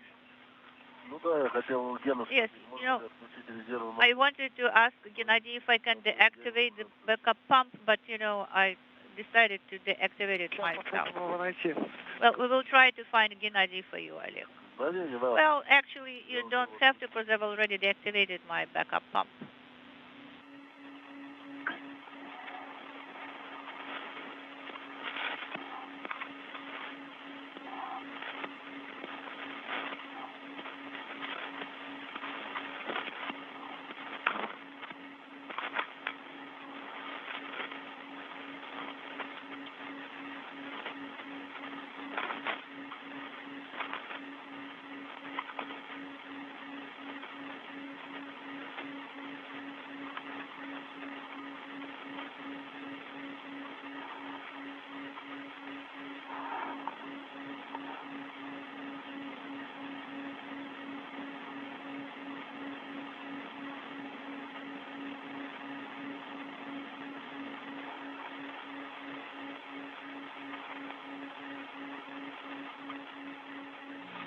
Ну да, я хотел Гену Yes, you know, отключить резервную. I wanted to ask Gennady if I can deactivate the backup pump, but you know, I decided to deactivate it myself. Well, we will try to find Gennady for you, Oleg. Well, actually, you don't have to because I've already deactivated my backup pump.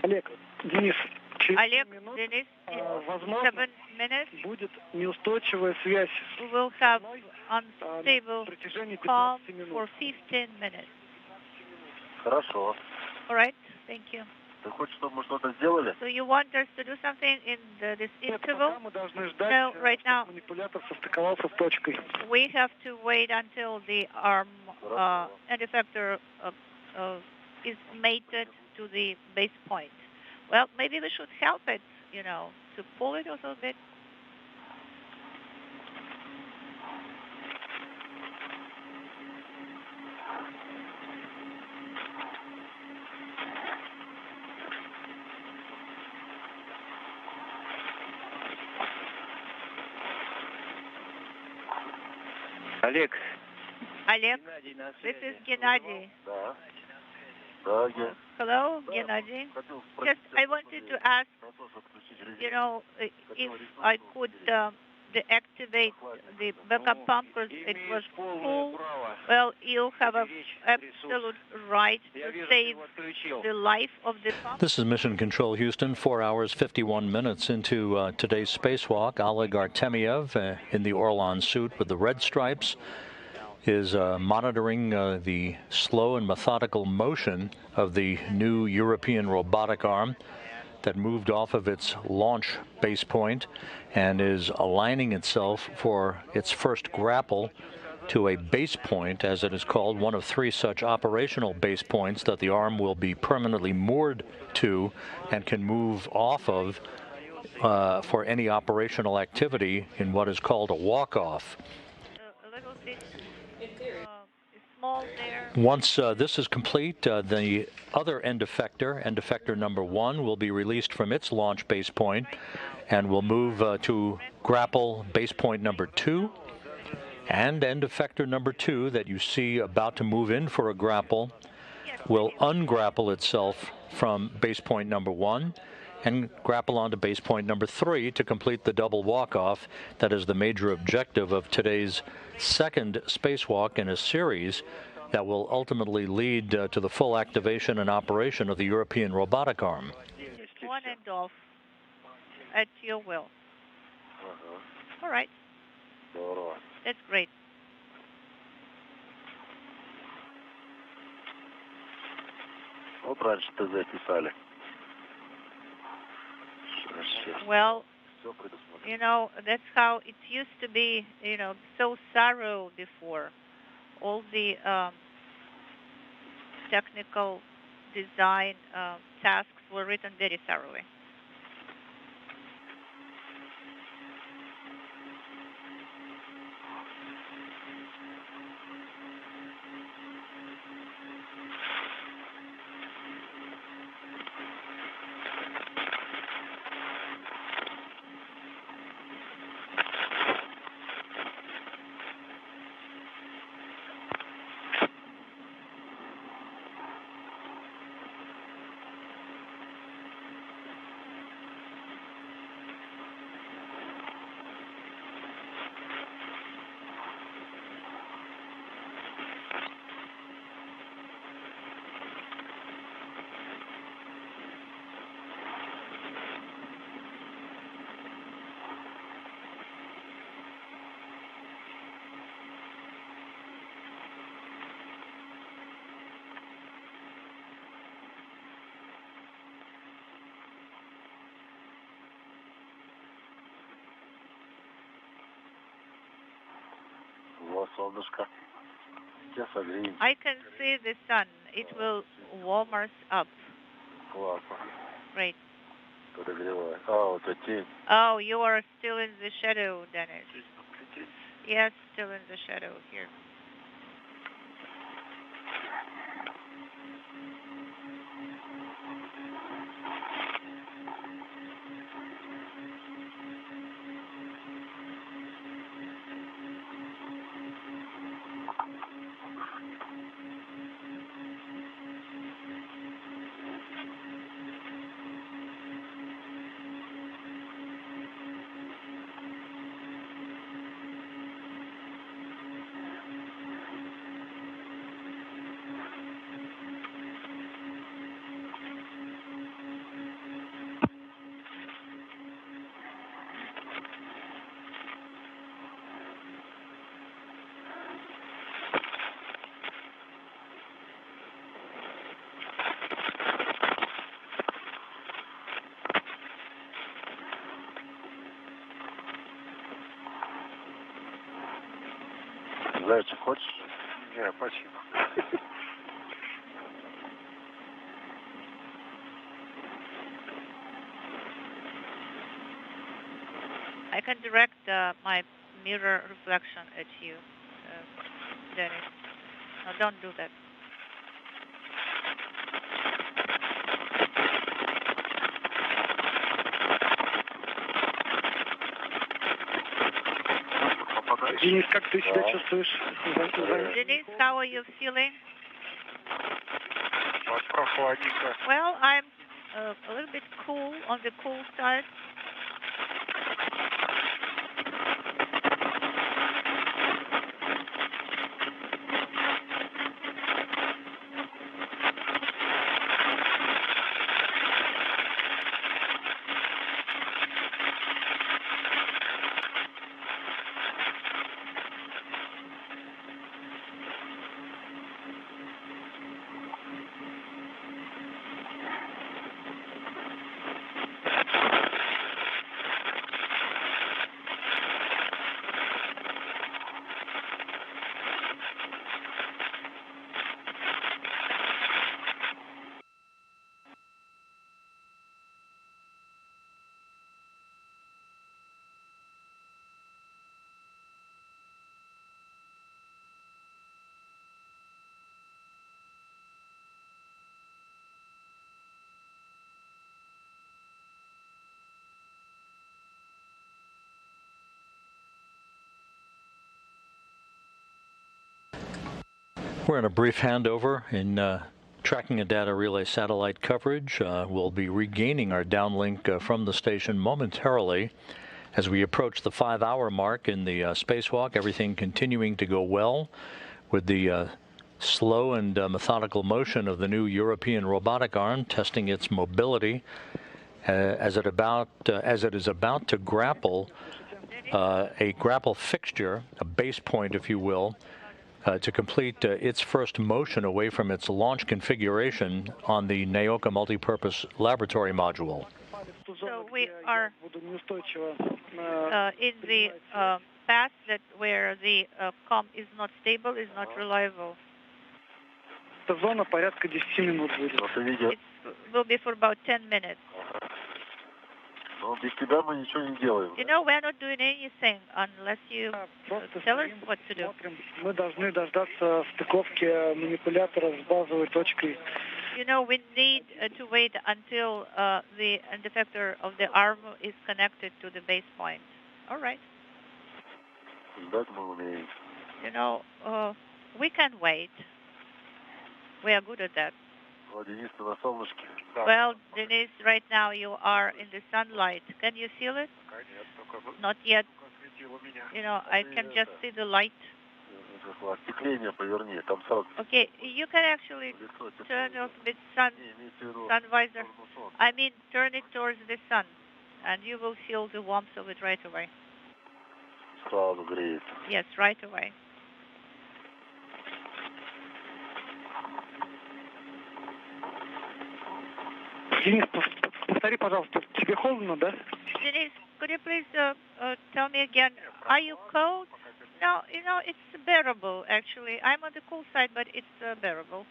Олег, Денис, Oleg, Denis, in 7 minutes, будет неустойчивая связь. we will have unstable calm for 15 minutes. Хорошо. All right, thank you. Ты хочешь, чтобы мы что-то сделали? So you want us to do something in this interval? No, right now Манипулятор состыковался с точкой. we have to wait until the arm end effector is mated to the base point. Well, maybe we should help it, you know, to pull it a little bit. Олег. Oleg, this is Gennady. Да. Да, я. Hello, Gennady. Just, I wanted to ask, you know, if I could deactivate the backup pump because it was full. Well, you have an absolute right to save the life of the pump. This is Mission Control Houston, 4 hours, 51 minutes into today's spacewalk. Oleg Artemyev in the Orlan suit with the red stripes is monitoring the slow and methodical motion of the new European robotic arm that moved off of its launch base point and is aligning itself for its first grapple to a base point, as it is called, one of 3 such operational base points that the arm will be permanently moored to and can move off of for any operational activity in what is called a walk-off. Once this is complete, the other end effector number 1, will be released from its launch base point and will move to grapple base point number 2. And end effector number 2 that you see about to move in for a grapple will ungrapple itself from base point number 1 and grapple onto base point number 3 to complete the double walk-off. That is the major objective of today's second spacewalk in a series that will ultimately lead to the full activation and operation of the European robotic arm. On and off at your will. All right. That's great. Вот раньше-то записали. Well, you know, that's how it used to be, you know, so thorough before. All the technical design tasks were written very thoroughly. солнышко. Тебя согреем. I can see the sun. It will warm us up. Классно. Great. Подогревай. А, вот эта тень. Oh, you are still in the shadow, Denis. Yes, still in the shadow here. Зайчик, хочешь? Не, спасибо. I can direct my mirror reflection at you, Denis. No, don't do that. Денис, как ты себя чувствуешь? Denis, how are you feeling? Прохладненько. Well, I'm a little bit cool, on the cool side. We're in a brief handover in tracking and data relay satellite coverage. We'll be regaining our downlink from the station momentarily as we approach the 5-hour mark in the spacewalk. Everything continuing to go well with the slow and methodical motion of the new European robotic arm testing its mobility as it is about to grapple a grapple fixture, a base point, if you will, to complete its first motion away from its launch configuration on the Naoka multipurpose laboratory module. So we are in the path that where the comm is not stable, is not reliable. Эта зона порядка 10 минут будет. It will be for about 10 minutes. Без тебя мы ничего не делаем. You know, we're not doing anything unless you tell us what to do. Мы должны дождаться стыковки манипулятора с базовой точкой. You know, we need to wait until the defector of the arm is connected to the base point. All right. Ждать мы умеем. You know, we can wait. We are good at that. Денис, ты на солнышке? Well, Denis, right now you are in the sunlight. Can you feel it? Not yet. You know, I can just see the light. Остекление поверни, там сразу. Okay, you can actually turn off the sun visor. I mean, turn it towards the sun, and you will feel the warmth of it right away. Сразу греет. Yes, right away. Денис, повтори, пожалуйста, тебе холодно, да? Denis, could you please tell me again, are you cold? No, you know, it's a bearable, actually. I'm on the cool side, but it's bearable.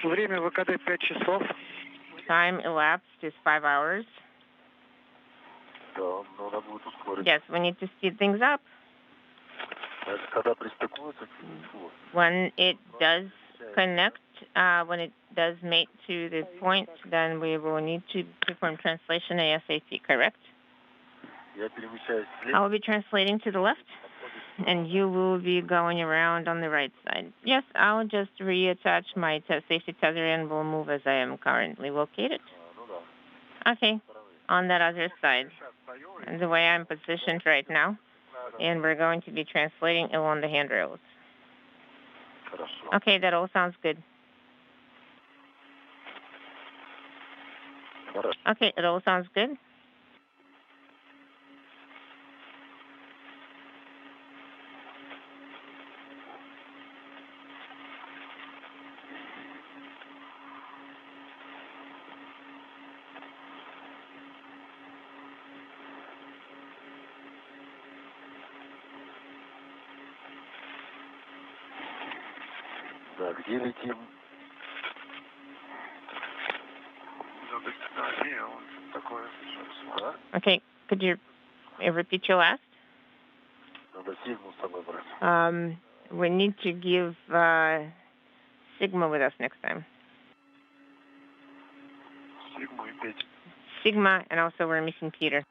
Время ВКД 5 часов. Time elapsed is 5 hours. Да, но надо будет ускорить. Yes, we need to speed things up. Это когда пристыкуется к нему. When it does connect, when it does mate to the point, then we will need to perform translation ASAP, correct? Я перемещаюсь I слева. will be translating to the left, and you will be going around on the right side. Yes, I'll just reattach my safety tether and will move as I am currently located. Okay, on that other side, and the way I'm positioned right now, and we're going to be translating along the handrails. Okay, that all sounds good. Okay, it all sounds good. Да, где летим? Такое. Okay, could you repeat your last? Надо сигму с собой брать. We need to give Sigma with us next time. Сигму и Петя. Sigma, and also we're missing Peter.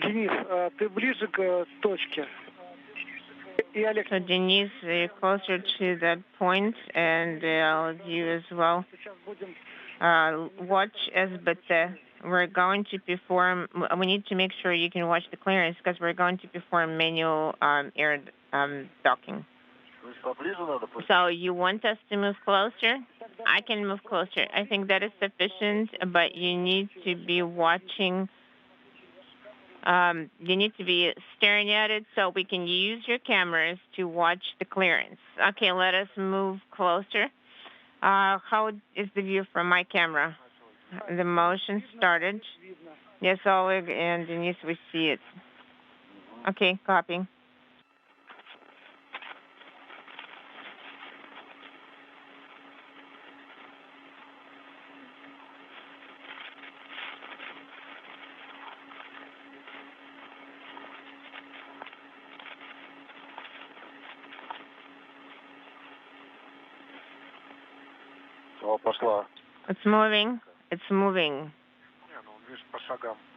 Денис, ты ближе к точке. So Denis, you're closer to that point, and you as well. Watch SBT. We're going to perform. We need to make sure you can watch the clearance because we're going to perform manual air docking. So you want us to move closer? I can move closer. I think that is sufficient, but you need to be watching. You need to be staring at it so we can use your cameras to watch the clearance. Okay, let us move closer. How is the view from my camera? The motion started. Yes, Oleg and Denis, we see it. Okay, copying. It's moving. It's moving.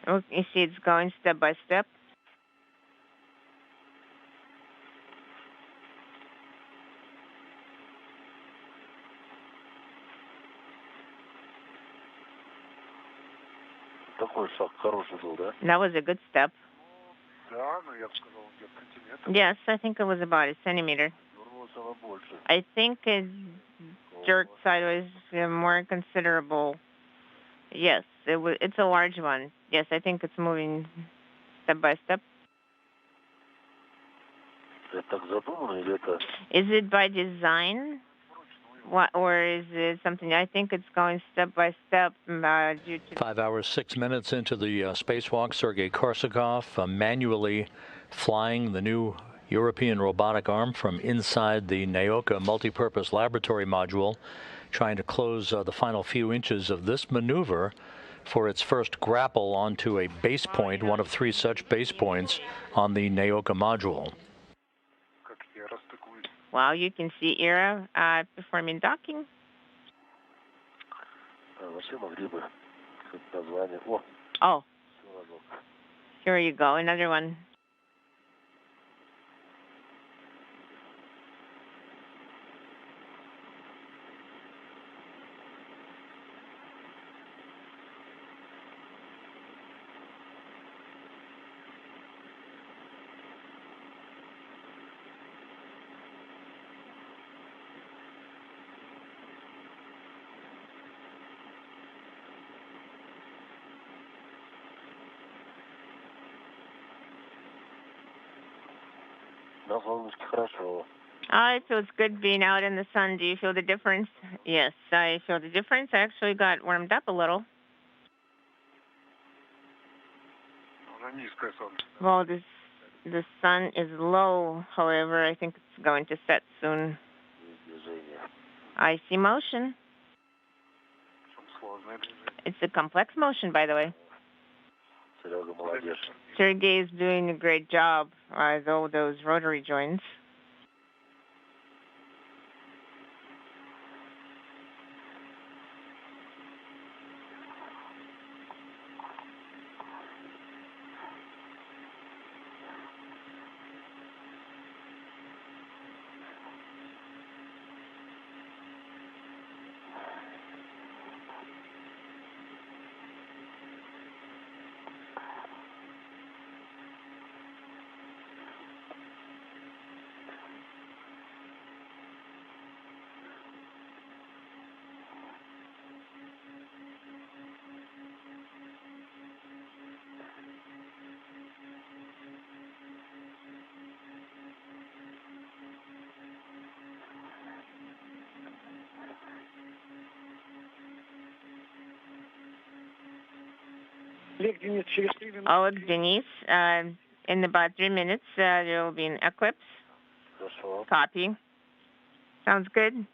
You see, it's going step by step. That was a good step. Yes, I think it was about a centimeter. I think it jerked sideways more considerable. Yes, it's a large one. Yes, I think it's moving step by step. Is it by design? Or is it something? I think it's going step by step due to 5 hours, 6 minutes into the spacewalk, Sergei Korsakov manually flying the new European robotic arm from inside the Naoka multipurpose laboratory module, trying to close the final few inches of this maneuver for its first grapple onto a base point, one of 3 such base points on the Naoka module. Wow, you can see ERA performing docking. Oh, here you go, another one. It feels good being out in the sun. Do you feel the difference? Yes, I feel the difference. I actually got warmed up a little. Well, the sun is low. However, I think it's going to set soon. I see motion. It's a complex motion, by the way. Sergei is doing a great job with all those rotary joints. Oleg, Denis, in about 3 minutes, there will be an eclipse. Copy. Sounds good.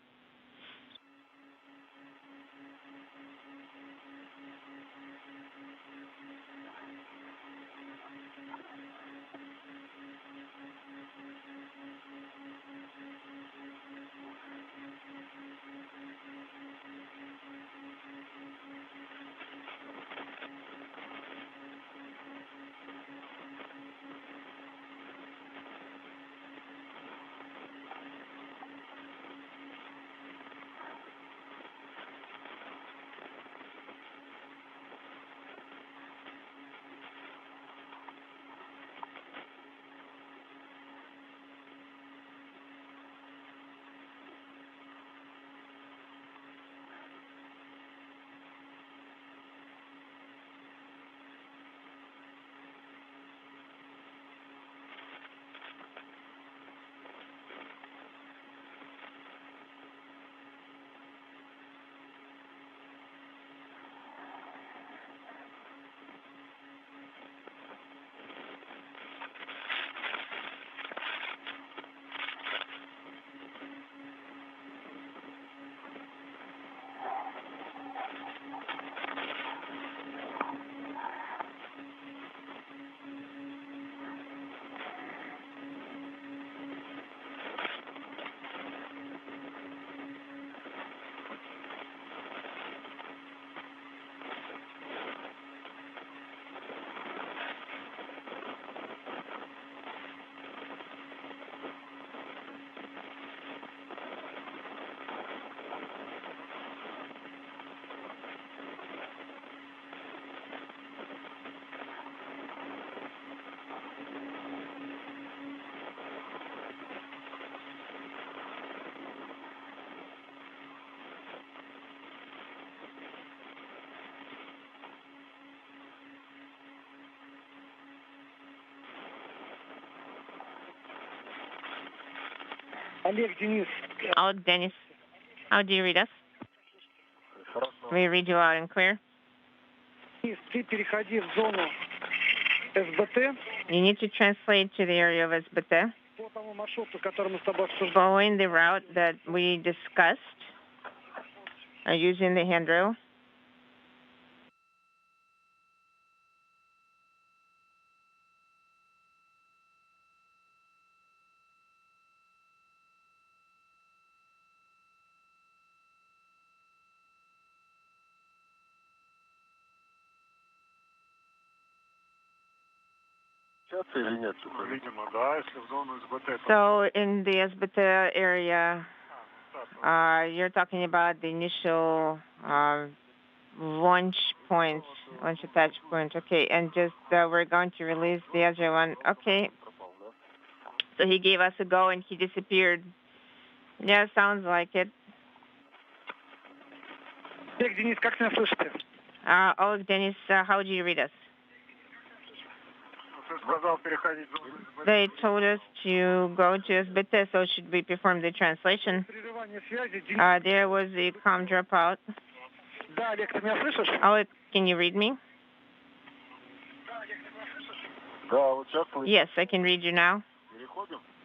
Oleg, Denis. Oleg, Denis. How do you read us? We read you loud and clear. Денис, ты переходи в зону СБТ. You need to translate to the area of SBT. По тому маршруту, который мы с тобой обсуждали. Following the route that we discussed, using the handrail. So in the SBT area, you're talking about the initial launch point, launch attach point. Okay, and just we're going to release the other one. Okay. So he gave us a go and he disappeared. Yeah, sounds like it. Oleg, Denis, как меня слышите? Oleg, Denis, how do you read us? They told us to go to SBT, so should we perform the translation? There was a comm dropout. Да, Олег, ты меня слышишь? Oleg, can you read me? Yes, I can read you now.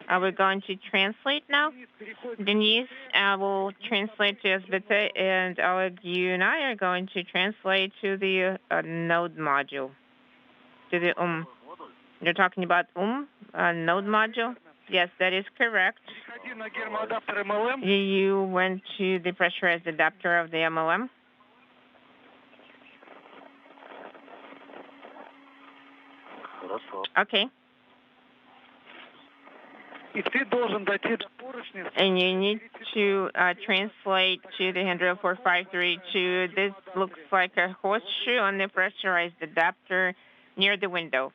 Are we going to translate now? Denis will translate to SBT, and Oleg, you and I are going to translate to the node module, to the You're talking about node module? Yes, that is correct. You went to the pressurized adapter of the MLM? Okay. And you need to translate to the handrail 4532. This looks like a horseshoe on the pressurized adapter near the window.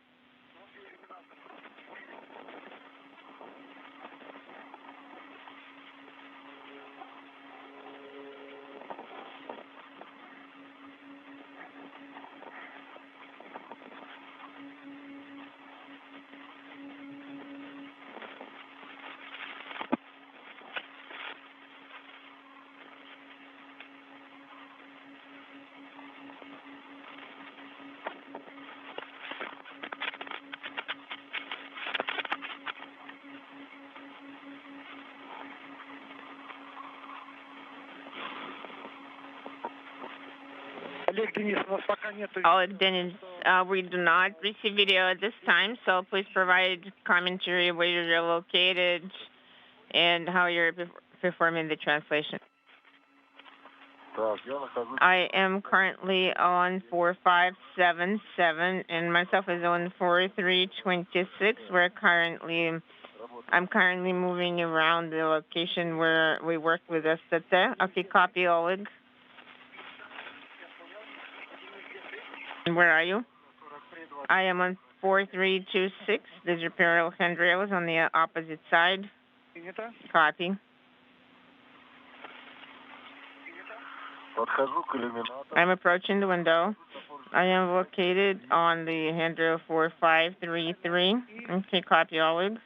Oleg, Denis, we do not receive video at this time, so please provide commentary where you're located and how you're performing the translation. I am currently on 4577, and myself is on 4326. I'm currently moving around the location where we work with STT. Okay, copy, Oleg. Where are you? I am on 4326. There's your parallel handrails on the opposite side. Copy. I'm approaching the window. I am located on the handrail 4533. Okay, copy, Oleg.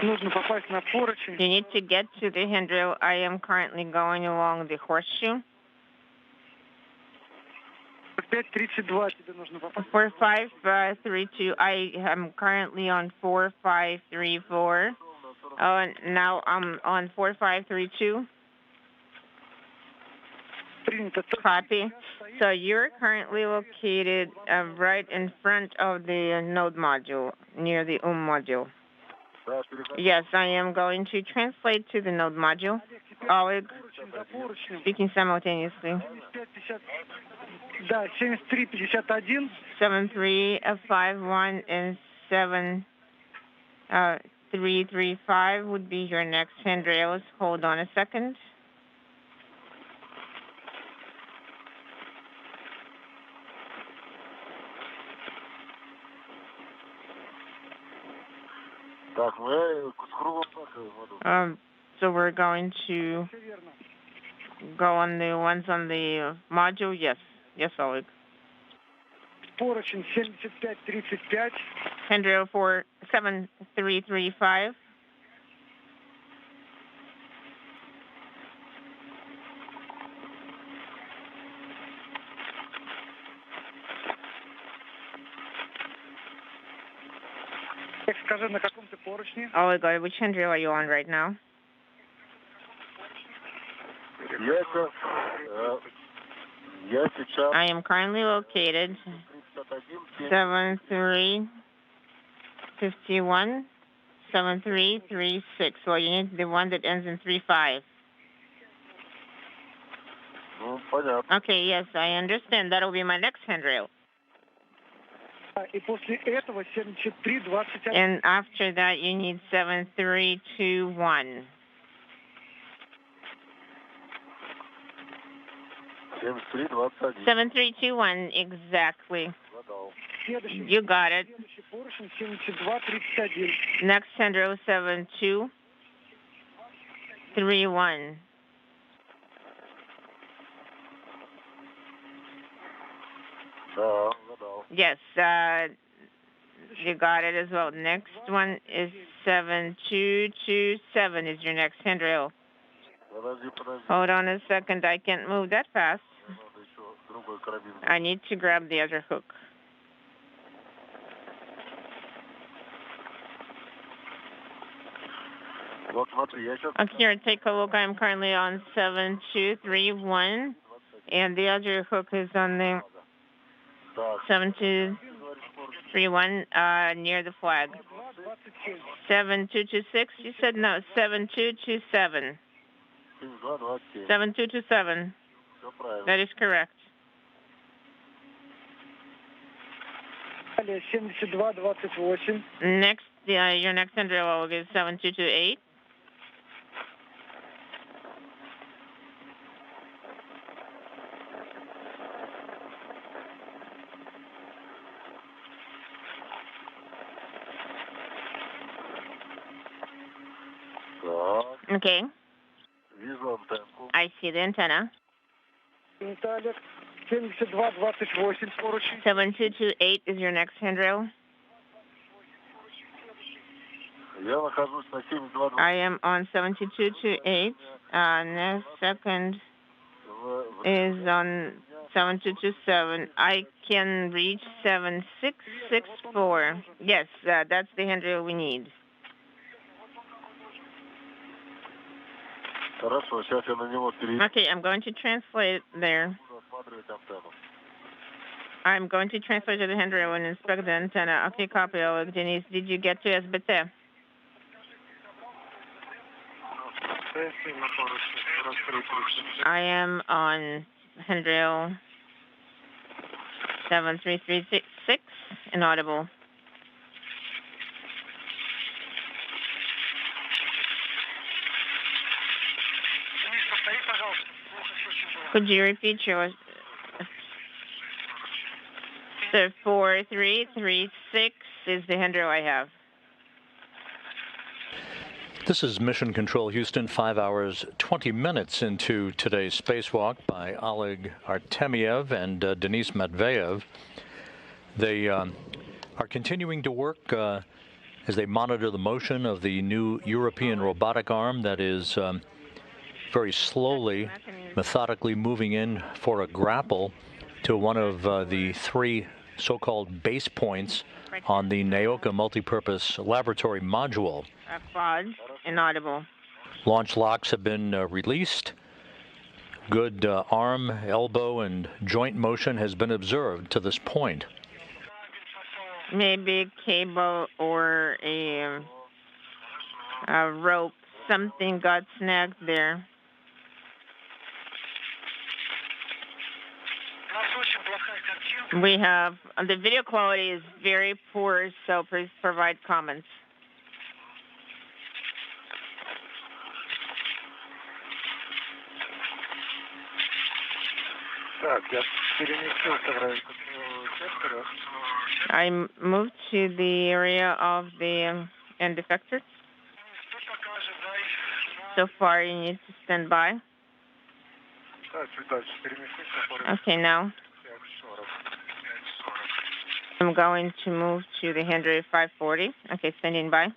You need to get to the handrail. I am currently going along the horseshoe. 4532. I am currently on 4534. Oh, and now I'm on 4532. Copy. So you're currently located right in front of the node module, near the module. Yes, I am going to translate to the node module. Oleg, speaking simultaneously. 7351 and 7335 would be your next handrails. Hold on a second. So we're going to go on the ones on the module? Yes. Yes, Oleg. поручень 7535. Handrail 7335. Скажи, на каком ты поручне? Oleg, which handrail are you on right now? I am currently located 7351 7336. Well, you need the one that ends in 35. Okay, yes, I understand. That'll be my next handrail. И после этого 7321. And after that, you need 7321. 7321, exactly. You got it. Next handrail 7231. Yes, you got it as well. Next one is 7227 is your next handrail. Hold on a second. I can't move that fast. I need to grab the other hook. Okay, here, take a look. I'm currently on 7231, and the other hook is on the 7231 near the flag. 7226, you said no, 7227. 7227. That is correct. 7228. Next, your next handrail is 7228. Okay. I see the antenna. 7228 is your next handrail. I am on 7228. Next second is on 7227. I can reach 7664. Yes, that's the handrail we need. Okay, I'm going to translate there. I'm going to translate to the handrail and inspect the antenna. Okay, copy, Oleg. Denis, did you get to SBT? I am on handrail 7336, inaudible. Could you repeat yours? So 4336 is the handrail I have. This is Mission Control Houston, 5 hours, 20 minutes into today's spacewalk by Oleg Artemyev and Denis Matveev. They are continuing to work as they monitor the motion of the new European robotic arm that is very slowly, methodically moving in for a grapple to one of the three so-called base points on the Naoka multipurpose laboratory module. Quad, inaudible. Launch locks have been released. Good arm, elbow, and joint motion has been observed to this point. Maybe a cable or a rope. Something got snagged there. We have, the video quality is very poor, so please provide comments. I moved to the area of the end effector. So far, you need to stand by. Okay, now. I'm going to move to the handrail 540. Okay, standing by.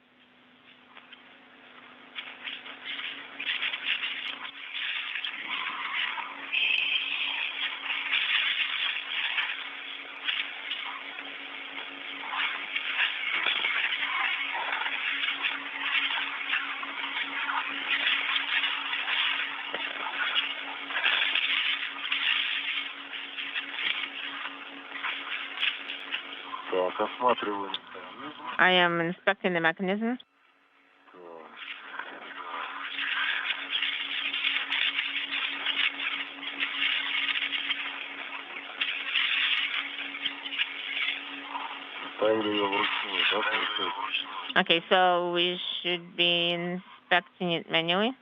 I am inspecting the mechanism. Okay, so we should be inspecting it manually.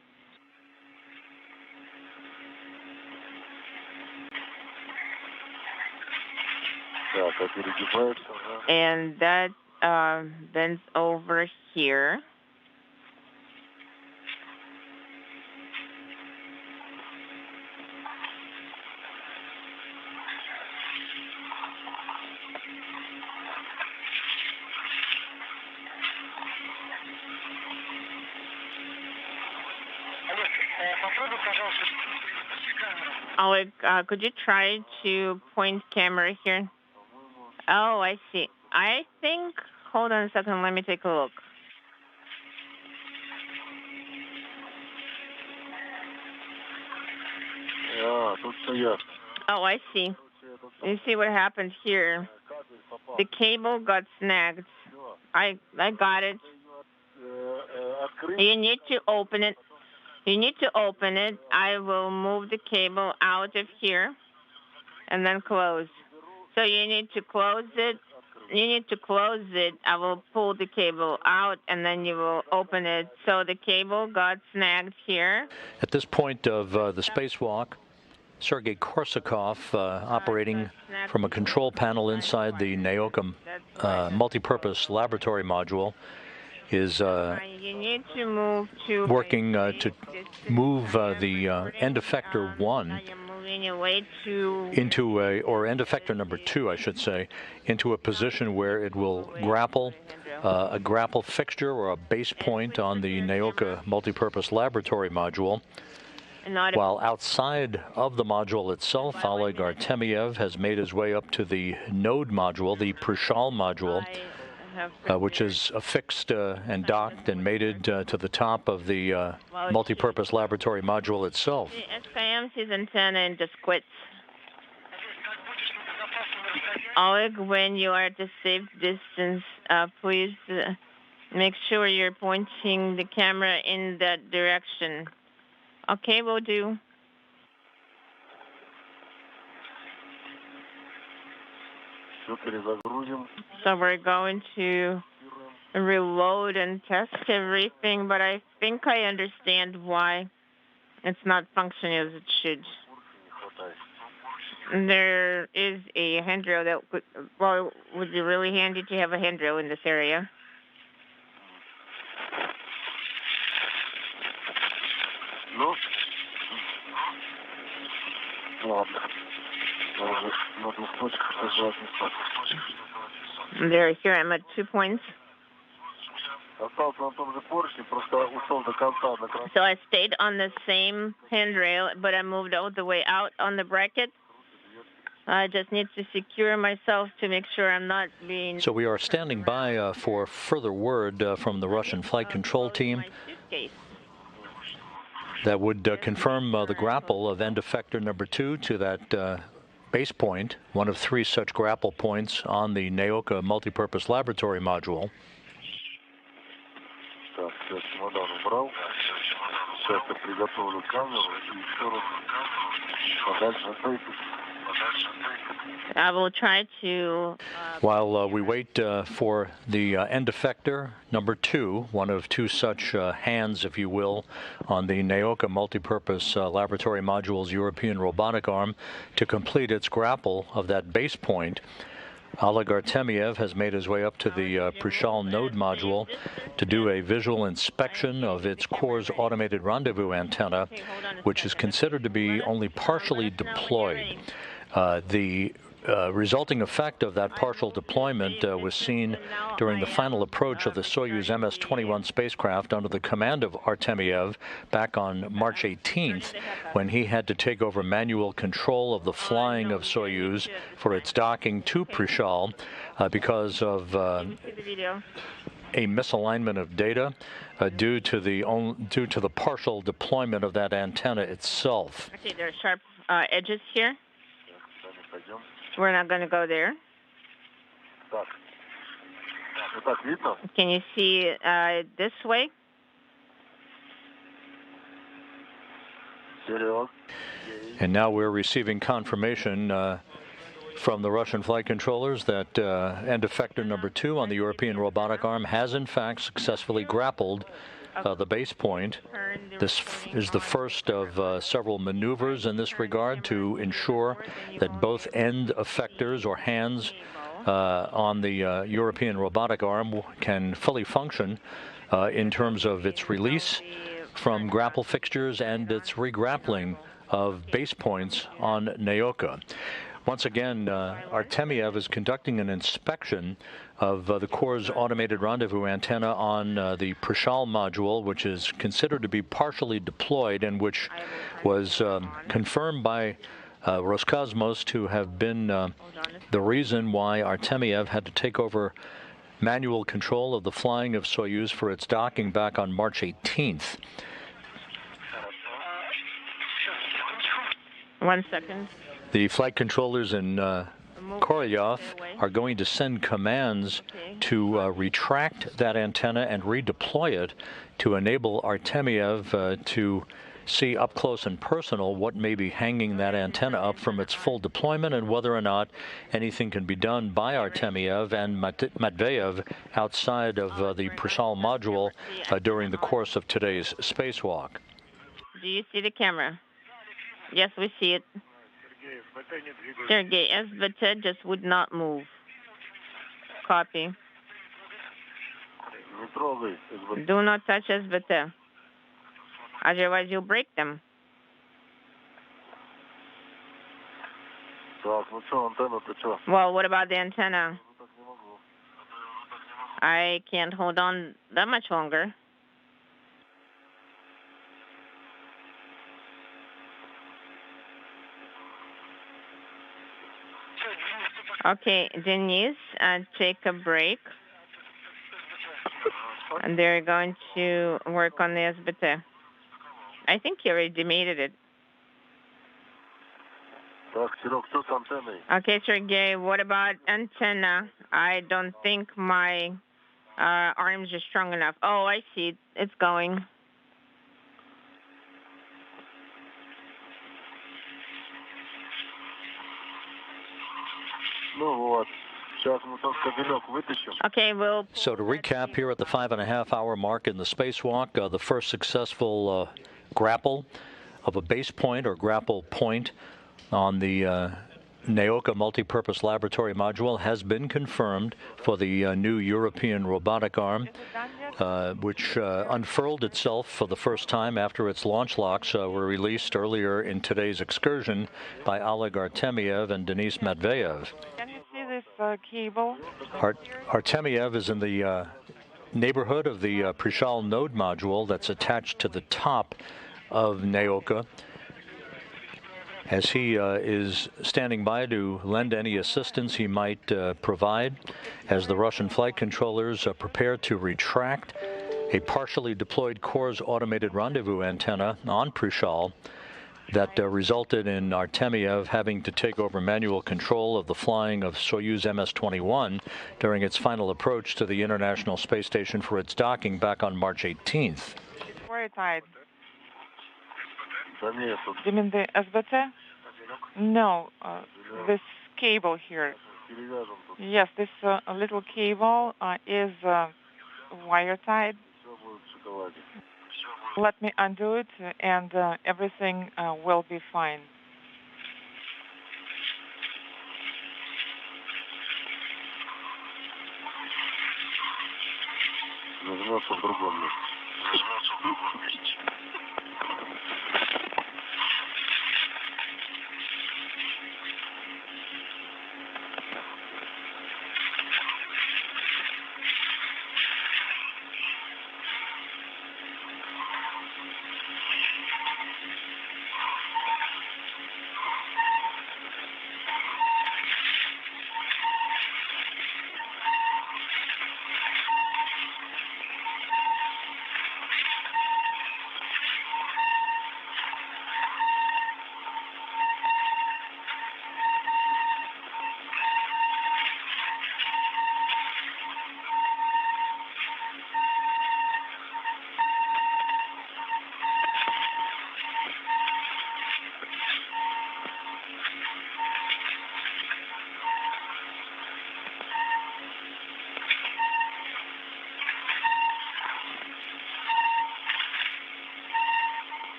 And that bends over here. Oleg, could you try to point camera here? Oh, I see. I think, hold on a second, let me take a look. Oh, I see. You see what happened here? The cable got snagged. I got it. You need to open it. You need to open it. I will move the cable out of here and then close. So you need to close it. You need to close it. I will pull the cable out and then you will open it. So the cable got snagged here. At this point of the spacewalk, Sergei Korsakov, operating from a control panel inside the Naoka multipurpose laboratory module, is you need to move to working to move the end effector 1 into or end effector number 2, I should say, into a position where it will grapple a grapple fixture or a base point on the Naoka multipurpose laboratory module. While outside of the module itself, Oleg Artemyev has made his way up to the node module, the Prishal module, which is affixed and docked and mated to the top of the multipurpose laboratory module itself. The SKM sees antenna and just quits. Oleg, when you are at a safe distance, please make sure you're pointing the camera in that direction. Okay, will do. So we're going to reload and test everything, but I think I understand why it's not functioning as it should. There is a handrail that would be really handy to have a handrail in this area. There, here I'm at 2 points. So I stayed on the same handrail, but I moved all the way out on the bracket. I just need to secure myself to make sure I'm not being... So we are standing by for further word from the Russian flight control team that would confirm the grapple of end effector number 2 to that base point, one of 3 such grapple points on the Naoka multipurpose laboratory module. I will try to... While we wait for the end effector number 2, one of 2 such hands, if you will, on the Naoka multipurpose laboratory module's European robotic arm to complete its grapple of that base point, Oleg Artemyev has made his way up to the Prishal node module to do a visual inspection of its core's automated rendezvous antenna, which is considered to be only partially deployed. The resulting effect of that partial deployment was seen during the final approach of the Soyuz MS-21 spacecraft under the command of Artemyev back on March 18th, when he had to take over manual control of the flying of Soyuz for its docking to Prishal because of a misalignment of data due to the partial deployment of that antenna itself. Okay, there are sharp edges here. We're not going to go there. Can you see this way? And now we're receiving confirmation from the Russian flight controllers that end effector number 2 on the European robotic arm has in fact successfully grappled the base point. This is the first of several maneuvers in this regard to ensure that both end effectors or hands on the European robotic arm can fully function in terms of its release from grapple fixtures and its regrappling of base points on Naoka. Once again, Artemyev is conducting an inspection of the Corps' automated rendezvous antenna on the Prishal module, which is considered to be partially deployed and which was confirmed by Roscosmos to have been the reason why Artemyev had to take over manual control of the flying of Soyuz for its docking back on March 18th. 1 second. The flight controllers in Korolyov are going to send commands to retract that antenna and redeploy it to enable Artemyev to see up close and personal what may be hanging that antenna up from its full deployment and whether or not anything can be done by Artemyev and Matveev outside of the Prishal module during the course of today's spacewalk. Do you see the camera? Yes, we see it. Sergei, SVT just would not move. Copy. Do not touch SVT. Otherwise, you'll break them. Well, what about the antenna? I can't hold on that much longer. Okay, Denis, take a break. And they're going to work on the SBT. I think you already mated it. Okay, Sergey, what about antenna? I don't think my arms are strong enough. Oh, I see. It's going. Okay, well. So to recap, here at the 5.5-hour mark in the spacewalk, the first successful grapple of a base point or grapple point on the Naoka multipurpose laboratory module has been confirmed for the new European robotic arm, which unfurled itself for the first time after its launch locks were released earlier in today's excursion by Oleg Artemyev and Denis Matveev. Can you see this cable? Artemyev is in the neighborhood of the Prishal node module that's attached to the top of Naoka, as he is standing by to lend any assistance he might provide as the Russian flight controllers prepare to retract a partially deployed Corps' automated rendezvous antenna on Prishal that resulted in Artemyev having to take over manual control of the flying of Soyuz MS-21 during its final approach to the International Space Station for its docking back on March 18th. Where it's tied? You mean the SBT? No, this cable here. Yes, this little cable is wire tied. Let me undo it and everything will be fine.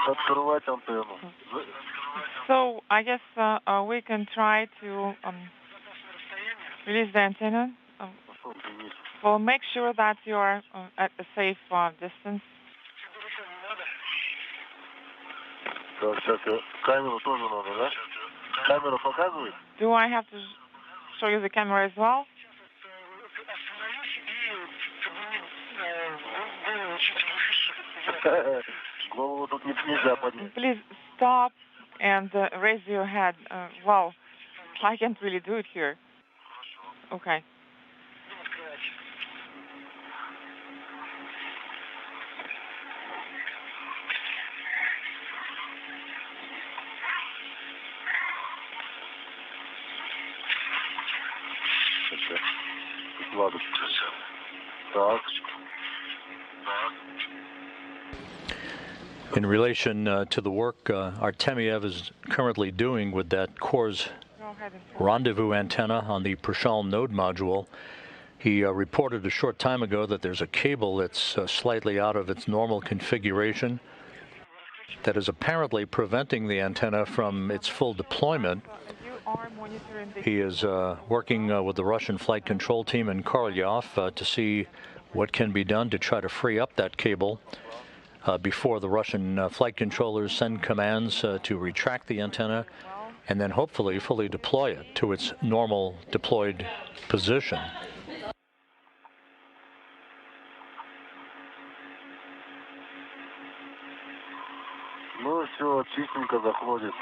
Открывать антенну. So I guess we can try to release the antenna. Well, make sure that you are at a safe distance. Так, сейчас камеру тоже надо, да? Камера показывает? Do I have to show you the camera as well? Голову тут нельзя поднять. Please stop and raise your head. Well, I can't really do it here. Okay. Ладно. Так. In relation to the work Artemyev is currently doing with that Core's rendezvous antenna on the Prashal node module, he reported a short time ago that there's a cable that's slightly out of its normal configuration that is apparently preventing the antenna from its full deployment. He is working with the Russian flight control team in Korolyov to see what can be done to try to free up that cable before the Russian flight controllers send commands to retract the antenna and then hopefully fully deploy it to its normal deployed position. Ну, все чистенько заходит.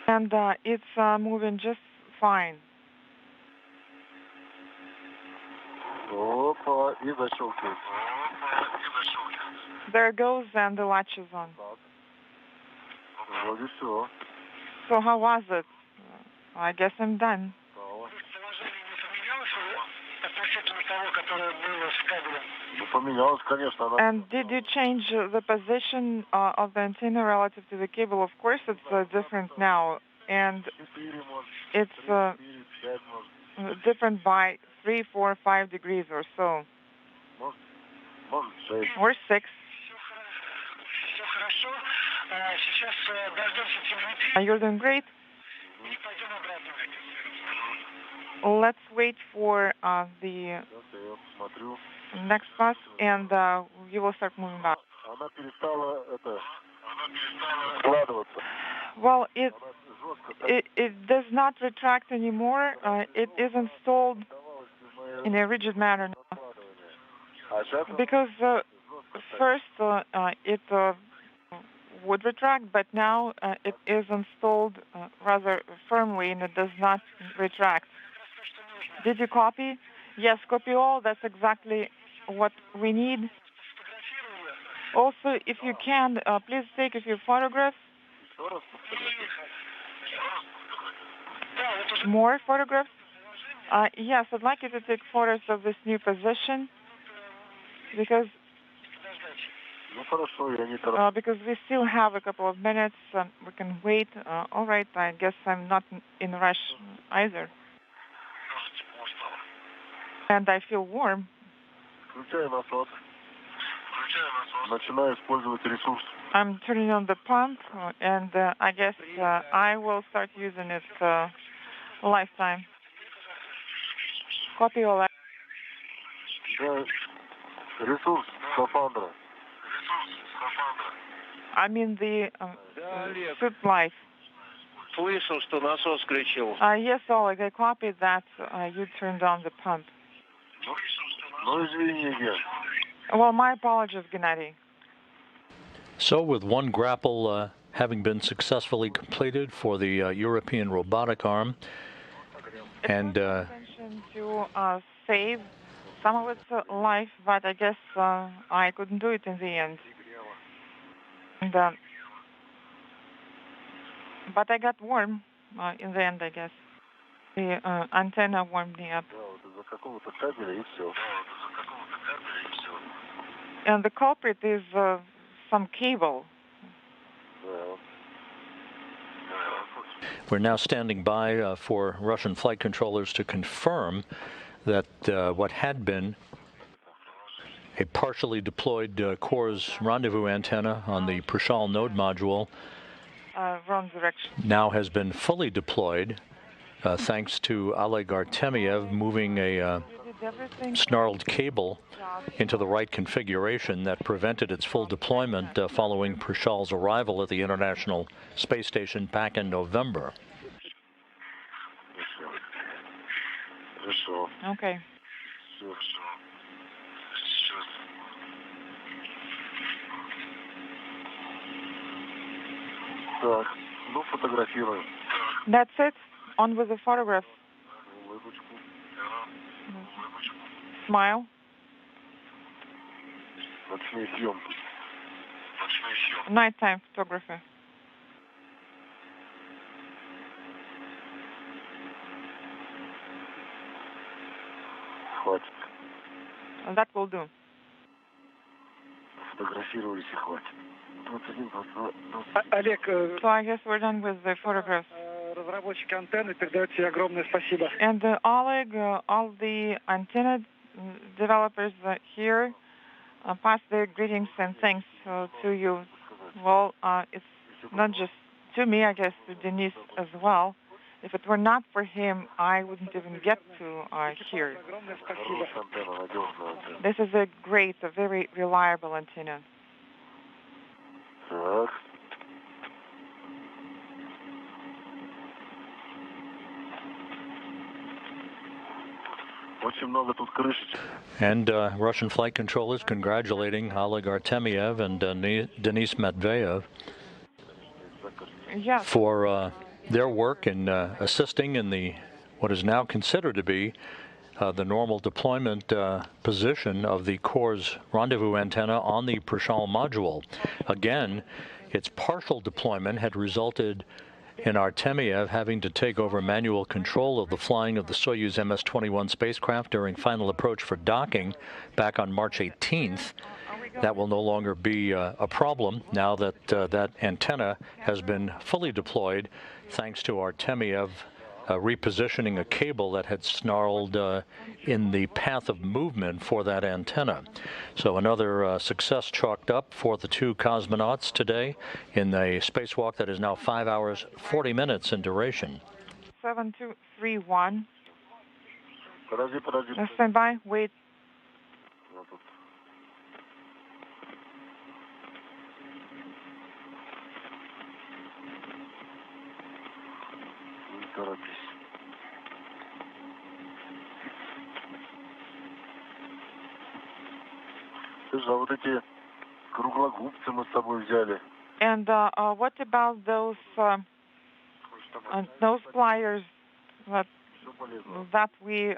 And it's moving just fine. Опа, и защелкивает. There it goes, and the latch is on. Вроде все. So how was it? I guess I'm done. Поменялось, конечно. And did you change the position of the antenna relative to the cable? Of course, it's different now, and it's different by 3, 4, 5 degrees or so, or 6. You're doing great. Let's wait for the next bus, and you will start moving back. Well, it does not retract anymore. It is installed in a rigid manner now. Because first it would retract, but now it is installed rather firmly, and it does not retract. Did you copy? Yes, copy all. That's exactly what we need. Also, if you can, please take a few photographs. More photographs? Yes, I'd like you to take photos of this new position because we still have a couple of minutes. We can wait. All right, I guess I'm not in a rush either. And I feel warm. I'm turning on the pump, and I guess I will start using it lifetime. Copy all that. I mean the suit life. Yes, Oleg, I copied that. You turned on the pump. Well, my apologies, Gennady. So with one grapple having been successfully completed for the European robotic arm, and to save some of its life, but I guess I couldn't do it in the end. And, but I got warm in the end, I guess. The antenna warmed me up. And the culprit is some cable. We're now standing by for Russian flight controllers to confirm that what had been a partially deployed CORS rendezvous antenna on the Prishal node module Wrong direction. now has been fully deployed thanks to Oleg Artemyev moving a snarled cable into the right configuration that prevented its full deployment following Prishal's arrival at the International Space Station back in November. Okay. That's it. On with the photographs. Smile. Nighttime photography. That will do. Олег, So I guess we're done with the photographs. разработчики антенны передают тебе огромное спасибо. And Oleg, all the antenna developers here pass their greetings and thanks to you. Well, it's not just to me, I guess, to Denis as well. If it were not for him, I wouldn't even get to here. This is a very reliable antenna. And Russian flight controllers congratulating Oleg Artemyev and Denis Matveev for their work in assisting in what is now considered to be the normal deployment position of the CORS rendezvous antenna on the Prishal module. Again, its partial deployment had resulted in Artemyev having to take over manual control of the flying of the Soyuz MS-21 spacecraft during final approach for docking back on March 18th. That will no longer be a problem now that that antenna has been fully deployed thanks to Artemyev repositioning a cable that had snarled in the path of movement for that antenna. So another success chalked up for the two cosmonauts today in a spacewalk that is now 5 hours, 40 minutes in duration. 7231. Stand by. Wait. And what about those pliers that we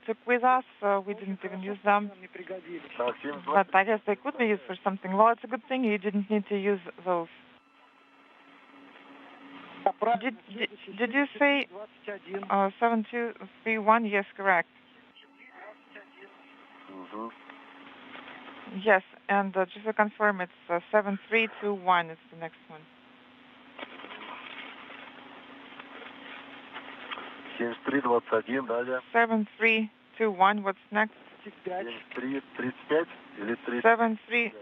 took with us? We didn't even use them, but I guess they could be used for something. Well, it's a good thing you didn't need to use those. Did you say 7231? Yes, correct. Yes, and just to confirm, it's 7321 is the next one. 7321, далее. 7321, what's next? 7335 или 7335.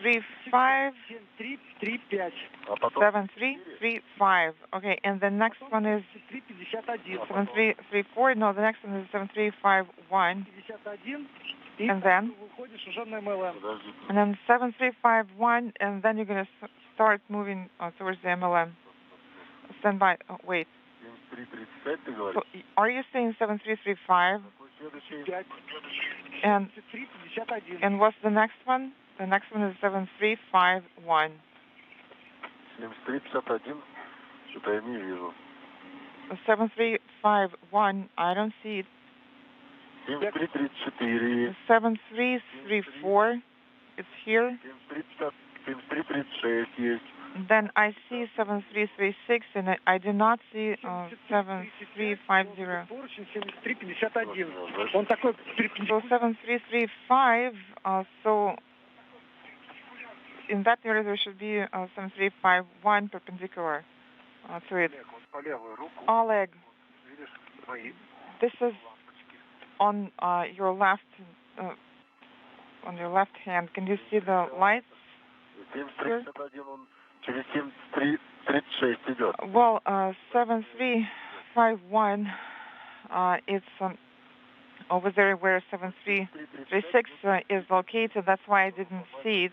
7335. Okay, and the next one is 7334. No, the next one is 7351. And then 7351, and then you're going to start moving towards the MLM. Stand by. Oh, wait. So, are you saying 7335? And what's the next one? The next one is 7351. 7351, что-то я не вижу. 7351, I don't see it. 7334. 7334, it's here. 7336 есть. Then I see 7336, and I do not see 7350. So 7335, so in that area there should be 7351 perpendicular to it. Oleg, this is on your left on your left hand. Can you see the lights here? Well, 7351, it's over there where 7336 is located. That's why I didn't see it.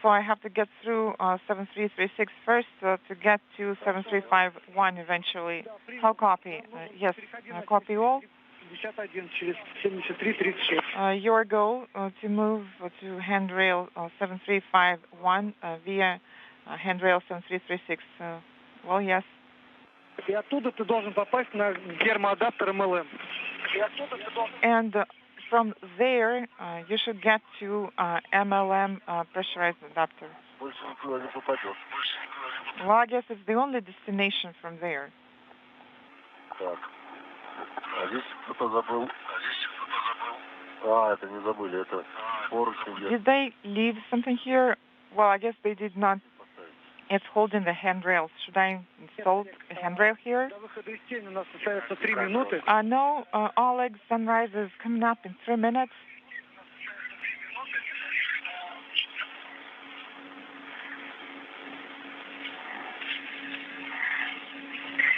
So I have to get through 7336 first to get to 7351 eventually. How copy? Yes, copy all. Your goal to move to handrail 7351 via handrail 7336. Well, yes. And from there, you should get to MLM pressurized adapter. Well, I guess it's the only destination from there. Did they leave something here? Well, I guess they did not. It's holding the handrails. Should I install a handrail here? No, Oleg, sunrise is coming up in 3 minutes.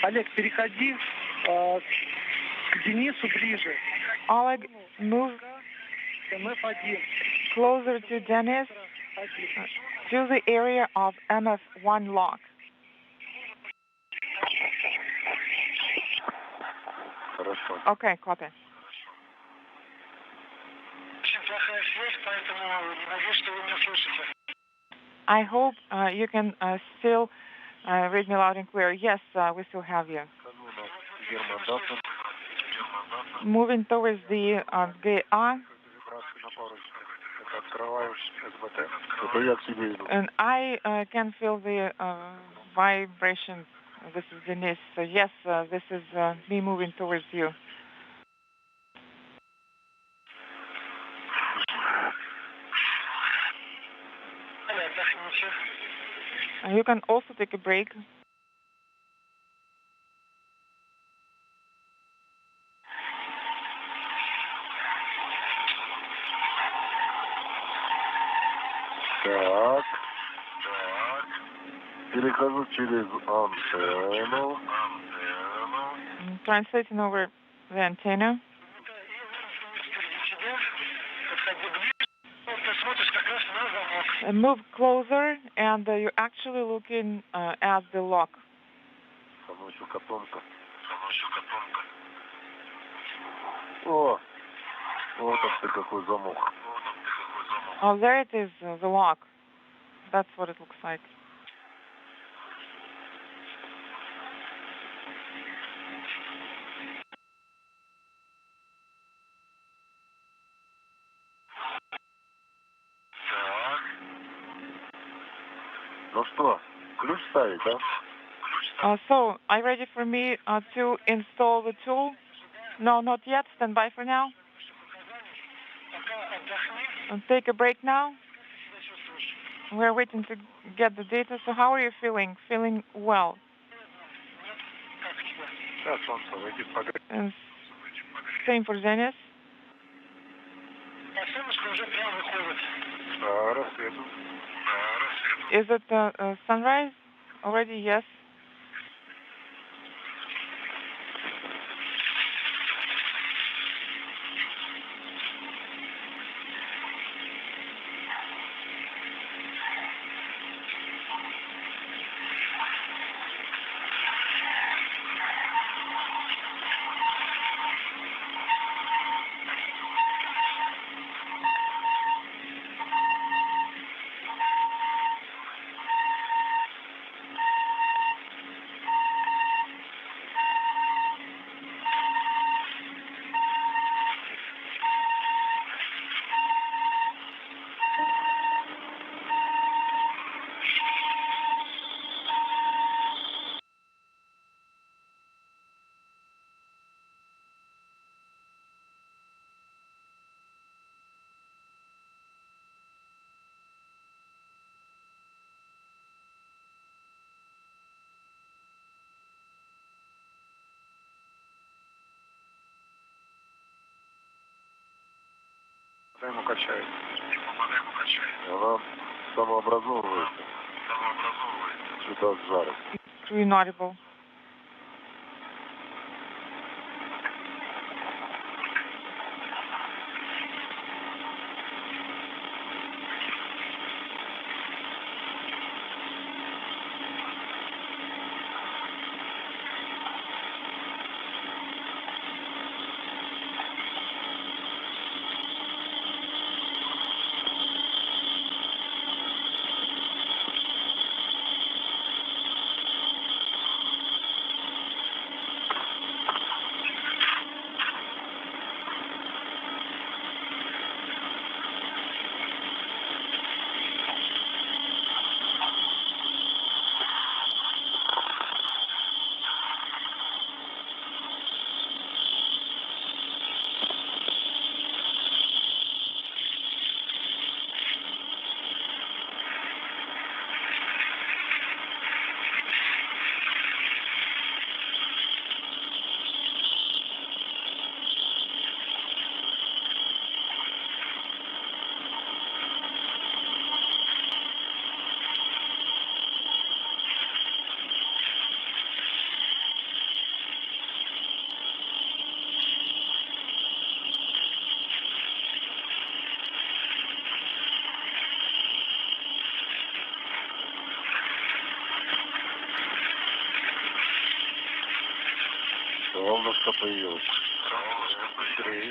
Олег, переходи к Денису ближе. Oleg, move closer to Denis, to the area of MF1 lock. Okay, copy. I hope you can still read me loud and clear. Yes, we still have you. Moving towards the GA. And I can feel the vibration. This is Denis. So yes, this is me moving towards you. You can also take a break. Так. Перехожу через антенну. Translating over the antenna. Move closer, and you're actually looking at the lock. О, вот он какой замок. Oh, there it is, the lock. That's what it looks like. Ну что, ключ ставить, да? So, are you ready for me to install the tool? No, not yet. Stand by for now. And take a break now. We're waiting to get the data. So how are you feeling? Feeling well? And same for Denis. Is it sunrise already? Yes. Ему качает. Она самообразовывается. Сюда с жаром. Crew inaudible.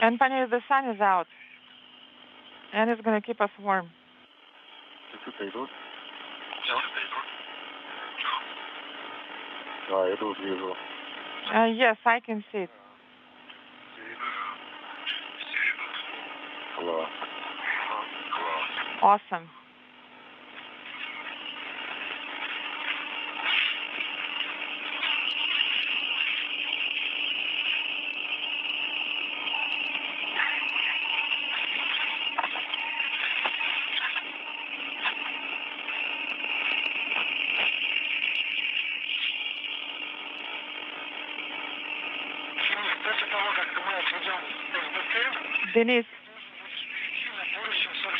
And finally, the sun is out, and it's going to keep us warm. Yes, I can see it. Awesome. Denis,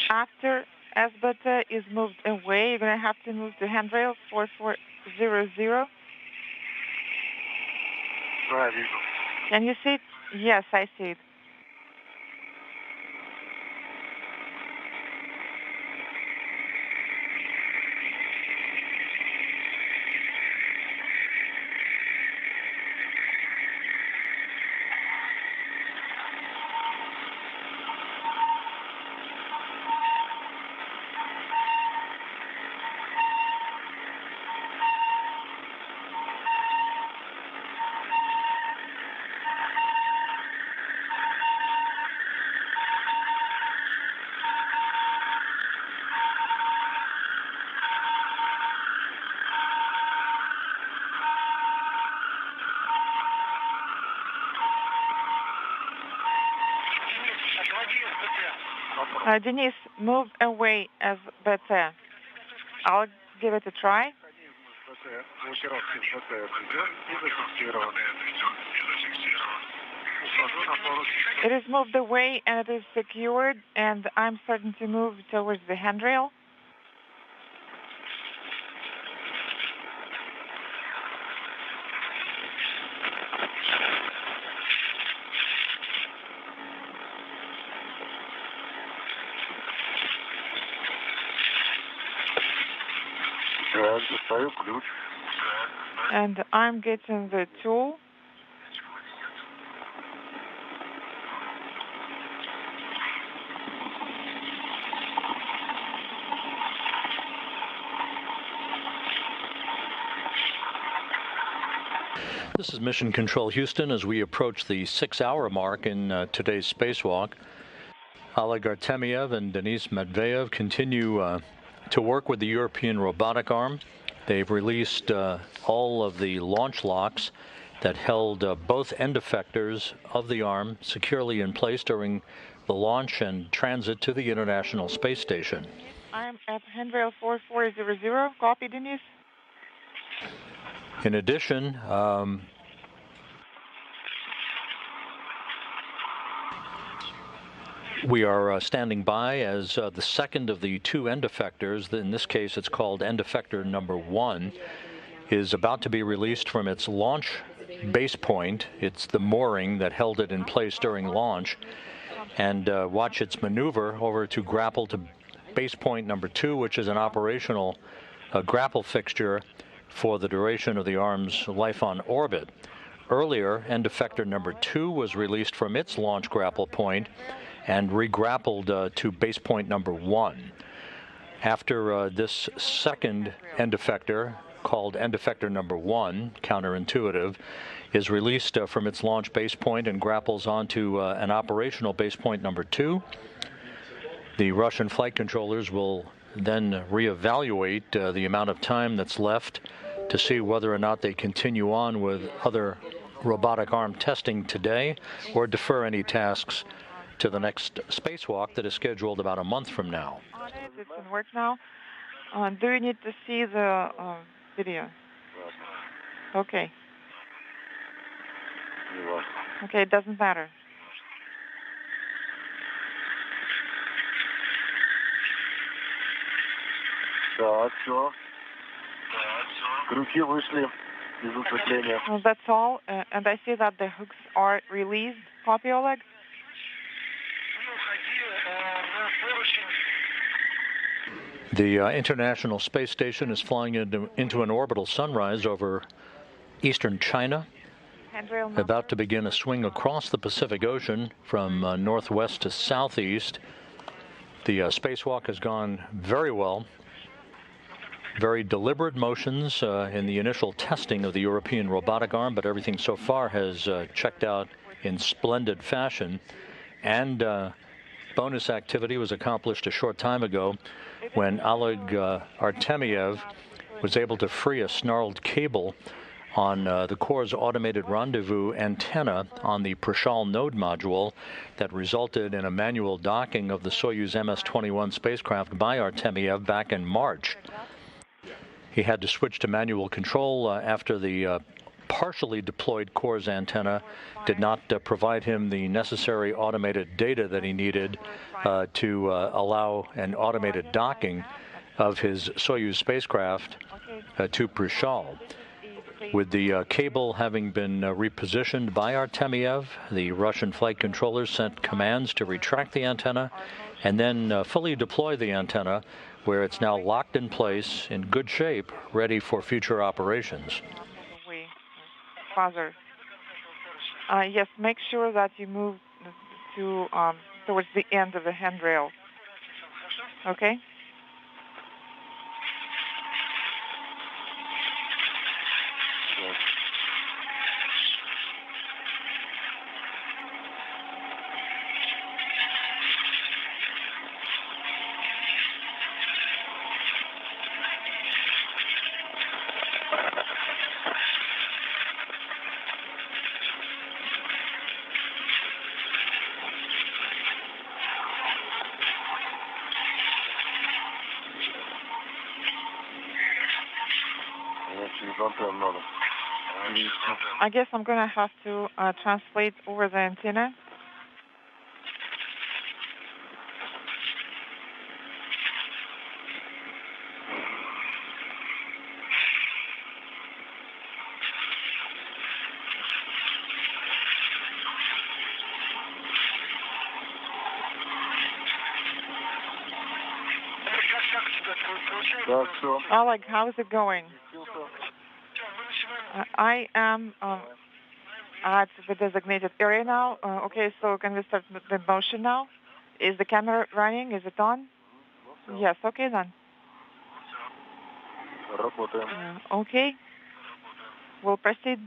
after S-beta is moved away, you're going to have to move to handrail 4400. Can you see it? Yes, I see it. Denis, move away as better. I'll give it a try. It is moved away and it is secured, and I'm starting to move towards the handrail. And I'm getting the tool. This is Mission Control Houston as we approach the 6-hour mark in today's spacewalk. Oleg Artemyev and Denis Matveev continue to work with the European robotic arm. They've released all of the launch locks that held both end effectors of the arm securely in place during the launch and transit to the International Space Station. I'm at handrail 4400. Copy, Denis. In addition, We are standing by as the second of the two end effectors. In this case, it's called end effector number 1, is about to be released from its launch base point. It's the mooring that held it in place during launch. And watch its maneuver over to grapple to base point number 2, which is an operational grapple fixture for the duration of the arm's life on orbit. Earlier, end effector number 2 was released from its launch grapple point and re-grappled to base point number 1. After this second end effector, called end effector number 1, counterintuitive, is released from its launch base point and grapples onto an operational base point number 2, the Russian flight controllers will then reevaluate the amount of time that's left to see whether or not they continue on with other robotic arm testing today or defer any tasks to the next spacewalk that is scheduled about a month from now. It's in work now. Do you need to see the video? Okay. Okay, it doesn't matter. Так, все. Крюки вышли из уцепления. Well, that's all. And I see that the hooks are released. Copy, Oleg? The International Space Station is flying into an orbital sunrise over eastern China, about to begin a swing across the Pacific Ocean from northwest to southeast. The spacewalk has gone very well. Very deliberate motions in the initial testing of the European robotic arm, but everything so far has checked out in splendid fashion. And bonus activity was accomplished a short time ago when Oleg Artemyev was able to free a snarled cable on the Corps' automated rendezvous antenna on the Prishal node module that resulted in a manual docking of the Soyuz MS-21 spacecraft by Artemyev back in March. He had to switch to manual control after the partially deployed Corps' antenna did not provide him the necessary automated data that he needed to allow an automated docking of his Soyuz spacecraft to Prishal. With the cable having been repositioned by Artemyev, the Russian flight controllers sent commands to retract the antenna and then fully deploy the antenna, where it's now locked in place, in good shape, ready for future operations. Father. Yes, make sure that you move to towards the end of the handrail. Okay? I guess I'm going to have to translate over the antenna. Oleg, how is it going? I am at the designated area now. Okay, so can we start the motion now? Is the camera running? Is it on? Yes, okay then. Okay, we'll proceed.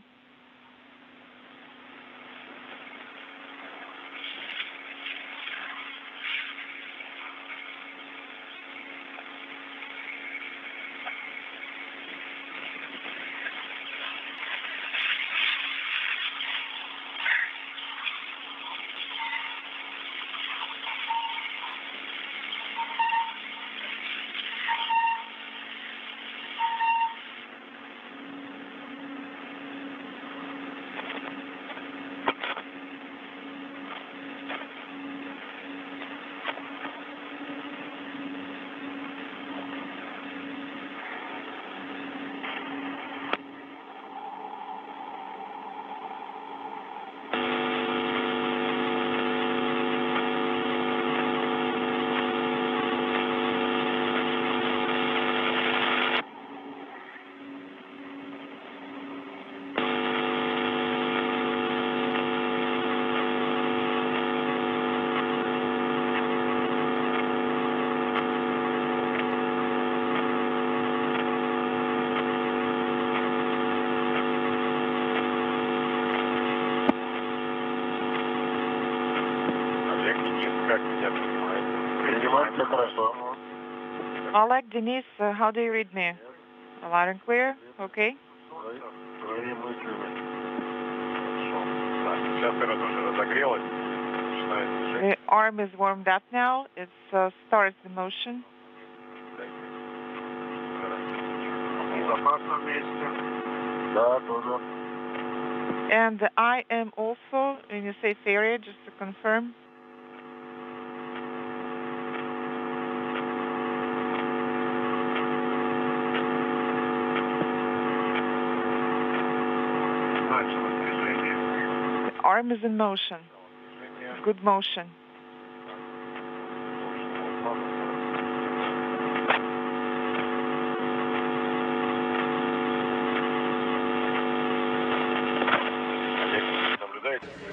Все хорошо. Oleg, Denis, how do you read me? Loud and clear? Okay. Твои мыслями. Так, сейчас опера тоже разогрелась. Начинает движение. The arm is warmed up now. It starts the motion. В безопасном месте. Да, тоже. And I am also in a safe area, just to confirm. Начало движение. The arm is in motion. Good motion.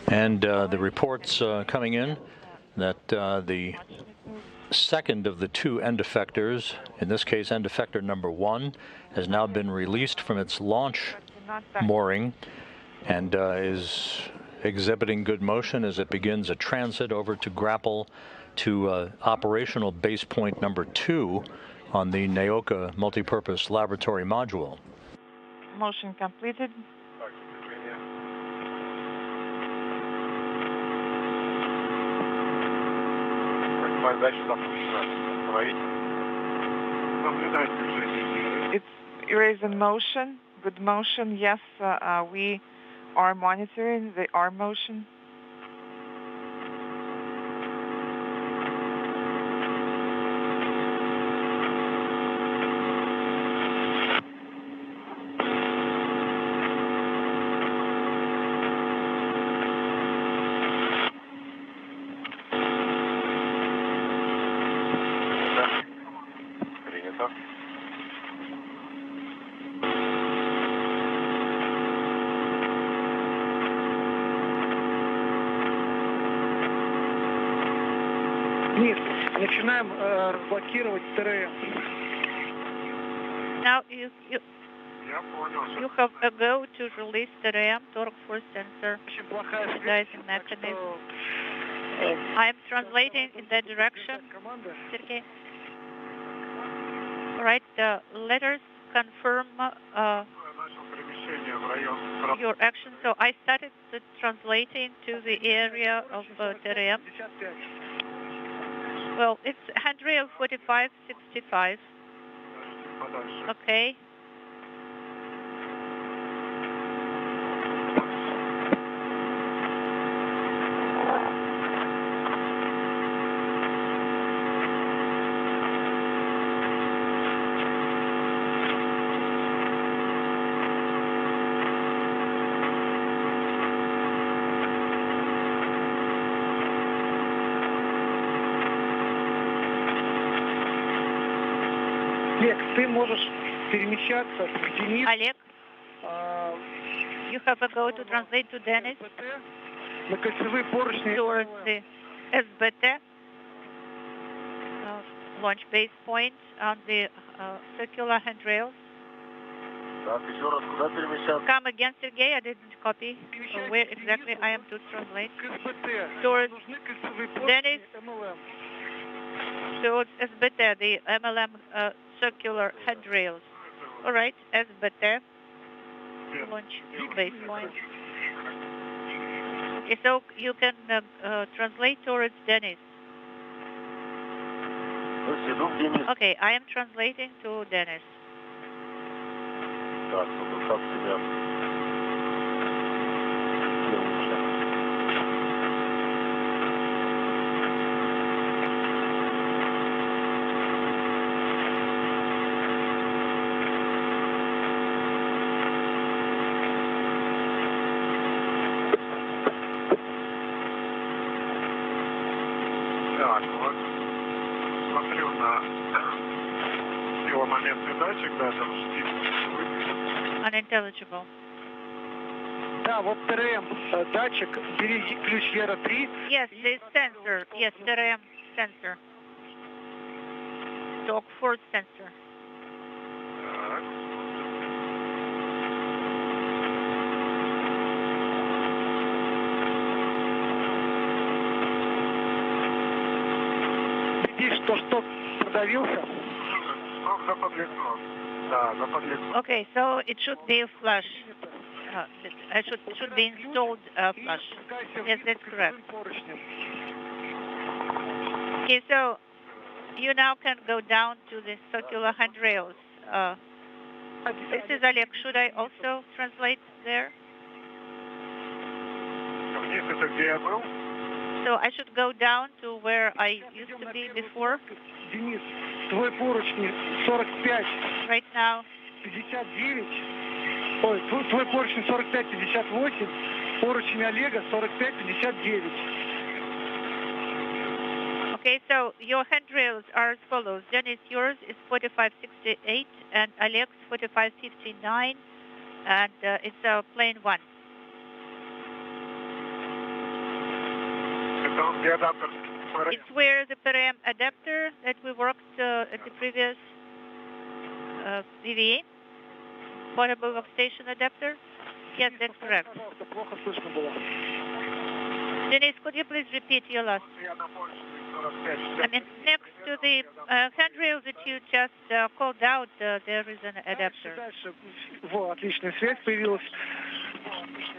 And the reports coming in that the second of the two end effectors, in this case end effector number 1, has now been released from its launch mooring and is exhibiting good motion as it begins a transit over to grapple to operational base point number 2 on the Naoka multipurpose laboratory module. Motion completed. Задача запущена. Остановить. Наблюдать движение. It's in motion. Good motion. Yes, we are monitoring the arm motion. Принято. Денис, начинаем разблокировать ТРМ. Now you Я понял. you have a go to release the RAM torque force sensor stabilizing mechanism. I am translating in that direction, Sergey. All right, the letters confirm Начал перемещение в район. your action. So I started translating to the area of Terem. Well, it's handrail 4565. Подальше. Okay. Олег, ты можешь перемещаться к Денису. Oleg, you have a go to translate to Denis На кольцевые поручни. towards the SBT launch base point on the circular handrails. Так, еще раз, куда перемещаться? Come again, Sergey. I didn't copy where exactly I am to translate. Towards Denis, towards SBT, the MLM circular handrails. All right, SBT launch base point. Okay, so you can translate towards Denis. Иду к Денису. Okay, I am translating to Denis. Так, ну как тебя? Так, вот смотрю на силомоментный датчик, да, там Unintelligible. Да, вот ТРМ, датчик, бери ключ Вера 3. Yes, the sensor. Yes, the RAM sensor. Torque force sensor. Так. То, что продавился? Запад лицо. Да, запад лицо. Okay, so it should be a flush. It should be installed flush. Yes, that's correct. Okay, so you now can go down to the circular handrails. This is Oleg. Should I also translate there? Вниз это где я был? So I should go down to where I used to be before. Денис, твой поручни 45. Right now. 59. Ой, твой поручень 45-58. Поручень Олега 45-59. Okay, so your handrails are as follows. Denis, yours is 4568 and Oleg's 4559, and it's plane 1. It's where the PRM adapter that we worked at the previous VVA, portable workstation adapter. Yes, that's correct. Denis, could you please repeat your last? I mean, next to the handrail that you just called out, there is an adapter. Во, отличная связь появилась.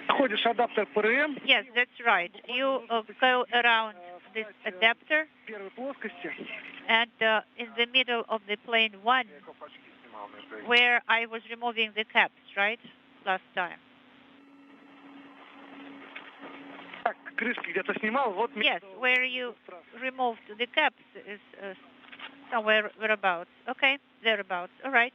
Ходишь адаптер ПРМ. Yes, that's right. You go around this adapter, and in the middle of the plane 1, where I was removing the caps, right, last time. Yes, where you removed the caps is somewhere thereabouts. Okay, thereabouts. All right.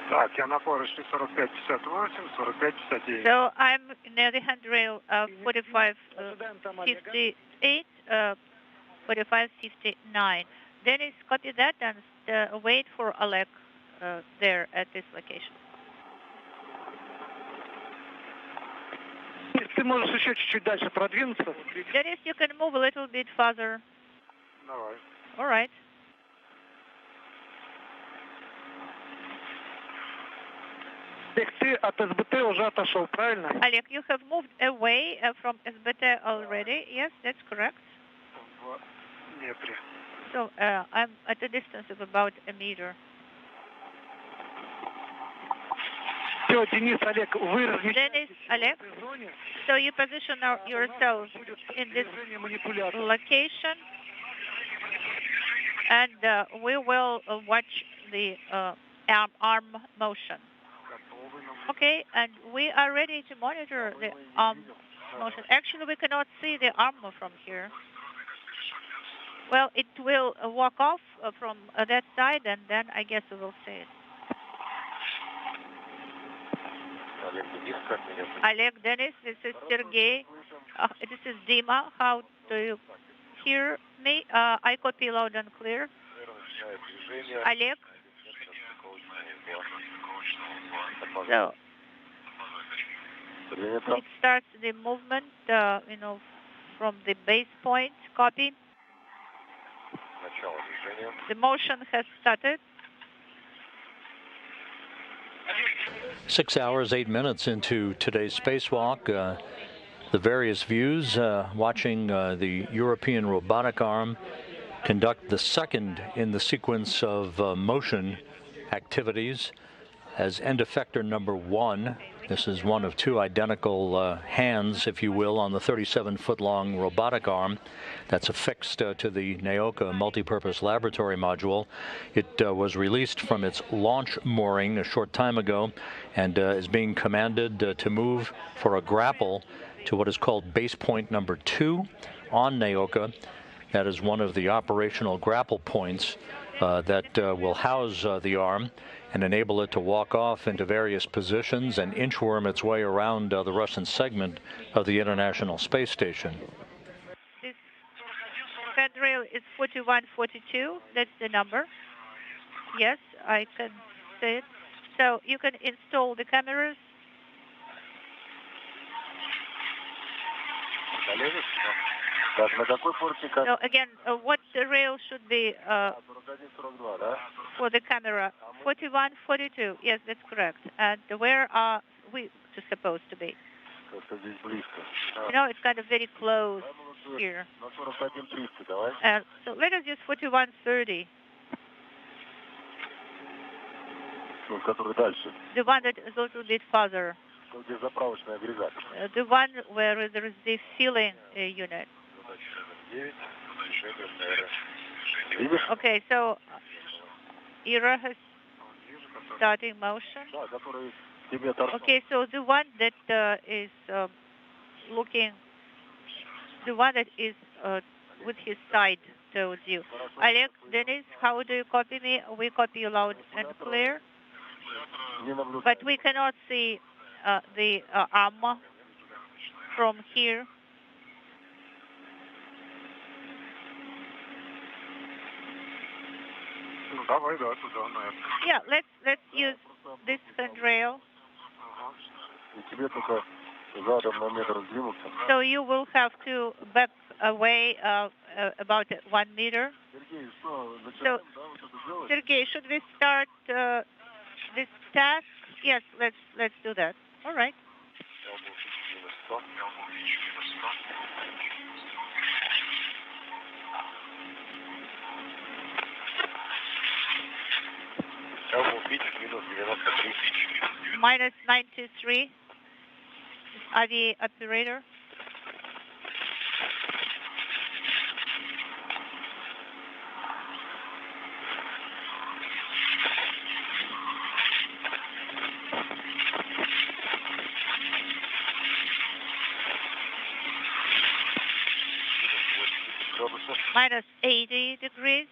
Так, я на поручне 45-58, 45-59. So I'm near the handrail 45-58, 45-59. Dennis, copy that and wait for Oleg there at this location. Ты можешь еще чуть-чуть дальше продвинуться. Dennis, you can move a little bit further. Давай. All right. Олег, ты от СБТ уже отошел, правильно? Oleg, you have moved away from SBT already. Yes, that's correct. В метре. So I'm at a distance of about a meter. Все, Денис, Олег, вы Denis, Oleg, so you position yourselves in this location, and we will watch the arm motion. Okay, and we are ready to monitor the arm motion. Actually, we cannot see the arm from here. Well, it will walk off from that side, and then I guess we will see it. Oleg, Denis, this is Sergey. This is Dima. How do you hear me? I copy loud and clear. Oleg? So it starts the movement, from the base point. Copy. The motion has started. 6 hours, 8 minutes into today's spacewalk. The various views, watching the European robotic arm conduct the second in the sequence of motion activities as end effector number 1. This is one of 2 identical hands, if you will, on the 37-foot-long robotic arm that's affixed to the Naoka multipurpose laboratory module. It was released from its launch mooring a short time ago and is being commanded to move for a grapple to what is called base point number 2 on Naoka. That is one of the operational grapple points that will house the arm and enable it to walk off into various positions and inchworm its way around the Russian segment of the International Space Station. This handrail is 4142. That's the number. Yes, I can see it. So you can install the cameras. So again, what the rail should be for the camera? 41, 42. Yes, that's correct. And where are we supposed to be? It's kind of very close here. So let us use 4130. The one that goes a bit further. The one where there is the filling unit. Okay, so ERA has starting motion. Okay, so the one that is looking, the one that is with his side towards you. Oleg, Denis, how do you copy me? We copy you loud and clear, but we cannot see the arm from here. Yeah, let's use this handrail. So you will have to back away about 1 meter. So, Sergey, should we start this task? Yes, let's do that. All right. Minus 93. Are the operator? Minus 80 degrees.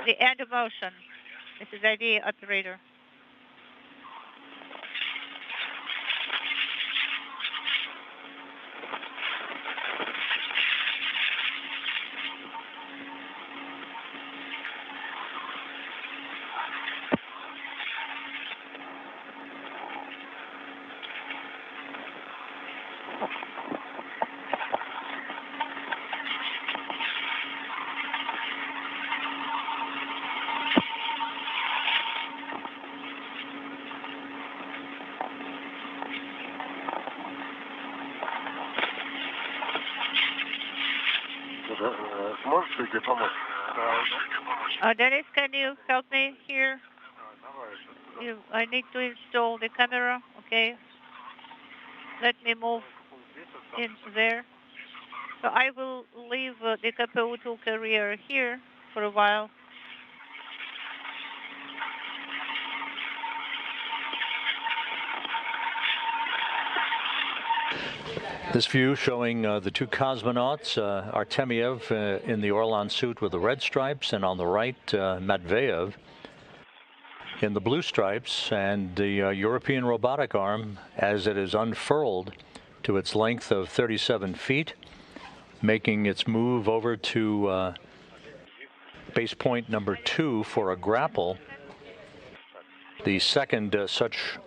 The end of motion. This is ID operator. Denis, can you help me here? I need to install the camera. Okay. Let me move in there. So I will leave the KPU-2 carrier here for a while. This view showing the 2 cosmonauts, Artemyev in the Orlan suit with the red stripes, and on the right, Matveev in the blue stripes, and the European robotic arm as it is unfurled to its length of 37 feet, making its move over to base point number 2 for a grapple The second such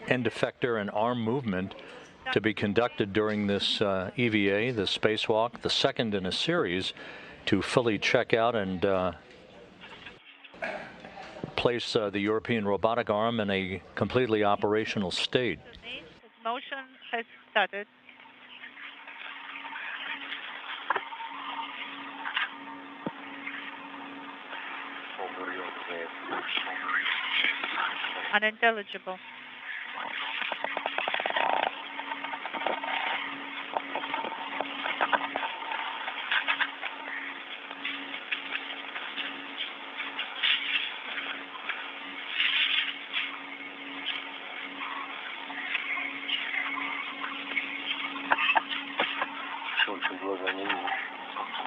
end effector and arm movement to be conducted during this EVA, the spacewalk, the second in a series to fully check out and place the European robotic arm in a completely operational state. Motion has started. Unintelligible.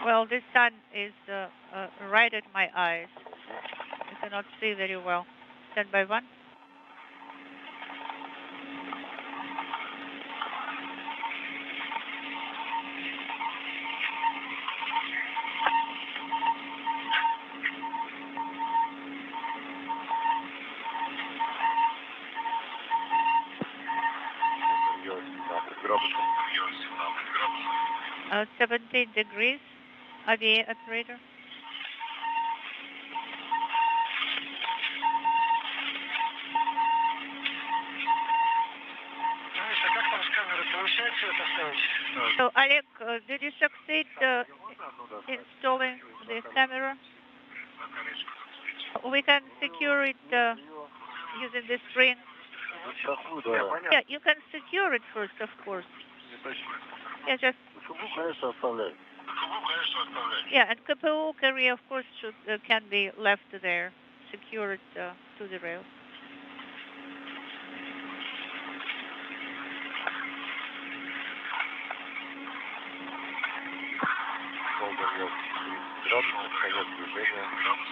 Well, this sun is right at my eyes. I cannot see very well. Stand by one. Uh, 17 degrees, IVA operator. So, Oleg, did you succeed installing the camera? We can secure it using the spring. Yeah, you can secure it first, of course. Yeah, just. Yeah, and KPU carrier, of course, can be left there, secured to the rail.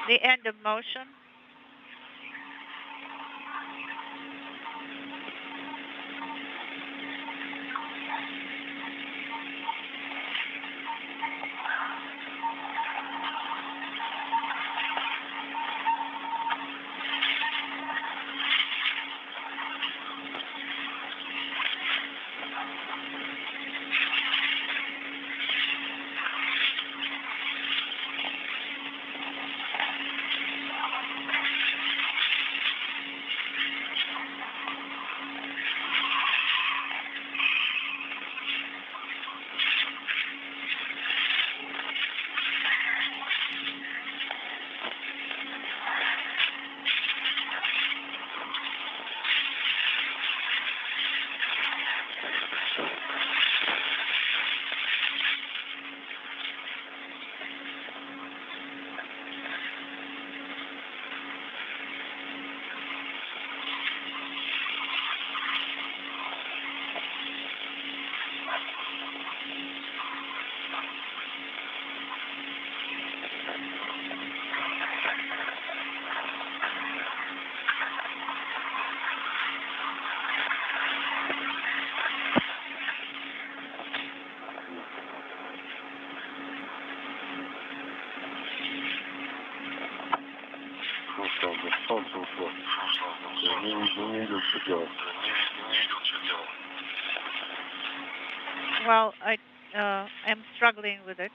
The end of motion. Well, I am struggling with it.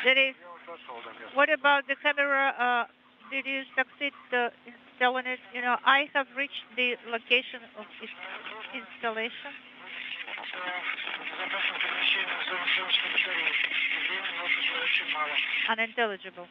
Denis, what about the camera? Did you succeed installing it? You know, I have reached the location of its installation. Unintelligible.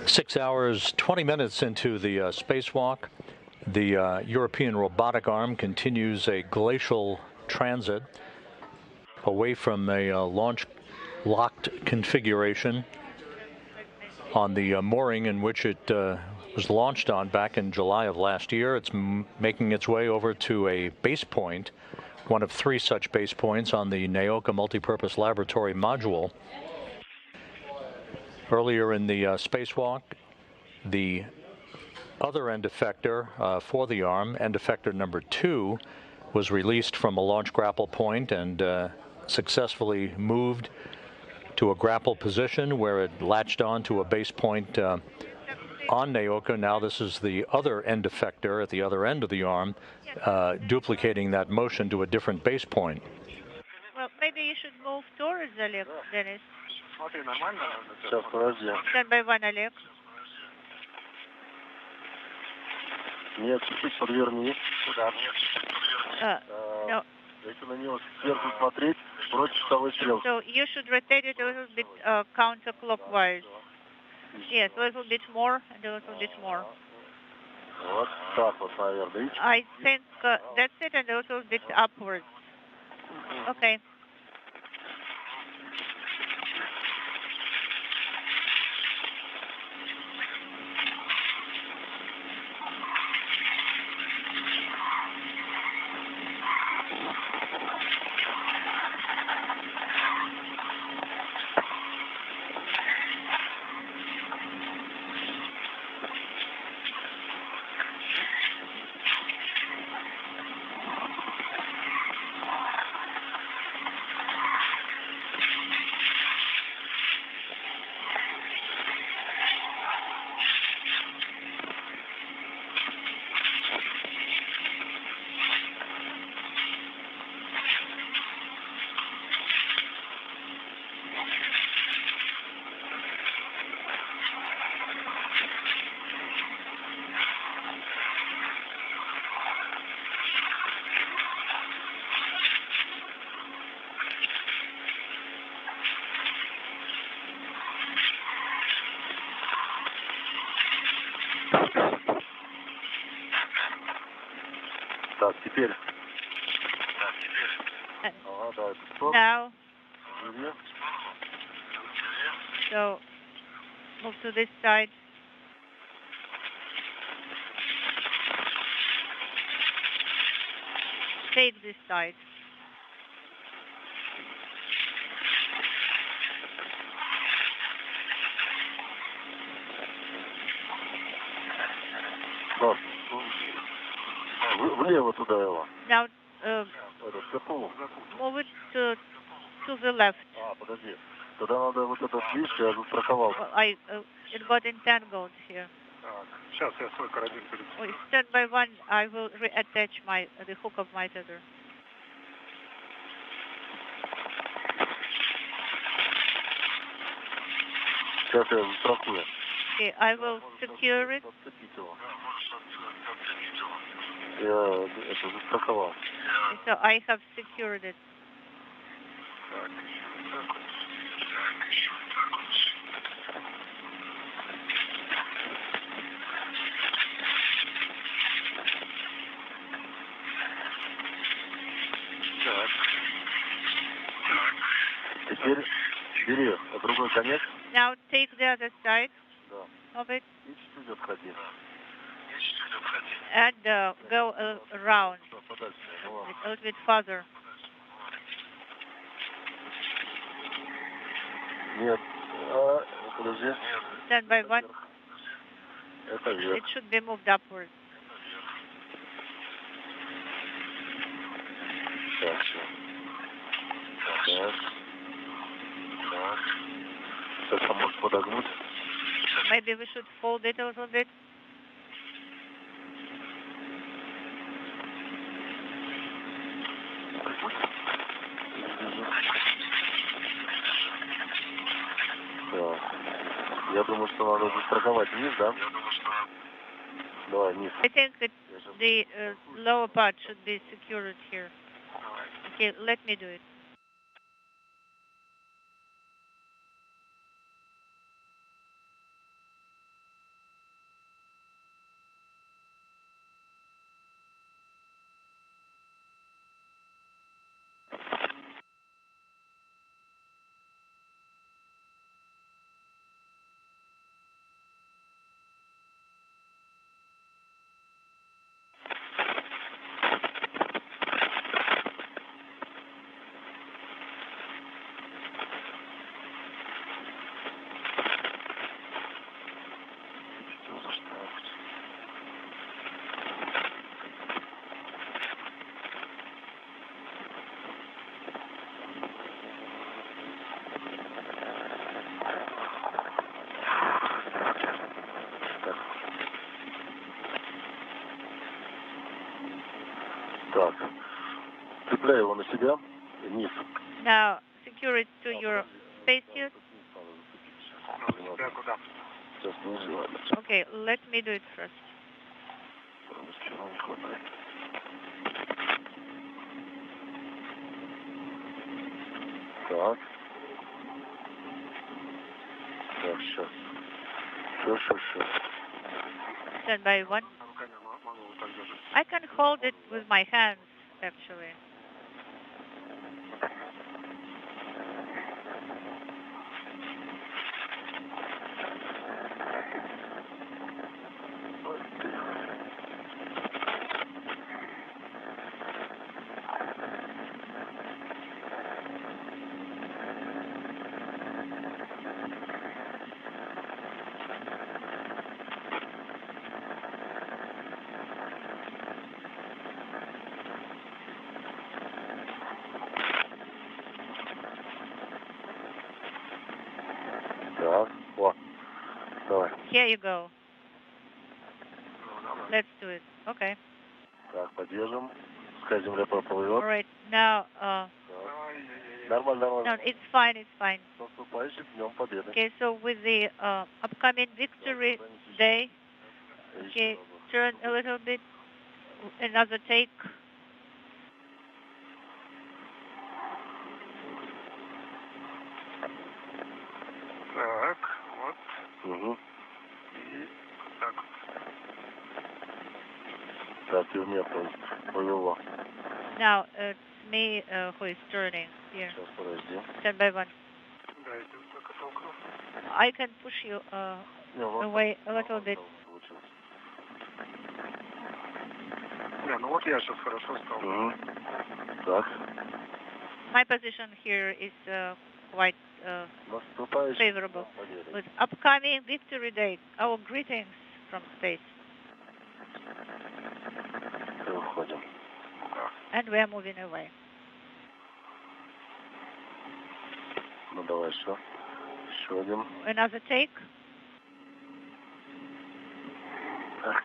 6 hours, 20 minutes into the spacewalk. The European robotic arm continues a glacial transit away from a launch locked configuration on the mooring in which it was launched on back in July of last year. It's making its way over to a base point, one of 3 such base points on the Naoka Multipurpose Laboratory module. Earlier in the spacewalk, the other end effector for the arm, end effector number 2, was released from a launch grapple point and successfully moved to a grapple position where it latched on to a base point on Naoka. Now this is the other end effector at the other end of the arm, duplicating that motion to a different base point. Well, maybe you should move towards Oleg, Denis. Сейчас, подожди. Stand by 1, Oleg. Нет, чуть-чуть подверни. No. Если на него сверху смотреть, против часовой стрелки. So you should rotate it a little bit counterclockwise. Yes, a little bit more and a little bit more. Вот так вот, наверное, видите? I think that's it, and a little bit upwards. Okay. Так, теперь. Now. So move to this side. Take this side. Влево туда его. Now Мove it to the left. Подожди. Тогда надо вот этот, видишь, я застраховал. It got entangled here. Сейчас я свой карабин перед... Stand by 1, I will reattach the hook of my tether. Сейчас я застрахую. Okay, I will secure it. Я это застраховал. So I have secured it. Теперь бери другой конец. Now take the other side of it and go around a little bit further. Нет, подожди. Stand by 1. Это вверх. It should be moved upwards. Так, все. Так. Так. Сейчас может подогнуть. Maybe we should fold it a little bit. Я думаю, что надо застраховать низ, да? Давай, низ. I think that the lower part should be secured here. Okay, let me do it. Так. Цепляй его на себя. Вниз. Now, secure it to your spacesuit. Сейчас ниже, ладно. Okay, let me do it first. Не хватает. Так. Так, сейчас. Сейчас. Stand by one. I can hold it with my hands, actually. Так, вот. Давай. Here you go. Let's do it. Okay. Так, поддержим. Пускай земля поплывет. All right. Now, Нормально. no, it's fine. С наступающим Днем Победы. Okay, so with the upcoming Victory Day, okay, turn a little bit, another take. Так, вот. Угу. И так. Так, и меня повело. Now, it's me who is turning here. Сейчас, подожди. Stand by one. Дайте только толкну. I can push you away a little bit. Не, ну вот я сейчас хорошо стал. Угу. Так. My position here is quite favorable. With upcoming Victory Day, our greetings from space. Выходим. And we are moving away. Ну давай еще. Еще один. Another take. Так.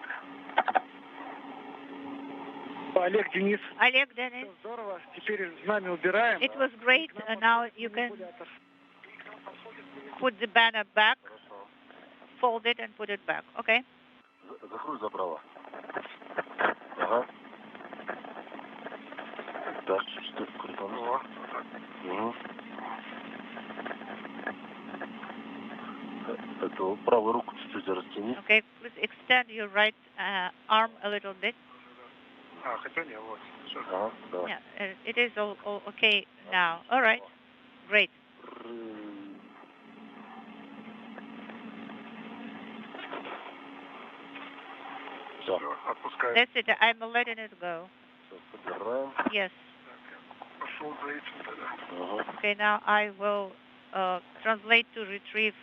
Олег, Денис. Oleg, Denis. Здорово. Теперь знамя убираем. It was great. And now you can put the banner back, fold it and put it back. Okay? Закрой забрала. Ага. Так, что крутануло. Угу. Эту правую руку чуть-чуть растяни. Okay, please extend your right arm a little bit. А, хотя не, вот. Все. Ага, да. Yeah, it is all okay now. All right, great. Все. Отпускай. That's it. I'm letting it go. Подбираем. Yes. Пошел за этим тогда. Ага. Okay, now I will translate to retrieve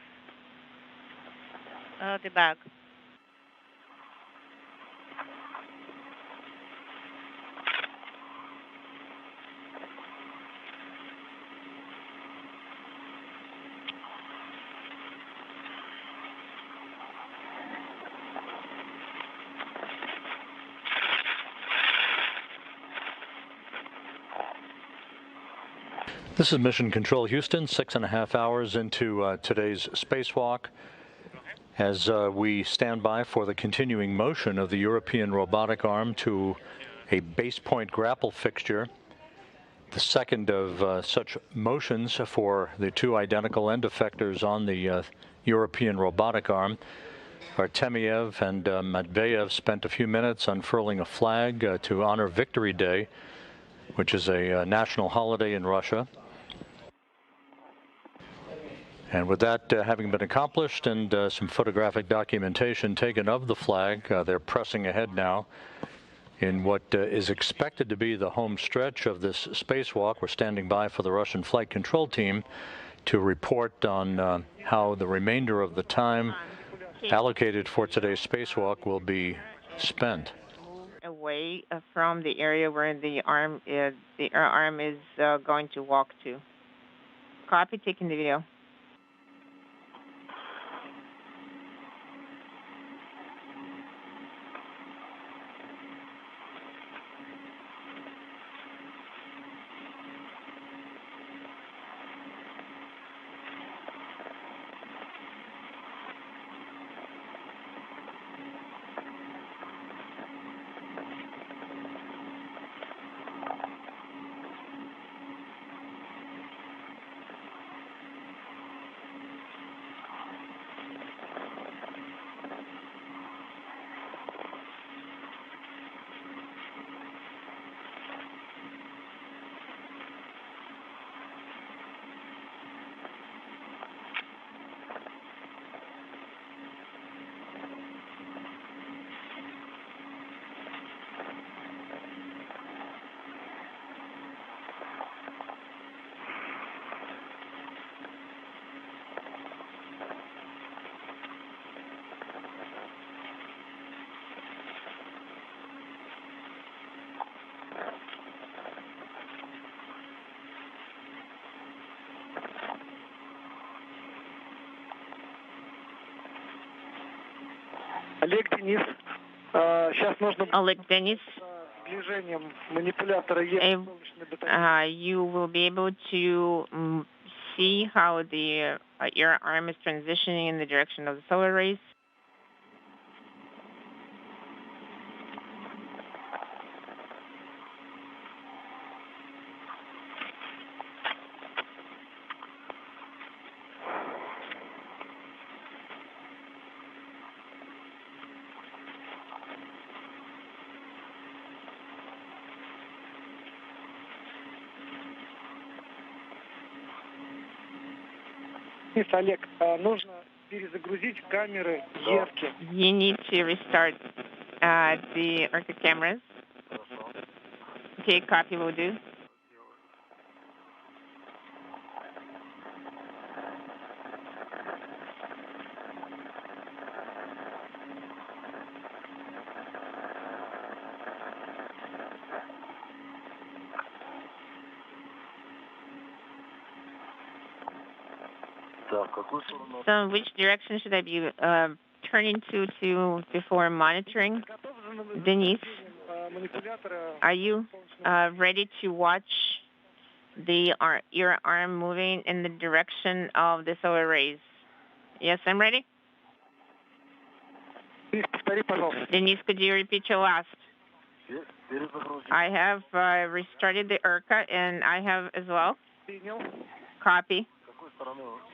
the bag. This is Mission Control Houston, 6.5 hours into today's spacewalk. As we stand by for the continuing motion of the European robotic arm to a base point grapple fixture, the second of such motions for the two identical end effectors on the European robotic arm. Artemyev and Matveev spent a few minutes unfurling a flag to honor Victory Day, which is a national holiday in Russia. And with that having been accomplished and some photographic documentation taken of the flag, they're pressing ahead now in what is expected to be the home stretch of this spacewalk. We're standing by for the Russian flight control team to report on how the remainder of the time allocated for today's spacewalk will be spent. Away from the area where the arm is going to walk to. Copy, taking the video. Олег, Денис. Сейчас нужно Oleg, Denis, движением манипулятора есть солнечной батареи. you will be able to see how the your arm is transitioning in the direction of the solar rays. Денис, Олег, нужно перезагрузить камеры Евки. You need to restart the Orca cameras. Okay, copy will do. So which direction should I be turning to before monitoring? Denis, are you ready to watch your arm moving in the direction of the solar rays? Yes, I'm ready. Denis, could you repeat your last? I have restarted the ERCA, and I have as well. Copy.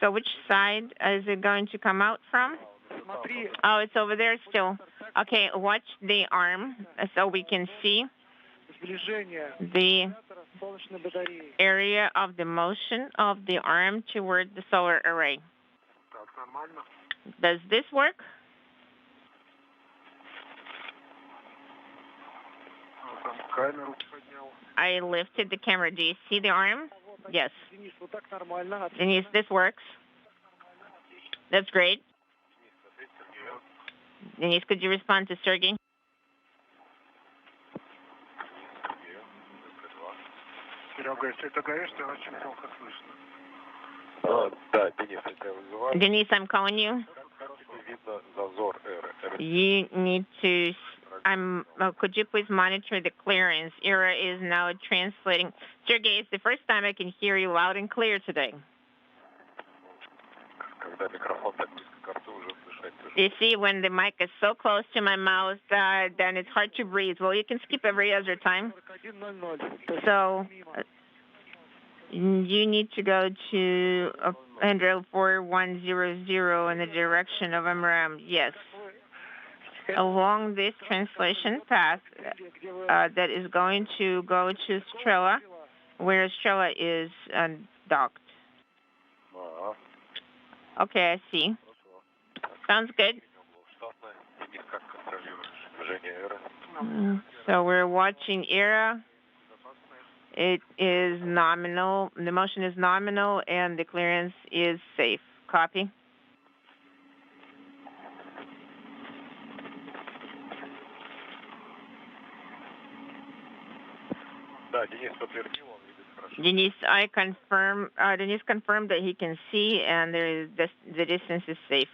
So which side is it going to come out from? Oh, it's over there still. Okay, watch the arm so we can see the area of the motion of the arm toward the solar array. Does this work? I lifted the camera. Do you see the arm? Yes. Denis, this works. That's great. Denis, could you respond to Sergey? Серега, если это говоришь, то очень плохо слышно. Да, Денис, это вызывает. Denis, I'm calling you. Видно зазор эры. You need to. Could you please monitor the clearance? ERA is now translating. Sergey, it's the first time I can hear you loud and clear today. Когда микрофон так близко к рту, уже слышать. You see, when the mic is so close to my mouth, then it's hard to breathe. Well, you can skip every other time. So you need to go to 14100 in the direction of MRM. Yes. Along this translation path that is going to go to Strela, where Strela is docked. Okay, I see. Sounds good. So we're watching ERA. It is nominal. The motion is nominal, and the clearance is safe. Copy. Denis, I confirm. Denis confirmed that he can see, and the distance is safe.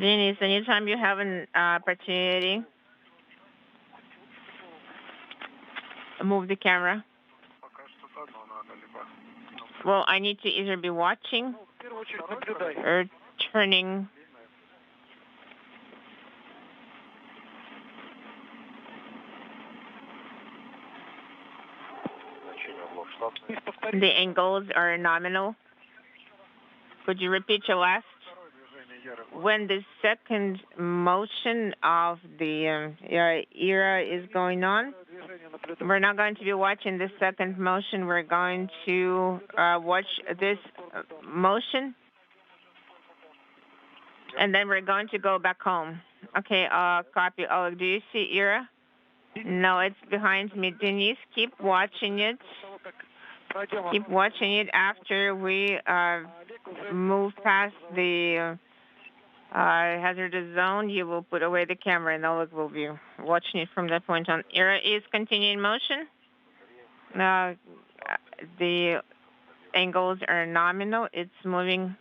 Denis, anytime you have an opportunity, move the camera. Well, I need to either be watching or turning. The angles are nominal. Could you repeat your last? When the second motion of the ERA is going on, we're not going to be watching the second motion. We're going to watch this motion, and then we're going to go back home. Okay, copy. Oleg, do you see ERA? No, it's behind me. Denis, keep watching it. Keep watching it after we move past the hazardous zone. You will put away the camera, and Oleg will be watching it from that point on. ERA is continuing motion. The angles are nominal. It's moving.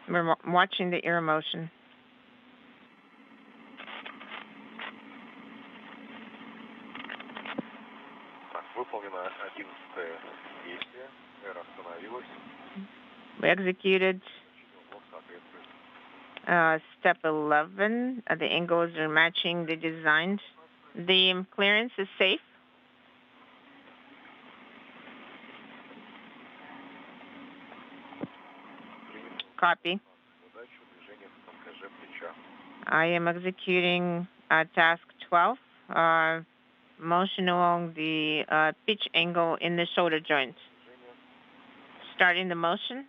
We're watching the ERA motion. We executed step 11. The angles are matching the designed. The clearance is safe. Copy. I am executing task 12, motion along the pitch angle in the shoulder joint. Starting the motion.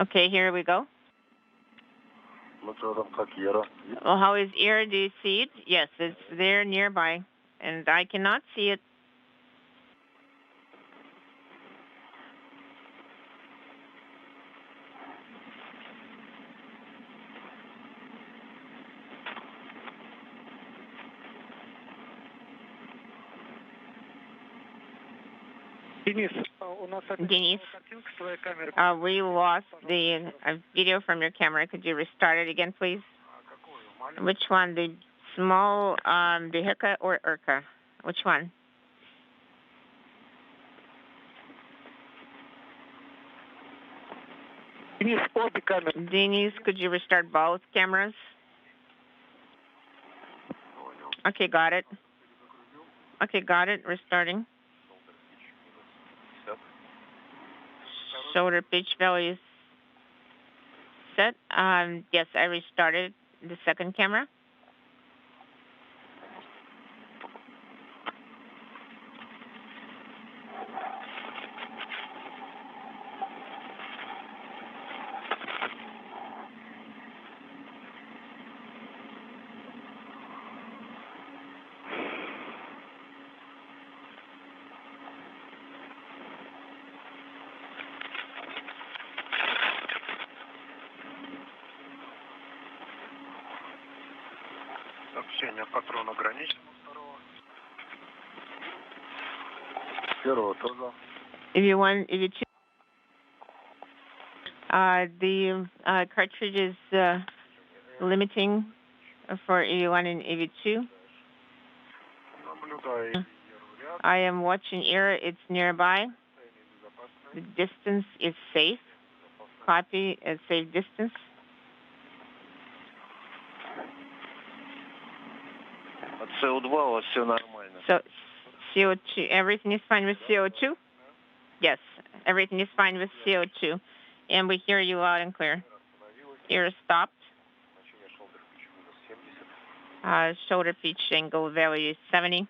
Okay, here we go. Well, how is ERA? Do you see it? Yes, it's there nearby, and I cannot see it. Denis, we lost the video from your camera. Could you restart it again, please? Which one? The small the Heka or Urka? Which one? Denis, could you restart both cameras? Okay, got it. Okay, got it. Restarting. Shoulder pitch values set. Yes, I restarted the second camera. Сообщение патрона ограничено. Первого тоже. EV1, EV2. The cartridge is limiting for EV1 and EV2. I am watching ERA. It's nearby. The distance is safe. Copy, safe distance. CO2 у вас все нормально. So, CO2, everything is fine with CO2? Yes, everything is fine with CO2. And we hear you loud and clear. ERA stopped. Shoulder pitch angle value is 70.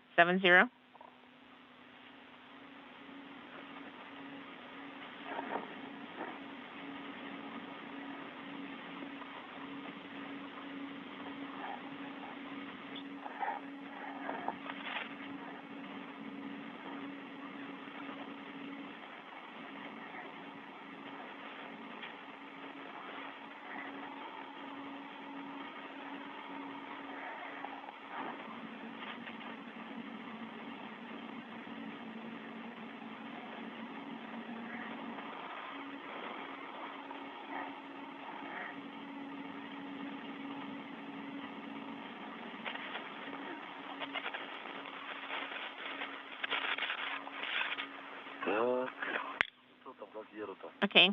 Okay.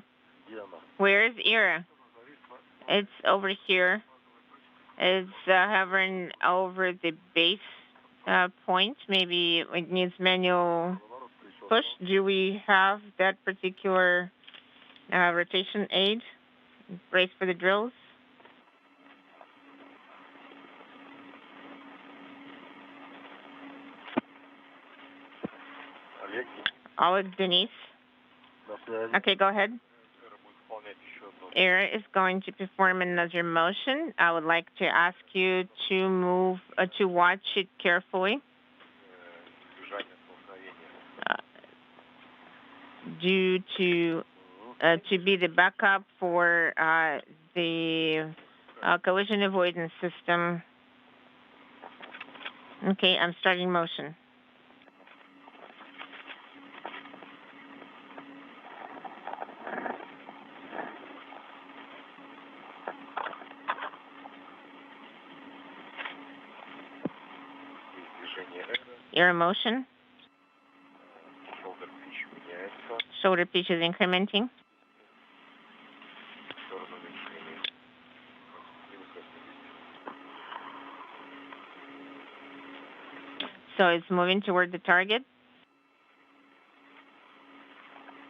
Where is ERA? It's over here. It's hovering over the base point. Maybe it needs manual push. Do we have that particular rotation aid? Brace for the drills. Oleg, Denis. Okay, go ahead. ERA is going to perform another motion. I would like to ask you to move, to watch it carefully. Due to be the backup for the collision avoidance system. Okay, I'm starting motion. Air motion. Shoulder pitch is incrementing. So it's moving toward the target.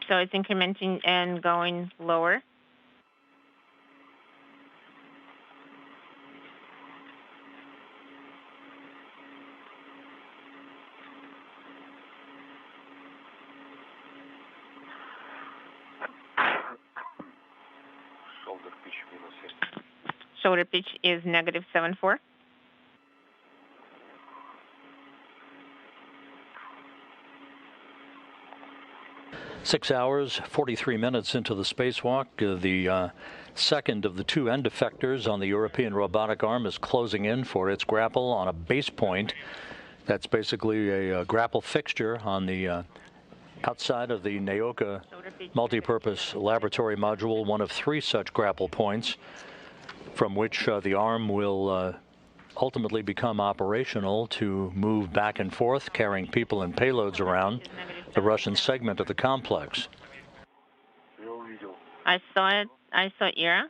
So it's incrementing and going lower. Shoulder pitch is -7.4. 6 hours, 43 minutes into the spacewalk. The second of the two end effectors on the European robotic arm is closing in for its grapple on a base point. That's basically a grapple fixture on the outside of the Naoka multipurpose laboratory module, one of 3 such grapple points from which the arm will ultimately become operational to move back and forth, carrying people and payloads around the Russian segment of the complex. I saw it. I saw Ira.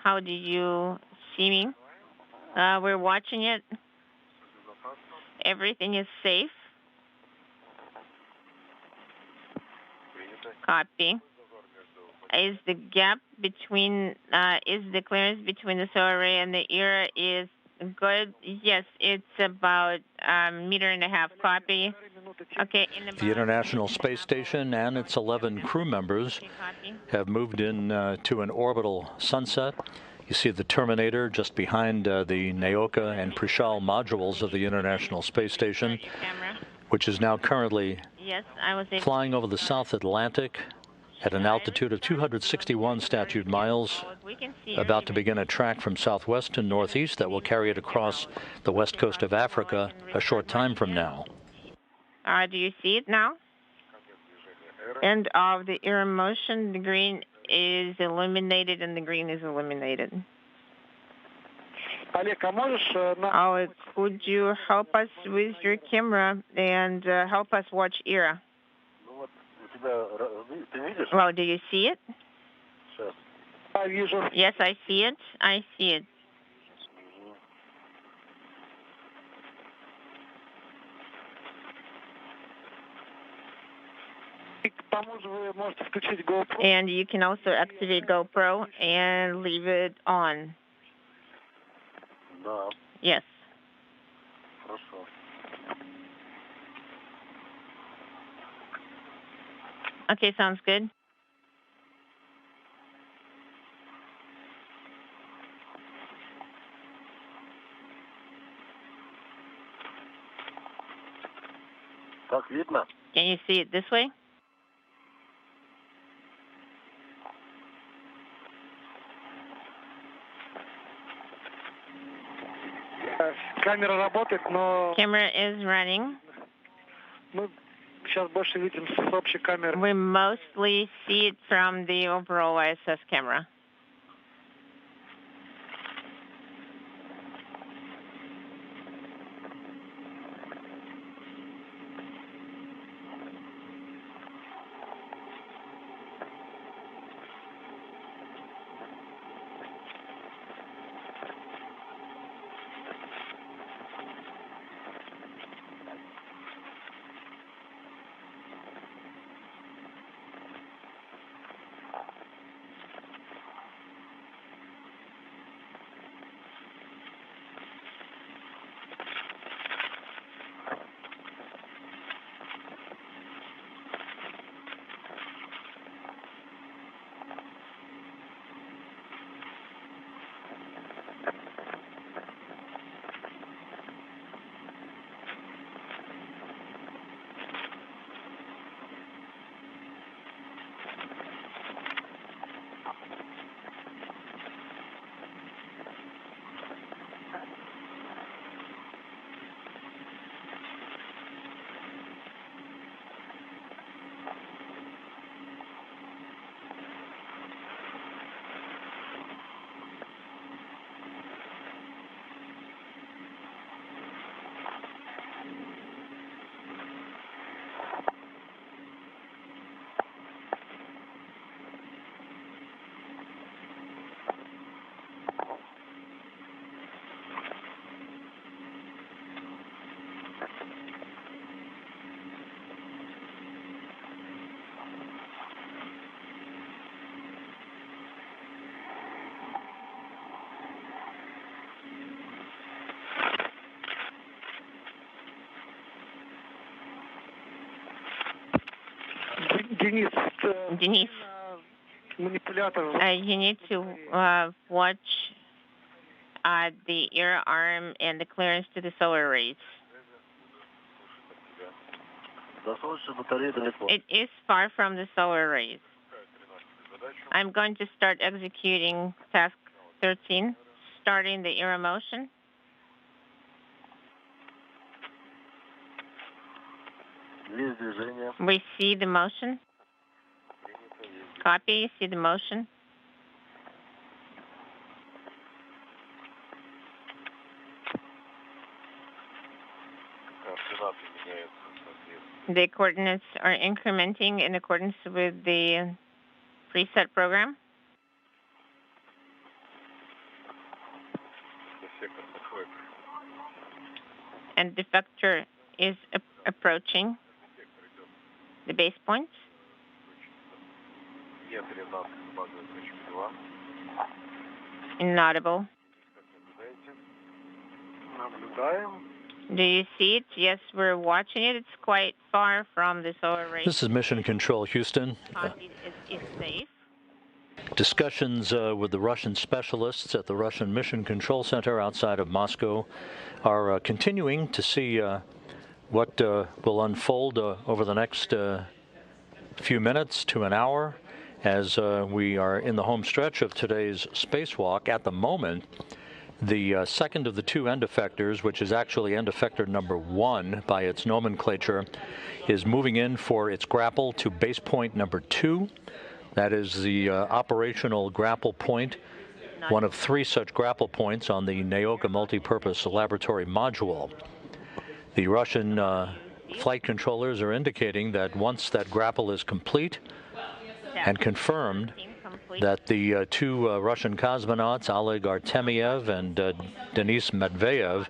How did you see me? We're watching it. Everything is safe. Copy. Is the gap between, is the clearance between the solar array and the ERA is good? Yes, it's about 1.5 meters. Copy. Okay. The International Space Station and its 11 crew members have moved in to an orbital sunset. You see the Terminator just behind the Naoka and Prishal modules of the International Space Station, which is now currently flying over the South Atlantic at an altitude of 261 statute miles, about to begin a track from southwest to northeast that will carry it across the west coast of Africa a short time from now. Do you see it now? End of the air motion, the green is illuminated and the green is illuminated. Oleg, could you help us with your camera and help us watch ERA? Well, do you see it? Yes, I see it. I see it. And you can also activate GoPro and leave it on. Yes. Okay, sounds good. Can you see it this way? Camera is running. We mostly see it from the overall ISS camera. Denis, Denis, you need to watch the air arm and the clearance to the solar rays. It is far from the solar rays. I'm going to start executing task 13, starting the air motion. We see the motion. Copy, see the motion. The coordinates are incrementing in accordance with the preset program. And the vector is approaching the base points. Inaudible. Do you see it? Yes, we're watching it. It's quite far from the solar rays. This is Mission Control, Houston. It's safe. Discussions with the Russian specialists at the Russian Mission Control Center outside of Moscow are continuing to see what will unfold over the next few minutes to an hour as we are in the home stretch of today's spacewalk. At the moment, the second of the two end effectors, which is actually end effector number 1 by its nomenclature, is moving in for its grapple to base point number 2. That is the operational grapple point, one of 3 such grapple points on the Naoka multipurpose laboratory module. The Russian flight controllers are indicating that once that grapple is complete and confirmed, that the 2 Russian cosmonauts, Oleg Artemyev and Denis Matveev,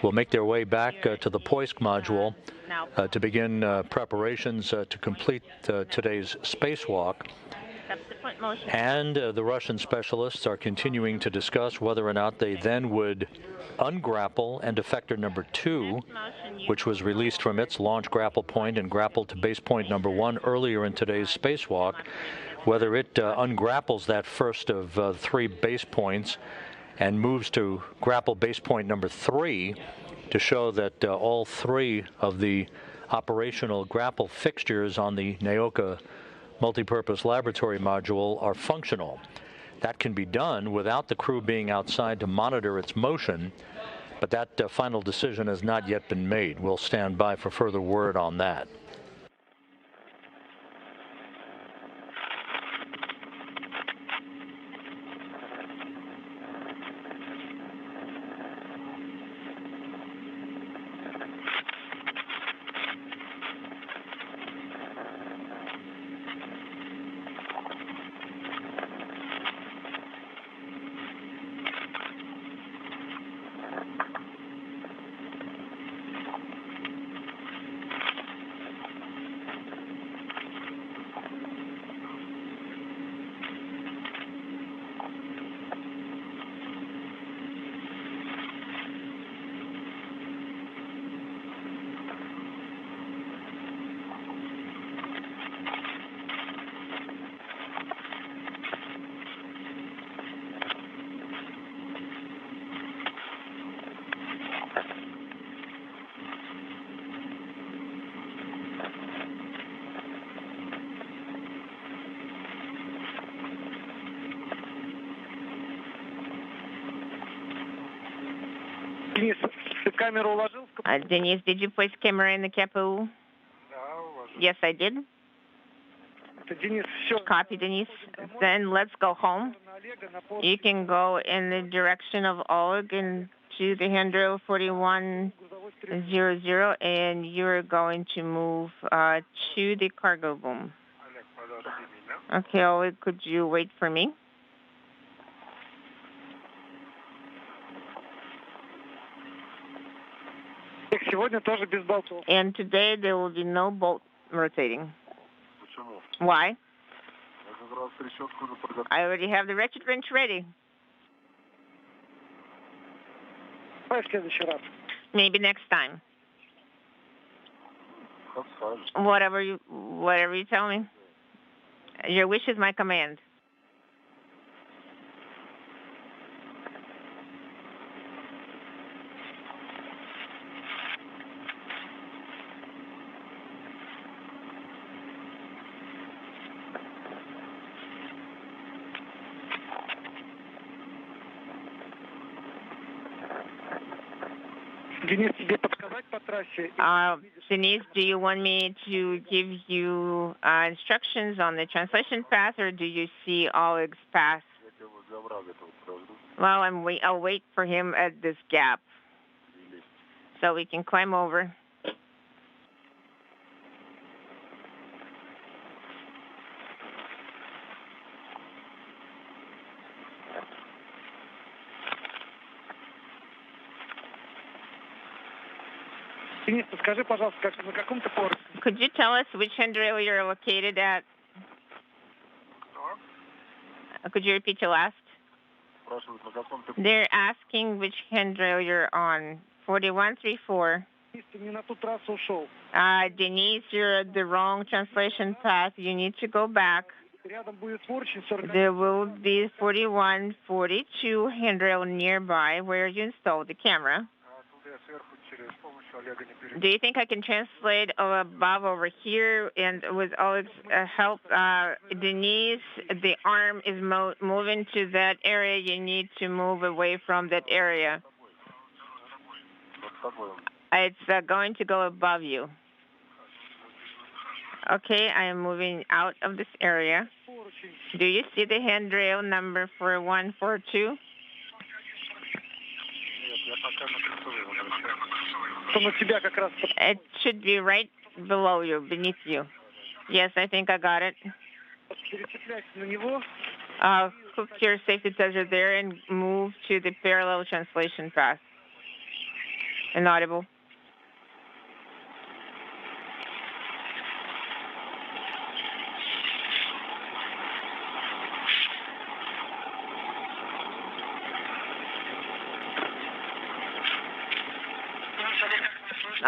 will make their way back to the Poisk module to begin preparations to complete today's spacewalk. And the Russian specialists are continuing to discuss whether or not they then would ungrapple end effector number 2, which was released from its launch grapple point and grappled to base point number 1 earlier in today's spacewalk, whether it ungrapples that first of 3 base points and moves to grapple base point number 3 to show that all 3 of the operational grapple fixtures on the Naoka multipurpose laboratory module are functional. That can be done without the crew being outside to monitor its motion, but that final decision has not yet been made. We'll stand by for further word on that. Denis, did you place camera in the CAPU? Yes, I did. Copy, Denis. Then let's go home. You can go in the direction of Oleg and to the handrail 4100, and you're going to move to the cargo boom. Okay, Oleg, could you wait for me? Олег, сегодня тоже без болтов. And today there will be no bolt rotating. Почему? Why? Я как раз трещотку уже подготовил. I already have the ratchet wrench ready. Давай в следующий раз. Maybe next time. Как скажешь. Whatever you tell me. Your wish is my command. Денис, тебе подсказать по трассе? Denise, do you want me to give you instructions on the translation path, or do you see Oleg's path? Well, I'll wait for him at this gap so we can climb over. Денис, подскажи, пожалуйста, на каком ты поверхе? Could you tell us which handrail you're located at? Could you repeat your last? They're asking which handrail you're on. 4134. Ты не на ту трассу ушел. Denise, you're at the wrong translation path. You need to go back. Рядом будет сворочень 40. There will be 4142 handrail nearby where you installed the camera. Do you think I can translate above over here? And with Oleg's help, Denise, the arm is moving to that area. You need to move away from that area. It's going to go above you. Okay, I am moving out of this area. Do you see the handrail number 4142? It should be right below you, beneath you. Yes, I think I got it. Hook your safety tester there and move to the parallel translation path. Inaudible.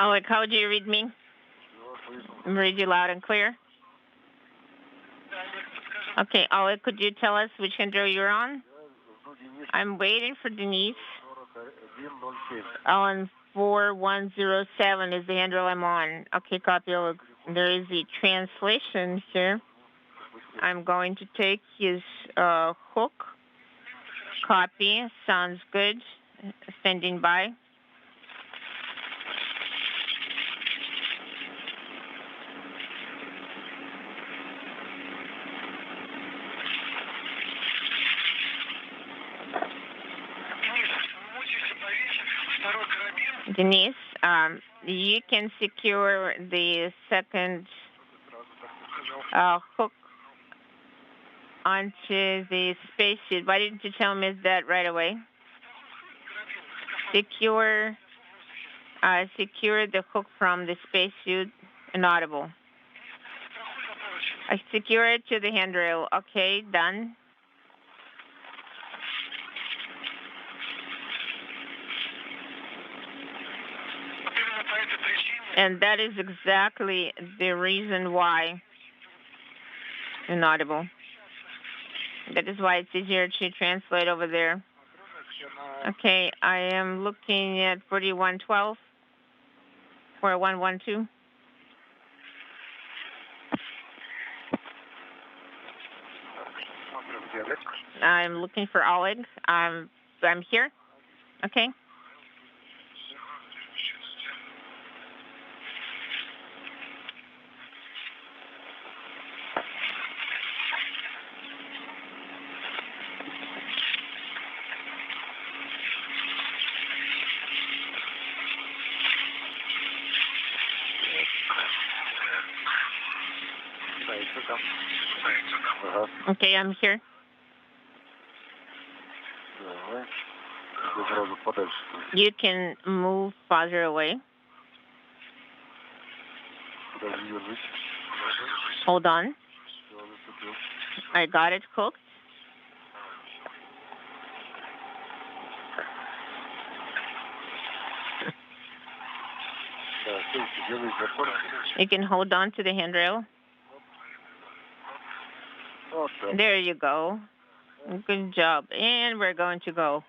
Oleg, how do you read me? Read you loud and clear. Okay, Oleg, could you tell us which handrail you're on? I'm waiting for Denise. On 4107 is the handrail I'm on. Okay, copy, Oleg. There is a translation here. I'm going to take his hook. Copy. Sounds good. Standing by. Denise, you can secure the second hook onto the spacesuit. Why didn't you tell me that right away? Secure the hook from the spacesuit. Inaudible. I secure it to the handrail. Okay, done. And that is exactly the reason why. Inaudible. That is why it's easier to translate over there. Okay, I am looking at 4112, 4112. I'm looking for Oleg. I'm here. Okay. Okay, I'm here. You can move farther away. Hold on. I got it cooked. You can hold on to the handrail. There you go. Good job. And we're going to go.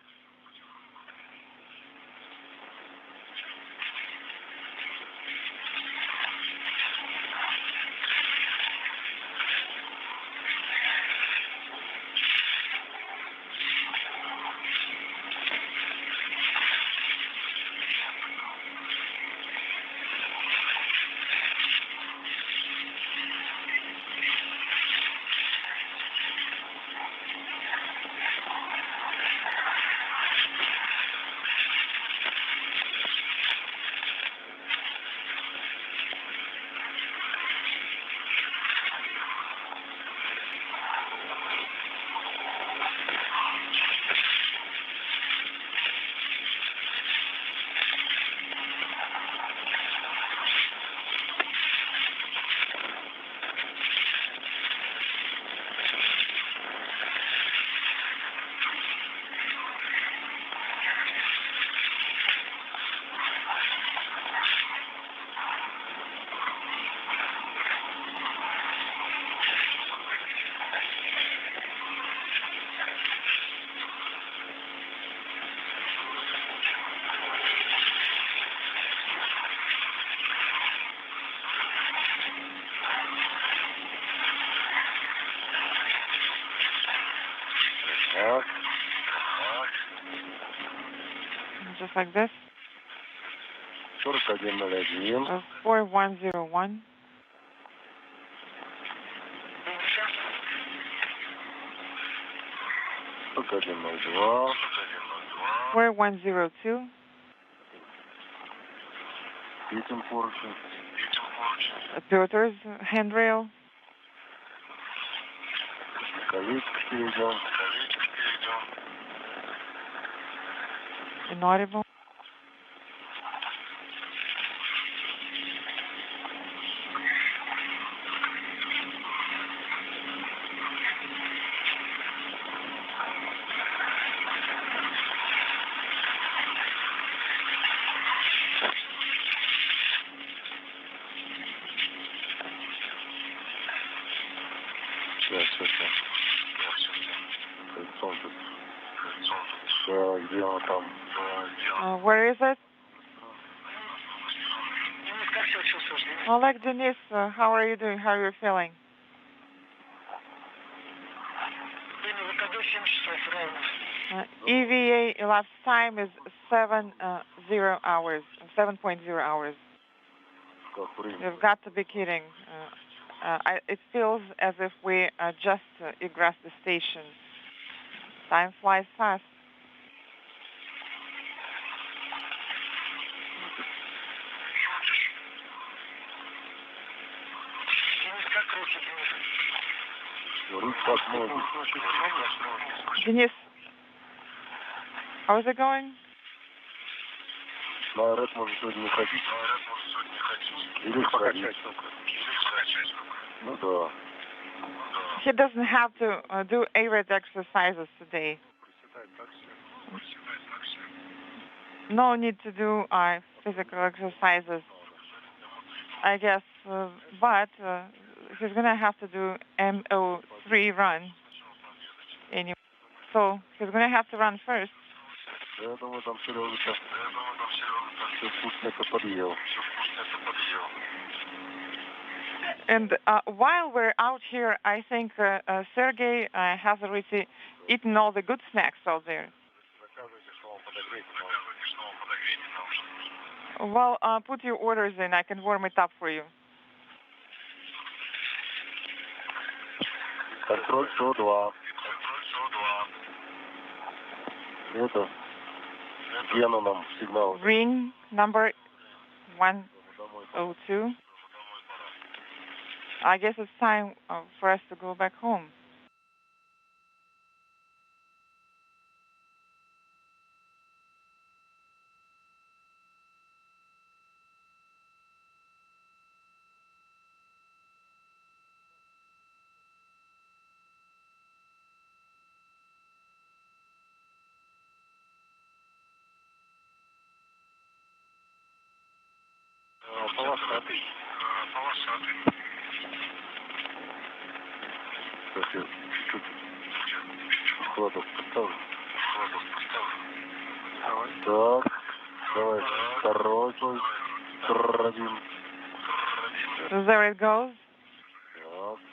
Just like this. 4101. Where 102? Piloter's handrail. Inaudible. Where is it? Oleg, Denis, how are you doing? How are you feeling? EVA elapsed time is 7.0 hours. You've got to be kidding. It feels as if we just egressed the station. Time flies fast. Denis, how's it going? He doesn't have to do ARED exercises today. No need to do physical exercises, I guess, but he's going to have to do MO3 run. Anyway. So he's going to have to run first. And while we're out here, I think Sergey has already eaten all the good snacks out there. Well, put your orders in. I can warm it up for you. Контроль 102. Это Гена нам сигнал. Ring number 102. I guess it's time for us to go back home. полосатый. Кстати, чуть-чуть холодок поставлю. Так, давай, второй твой. Один. There it goes.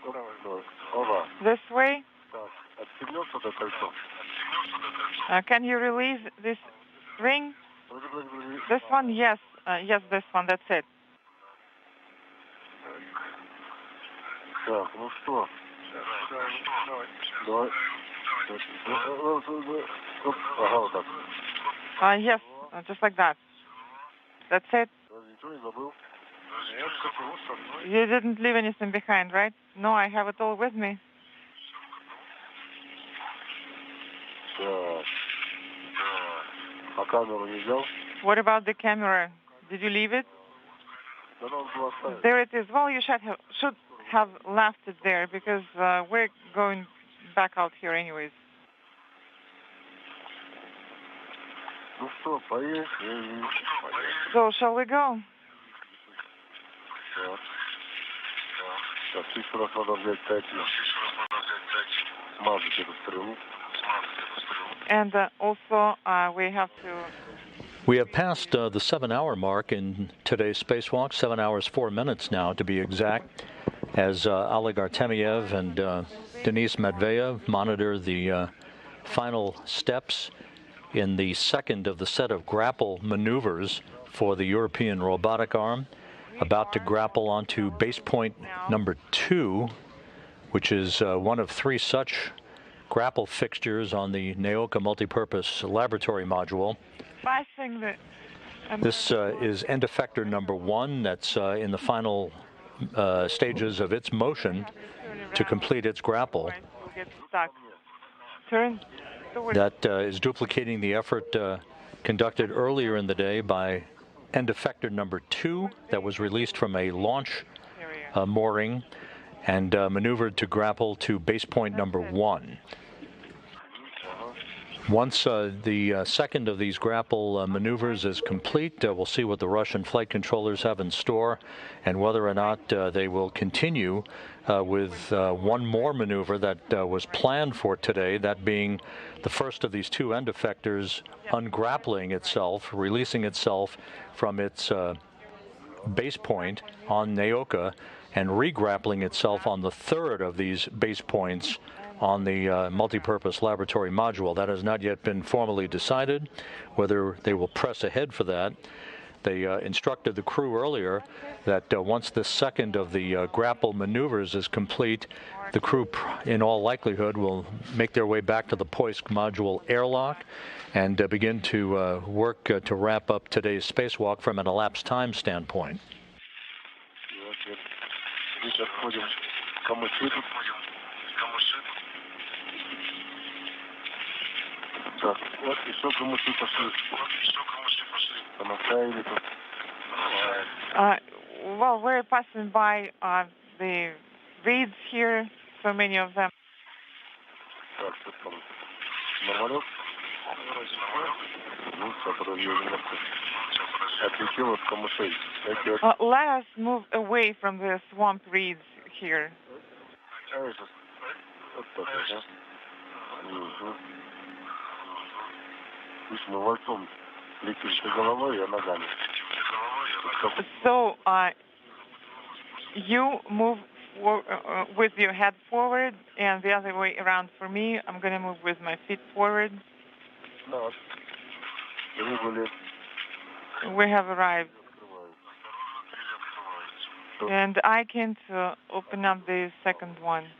Так, оба. This way. Так, отстегнется до кольцо. Can you release this ring? This one, yes. Yes, this one, that's it. Так, ну что? Давай. Ага, вот так. Yes, just like that. That's it. Ничего не забыл? You didn't leave anything behind, right? No, I have it all with me. Так. А камеру не взял? What about the camera? Did you leave it? Да надо было оставить. There it is. Well, you should have left it there because we're going back out here anyways. Ну что, поехали. So, shall we go? Так. Сейчас еще раз надо взять 5. Смазать эту стрелу. And also, we have to... We have passed the 7-hour mark in today's spacewalk, 7 hours, 4 minutes now to be exact, as Oleg Artemyev and Denis Matveev monitor the final steps in the second of the set of grapple maneuvers for the European robotic arm, about to grapple onto base point number 2, which is one of 3 such grapple fixtures on the Naoka multipurpose laboratory module. This is end effector number 1 that's in the final stages of its motion to complete its grapple. That is duplicating the effort conducted earlier in the day by end effector number 2 that was released from a launch mooring and maneuvered to grapple to base point number 1. Once the second of these grapple maneuvers is complete, we'll see what the Russian flight controllers have in store and whether or not they will continue with one more maneuver that was planned for today, that being the first of these 2 end effectors ungrappling itself, releasing itself from its base point on Naoka and regrappling itself on the third of these base points on the multipurpose laboratory module. That has not yet been formally decided whether they will press ahead for that. They instructed the crew earlier that once this second of the grapple maneuvers is complete, the crew in all likelihood will make their way back to the Poisk module airlock and begin to work to wrap up today's spacewalk from an elapsed time standpoint. Так, вот еще кому-то пошли. Помогали тут. Well, we're passing by the reeds here, so many of them. Так, что там? Нормалек? Ну, который ее немножко отлетел от камышей. Let us move away from the swamp reeds here. Вот так, да? Пусть мы вальцом летим за головой, а ногами. So, you move with your head forward, and the other way around for me. I'm going to move with my feet forward. Да. We have arrived. And I can't open up the second one.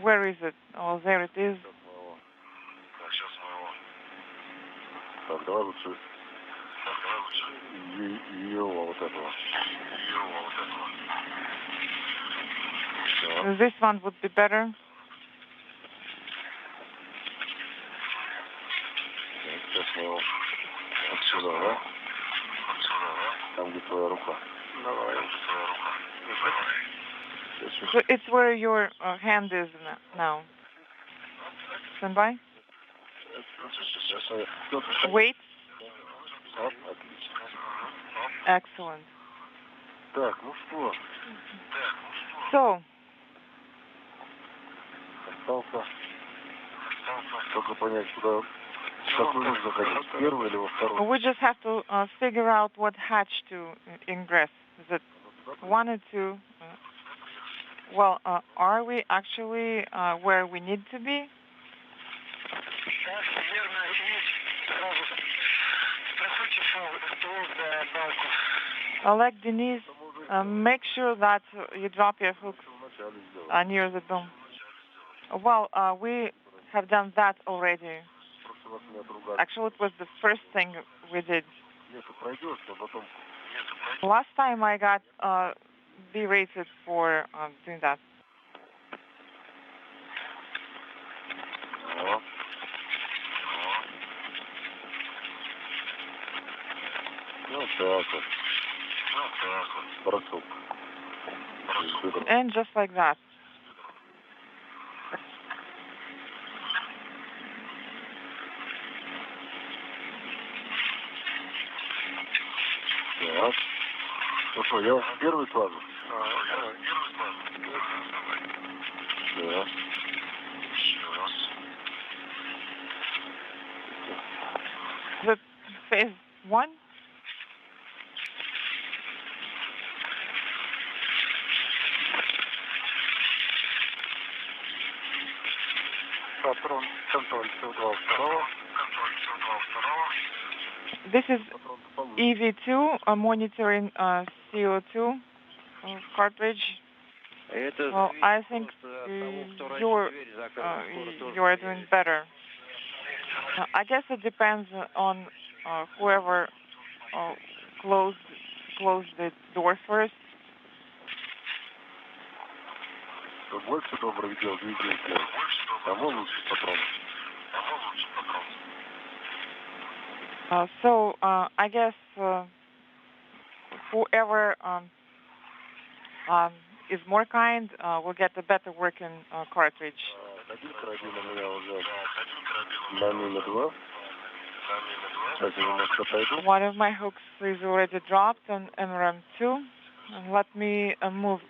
Where is it? Oh, there it is. Так, давай лучше ее вот этого. This one would be better. Сейчас мы его отсюда, да? Там, где твоя рука. Давай. So it's where your hand is now. Stand by. Wait. Excellent. Так, ну что? So, Остался только понять, куда, в какой люк заходить, в первый или во второй. we just have to figure out what hatch to ingress. Is it one or two? Well, are we actually where we need to be? Oleg, Denis, make sure that you drop your hooks near the dome. Well, we have done that already. Actually, it was the first thing we did. Last time I got berated for doing that. And just like that. Так. Ну что, я в первый фазу? Да. The phase one? This is EV2 monitoring CO2 cartridge. Well, I think you're doing better. I guess it depends on whoever closed the door first. Больше добрых дел, двигателя. Кому лучше патрон? So I guess whoever is more kind will get a better working cartridge. Один карабин у меня уже на мину 2. Сейчас я немножко отойду. One of my hooks is already dropped on MRM 2. And let me move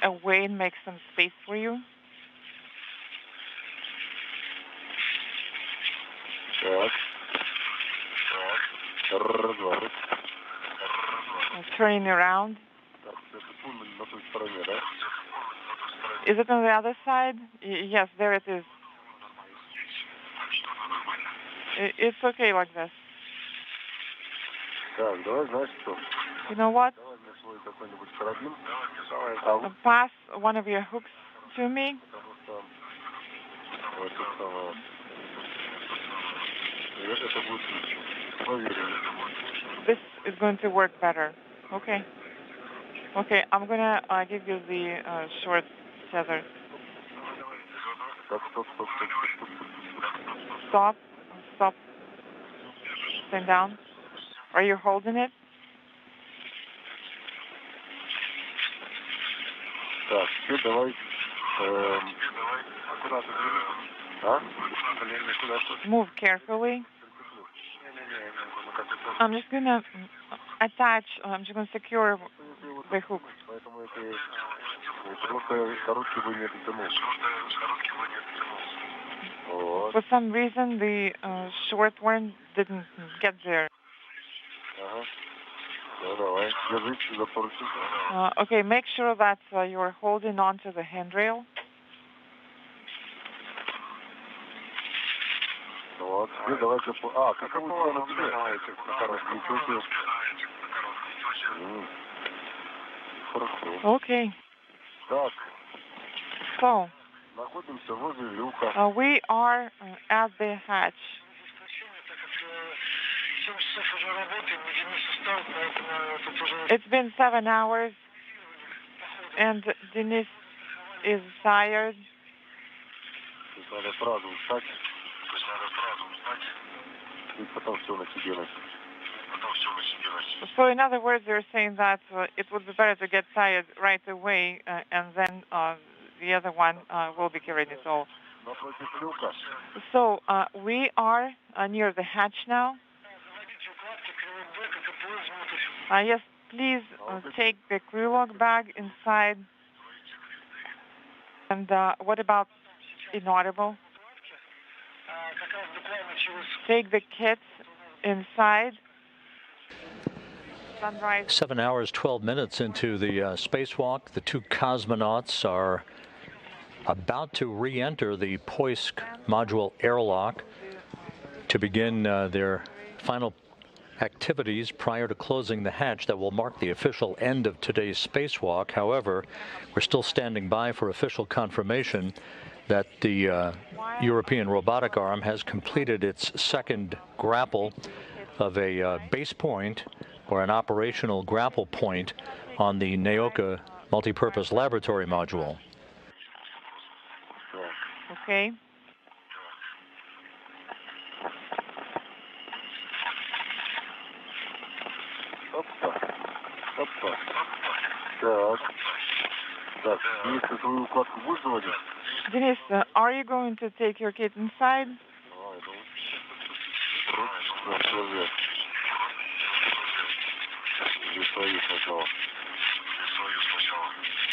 away and make some space for you. Так. Разворот. Turning around. Так, это пульман на той стороне, да? Is it on the other side? Yes, there it is. It's okay like this. Так, давай, знаешь что? You know what? Давай мне свой какой-нибудь карабин. Pass one of your hooks to me. Потому что вот это самое. Это будет проверено. This is going to work better. Okay. Okay, I'm gonna give you the short tether. Так, стоп. Stop. Stand down. Are you holding it? Так, теперь давай. А? Move carefully. I'm just gonna attach. I'm just gonna secure the hook. Поэтому это просто короткий бы не дотянул. Вот. For some reason, the short one didn't get there. Ага. Ну, давай. Держись за поручень. Okay, make sure that you're holding on to the handrail. Вот. Теперь давайте... А, каковую сторону тебе? Хорошо. Okay. Так. So, находимся возле люка. We are at the hatch. It's been 7 hours, and Denis is tired. Надо сразу встать. И потом все на себе носить. So, in other words, you're saying that it would be better to get tired right away, and then the other one will be carrying it all. So, we are near the hatch now. Yes, please take the crew log bag inside. And what about inaudible? Take the kits inside. Sunrise. 7 hours, 12 minutes into the spacewalk. The two cosmonauts are about to re-enter the Poisk module airlock to begin their final activities prior to closing the hatch that will mark the official end of today's spacewalk. However, we're still standing by for official confirmation that the European robotic arm has completed its second grapple of a base point or an operational grapple point on the Naoka multipurpose laboratory module. Okay. Denis, are you going to take your kit inside?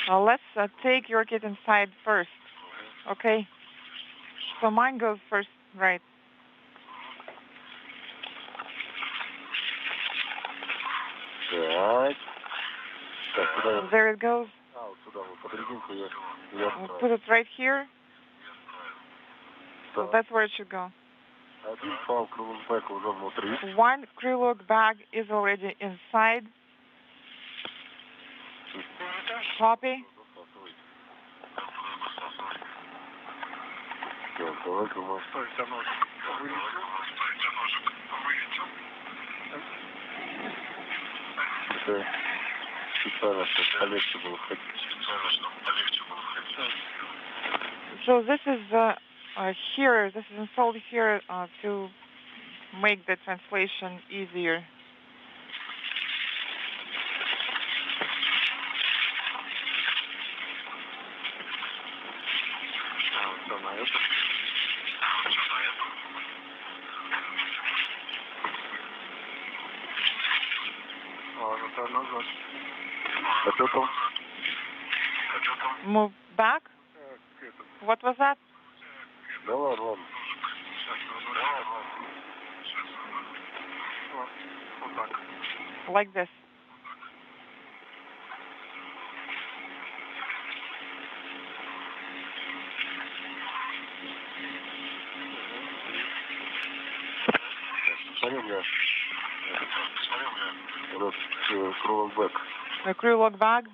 Let's take your kit inside first. Okay. So mine goes first, right? There it goes. We'll put it right here. So that's where it should go. One crew log bag is already inside. Copy. So this is here. This is installed here to make the translation easier. Move back. What was that? Like this. The crew log bag.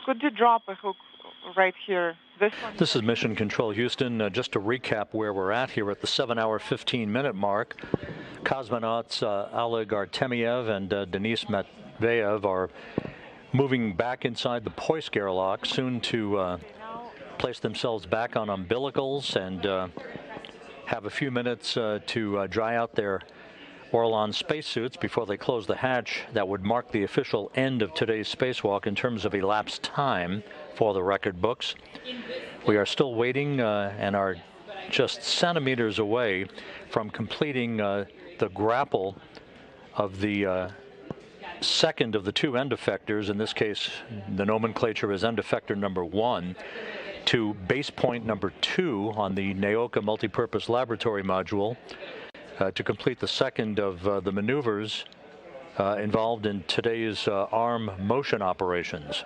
Could you drop a hook right here? This is Mission Control Houston. Just to recap where we're at here at the 7-hour, 15-minute mark. Cosmonauts Oleg Artemyev and Denis Matveev are moving back inside the Poisk airlock, soon to place themselves back on umbilicals and have a few minutes to dry out their Orlan spacesuits before they close the hatch. That would mark the official end of today's spacewalk in terms of elapsed time for the record books. We are still waiting and are just centimeters away from completing the grapple of the second of the two end effectors. In this case, the nomenclature is end effector number 1 to base point number 2 on the Naoka multipurpose laboratory module to complete the second of the maneuvers involved in today's arm motion operations.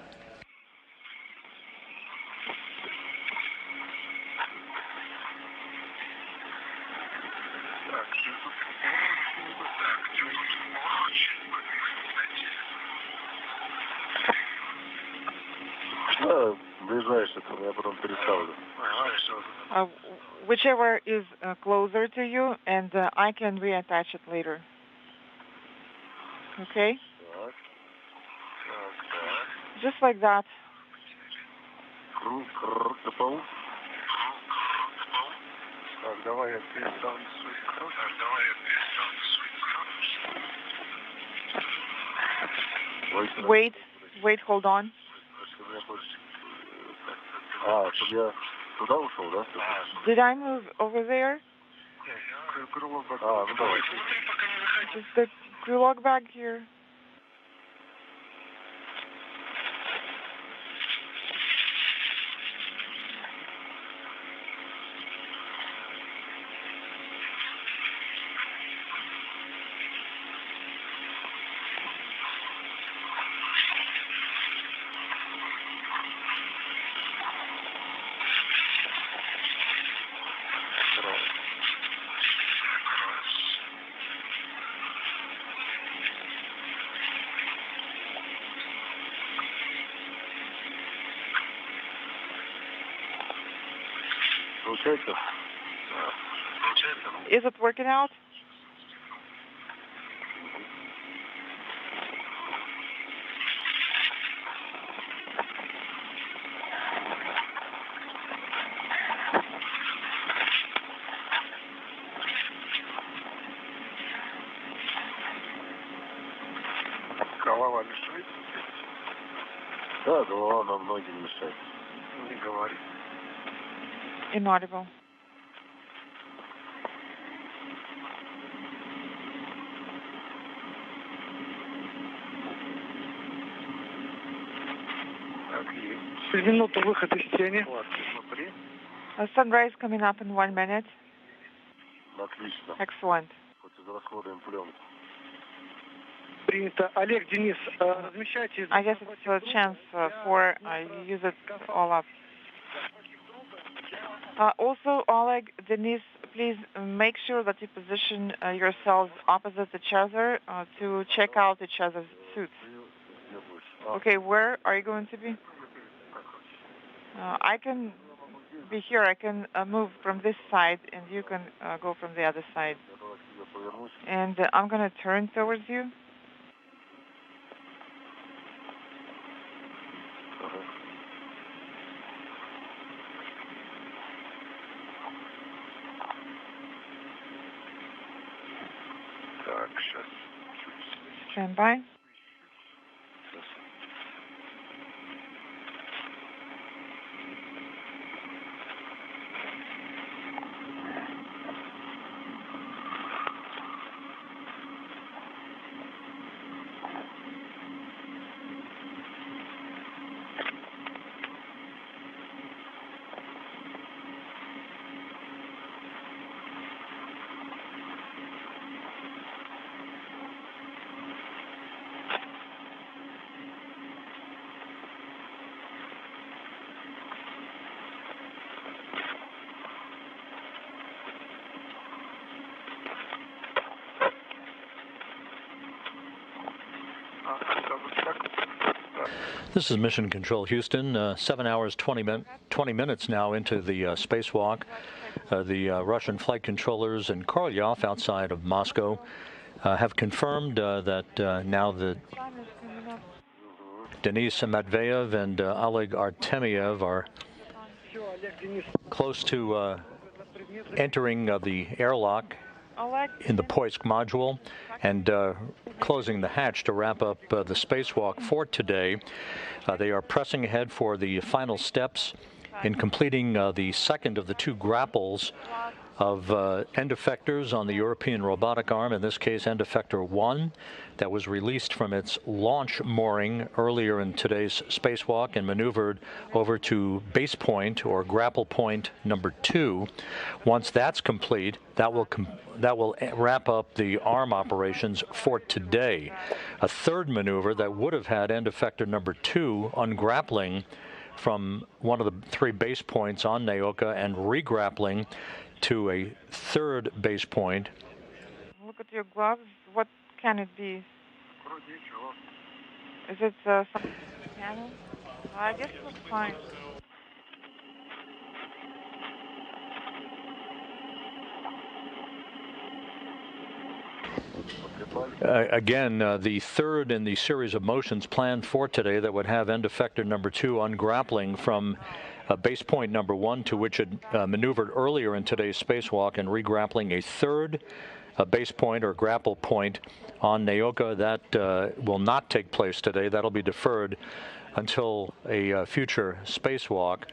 Whichever is closer to you, and I can reattach it later. Okay? Just like that. Wait, hold on. Туда ушел, да? Did I move over there? Крылок бак. Ну давайте. Just the crew log back here. Is it working out? Голова мешает? Да, голова нам многим мешает. Не говори. Inaudible. Через минуту выход из тени. Смотри. A sunrise coming up in 1 minute. Отлично. Excellent. Хоть израсходуем пленку. Принято. Олег, Денис, размещайте. I guess it's a chance for use it all up. Also, Oleg, Denis, please make sure that you position yourselves opposite each other to check out each other's suits. Okay, where are you going to be? I can be here. I can move from this side, and you can go from the other side. And I'm going to turn towards you. Так, сейчас. Stand by. This is Mission Control Houston, 7 hours, 20 minutes now into the spacewalk. The Russian flight controllers in Korolyov outside of Moscow have confirmed that now that Denis Matveev and Oleg Artemyev are close to entering the airlock in the Poisk module and closing the hatch to wrap up the spacewalk for today. They are pressing ahead for the final steps in completing the second of the two grapples of end effectors on the European robotic arm, in this case end effector 1, that was released from its launch mooring earlier in today's spacewalk and maneuvered over to base point or grapple point number 2. Once that's complete, that will wrap up the arm operations for today. A third maneuver that would have had end effector number 2 ungrappling from one of the 3 base points on Naoka and regrappling to a third base point. Look at your gloves. What can it be? Is it some piano? I guess it looks fine. Again, the third in the series of motions planned for today that would have end effector number 2 ungrappling from base point number 1, to which it maneuvered earlier in today's spacewalk, and regrappling a third base point or grapple point on Naoka. That will not take place today. That'll be deferred until a future spacewalk.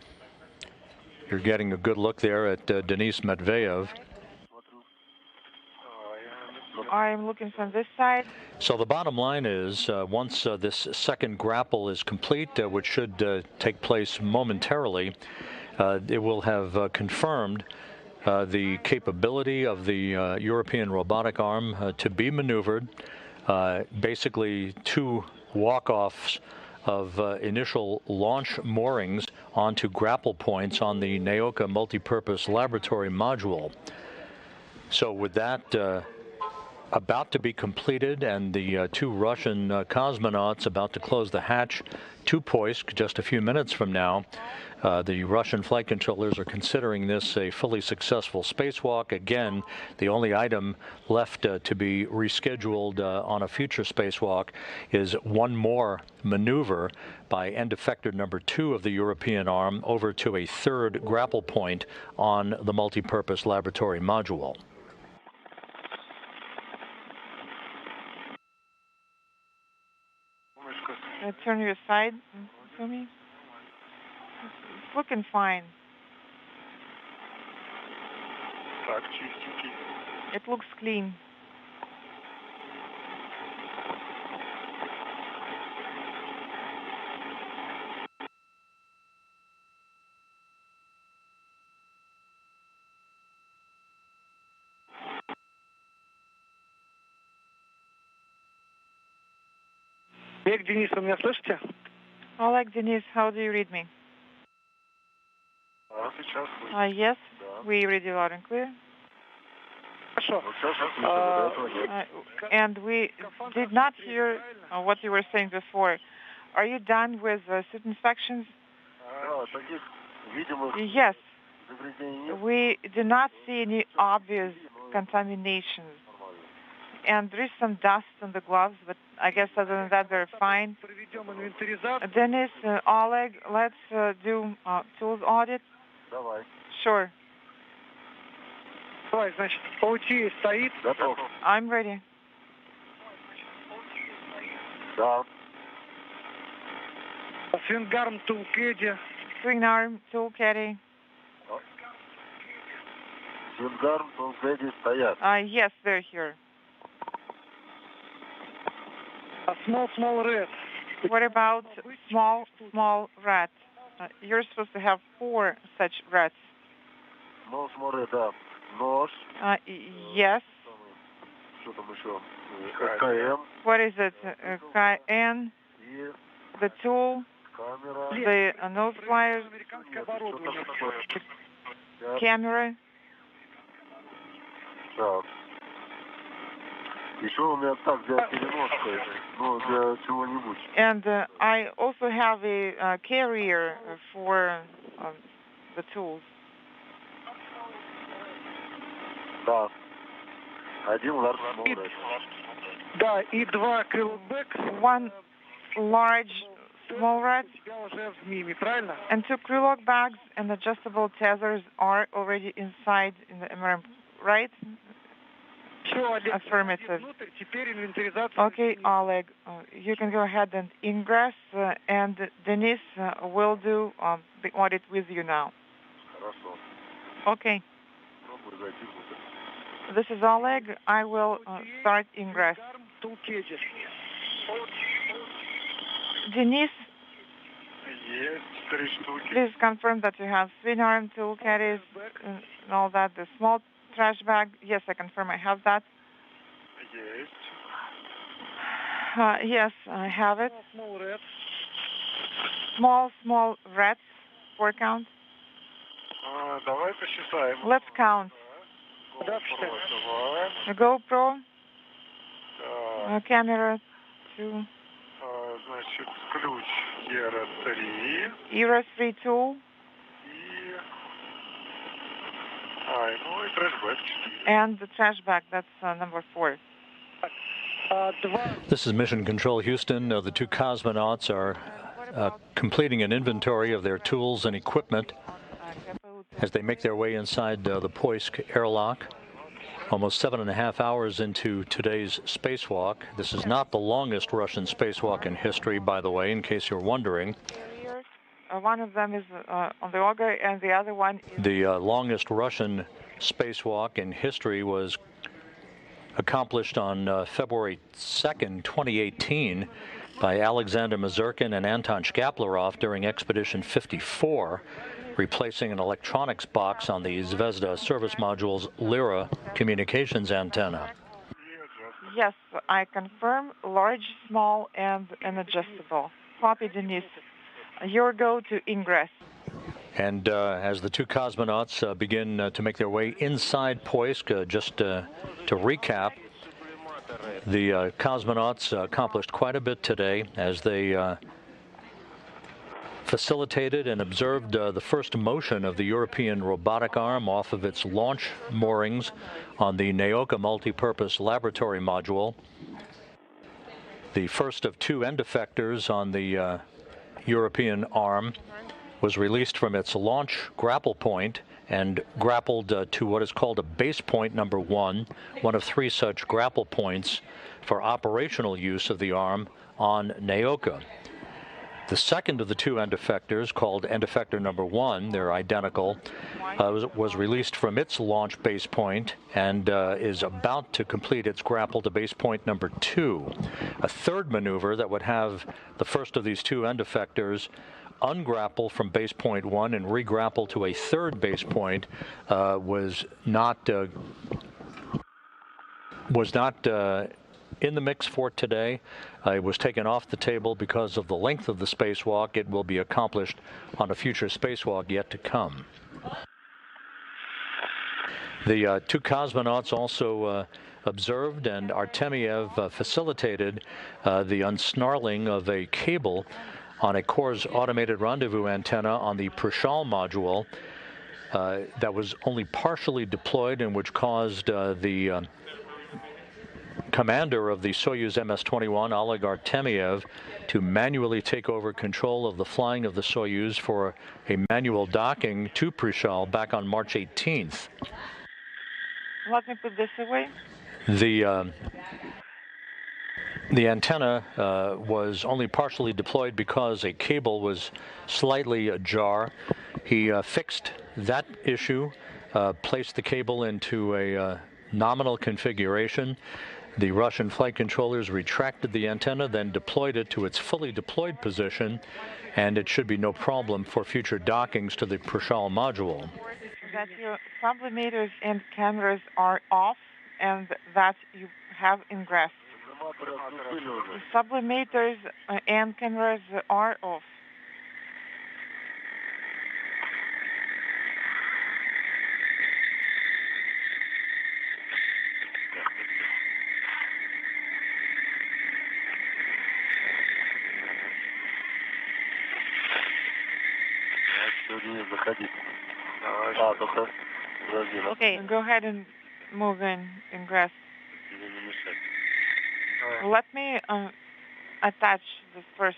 You're getting a good look there at Denis Matveev. I'm looking from this side. So the bottom line is, once this second grapple is complete, which should take place momentarily, it will have confirmed the capability of the European robotic arm to be maneuvered. Basically, two walk-offs of initial launch moorings onto grapple points on the Naoka multipurpose laboratory module. So with that about to be completed and the two Russian cosmonauts about to close the hatch to Poisk just a few minutes from now, the Russian flight controllers are considering this a fully successful spacewalk. Again, the only item left to be rescheduled on a future spacewalk is one more maneuver by end effector number 2 of the European arm over to a third grapple point on the multipurpose laboratory module. Turn your side for me. It's looking fine. It looks clean. Oleg, Denis, вы меня слышите? Oleg, Denis, how do you read me? Yes, we read you loud and clear. And we did not hear what you were saying before. Are you done with suit inspections? Yes. We do not see any obvious contaminations. And there is some dust on the gloves, but I guess other than that, they're fine. Denis, Oleg, let's do tools audit. Sure. Давай, значит, паутина стоит. I'm ready. Да. Свингарм тулкеди. Swing arm, tool caddy. Свингарм тулкеди стоят. Yes, they're here. Small red. What about small rat? You're supposed to have 4 such rats. Small red, да. Нож. Yes. Что там еще? КМ. What is it? KN. The tool. The nose pliers. Camera. Так. Еще у меня так для переноска, ну, для чего-нибудь. And I also have a carrier for the tools. Да. Один large small rat. Да, и 2 крылбэк. 1 large small rat. And 2 Krylok bags and adjustable tethers are already inside in the MRM, right? Affirmative. Okay, Oleg, you can go ahead and ingress, and Denis will do the audit with you now. Okay. This is Oleg. I will start ingress. Denis, please confirm that you have swing arm, tool caddies, and all that. The small trash bag. Yes, I confirm I have that. Yes, I have it. Small rats. 4 count. Давай посчитаем. Let's count. A GoPro. Camera 2. Значит, ключ ERA 3. ERA 3 tool. Ну и трэшбэк 4. And the trash bag, that's number 4. This is Mission Control Houston. The two cosmonauts are completing an inventory of their tools and equipment as they make their way inside the Poisk airlock. Almost 7.5 hours into today's spacewalk. This is not the longest Russian spacewalk in history, by the way, in case you're wondering. one of them is on the auger, and the other one is... The longest Russian spacewalk in history was accomplished on February 2nd, 2018 by Alexander Mazurkin and Anton Shkaplerov during Expedition 54, replacing an electronics box on the Zvezda service module's Lyra communications antenna. Yes, I confirm, large, small, and adjustable. Copy, Denis. Your go to ingress. And as the two cosmonauts begin to make their way inside Poisk, just to recap, the cosmonauts accomplished quite a bit today as they facilitated and observed the first motion of the European robotic arm off of its launch moorings on the Naoka multipurpose laboratory module. The first of two end effectors on the European arm was released from its launch grapple point and grappled to what is called a base point number 1, one of 3 such grapple points for operational use of the arm on Naoka. The second of the two end effectors, called end effector number 1, they're identical, was released from its launch base point and is about to complete its grapple to base point number 2. A third maneuver that would have the first of these two end effectors ungrapple from base point 1 and regrapple to a third base point was not in the mix for today. It was taken off the table because of the length of the spacewalk. It will be accomplished on a future spacewalk yet to come. The two cosmonauts also observed and Artemyev facilitated the unsnarling of a cable on a Kors automated rendezvous antenna on the Prishal module that was only partially deployed and which caused the commander of the Soyuz MS-21, Oleg Artemyev, to manually take over control of the flying of the Soyuz for a manual docking to Prishal back on March 18th. Let me put this away. The antenna was only partially deployed because a cable was slightly ajar. He fixed that issue, placed the cable into a nominal configuration. The Russian flight controllers retracted the antenna, then deployed it to its fully deployed position, and it should be no problem for future dockings to the Prishal module. That your sublimators and cameras are off and that you have ingress. The sublimators and cameras are off. Okay. Go ahead and move in ingress. Let me attach this first.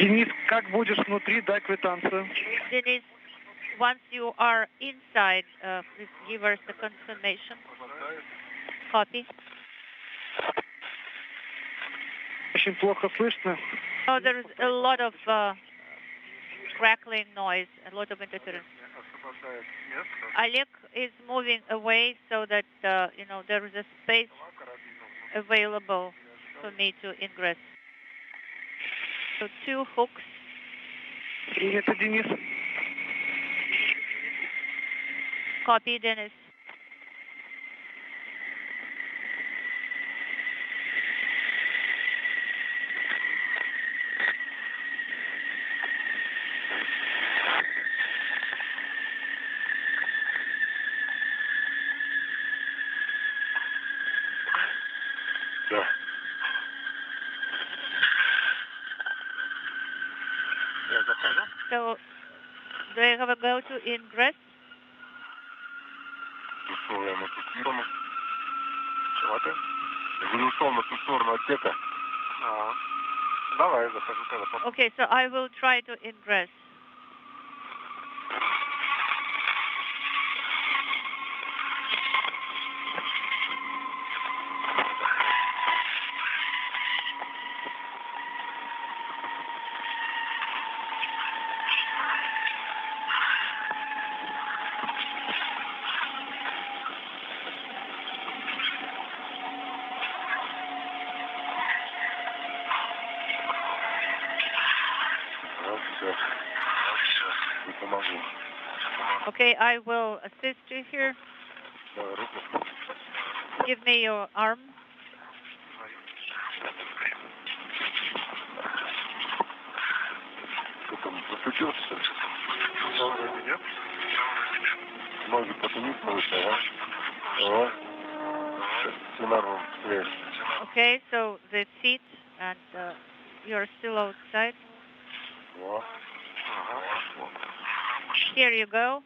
Денис, как будешь внутри, дай квитанцию. Denis, once you are inside, please give us the confirmation. Copy. Очень плохо слышно. Oh, there is a lot of crackling noise, a lot of interference. Oleg is moving away so that, there is a space available for me to ingress. So 2 hooks. Принято, Денис. Copy, Denis. Да. So, do I have a go to ingress? Ушел я на ту сторону. Чего ты? Я говорю, ушел на ту сторону отсека. Давай, захожу тогда. Okay, so I will try to ingress. Okay, I will assist you here. Give me your arm. Ноги потяни повыше, ага. Okay, so the feet and you're still outside. Here you go.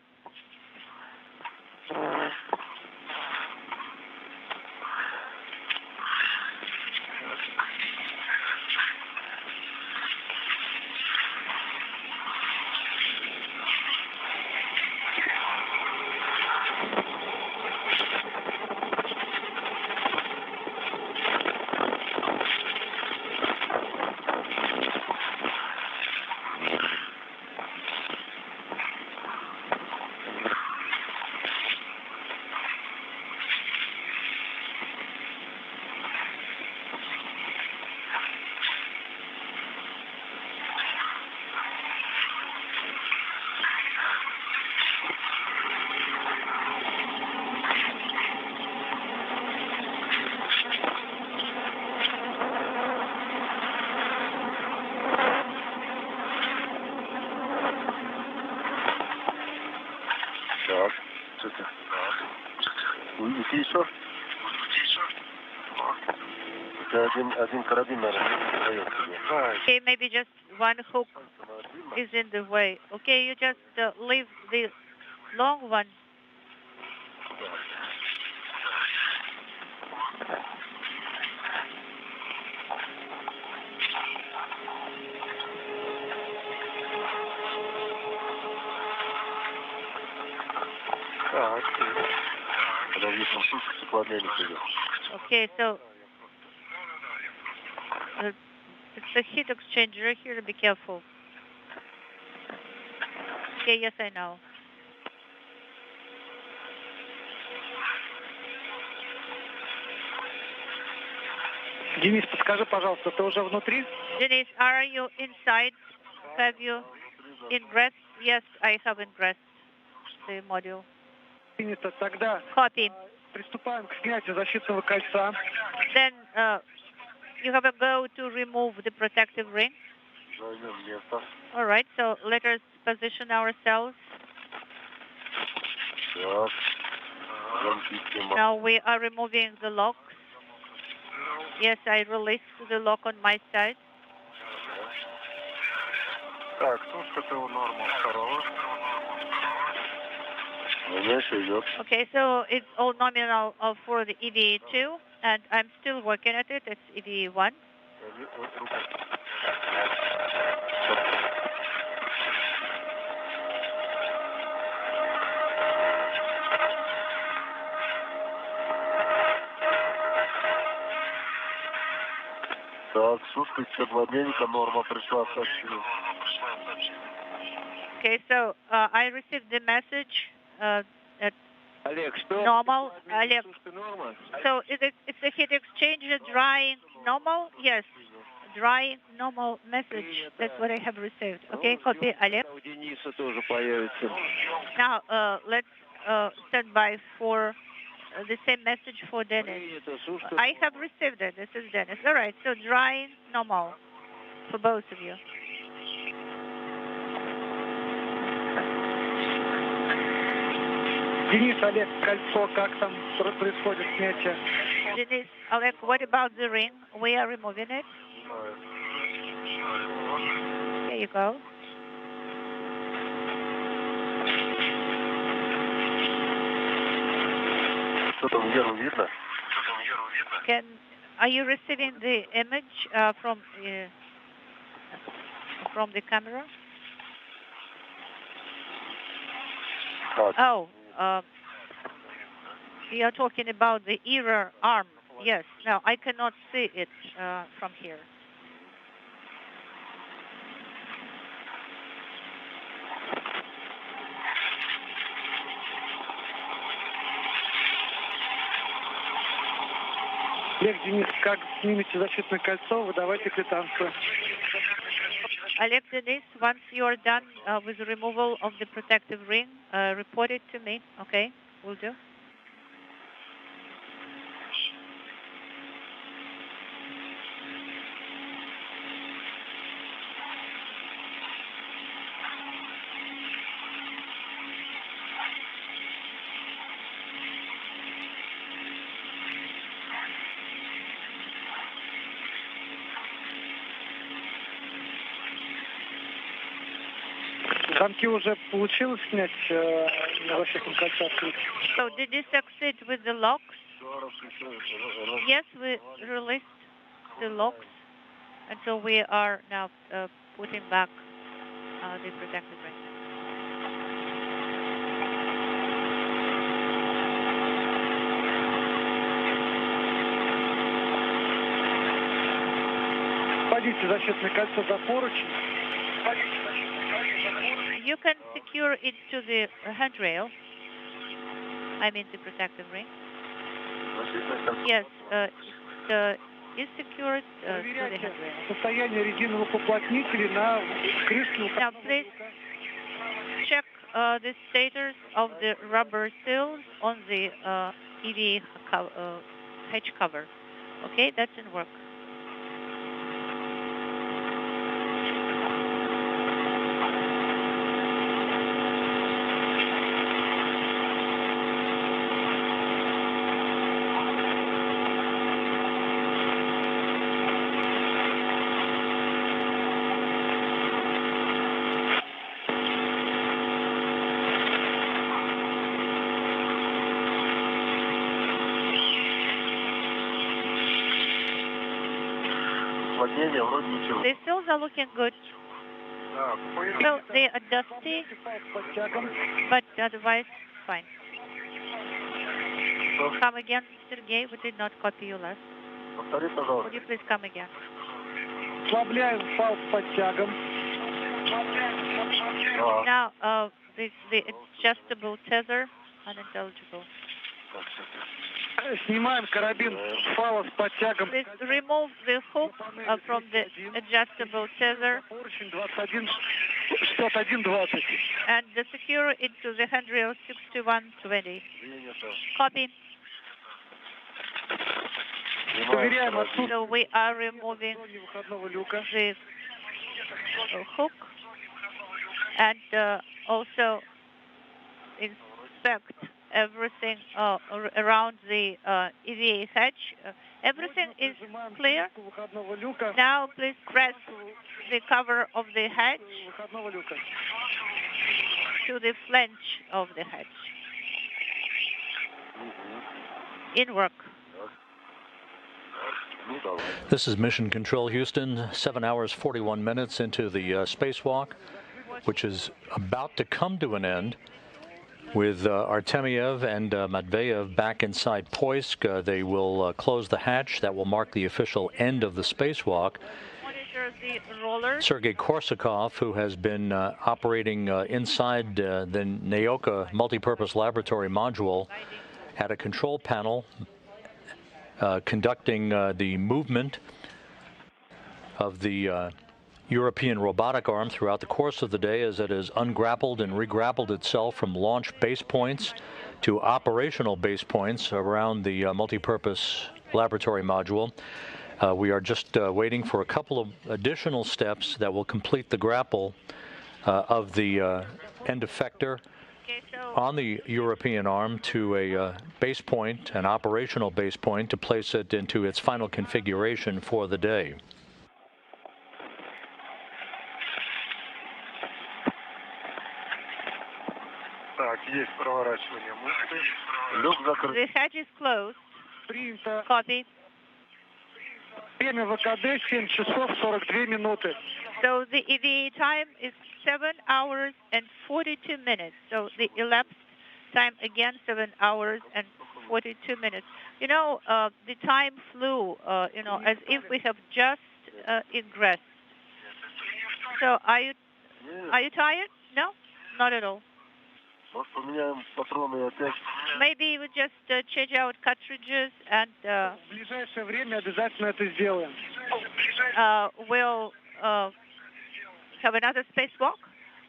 Okay, maybe just one hook is in the way. Okay, you just leave the long one. Okay, so it's a heat exchanger here. Be careful. Okay, yes, I know. Денис, подскажи, пожалуйста, ты уже внутри? Denis, are you inside? Have you ingressed? Yes, I have ingressed the module. Принято. Тогда Copy. приступаем к снятию защитного кольца. Then you have a go to remove the protective ring. All right, so let us position ourselves. Now we are removing the locks. Yes, I released the lock on my side. Так, тушка-то у нормы второго. Okay, so it's all nominal for the EVA2, and I'm still working at it. It's EVA1. Так, слушайте, обменника норма пришла сообщение. Okay, so I received the message at normal. Oleg, so it's a heat exchanger drying normal? Yes, drying normal message. That's what I have received. Okay, copy, Oleg. Now let's stand by for the same message for Denis. I have received it. This is Denis. All right, so drying normal for both of you. Денис, Олег, кольцо, как там происходит снятие? Denis, Oleg, what about the ring? We are removing it. There you go. Are you receiving the image from the camera? Oh, you are talking about the error arm. Yes. No, I cannot see it from here. Олег, Денис, как снимете защитное кольцо, выдавайте квитанцию. Oleg, Denis, once you are done with the removal of the protective ring, report it to me. Okay, will do. Замки уже получилось снять на защитном кольце? So did you succeed with the locks? Yes, we released the locks, and so we are now putting back the protective ring. Вводите защитное кольцо за поручень. You can secure it to the handrail. I mean the protective ring. Yes, it is secured to the handrail. Состояние резиновых уплотнителей на крышке. Now please check the status of the rubber seals on the EVA hatch cover. Okay, that's in work. The seals are looking good. Well, they are dusty, but otherwise fine. Come again, Sergey. We did not copy you last. Would you please come again? Now, the adjustable tether, unintelligible. Снимаем карабин фала с подтягом. Please remove the hook from the adjustable tether and secure it to the handrail 6120. Copy. So we are removing the hook and also inspect everything around the EVA hatch. Everything is clear. Now please press the cover of the hatch to the flange of the hatch. In work. This is Mission Control Houston, 7 hours 41 minutes into the spacewalk, which is about to come to an end. With Artemyev and Matveev back inside Poisk, they will close the hatch. That will mark the official end of the spacewalk. Sergei Korsakov, who has been operating inside the Naoka multipurpose laboratory module, had a control panel conducting the movement of the European robotic arm throughout the course of the day as it has ungrappled and regrappled itself from launch base points to operational base points around the multipurpose laboratory module. We are just waiting for a couple of additional steps that will complete the grapple of the end effector Okay, so on the European arm to a base point, an operational base point, to place it into its final configuration for the day. Так, есть проворачивание мышцы. Люк закрыт. the hatch is closed. Copy. Время ВКД 7 часов 42 минуты. So the EVA time is 7 hours and 42 minutes. So the elapsed time again 7 hours and 42 minutes. You know, the time flew, you know, as if we have just ingressed. So are you tired? No, not at all. Maybe we just change out cartridges and В ближайшее время обязательно это сделаем. We'll have another spacewalk.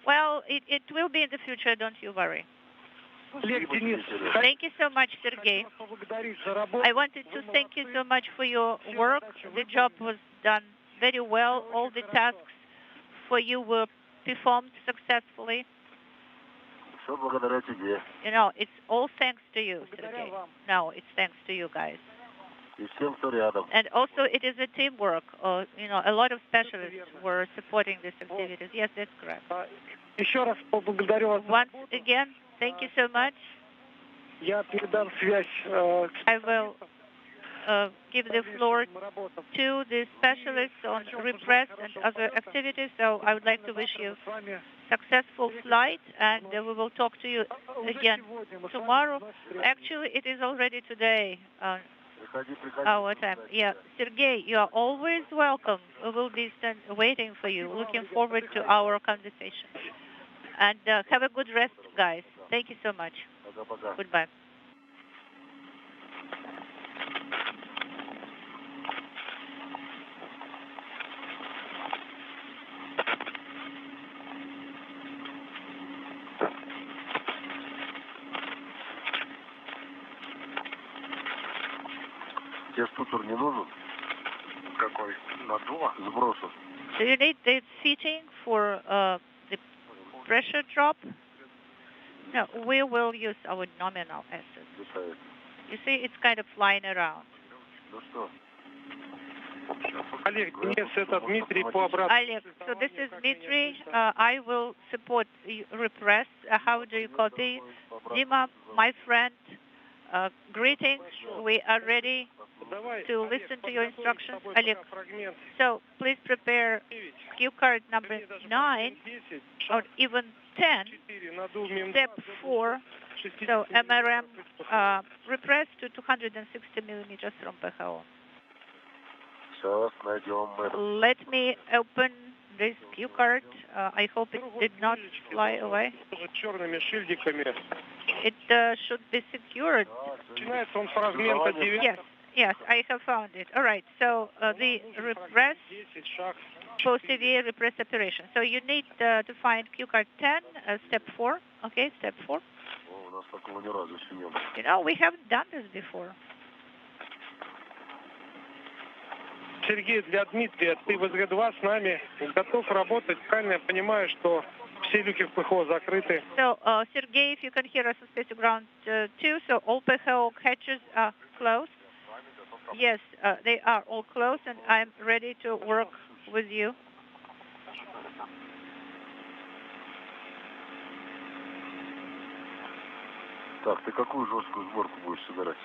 Well, it will be in the future, don't you worry. Олег, Денис, Thank you so much, Sergey. I wanted to thank you so much for your work. The job was done very well. All the tasks for you were performed successfully. You know, it's all thanks to you, Sergey. No, it's thanks to you guys. And also, it is a teamwork. You know, a lot of specialists were supporting these activities. Yes, that's correct. Еще раз поблагодарю вас. Once again, thank you so much. Я передам связь. I will give the floor to the specialists on repress and other activities. So I would like to wish you successful flight, and we will talk to you again tomorrow. Actually, it is already today, our time. Yeah, Sergey, you are always welcome. We will be waiting for you. Looking forward to our conversation. And have a good rest, guys. Thank you so much. Goodbye. Тебе штуцер не нужен? Какой? Наддува? Сбросу. Do you need the seating for the pressure drop? No, we will use our nominal SS. You see, it's kind of flying around. Ну что? Олег, Денис, это Дмитрий по обратному. Oleg, so this is Dmitry. I will support repress. How do you copy? Dima, my friend, greetings. We are ready to listen to your instructions. Oleg, so please prepare cue card number 9 or even 10, step 4. So MRM repress to 260 millimeters from PHO. Let me open this cue card. I hope it did not fly away. It should be secured. Yes, I have found it. All right, so the repress, post-EVA repress operation. So you need to find cue card 10, step 4. Okay, step 4. You know, we haven't done this before. Сергей, для Дмитрия, ты в СГ-2 с нами, готов работать. Правильно я понимаю, что все люки в ПХО закрыты. So, Sergey, if you can hear us on Space Ground 2, so all PHO hatches are closed. Yes, they are all closed, and I'm ready to work with you. Так, ты какую жесткую сборку будешь собирать?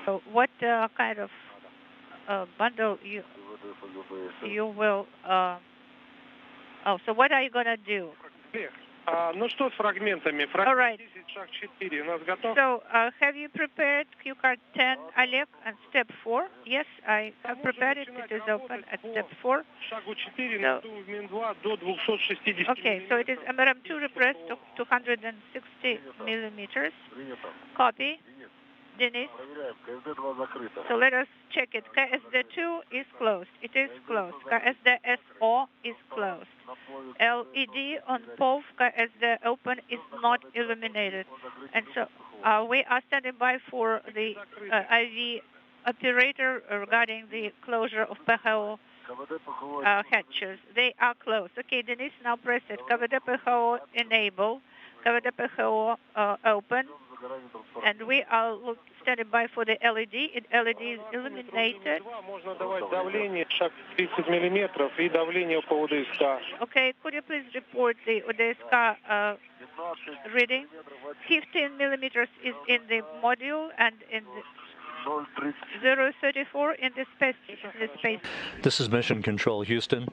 So what kind of bundle you will... so what are you going to do? Ну что с фрагментами? All right. 10, шаг 4. У нас готов? So, have you prepared cue card 10, Oleg, and step 4? Yes, I have prepared it. It is open at step 4. Шагу 4, наду МИН-2 до 260. Okay, so it is MRM2 repressed to 260 millimeters. Copy. Denis. So let us check it. KSD2 is closed. It is closed. KSD-SO is closed. LED on POV KSD open is not illuminated. And so we are standing by for the IV operator regarding the closure of PHO hatches. They are closed. Okay, Denis, now press it. КВД ПХО enable. КВД ПХО open. And we are standing by for the LED. LED is illuminated. Можно давать давление, шаг 30 миллиметров и давление по УДСК. Okay, could you please report the UDSK reading? 15 millimeters is in the module and in the 034 in the space. This is Mission Control Houston.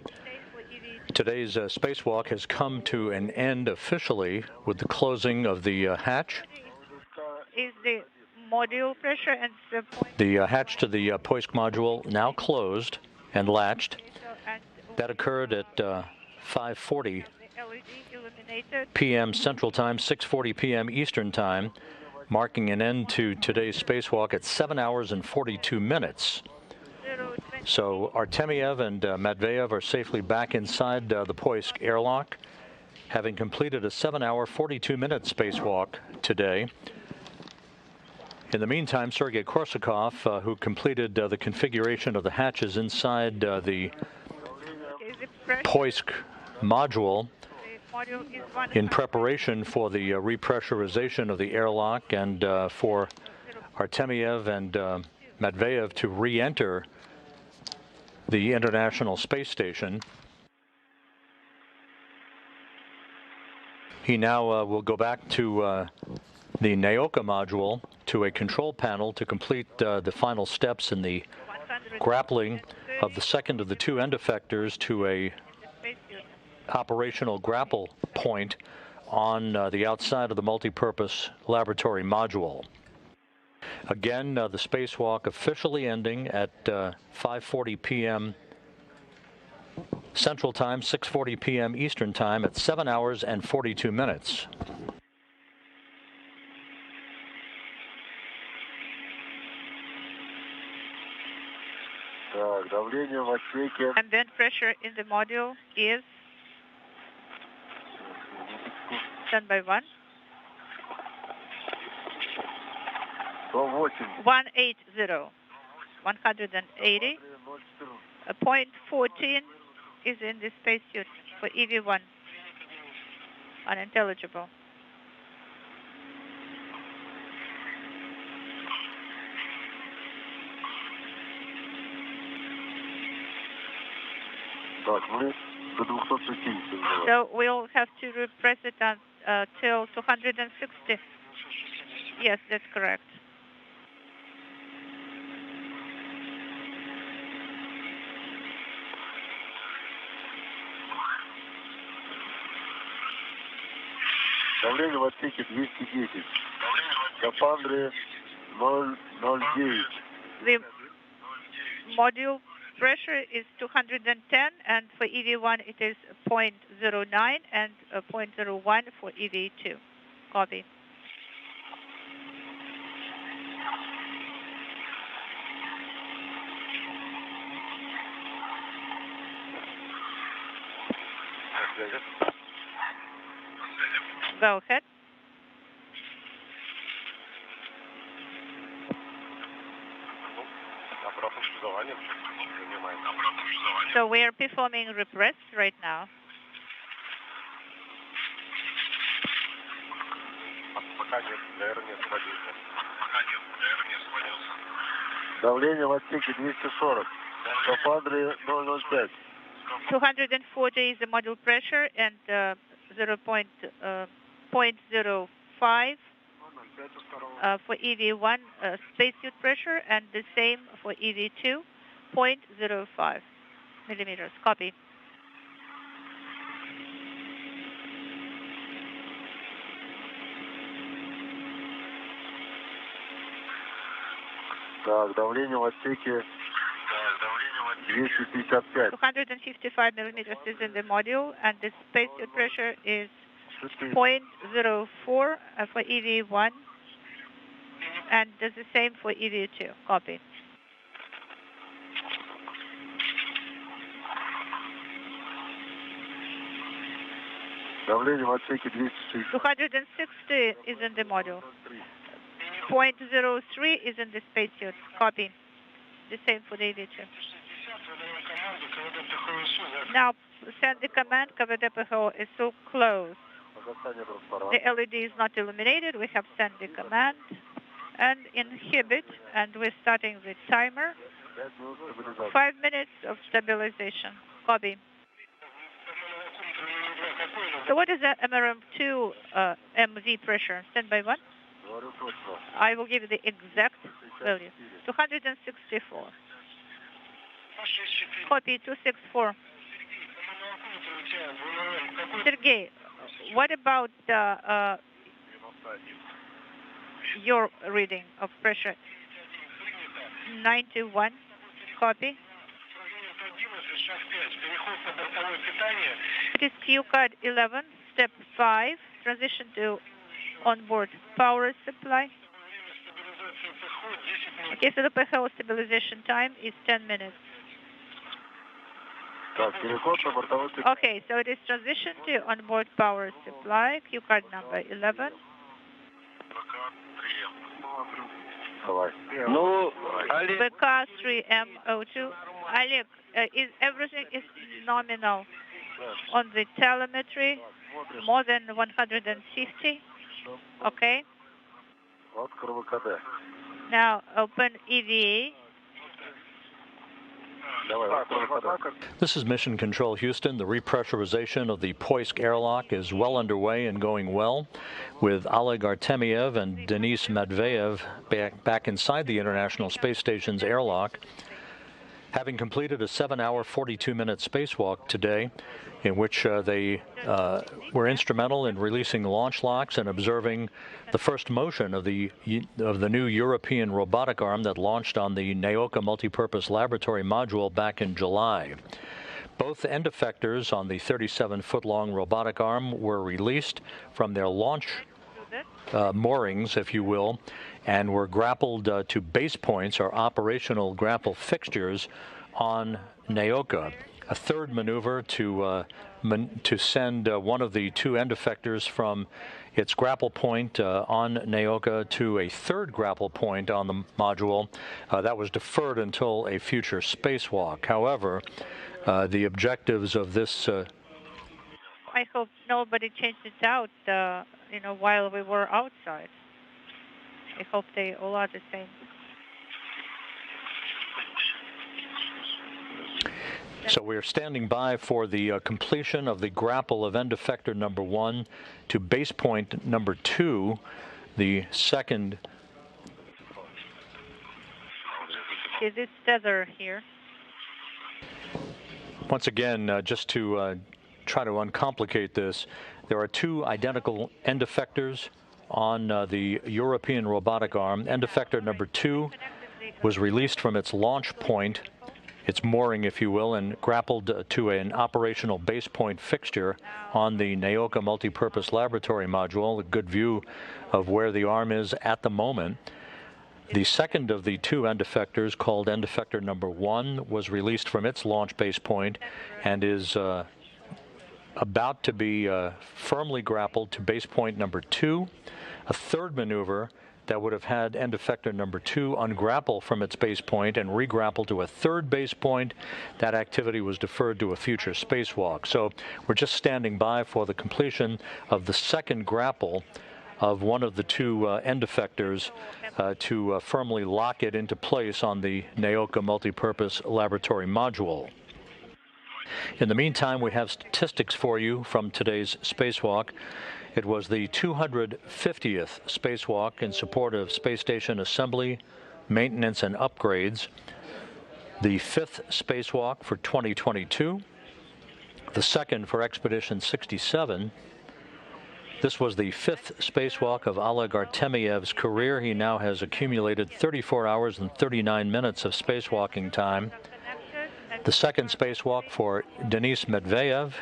Today's spacewalk has come to an end officially with the closing of the hatch. Is the module pressure and the hatch to the Poisk module now closed and latched. That occurred at 5:40 p.m. Central Time, 6:40 p.m. Eastern Time, marking an end to today's spacewalk at 7 hours and 42 minutes. So Artemyev and Matveev are safely back inside the Poisk airlock, having completed a 7-hour, 42-minute spacewalk today. In the meantime, Sergei Korsakov, who completed the configuration of the hatches inside the Poisk module in preparation for the repressurization of the airlock and for Artemyev and Matveev to re-enter the International Space Station. He now will go back to the Naoka module to a control panel to complete the final steps in the grappling of the second of the two end effectors to a operational grapple point on the outside of the multipurpose laboratory module. Again, the spacewalk officially ending at 5:40 p.m. Central Time, 6:40 p.m. Eastern Time at 7 hours and 42 minutes. Ambient pressure in the module is standby 1. 180. 180. Point 14 is in the spacesuit for EV1. Unintelligible. So we'll have to repress it till 260. Yes, that's correct. Давление в отсеке 210. Скафандры 009. The module pressure is 210, and for EV1 it is 0.09 and 0.01 for EV2. Copy. Go ahead. So we are performing repress right now. Давление в отсеке 240. Скафандры 005. 240 is the module pressure and 0.05 for EV1 spacesuit pressure, and the same for EV2, 0.05 millimeters. Copy. Так, давление в отсеке 255. 255 millimeters is in the module, and the spacesuit pressure is 0.04 for EV1, and does the same for EV2. Copy. Давление в отсеке 260. 260 is in the module. 0.03 is in the spacesuit. Copy. The same for the EV2. Now send the command, КВД-ПХО is so close. The LED is not illuminated. We have sent the command and inhibit, and we're starting the timer. 5 minutes of stabilization. Copy. So what is the MRM2 MV pressure? Standby 1? I will give you the exact value. 264. Copy 264. Sergey, what about your reading of pressure? 91. Copy. It is Q card 11, step 5, transition to onboard power supply. Okay, so the PHO stabilization time is 10 minutes. Okay, so it is transition to onboard power supply, Q card number 11. BK3M02. Oleg, everything is nominal on the telemetry, more than 150. Okay. Now open EVA. This is Mission Control Houston. The repressurization of the Poisk airlock is well underway and going well, with Oleg Artemyev and Denis Matveev back inside the International Space Station's airlock, having completed a 7-hour, 42-minute spacewalk today, in which they were instrumental in releasing launch locks and observing the first motion of the new European robotic arm that launched on the Naoka multipurpose laboratory module back in July. Both end effectors on the 37-foot-long robotic arm were released from their launch moorings, if you will, and were grappled to base points or operational grapple fixtures on Naoka. A third maneuver to send one of the two end effectors from its grapple point on Naoka to a third grapple point on the module that was deferred until a future spacewalk. However, the objectives of this I hope nobody changed it out while we were outside. I hope they all are the same. So we are standing by for the completion of the grapple of end effector number 1 to base point number 2, the second. Is it tether here? Once again, just to try to uncomplicate this, there are two identical end effectors on the European robotic arm. End effector number 2 was released from its launch point, its mooring, if you will, and grappled to an operational base point fixture on the Naoka multipurpose laboratory module, a good view of where the arm is at the moment. The second of the two end effectors, called end effector number 1, was released from its launch base point and is about to be firmly grappled to base point number 2. A third maneuver that would have had end effector number 2 ungrapple from its base point and regrapple to a third base point. That activity was deferred to a future spacewalk. So we're just standing by for the completion of the second grapple of one of the two end effectors to firmly lock it into place on the Naoka multipurpose laboratory module. In the meantime, we have statistics for you from today's spacewalk. It was the 250th spacewalk in support of space station assembly, maintenance, and upgrades, the 5th spacewalk for 2022, the 2nd for Expedition 67. This was the 5th spacewalk of Oleg Artemyev's career. He now has accumulated 34 hours and 39 minutes of spacewalking time. The 2nd spacewalk for Denis Matveev.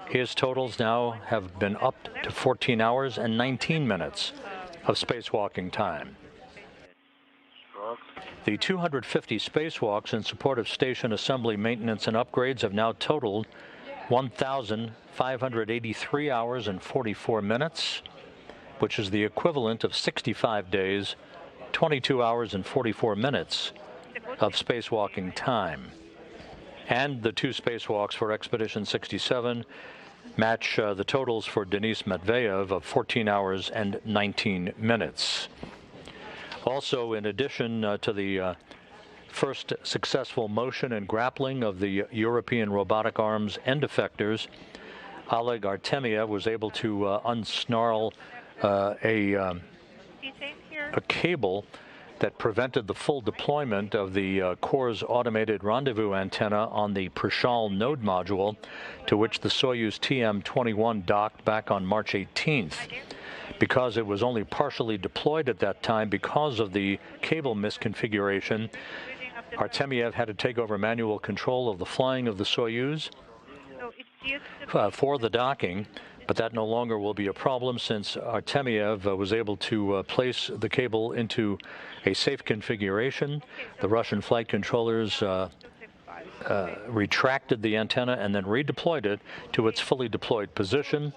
His totals now have been up to 14 hours and 19 minutes of spacewalking time. The 250 spacewalks in support of station assembly, maintenance, and upgrades have now totaled 1,583 hours and 44 minutes, which is the equivalent of 65 days, 22 hours and 44 minutes of spacewalking time. and the 2 spacewalks for Expedition 67 match the totals for Denis Matveev of 14 hours and 19 minutes. Also, in addition to the first successful motion and grappling of the European robotic arms end effectors, Oleg Artemyev was able to unsnarl a cable that prevented the full deployment of the Corps' automated rendezvous antenna on the Prishal node module, to which the Soyuz TM-21 docked back on March 18th. Because it was only partially deployed at that time because of the cable misconfiguration, Artemyev had to take over manual control of the flying of the Soyuz for the docking, but that no longer will be a problem since Artemyev was able to place the cable into a safe configuration. The Russian flight controllers retracted the antenna and then redeployed it to its fully deployed position.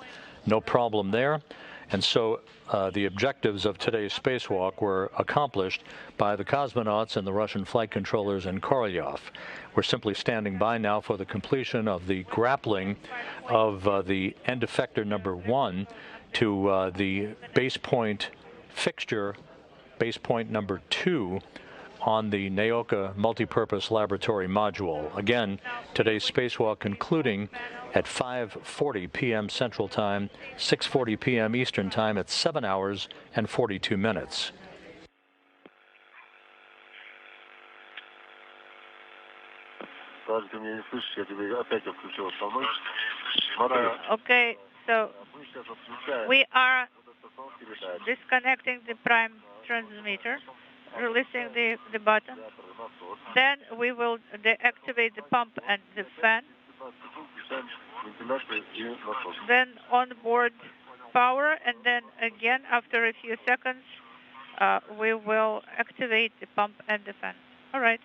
No problem there. And so the objectives of today's spacewalk were accomplished by the cosmonauts and the Russian flight controllers in Korolyov. We're simply standing by now for the completion of the grappling of the end effector number 1 to the base point fixture, base point number 2, on the Naoka multipurpose laboratory module. Again, today's spacewalk concluding at 5:40 p.m. Central Time, 6:40 p.m. Eastern Time at 7 hours and 42 minutes. Okay, so we are disconnecting the prime transmitter, releasing the button. Then we will deactivate the pump and the fan. Then onboard power, and then again after a few seconds we will activate the pump and the fan. All right.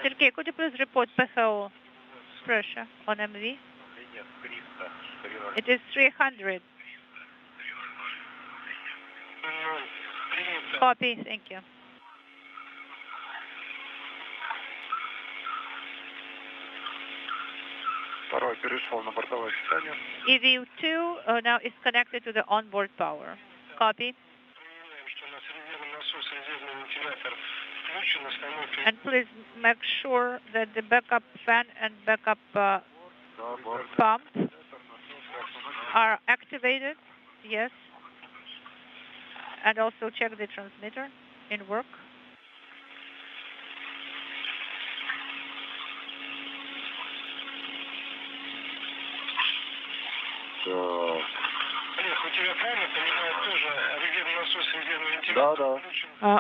Sergey, could you please report PHO pressure on MV? It is 300. Copy, thank you. EVU2 now is connected to the onboard power. Copy. And please make sure that the backup fan and backup pump are activated. Yes. And also check the transmitter in work.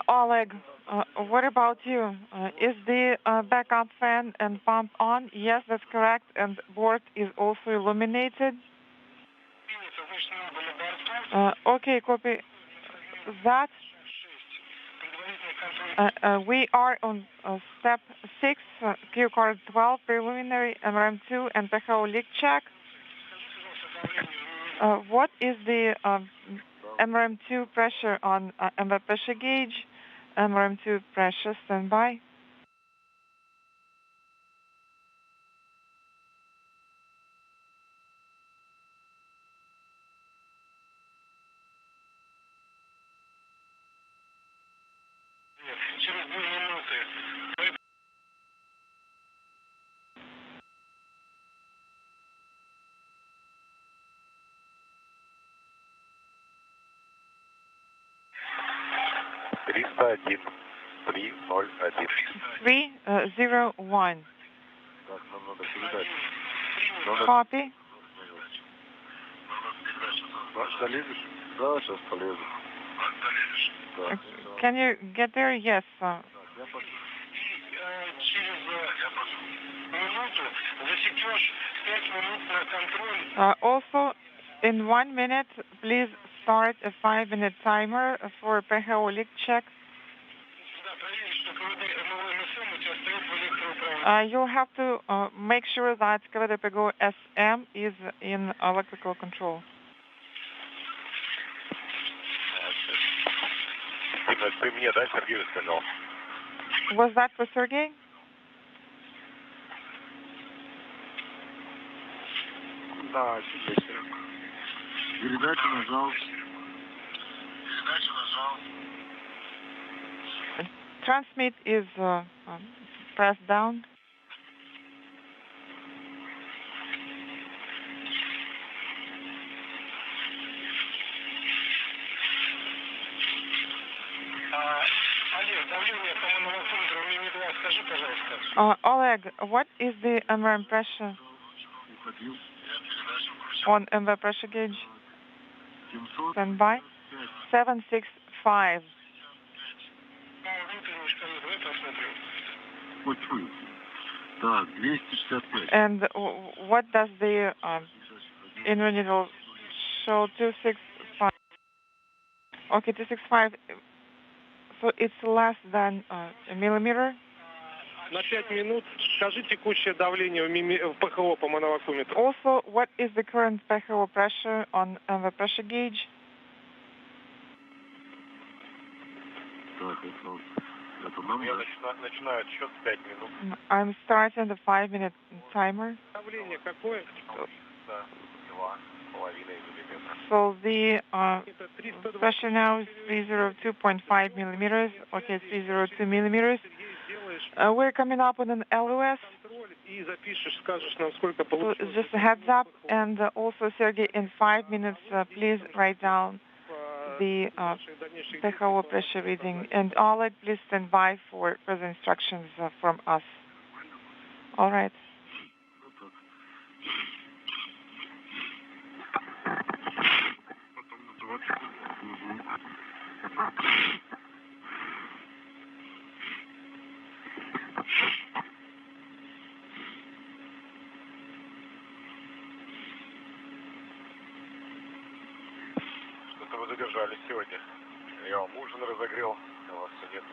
Oleg, what about you? Is the backup fan and pump on? Yes, that's correct. And board is also illuminated. Okay, copy that. We are on step 6, Q card 12, preliminary MRM2 and PHO leak check. What is the MRM2 pressure on MV pressure gauge? MRM2 pressure, standby. Three 301. Copy. Can you get there? Yes. Also, in 1 minute, please start a 5-minute timer for PHO leak check. You'll have to make sure that КВД-ПГО SM is in electrical control. Ты мне, да, Сергею сказал? Was that for Sergey? Да, Серега. Передачу нажал. Transmit is pressed down. Oleg, what is the ambient pressure on ambient pressure gauge? Stand by. 765. And what does the inner needle show? 265. Okay, 265. So it's less than a millimeter. На 5 минут скажи текущее давление в ПХО по моновакууметру. Also, what is the current PHO pressure on the pressure gauge? Я начинаю отсчет 5 минут. I'm starting the 5-minute timer. Давление какое? 2,5 миллиметра. So the pressure now is 302.5 millimeters. Okay, 302 millimeters. We're coming up on an LOS. И запишешь, скажешь нам, сколько получилось. So just a heads up, and also, Sergey, in 5 minutes, please write down the PHO pressure reading. And Oleg, please stand by for further instructions from us. All right. Что-то вы задержались сегодня. Я вам ужин разогрел, а вас нет.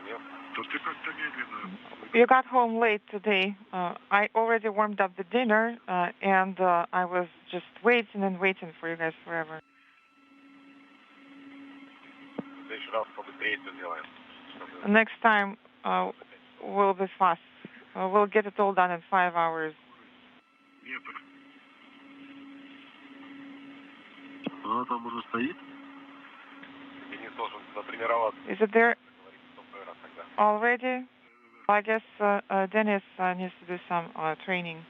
То ты как-то медленно. You got home late today. I already warmed up the dinner, and I was just waiting and waiting for you guys forever. В следующий раз побыстрее это сделаем. Next time, we'll be fast. We'll get it all done in 5 hours. Она там уже стоит? Денис должен натренироваться. Is it there already? I guess Denis needs to do some training.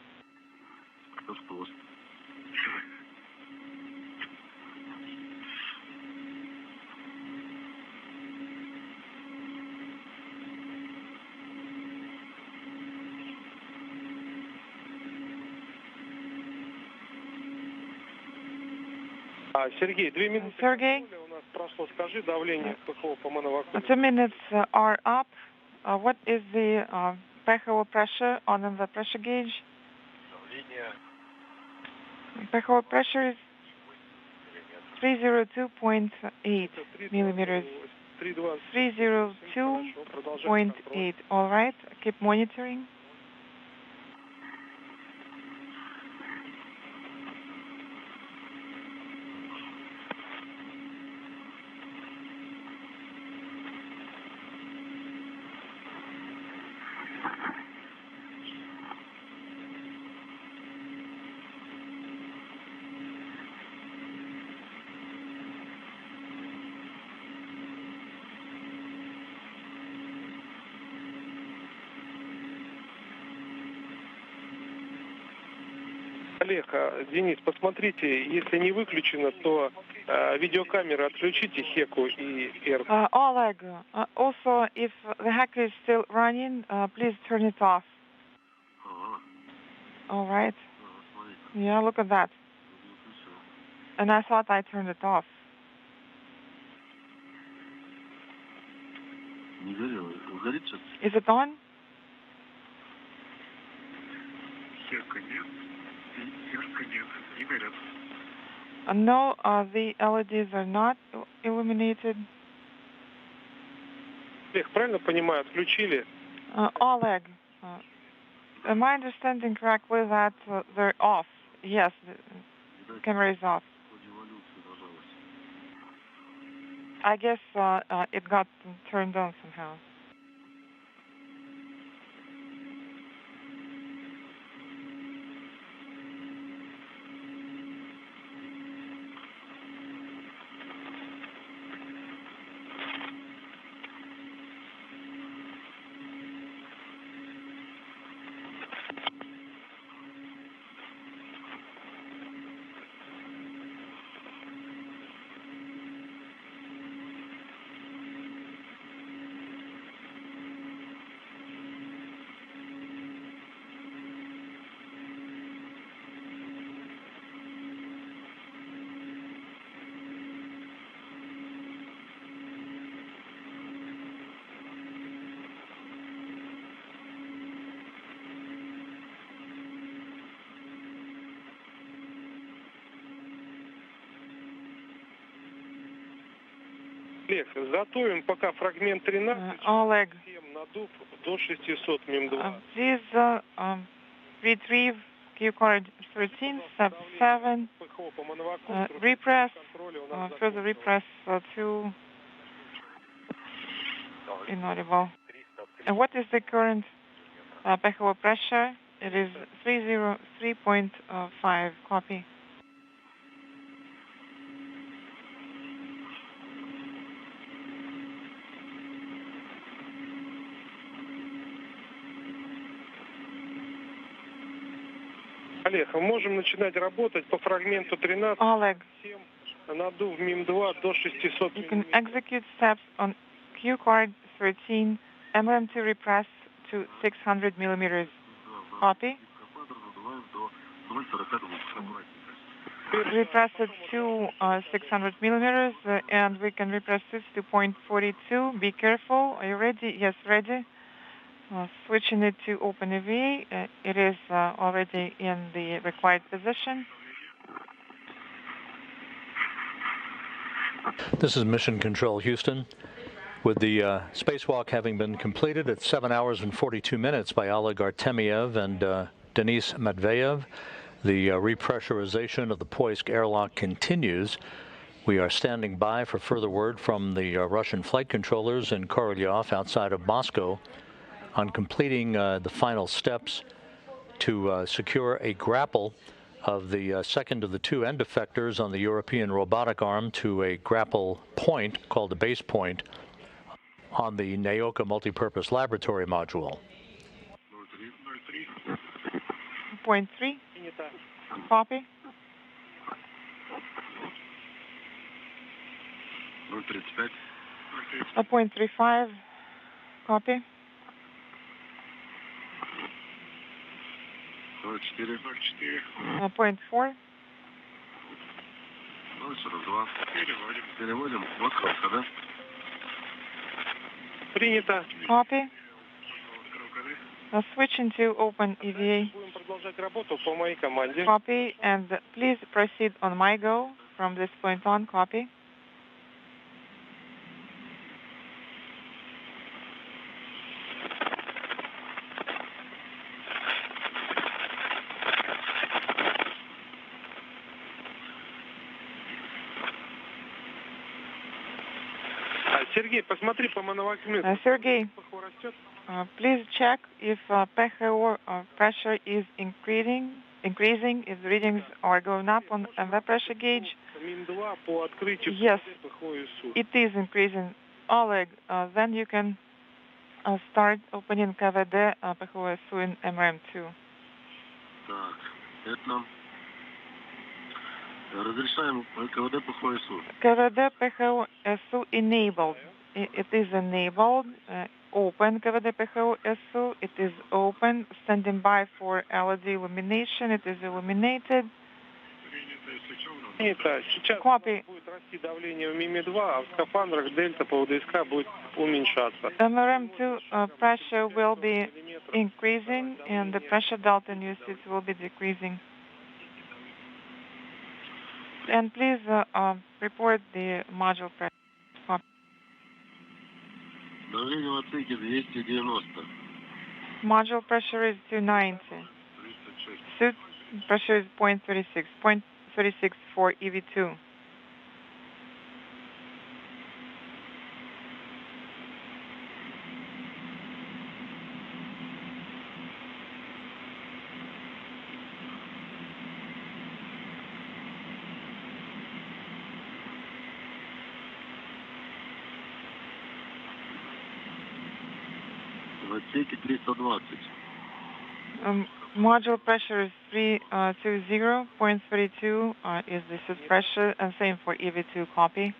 Сергей, 2 минуты. Sergey, У нас прошло. Скажи давление ПХО по моновакууметру. 2 minutes are up. What is the PHO pressure on the pressure gauge? Давление. PHO pressure is 302.8 millimeters. 302.8. All right. Keep monitoring. Олег, Денис, посмотрите, если не выключено, то видеокамеры отключите Хеку и Р. Oleg, also, if the hacker is still running, please turn it off. All right. Yeah, look at that. And I thought I turned it off. Is it on? Хека нет, и Ирка нет, не горят. No, the LEDs are not illuminated. Олег, правильно понимаю, отключили? Oleg, Am I understanding correctly that they're off? Yes, the camera is off. I guess it got turned on somehow. Олег, готовим пока фрагмент 13. Oleg, Надув до 600 МИМ-2. please retrieve Q card 13, sub 7, repress, further repress to inaudible. And what is the current PHO pressure? It is 303.5, copy. Олег, мы можем начинать работать по фрагменту 13. Oleg, Надув МИМ-2 до 600 you can execute steps on Q card 13, MRM2 repress to 600 millimeters. Copy. Repress it to 600 millimeters, and we can repress this to 0.42. Be careful. Are you ready? Yes, ready. Switching it to OpenEV. It is already in the required position. This is Mission Control Houston. With the spacewalk having been completed at 7 hours and 42 minutes by Oleg Artemyev and Denis Matveev, the repressurization of the Poisk airlock continues. We are standing by for further word from the Russian flight controllers in Korolyov outside of Moscow on completing the final steps to secure a grapple of the second of the two end effectors on the European robotic arm to a grapple point called the base point on the Naoka multipurpose laboratory module. 0.3. Copy. 0.35. Copy. 0.4. Принято. Copy. Switching to OpenEVA. Будем продолжать работу по моей команде. Copy, and please proceed on my go from this point on. Copy. Сергей, посмотри по мановакументу. Sergey, please check if PHO pressure is increasing, if the readings are going up on the pressure gauge. Yes, it is increasing. Oleg, then you can start opening КВД PHO in MRM2. Так, это разрешаем КВД ПХО. КВД PHO enabled. It is enabled. Open КВД PHO. It is open. Standing by for LED illumination. It is illuminated. Сейчас Copy. будет расти давление в МИМе-2, а в скафандрах дельта по УДСК будет уменьшаться. MRM2 pressure will be increasing and the pressure delta in USIT will be decreasing. And please report the module pressure. Давление в отсеке 290. Module pressure is 290. Suit pressure is 0.36. 0.36 for EV2. Module pressure is 320. 0.32 is the suit pressure, and same for EV2. Copy.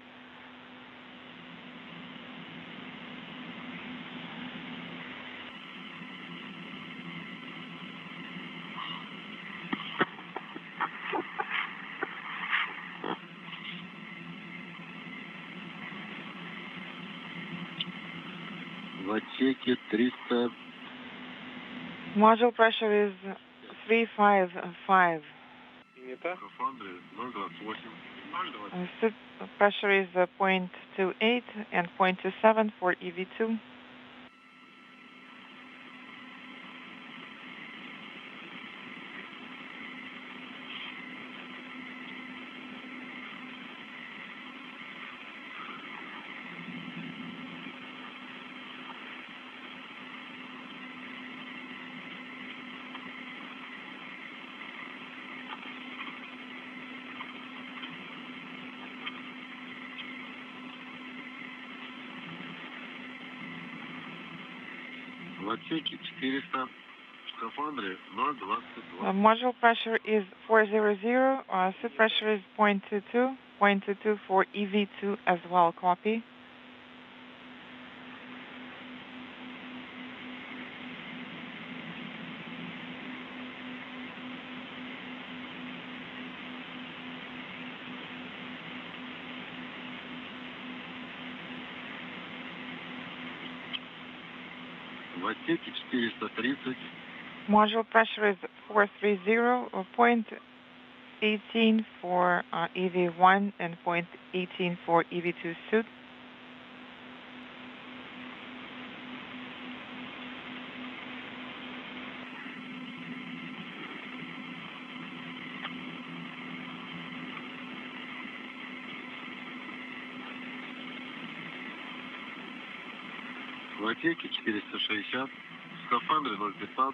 Module pressure is 355. Suit pressure is 0.28 and 0.27 for EV2. Module pressure is 400. Suit pressure is 0.22. 0.22 for EV2 as well. Copy. Module pressure is 430. 0.18 for EV1 and 0.18 for EV2 suit. В отсеке 460, в скафандре 015.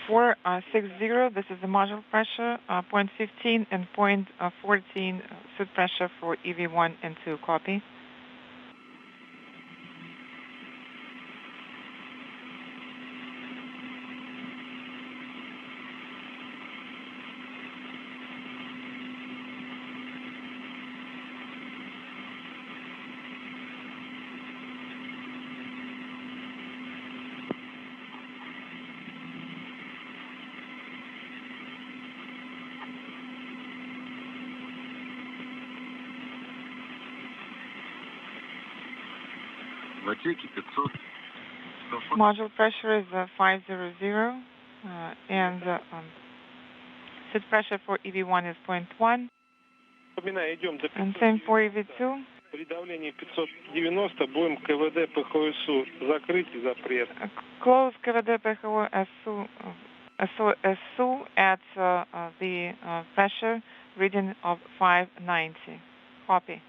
460, this is the module pressure, 0.15 and 0.14 suit pressure for EV1 and 2. Copy. В отсеке 500. Module pressure is 500, and suit pressure for EV1 is 0.1. And same for EV2. При давлении 590 будем КВД ПХСУ закрыть и запрет. Close КВД ПХСУ at the pressure reading of 590. Copy.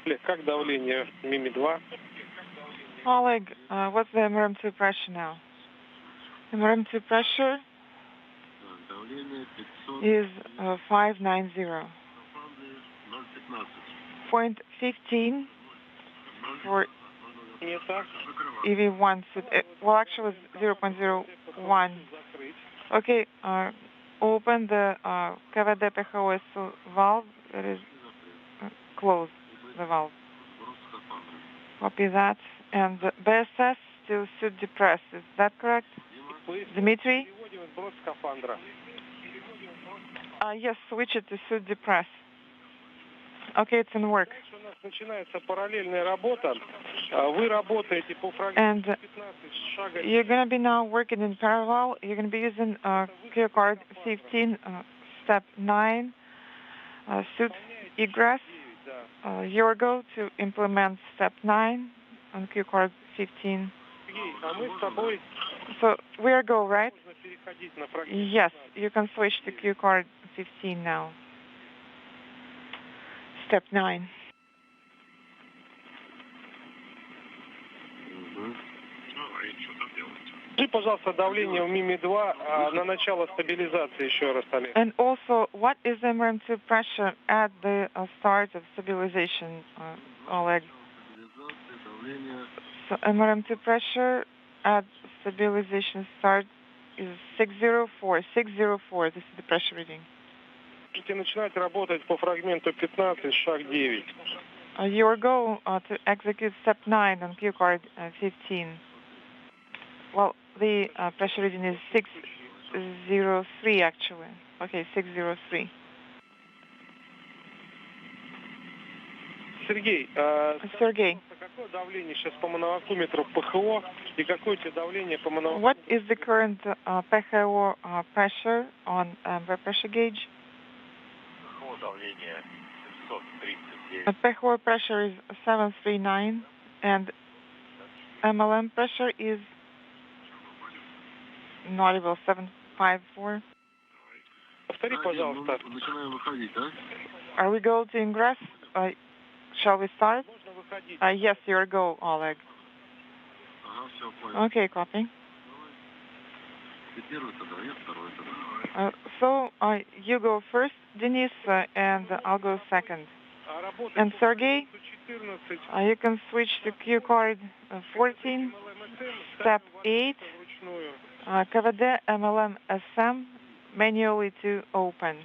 Олег, как давление в Мими-2? Oleg, what's the MRM2 pressure now? MRM2 pressure is 590. 0.15 for EV1. Well, actually, it's 0.01. Okay, open the KVD PHOS valve. It is close the valve. Copy that. And the BSS still should depress. Is that correct? Dmitry? Yes, switch it to suit depress. Okay, it's in work. And you're going to be now working in parallel. You're going to be using cue card 15, step 9, suit egress. Your go to implement step 9 on cue card 15. So we're go, right? Yes, you can switch to cue card 15 now. Step 9. Пожалуйста, давление в Мими-2 на начало стабилизации еще раз, Олег. And also, what is MRM2 pressure at the start of stabilization, Oleg? So MRM2 pressure at stabilization start is 604. 604, this is the pressure reading. Начинать работать по фрагменту 15, шаг 9. Your goal to execute step 9 on cue card 15. Well, the pressure reading is 603 actually. Okay, 603. Сергей, какое давление сейчас по мановакометру ПХО и какое у тебя давление по мановакометру? What is the current PHO pressure on the pressure gauge? PHO pressure is 739 and MLM pressure is not able 754. Повтори, пожалуйста. Are we going to ingress? Shall we start? Yes, your go, Oleg. Okay, copy. So you go first, Denis, and I'll go second. And Sergey, you can switch to cue card 14, step 8, KVD MLM SM, manually to open.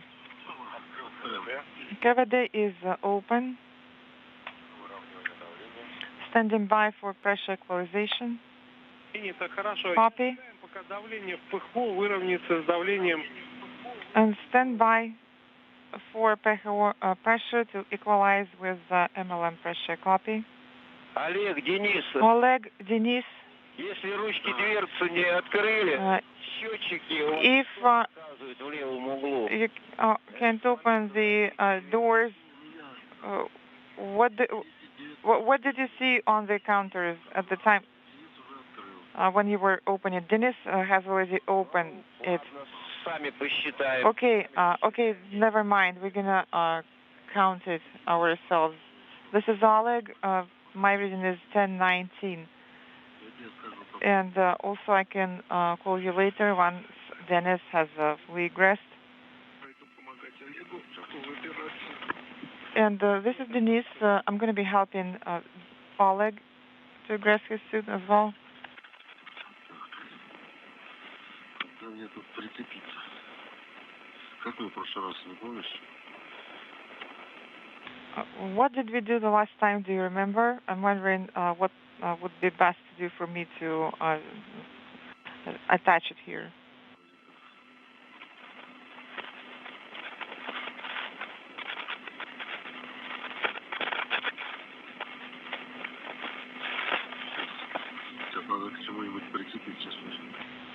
KVD is open. Standing by for pressure equalization. Copy. And stand by for pressure to equalize with MLM pressure. Copy. Oleg, Denis. Oleg, Denis. Если ручки дверцы не открыли, счетчики if показывают в левом углу. You can't open the doors, what did you see on the counters at the time when you were opening it? Denis has already opened it. Okay, never mind. We're gonna count it ourselves. This is Oleg. My reading is 1019. And also I can call you later once Denis has fully egressed. And this is Denis. I'm going to be helping Oleg to egress his suit as well. What did we do the last time? Do you remember? I'm wondering what would be best to do for me to attach it here.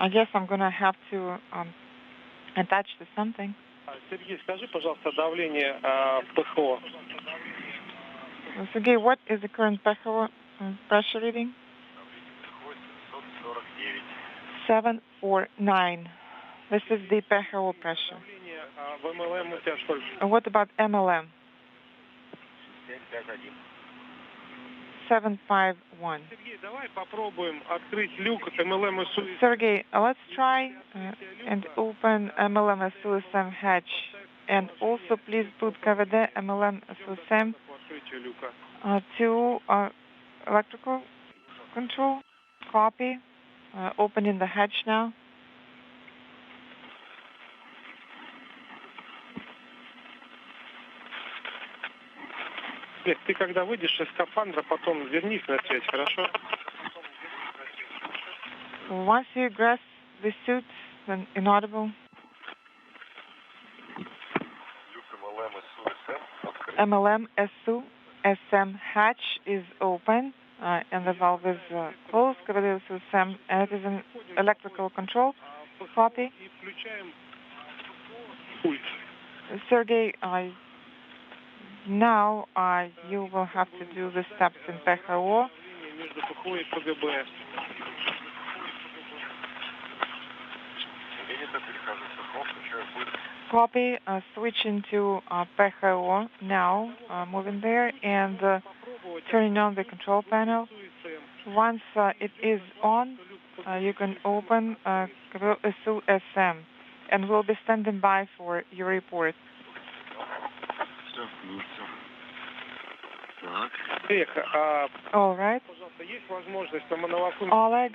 I guess I'm going to have to attach to something. Сергей, скажи, пожалуйста, давление ПХО. Sergey, what is the current PHO pressure reading? 749. This is the PHO pressure. What about MLM? 2751. Давай попробуем открыть люк MLM SU. Sergey, let's try and open MLM SUSM hatch. And also please put KVD MLM SUSM to electrical control. Copy. Opening the hatch now. Ты когда выйдешь из скафандра, потом вернись на связь, хорошо? Once you grasp the suit, then inaudible. MLM SU SM hatch is open and the valve is closed. KVD SUSM, and it is an electrical control. Copy. Sergey, now you will have to do the steps in PHO. Copy. Switching to PHO now. Moving there and turning on the control panel. Once it is on, you can open SUSM, and we'll be standing by for your report. All right. Oleg,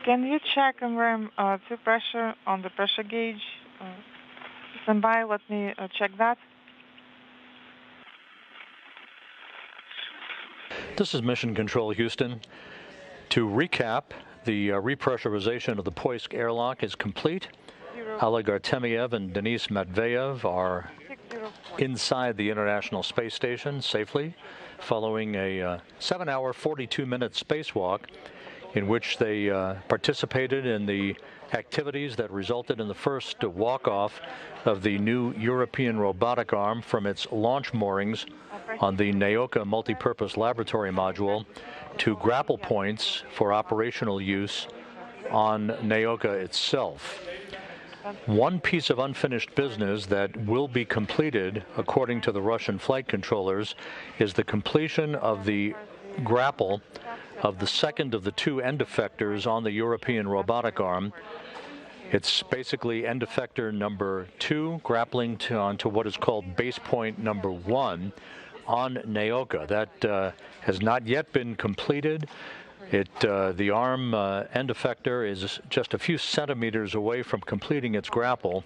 can you check to pressure on the pressure gauge? Stand by, let me check that. This is Mission Control Houston. To recap, the repressurization of the Poisk airlock is complete. Oleg Artemyev and Denis Matveev are inside the International Space Station safely, following a 7-hour, 42-minute spacewalk in which they participated in the activities that resulted in the first walk-off of the new European robotic arm from its launch moorings on the Naoka multipurpose laboratory module to grapple points for operational use on Naoka itself. One piece of unfinished business that will be completed, according to the Russian flight controllers, is the completion of the grapple of the second of the two end effectors on the European robotic arm. It's basically end effector number 2 grappling onto what is called base point number 1 on Naoka. That has not yet been completed. The arm end effector is just a few centimeters away from completing its grapple,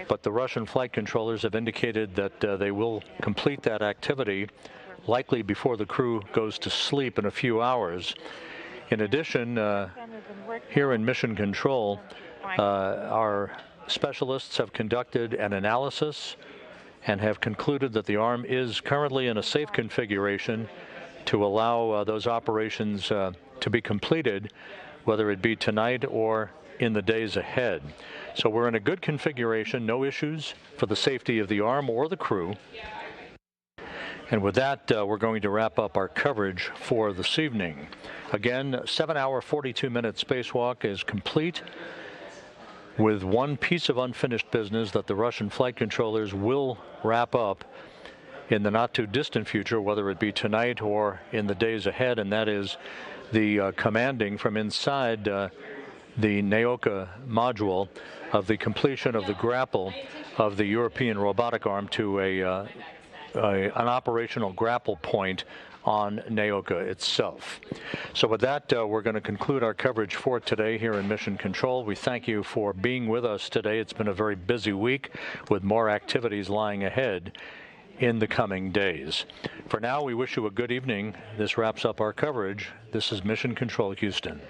but the Russian flight controllers have indicated that they will complete that activity likely before the crew goes to sleep in a few hours. In addition, here in Mission Control, our specialists have conducted an analysis and have concluded that the arm is currently in a safe configuration to allow those operations to be completed, whether it be tonight or in the days ahead. So we're in a good configuration, no issues for the safety of the arm or the crew. And with that, we're going to wrap up our coverage for this evening. Again, 7-hour, 42-minute spacewalk is complete, with one piece of unfinished business that the Russian flight controllers will wrap up in the not-too-distant future, whether it be tonight or in the days ahead, and that is the commanding from inside the Naoka module of the completion of the grapple of the European robotic arm to an operational grapple point on Naoka itself. So with that, we're going to conclude our coverage for today here in Mission Control. We thank you for being with us today. It's been a very busy week with more activities lying ahead in the coming days. For now, we wish you a good evening. This wraps up our coverage. This is Mission Control Houston.